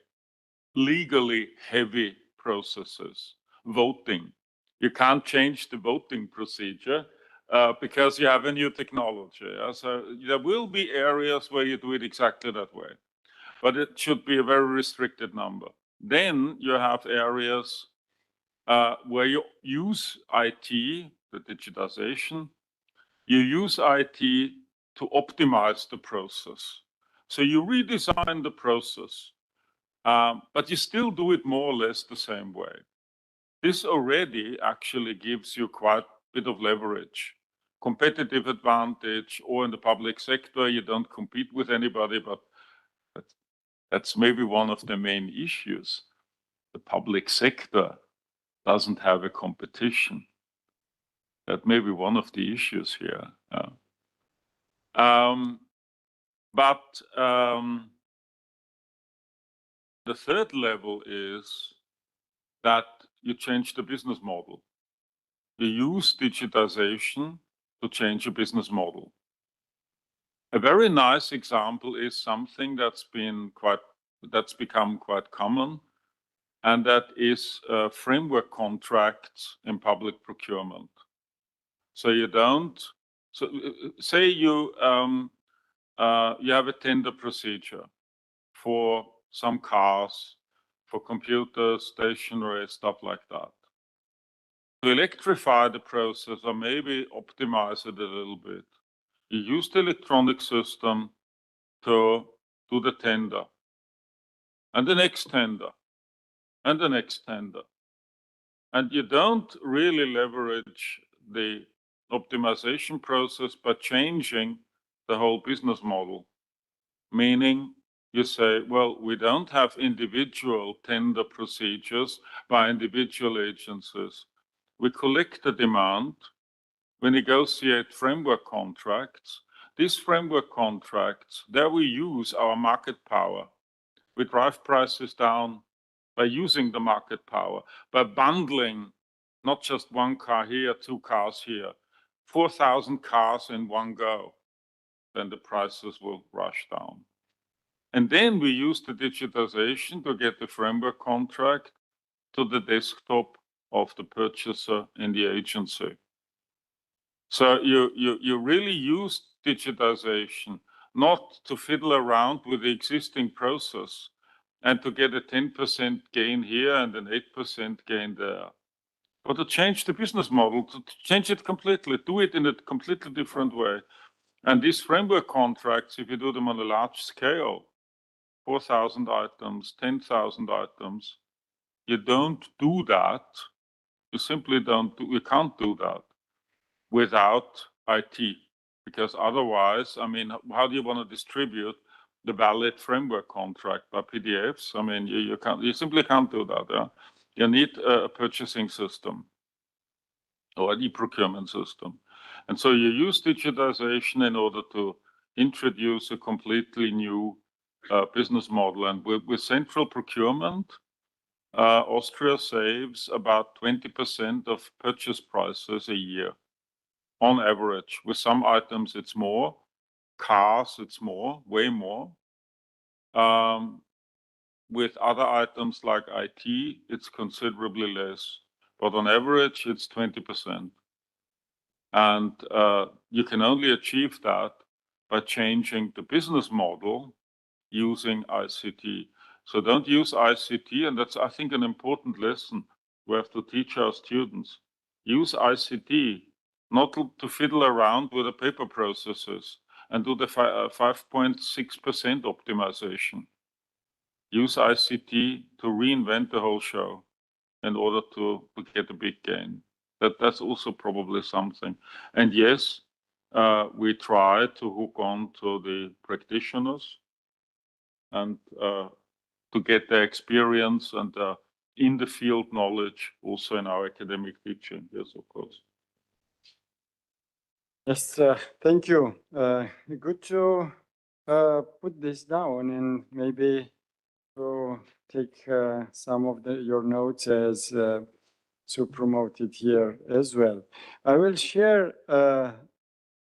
Legally heavy processes, voting. You can't change the voting procedure because you have a new technology. So there will be areas where you do it exactly that way, but it should be a very restricted number. Then you have areas where you use IT, the digitization, you use IT to optimize the process. So you redesign the process, but you still do it more or less the same way. This already actually gives you quite a bit of leverage, competitive advantage, or in the public sector, you don't compete with anybody, but that's maybe one of the main issues. The public sector doesn't have a competition. That may be one of the issues here. The third level is that you change the business model. You use digitization to change a business model. A very nice example is something that's become quite common, and that is framework contracts in public procurement. So say you have a tender procedure for some cars, for computers, stationery, stuff like that. To electrify the process or maybe optimize it a little bit, you use the electronic system to do the tender, and the next tender, and the next tender. And you don't really leverage the optimization process by changing the whole business model. Meaning you say, well, we don't have individual tender procedures by individual agencies. We collect the demand, we negotiate framework contracts. These framework contracts, there we use our market power. We drive prices down by using the market power, by bundling not just one car here, two cars here, 4,000 cars in one go. Then the prices will rush down. And then we use the digitization to get the framework contract to the desktop of the purchaser in the agency. So you really use digitization not to fiddle around with the existing process and to get a 10% gain here and an 8% gain there, but to change the business model, to change it completely, do it in a completely different way. And these framework contracts, if you do them on a large scale, 4,000 items, 10,000 items, you don't do that. You simply you can't do that without IT, because otherwise, I mean, how do you want to distribute the valid framework contract by PDFs? I mean, you simply can't do that. Yeah? You need a purchasing system or an e-procurement system. And so you use digitization in order to introduce a completely new business model. And with central procurement, Austria saves about 20% of purchase prices a year, on average. With some items, it's more. Cars, it's more, way more. With other items like IT, it's considerably less. But on average, it's 20%. And you can only achieve that by changing the business model using ICT. So don't use ICT, and that's, I think, an important lesson we have to teach our students. Use ICT, not to fiddle around with the paper processes and do the 5.6% optimization. Use ICT to reinvent the whole show in order to get a big gain. That's also probably something. And yes, we try to hook on to the practitioners and to get their experience and in the field knowledge also in our academic teaching. Yes, of course. Yes, thank you. Good to put this down, and maybe to take some of your notes as to promote it here as well. I will share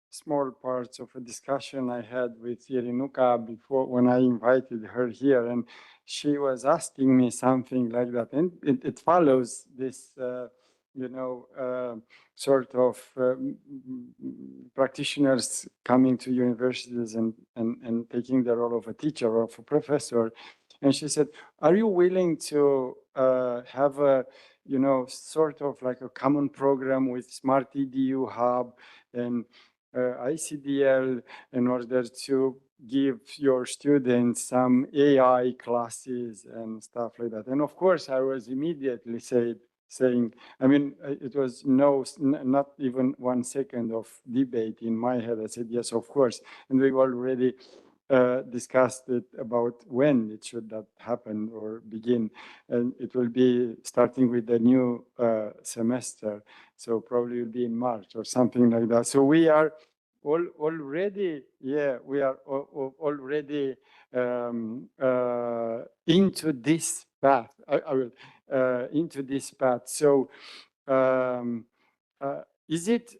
small parts of a discussion I had with Irinuca before when I invited her here, and she was asking me something like that, and it follows this, sort of practitioners coming to universities and taking the role of a teacher or of a professor. And she said, are you willing to have a, sort of like a common program with Smart-EDU hub and ICDL in order to give your students some AI classes and stuff like that. And of course, I was immediately saying, I mean, it was not even 1 second of debate in my head. I said, yes, of course. And we already discussed it about when it should that happen or begin. And it will be starting with the new semester. So probably will be in March or something like that. So we are already into this path. I will into this path. So is it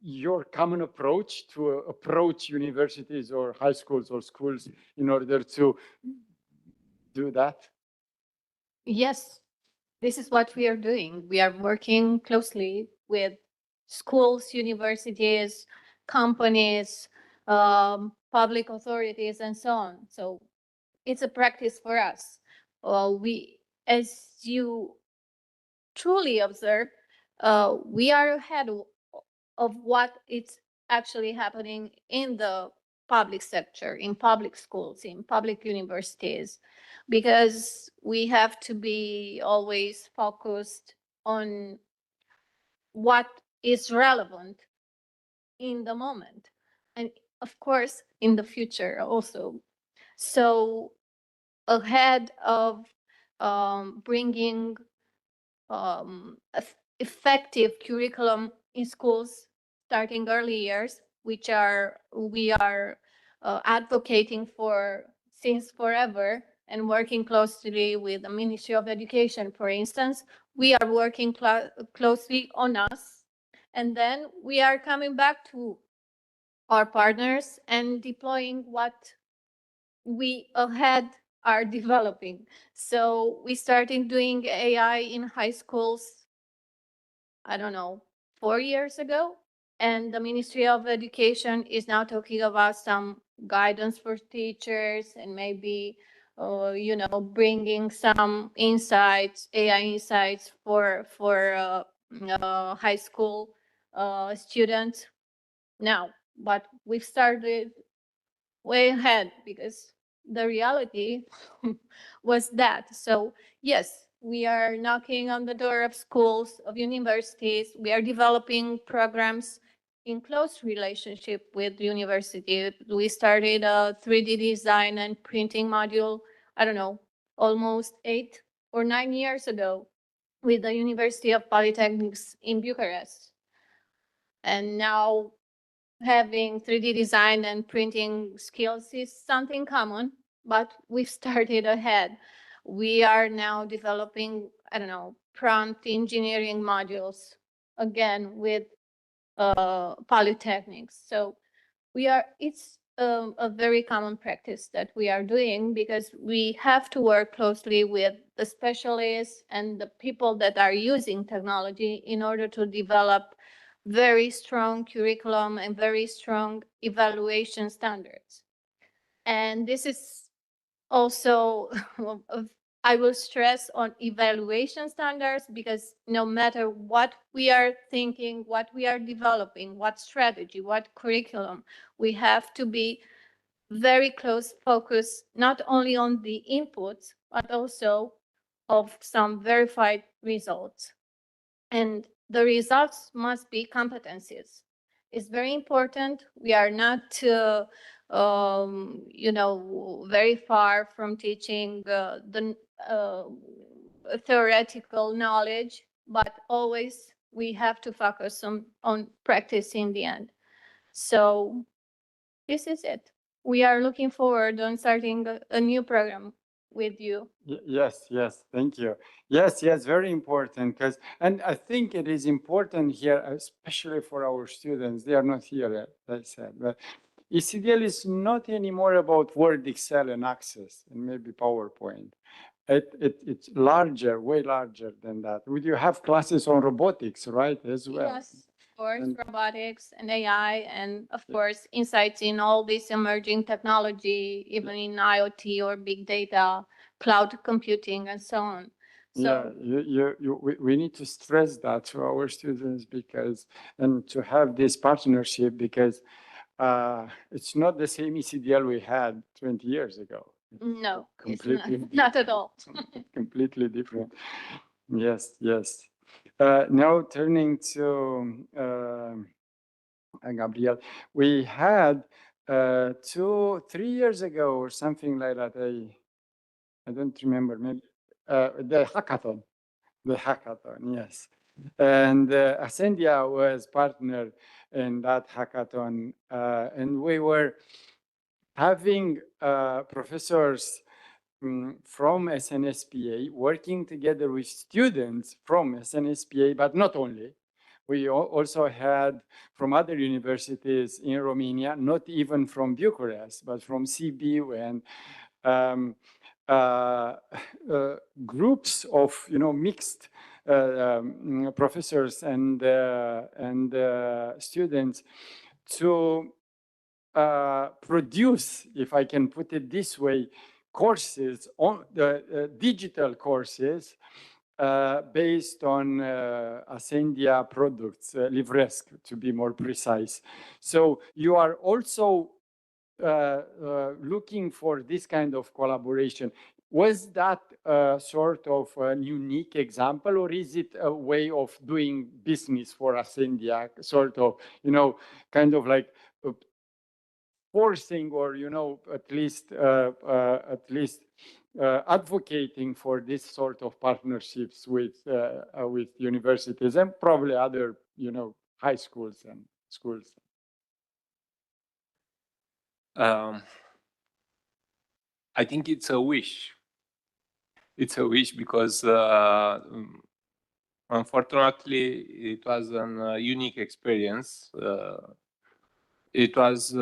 your common approach to approach universities or high schools or schools in order to do that? Yes, this is what we are doing. We are working closely with schools, universities, companies, public authorities, and so on. So it's a practice for us. As you truly observe, we are ahead of what is actually happening in the public sector, in public schools, in public universities, because we have to be always focused on what is relevant in the moment and of course in the future also. So ahead of bringing effective curriculum in schools starting early years, which we are advocating for since forever and working closely with the Ministry of Education, for instance. We are working closely on us, and then we are coming back to our partners and deploying what we ahead are developing. So we started doing AI in high schools, I don't know, 4 years ago. And the Ministry of Education is now talking about some guidance for teachers and maybe, bringing some insights, AI insights for high school students now. But we've started way ahead because the reality was that. So yes, we are knocking on the door of schools, of universities. We are developing programs in close relationship with university. We started a 3D design and printing module, I don't know, almost 8 or 9 years ago with the University of Polytechnics in Bucharest. And now having 3D design and printing skills is something common, but we've started ahead. We are now developing, I don't know, prompt engineering modules, again, with polytechnics. So it's a very common practice that we are doing because we have to work closely with the specialists and the people that are using technology in order to develop very strong curriculum and very strong evaluation standards. And this is also, I will stress on evaluation standards because no matter what we are thinking, what we are developing, what strategy, what curriculum, we have to be very close focus, not only on the inputs, but also of some verified results. And the results must be competencies. It's very important. We are not, very far from teaching the theoretical knowledge, but always we have to focus on practice in the end. So this is it. we are looking forward on starting a new program with you. Yes, yes, thank you. Yes, yes, very important because, and I think it is important here, especially for our students. They are not here, as I said, but ECDL is not anymore about Word, Excel, and Access, and maybe PowerPoint. It's larger, way larger than that. Would you have classes on robotics, right, as well? Yes, of course, And- robotics and AI, and of course, insights in all this emerging technology, even in IoT or big data, cloud computing, and so on. Yeah, So we need to stress that to our students because, and to have this partnership because it's not the same ECDL we had 20 years ago. no, it's Completely not at all. completely different. Yes, yes. Now turning to Gabriel, we had 3 years ago or something like that. I don't remember. Maybe the hackathon. The hackathon, yes. And Ascendia was partner in that hackathon, and we were having professors from SNSPA working together with students from SNSPA, but not only. We also had from other universities in Romania, not even from Bucharest, but from Sibiu and groups of mixed professors and students to produce, if I can put it this way, courses on the digital courses based on Ascendia products, Livresc to be more precise. So you are also looking for this kind of collaboration. Was that sort of a unique example, or is it a way of doing business for Ascendia, sort of, kind of like forcing, or at least advocating for this sort of partnerships with universities and probably other high schools and schools? I think it's a wish. It's a wish because unfortunately it was a unique experience. It was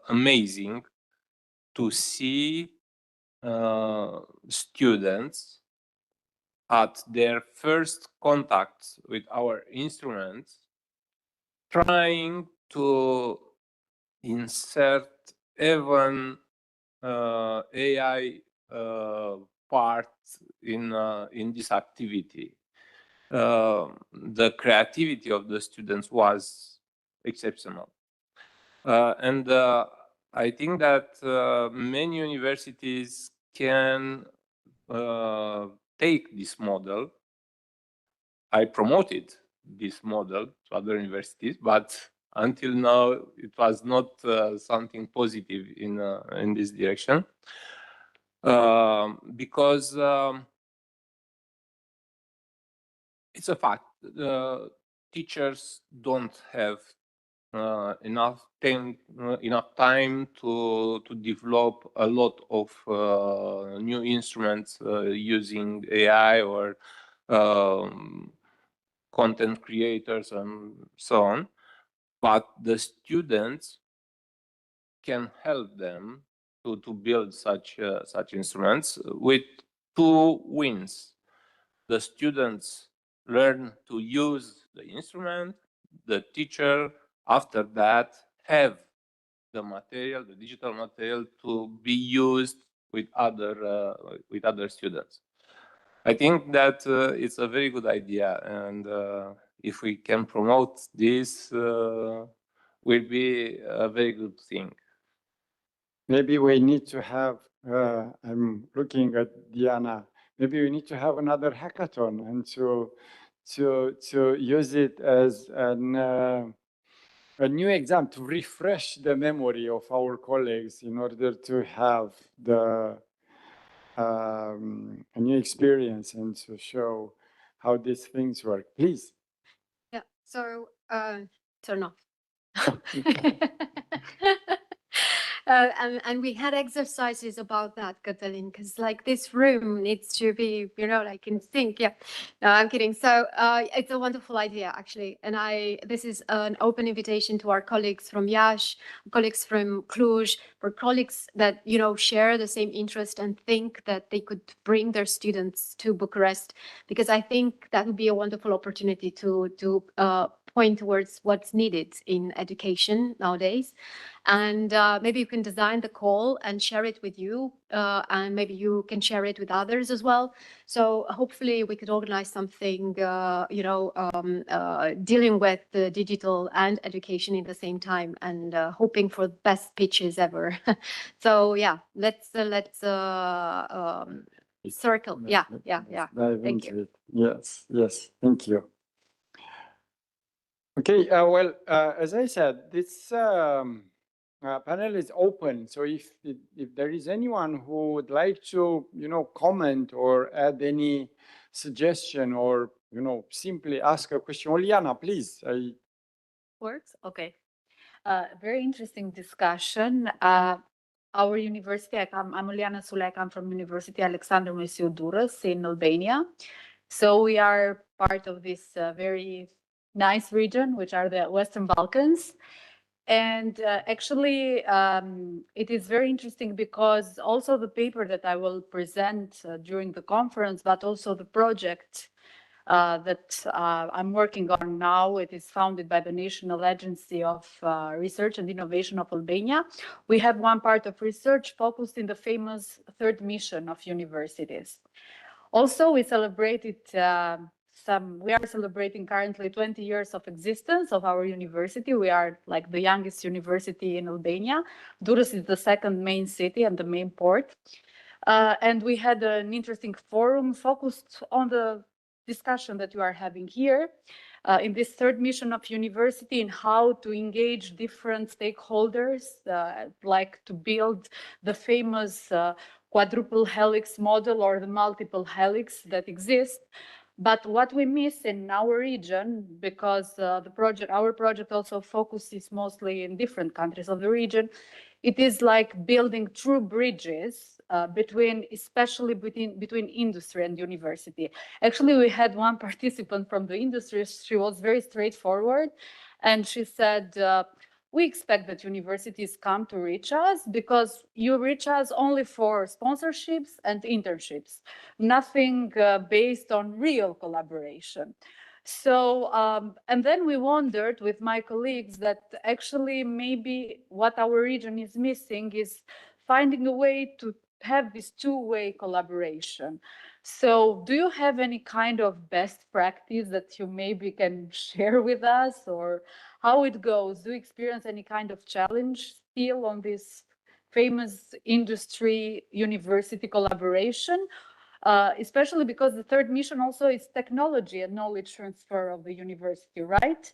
amazing to see students at their first contact with our instruments trying to insert even AI part in this activity. The creativity of the students was exceptional. And I think that many universities can take this model. I promoted this model to other universities, but until now it was not something positive in this direction, because it's a fact. Teachers don't have enough time to develop a lot of new instruments using AI or content creators and so on. But the students can help them to build such instruments with two wins. The students learn to use the instrument. The teacher, after that, have the material, the digital material, to be used with other students. I think that it's a very good idea, and if we can promote this, will be a very good thing. Maybe we need to have, I'm looking at Diana, maybe we need to have another hackathon and to use it as a new exam to refresh the memory of our colleagues in order to have a new experience and to show how these things work. Please. Yeah, so turn off. And we had exercises about that, Katalin, because like this room needs to be, like in sync. Yeah, no, I'm kidding. So it's a wonderful idea, actually. And this is an open invitation to our colleagues from Iași, colleagues from Cluj, for colleagues that, share the same interest and think that they could bring their students to Bucharest, because I think that would be a wonderful opportunity to point towards what's needed in education nowadays. And maybe you can design the call and share it with you, and maybe you can share it with others as well. So hopefully we could organize something, dealing with the digital and education in the same time, and hoping for the best pitches ever. So yeah, let's circle. Yeah. Thank you. Yes, thank you. Okay, well, as I said, this panel is open. So if there is anyone who would like to, comment or add any suggestion, or, simply ask a question, Oliana, please. Works? Okay. Very interesting discussion. Our university, I'm Oliana Sule, I come from University Alexandru Mesiu Durrës in Albania. So we are part of this very nice region, which are the Western Balkans. And actually, it is very interesting because also the paper that I will present during the conference, but also the project that I'm working on now, it is founded by the National Agency of Research and Innovation of Albania. We have one part of research focused in the famous third mission of universities. Also, we celebrated we are celebrating currently 20 years of existence of our university. We are like the youngest university in Albania. Durrës is the second main city and the main port. And we had an interesting forum focused on the discussion that you are having here in this third mission of university, in how to engage different stakeholders, like to build the famous quadruple helix model or the multiple helix that exists. But what we miss in our region, because our project also focuses mostly in different countries of the region, it is like building true bridges especially between industry and university. Actually, we had one participant from the industry. She was very straightforward, and she said, we expect that universities come to reach us because you reach us only for sponsorships and internships, nothing based on real collaboration. So, and then we wondered with my colleagues that actually maybe what our region is missing is finding a way to have this two-way collaboration. So do you have any kind of best practice that you maybe can share with us, or how it goes? Do you experience any kind of challenge still on this famous industry university collaboration? Especially because the third mission also is technology and knowledge transfer of the university, right?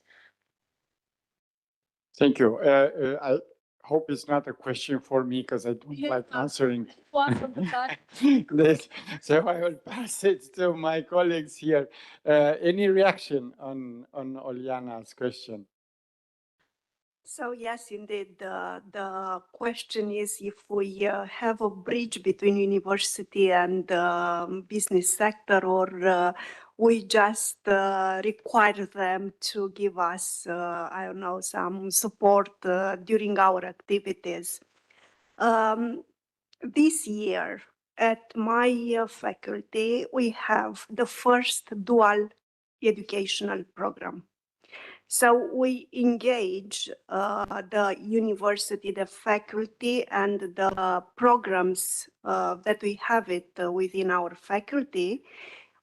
Thank you. I hope it's not a question for me, because I don't like answering this. So I will pass it to my colleagues here. Any reaction on Oliana's question? So yes, indeed, the question is if we have a bridge between university and business sector, or we just require them to give us, I don't know, some support during our activities. This year at my faculty, we have the first dual educational program. So we engage the university, the faculty, and the programs that we have it within our faculty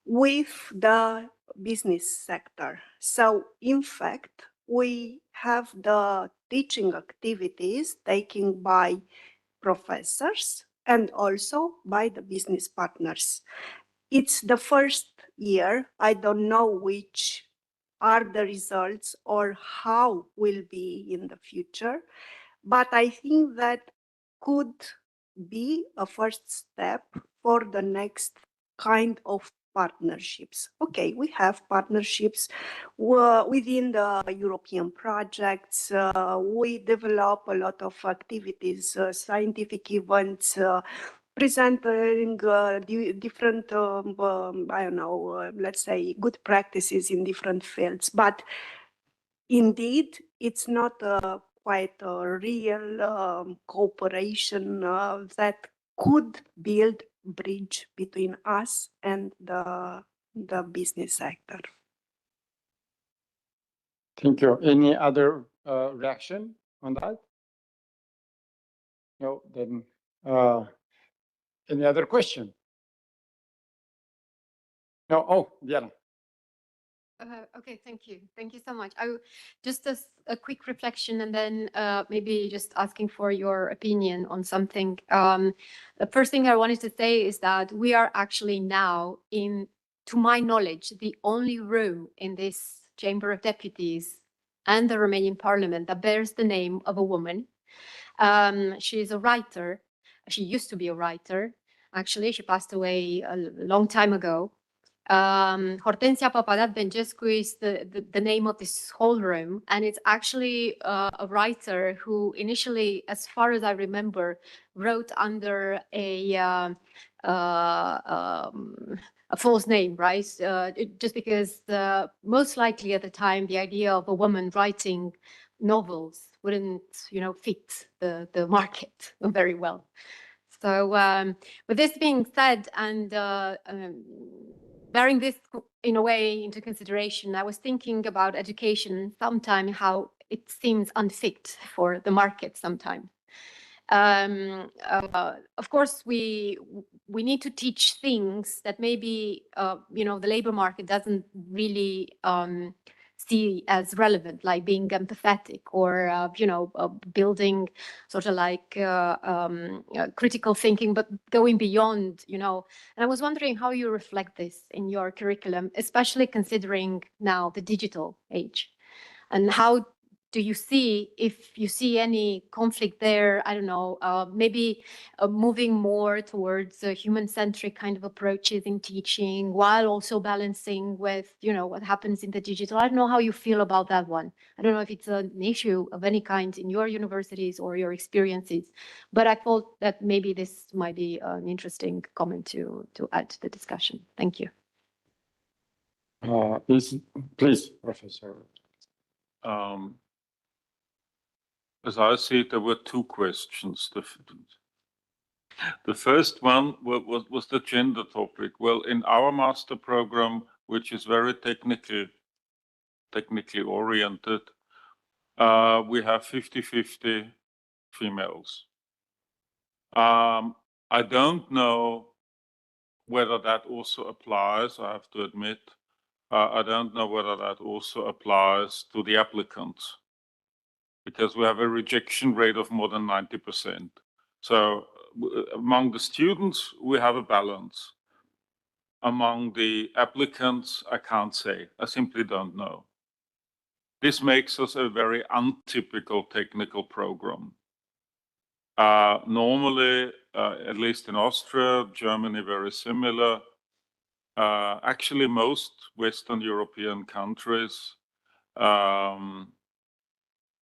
with the business sector. So in fact, we have the teaching activities taken by professors and also by the business partners. It's the first year. I don't know which are the results or how will be in the future, but I think that could be a first step for the next kind of partnerships. Okay, we have partnerships within the European projects. We develop a lot of activities, scientific events, presenting different, I don't know, let's say good practices in different fields. But indeed, it's not quite a real cooperation that could build bridge between us and the business sector. Thank you. Any other reaction on that? No, then any other question? No, oh, Diana. Okay, thank you. Thank you so much. Just a quick reflection and then maybe just asking for your opinion on something. The first thing I wanted to say is that we are actually now in, to my knowledge, the only room in this Chamber of Deputies and the Romanian Parliament that bears the name of a woman. She is a writer. She used to be a writer. Actually, she passed away a long time ago. Hortensia Papadat-Bengescu is the name of this whole room, and it's actually a writer who initially, as far as I remember, wrote under a false name, right? Just because most likely at the time the idea of a woman writing novels wouldn't, fit the market very well. So, with this being said, and bearing this in a way into consideration, I was thinking about education sometime, how it seems unfit for the market sometimes. Of course, we need to teach things that maybe the labor market doesn't really see as relevant, like being empathetic or building sort of like critical thinking, but going beyond, And I was wondering how you reflect this in your curriculum, especially considering now the digital age, and how do you see, if you see any conflict there, I don't know, maybe moving more towards human-centric kind of approaches in teaching, while also balancing with, what happens in the digital. I don't know how you feel about that one. I don't know if it's an issue of any kind in your universities or your experiences, but I thought that maybe this might be an interesting comment to add to the discussion. Thank you. Please, Professor. As I see it, there were two questions. The first one was the gender topic. Well, in our master program, which is very technically oriented, we have 50-50 females. I don't know whether that also applies, I have to admit. I don't know whether that also applies to the applicants, because we have a rejection rate of more than 90%. So among the students, we have a balance. Among the applicants, I can't say. I simply don't know. This makes us a very untypical technical program. Normally, at least in Austria, Germany, very similar. Actually, most Western European countries,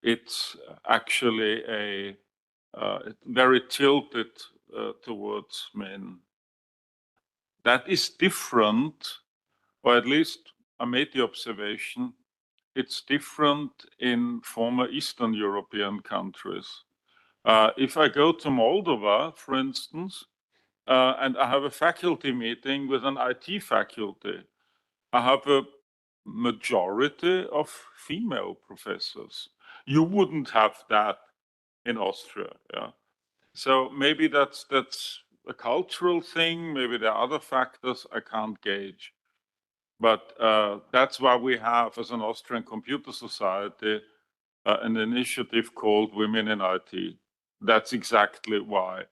it's actually a very tilted towards men. That is different, or at least I made the observation, it's different in former Eastern European countries. If I go to Moldova, for instance, and I have a faculty meeting with an IT faculty, I have a majority of female professors. You wouldn't have that in Austria, yeah. So maybe that's a cultural thing. Maybe there are other factors I can't gauge. But that's why we have, as an Austrian Computer Society, an initiative called Women in IT. That's exactly why.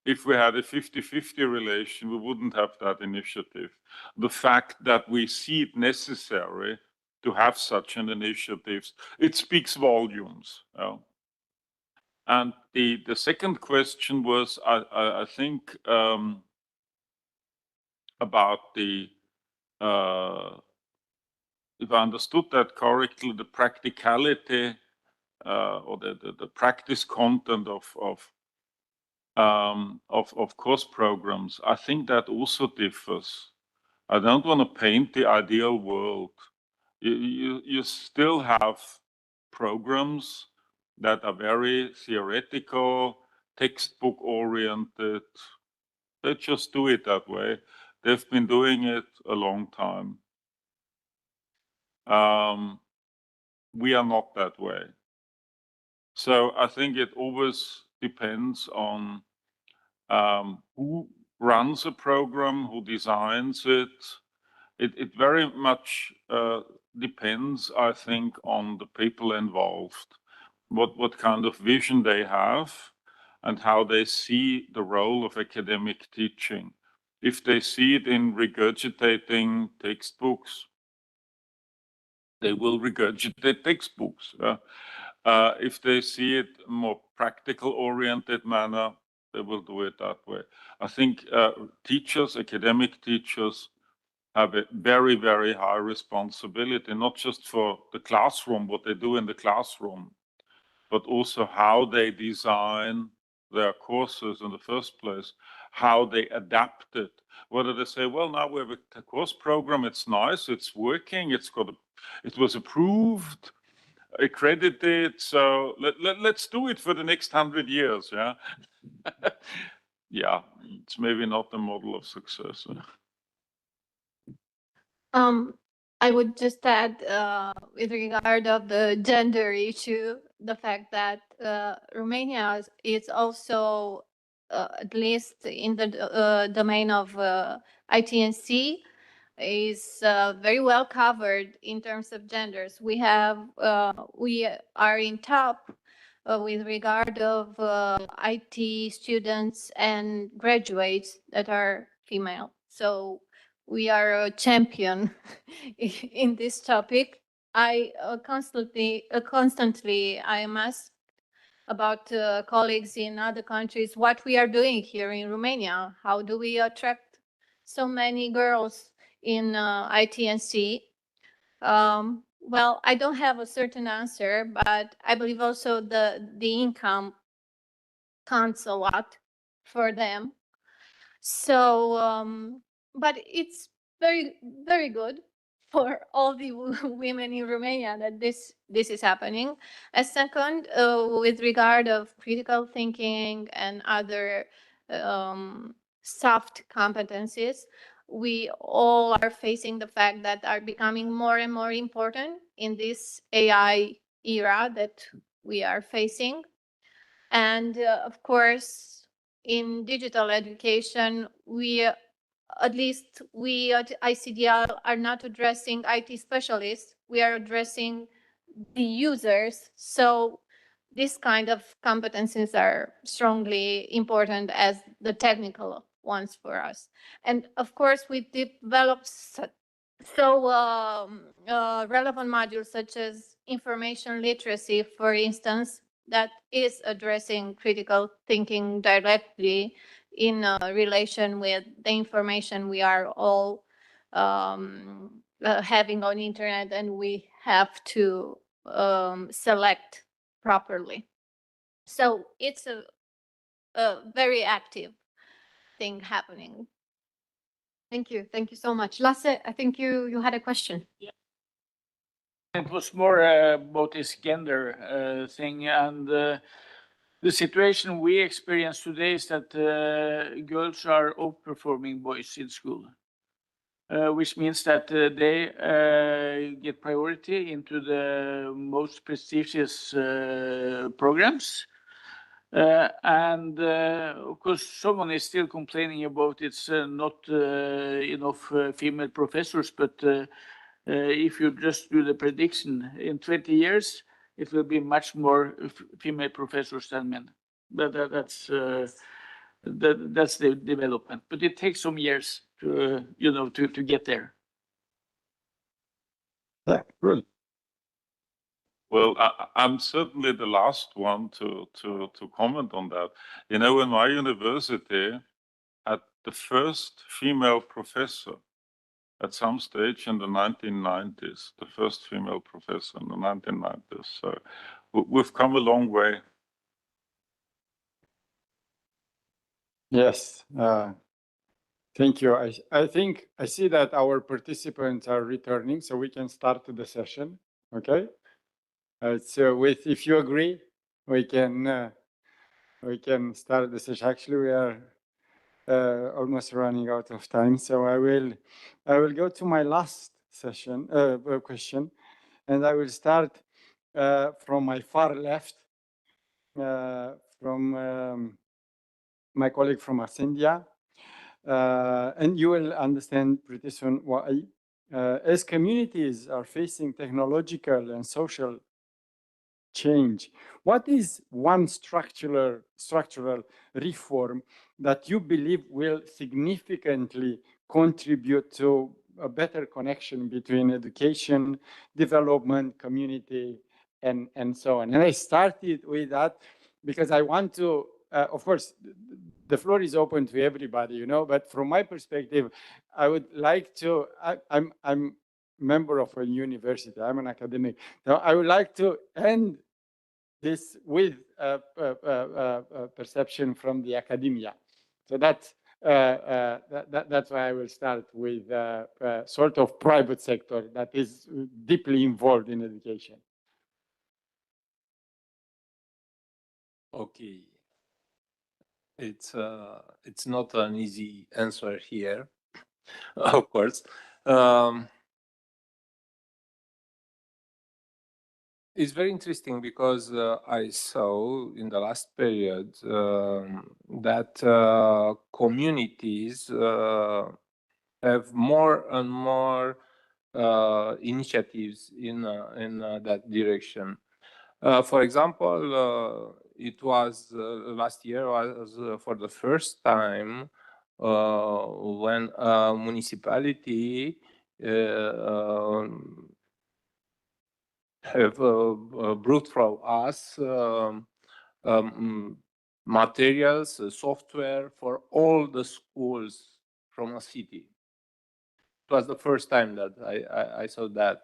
If we had a 50-50 relation, we wouldn't have that initiative. The fact that we see it necessary to have such an initiative, it speaks volumes. And the second question was, I think, about the if I understood that correctly, the practicality or the practice content of course programs, I think that also differs. I don't want to paint the ideal world. You still have programs that are very theoretical, textbook oriented. They just do it that way. They've been doing it a long time. We are not that way. So I think it always depends on who runs a program, who designs it. It very much depends, I think, on the people involved, what kind of vision they have and how they see the role of academic teaching. If they see it in regurgitating textbooks, they will regurgitate textbooks. If they see it more practical oriented manner, they will do it that way. I think teachers, academic teachers, have a very, very high responsibility, not just for the classroom, what they do in the classroom, but also how they design their courses in the first place, how they adapt it. Whether they say, well, now we have a course program, it's nice, it's working, it was approved, accredited, so let's do it for the next 100 years, yeah? Yeah, it's maybe not the model of success. I would just add, with regard of the gender issue, the fact that Romania is also, at least in the domain of IT&C, is very well covered in terms of genders. We are in top with regard of IT students and graduates that are female. So we are a champion in this topic. I constantly I am asked about colleagues in other countries what we are doing here in Romania. How do we attract so many girls in IT&C? Well, I don't have a certain answer, but I believe also the income counts a lot for them. So, but it's very, very good for all the women in Romania that this is happening. A second, with regard of critical thinking and other soft competencies, we all are facing the fact that are becoming more and more important in this AI era that we are facing. And of course, in digital education, at least we at ICDL are not addressing IT specialists, we are addressing the users. So these kind of competencies are strongly important as the technical ones for us. And of course, we develop relevant modules such as information literacy, for instance, that is addressing critical thinking directly in relation with the information we are all having on internet, and we have to select properly. So it's a very active thing happening. Thank you. Thank you so much. Lasse, I think you had a question. Yeah. It was more about this gender thing, and the situation we experience today is that girls are outperforming boys in school, which means that they get priority into the most prestigious programs. And of course, someone is still complaining about it's not enough female professors, but if you just do the prediction, in 20 years, it will be much more female professors than men. But that's the development. But it takes some years to to get there. Good. Well, I'm certainly the last one to comment on that. You know, in my university, at the first female professor at some stage in the 1990s, the first female professor in the 1990s. So we've come a long way. Yes, thank you. I think I see that our participants are returning, so we can start the session. Okay. So if you agree, we can start the session. Actually, we are almost running out of time, so I will go to my last session question, and I will start from my far left, from my colleague from India, and you will understand pretty soon why. As communities are facing technological and social change, what is one structural reform that you believe will significantly contribute to a better connection between education, development, community, and so on? And I started with that because I want to, of course, the floor is open to everybody, you know, but from my perspective, I would like to, I'm member of a university, I'm an academic. Now, I would like to end this with a perception from the academia. So that's why I will start with sort of private sector that is deeply involved in education. Okay. It's not an easy answer here, of course. It's very interesting because I saw in the last period that communities have more and more initiatives in that direction. For example, it was last year was for the first time when a municipality have brought from us materials, software for all the schools from a city. It was the first time that I saw that,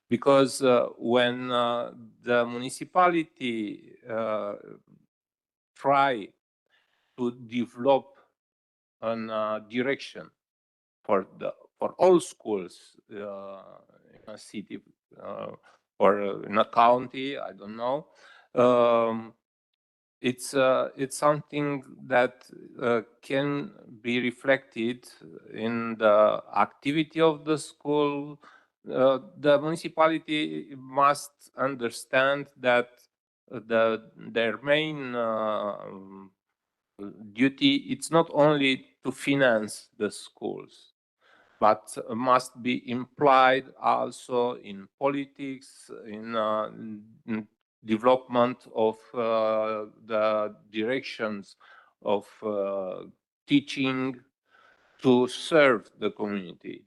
because when the municipality try to develop a direction for all schools in a city or in a county, I don't know. It's something that can be reflected in the activity of the school. The municipality must understand that their main duty, it's not only to finance the schools, but must be implied also in politics, in development of the directions of teaching to serve the community.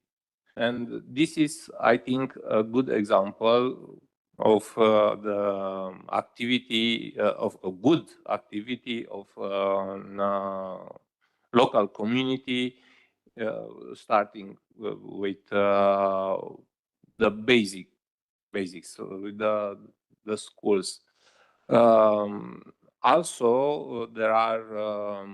And this is, I think, a good example of the activity, of a good activity of local community, starting with the basics, with the schools. Also, there are,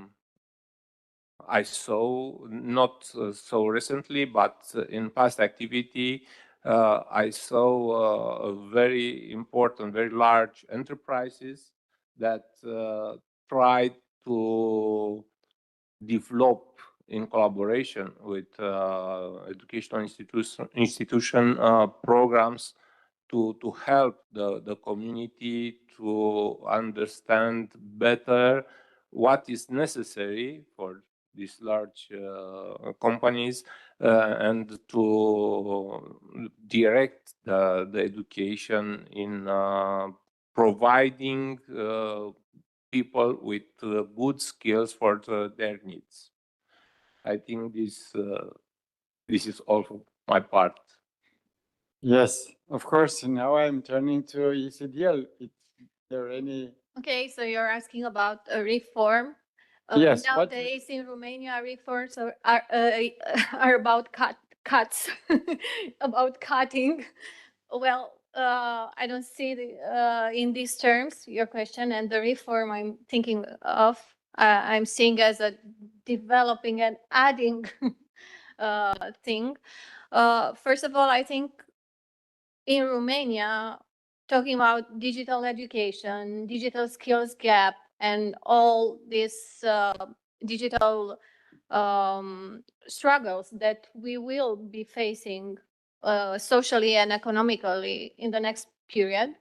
I saw, not so recently, but in past activity, I saw very important, very large enterprises that tried to develop in collaboration with educational institution programs to help the community to understand better what is necessary for these large companies and to direct the education in providing people with good skills for their needs. I think this is all for my part. Yes, of course. Now I'm turning to ECDL. Is there any? Okay, so you're asking about a reform. Yes. Nowadays in Romania, reforms are about cuts, about cutting. Well, I don't see in these terms your question, and the reform I'm thinking of, I'm seeing as a developing and adding thing. First of all, I think in Romania, talking about digital education, digital skills gap, and all these digital struggles that we will be facing socially and economically in the next period,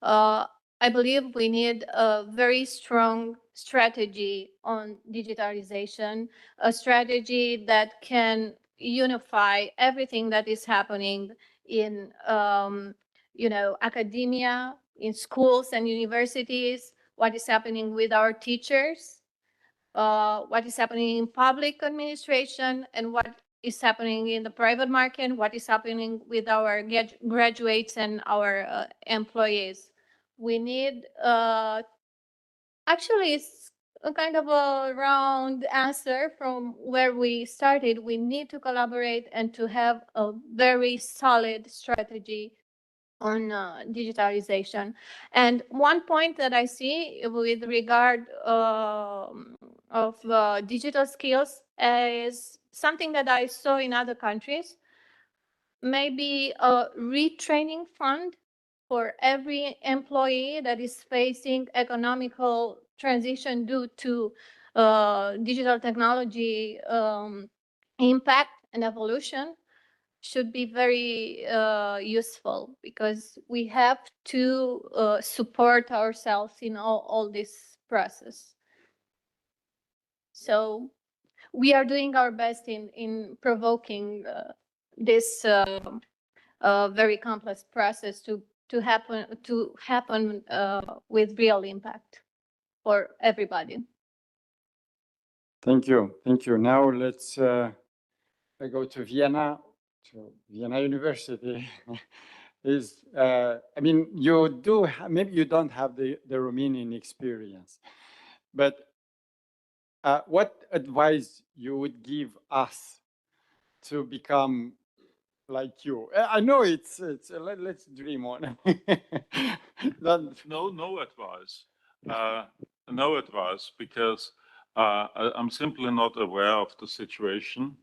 I believe we need a very strong strategy on digitalization, a strategy that can unify everything that is happening in academia, in schools and universities, what is happening with our teachers, what is happening in public administration, and what is happening in the private market, what is happening with our graduates and our employees. We need, actually, it's a kind of a round answer from where we started. We need to collaborate and to have a very solid strategy on digitalization. And one point that I see with regard of digital skills is something that I saw in other countries, maybe a retraining fund for every employee that is facing economical transition due to digital technology impact and evolution should be very useful, because we have to support ourselves in all this process. So we are doing our best in provoking this very complex process to happen with real impact for everybody. Thank you. Thank you. Now let's go to Vienna, to Vienna University. I mean, you do, maybe you don't have the Romanian experience, but what advice you would give us to become like you? I know it's let's dream on. No advice. No advice, because I'm simply not aware of the situation.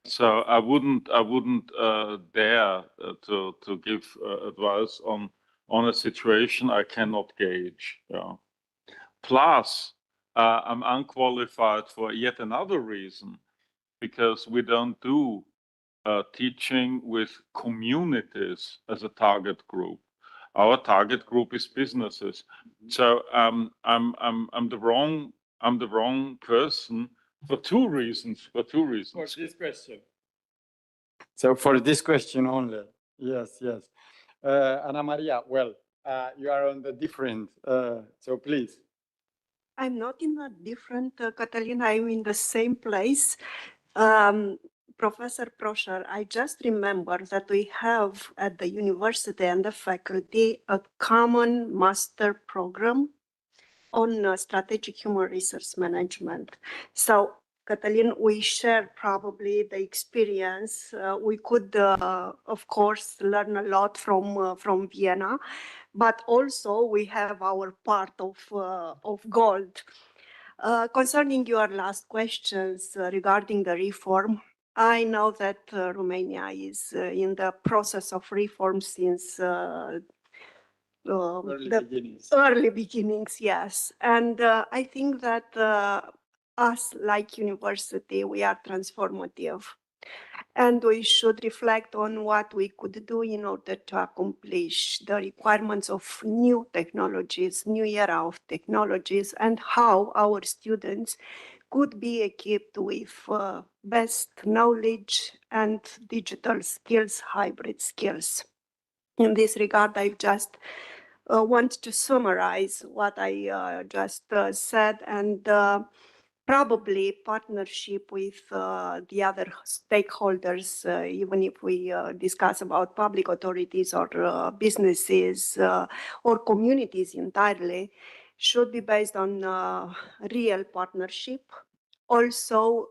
So I wouldn't dare to give advice on a situation I cannot gauge. Yeah. Plus, I'm unqualified for yet another reason, because we don't do teaching with communities as a target group. Our target group is businesses. So I'm the wrong person for two reasons. For this question. So for this question only. Yes, yes. Ana Maria, well, you are on the different, so please. I'm not in a different, Catalina, I'm in the same place. Professor Prosher, I just remember that we have at the university and the faculty a common master program on strategic human resource management. So, Catalin, we share probably the experience. We could, of course, learn a lot from Vienna, but also we have our part of gold. Concerning your last questions regarding the reform, I know that Romania is in the process of reform since early beginnings, yes. And I think that us, like university, we are transformative. And we should reflect on what we could do in order to accomplish the requirements of new technologies, new era of technologies, and how our students could be equipped with best knowledge and digital skills, hybrid skills. In this regard, I just want to summarize what I just said, and probably partnership with the other stakeholders, even if we discuss about public authorities or businesses or communities entirely, should be based on real partnership. Also,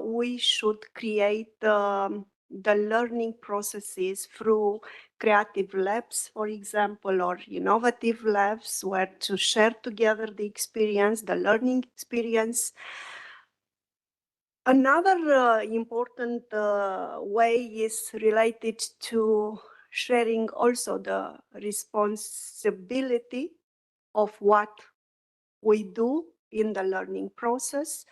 we should create the learning processes through creative labs, for example, or innovative labs where to share together the experience, the learning experience. Another important way is related to sharing also the responsibility of what we do in the learning process.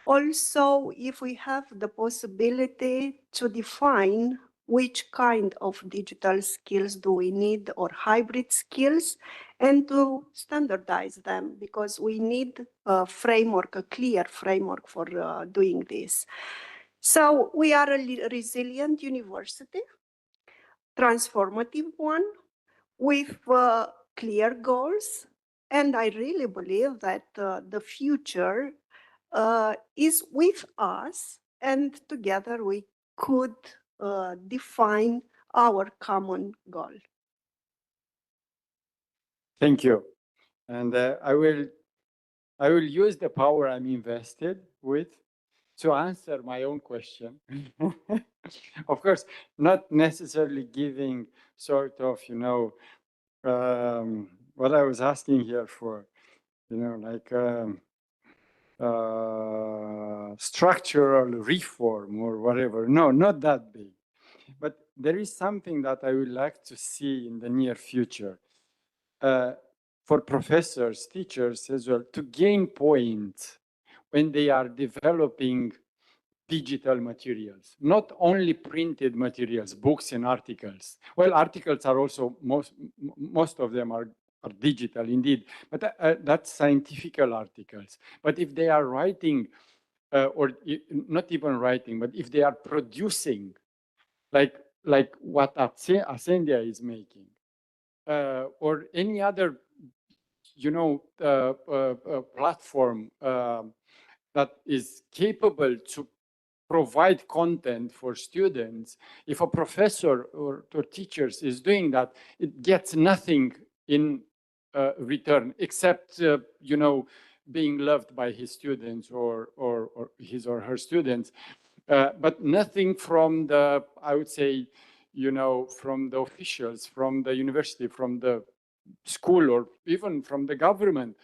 Also, if we have the possibility to define which kind of digital skills do we need or hybrid skills, and to standardize them, because we need a framework, a clear framework for doing this. So we are a resilient university, transformative one, with clear goals. And I really believe that the future is with us, and together we could define our common goal. Thank you. And I will use the power I'm invested with to answer my own question. Of course, not necessarily giving sort of, what I was asking here for, like structural reform or whatever. No, not that big. But there is something that I would like to see in the near future for professors, teachers as well, to gain points when they are developing digital materials, not only printed materials, books and articles. Well, articles are also, most of them are digital indeed, but that's scientific articles. But if they are writing, or not even writing, but if they are producing, like what Ascendia is making, or any other, platform that is capable to provide content for students. If a professor or teachers is doing that, it gets nothing in return except, being loved by his students or his or her students, but nothing from the, I would say, from the officials, from the university, from the school, or even from the government.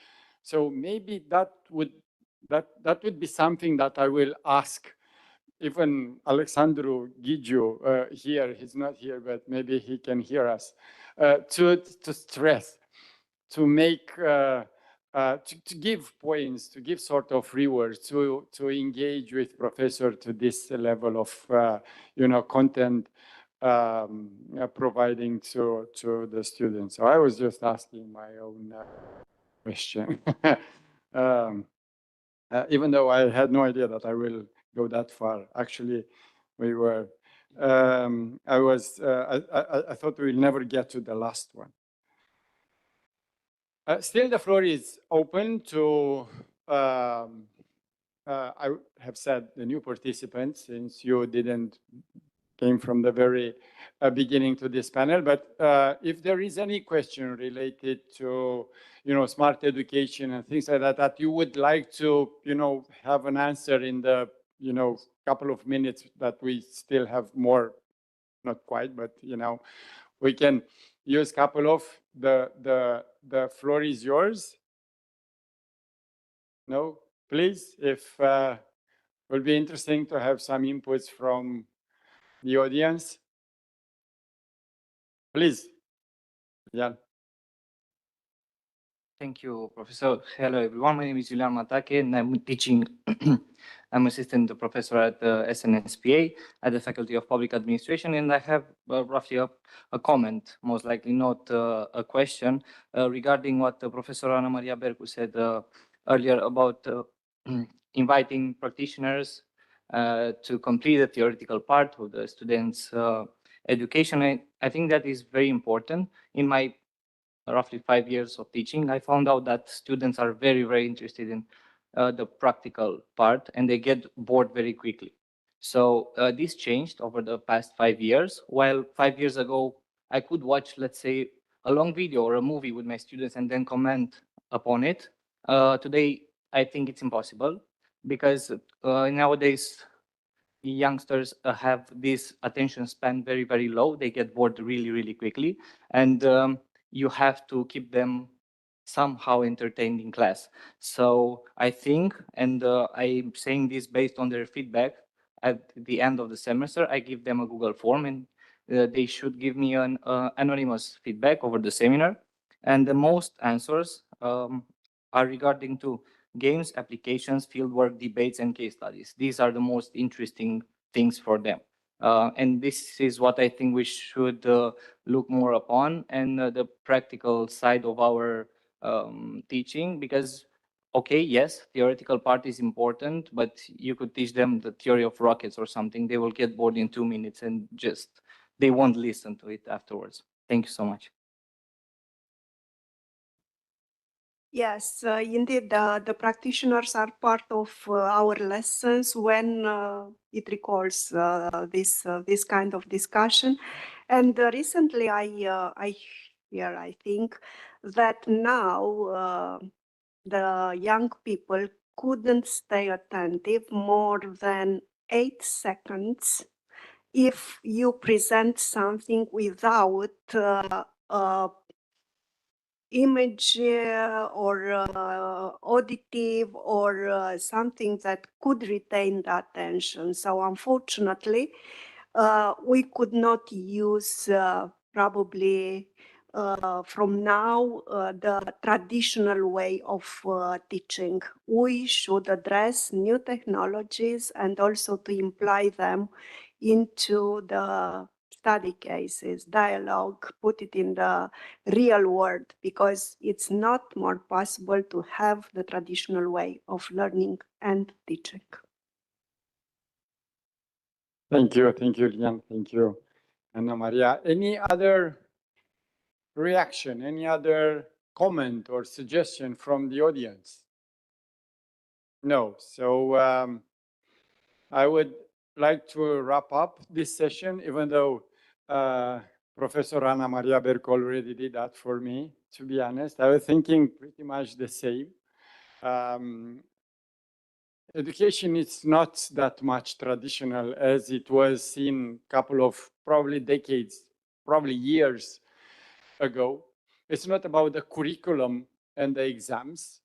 So maybe that would be something that I will ask even Alexandru Gigiu here. He's not here, but maybe he can hear us, to stress, to make, to give points, to give sort of rewards, to engage with professor to this level of, content providing to the students. So I was just asking my own question. Even though I had no idea that I will go that far. Actually, we were, I thought we'll never get to the last one. Still, the floor is open to, I have said, the new participants, since you didn't came from the very beginning to this panel. But if there is any question related to, smart education and things like that, that you would like to, have an answer in the, couple of minutes that we still have more, not quite, but, we can use couple of, the floor is yours. No, please, if will be interesting to have some inputs from the audience. Please, yeah. Thank you, Professor. Hello, everyone. My name is Julian Matake, and I'm teaching. I'm assistant professor at the SNSPA at the Faculty of Public Administration, and I have roughly a comment, most likely not a question, regarding what Professor Ana Maria Bercu said earlier about inviting practitioners to complete the theoretical part of the students' education. I think that is very important. In my roughly 5 years of teaching, I found out that students are very, very interested in the practical part, and they get bored very quickly. So this changed over the past 5 years. While 5 years ago, I could watch, let's say, a long video or a movie with my students and then comment upon it. Today, I think it's impossible, because nowadays youngsters have this attention span very, very low. They get bored really, really quickly. And you have to keep them somehow entertained in class. So I think, and I'm saying this based on their feedback, at the end of the semester, I give them a Google form and they should give me an anonymous feedback over the seminar. And the most answers are regarding to games, applications, fieldwork, debates, and case studies. These are the most interesting things for them. And this is what I think we should look more upon, and the practical side of our teaching, because okay, yes, theoretical part is important, but you could teach them the theory of rockets or something. They will get bored in 2 minutes and just, they won't listen to it afterwards. Thank you so much. Yes, indeed, the practitioners are part of our lessons when it recalls this kind of discussion. And recently, I think that now the young people couldn't stay attentive more than 8 seconds if you present something without image or auditive or something that could retain the attention. So unfortunately, we could not use probably from now the traditional way of teaching. We should address new technologies and also to imply them into the study cases, dialogue, put it in the real world, because it's not more possible to have the traditional way of learning and teaching. Thank you, Lian. Thank you, Anna Maria. Any other reaction, any other comment or suggestion from the audience? No. So I would like to wrap up this session, even though Professor Anna Maria Berco already did that for me, to be honest. I was thinking pretty much the same. Education is not that much traditional as it was in a couple of probably decades, probably years ago. It's not about the curriculum and the exams.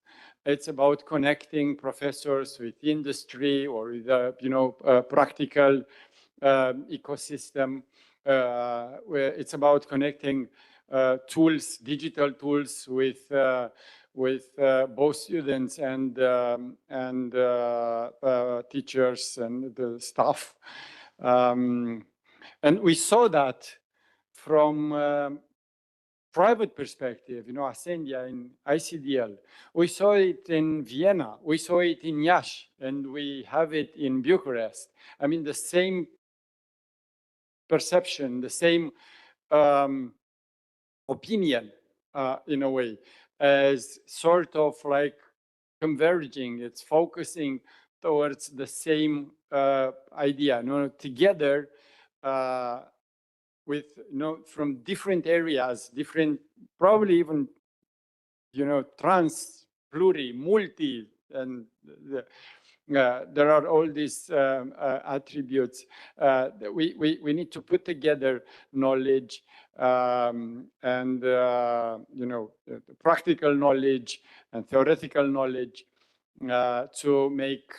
It's about connecting professors with industry or with the practical ecosystem. Where it's about connecting tools, digital tools, with both students and teachers and the staff. And we saw that from private perspective, Ascendia in ICDL. We saw it in Vienna, we saw it in Iași, and we have it in Bucharest. I mean, the same perception, the same opinion, in a way, as sort of like converging, it's focusing towards the same idea, together with, from different areas, different, probably even, trans, pluri, multi, and there are all these attributes that we need to put together knowledge and practical knowledge and theoretical knowledge to make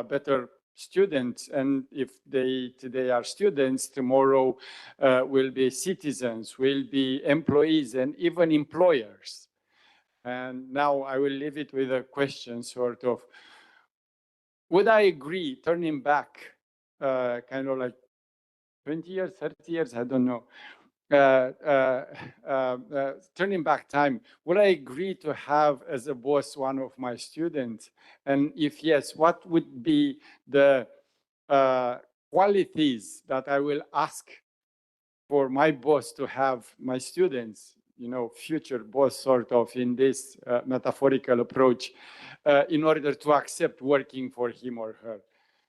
better students. And if they today are students, tomorrow will be citizens, will be employees, and even employers. And now I will leave it with a question, sort of. Would I agree, turning back, kind of like 20 years, 30 years, I don't know, turning back time, would I agree to have as a boss one of my students? And if yes, what would be the qualities that I will ask for my boss to have my students, future boss, sort of, in this metaphorical approach, in order to accept working for him or her?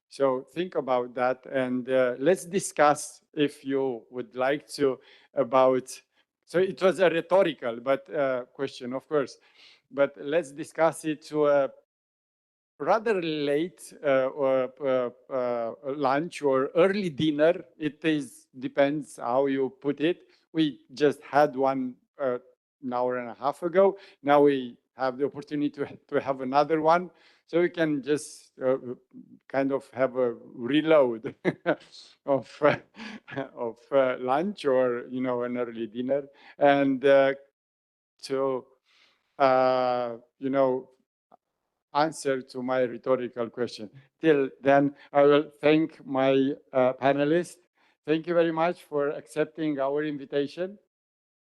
So think about that, and let's discuss, if you would like to, about, so it was a rhetorical question, of course, but let's discuss it to a rather late lunch or early dinner. It depends how you put it. We just had one an hour and a half ago. Now we have the opportunity to have another one. So we can just kind of have a reload of lunch or, you know, an early dinner. And to, you know, answer to my rhetorical question. Till then, I will thank my panelists. Thank you very much for accepting our invitation.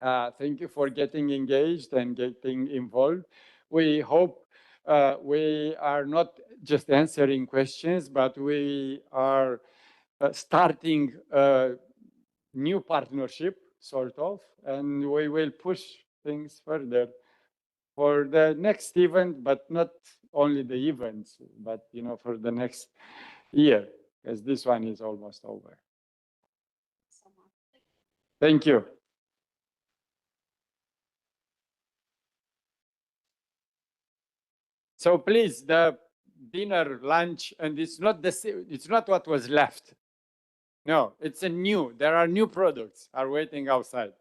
Thank you for getting engaged and getting involved. We hope we are not just answering questions, but we are starting a new partnership, sort of, and we will push things further for the next event, but not only the events, but, you know, for the next year, because this one is almost over. Thank you. So please, the dinner, lunch, and it's not what was left. No, it's a new. There are new products are waiting outside.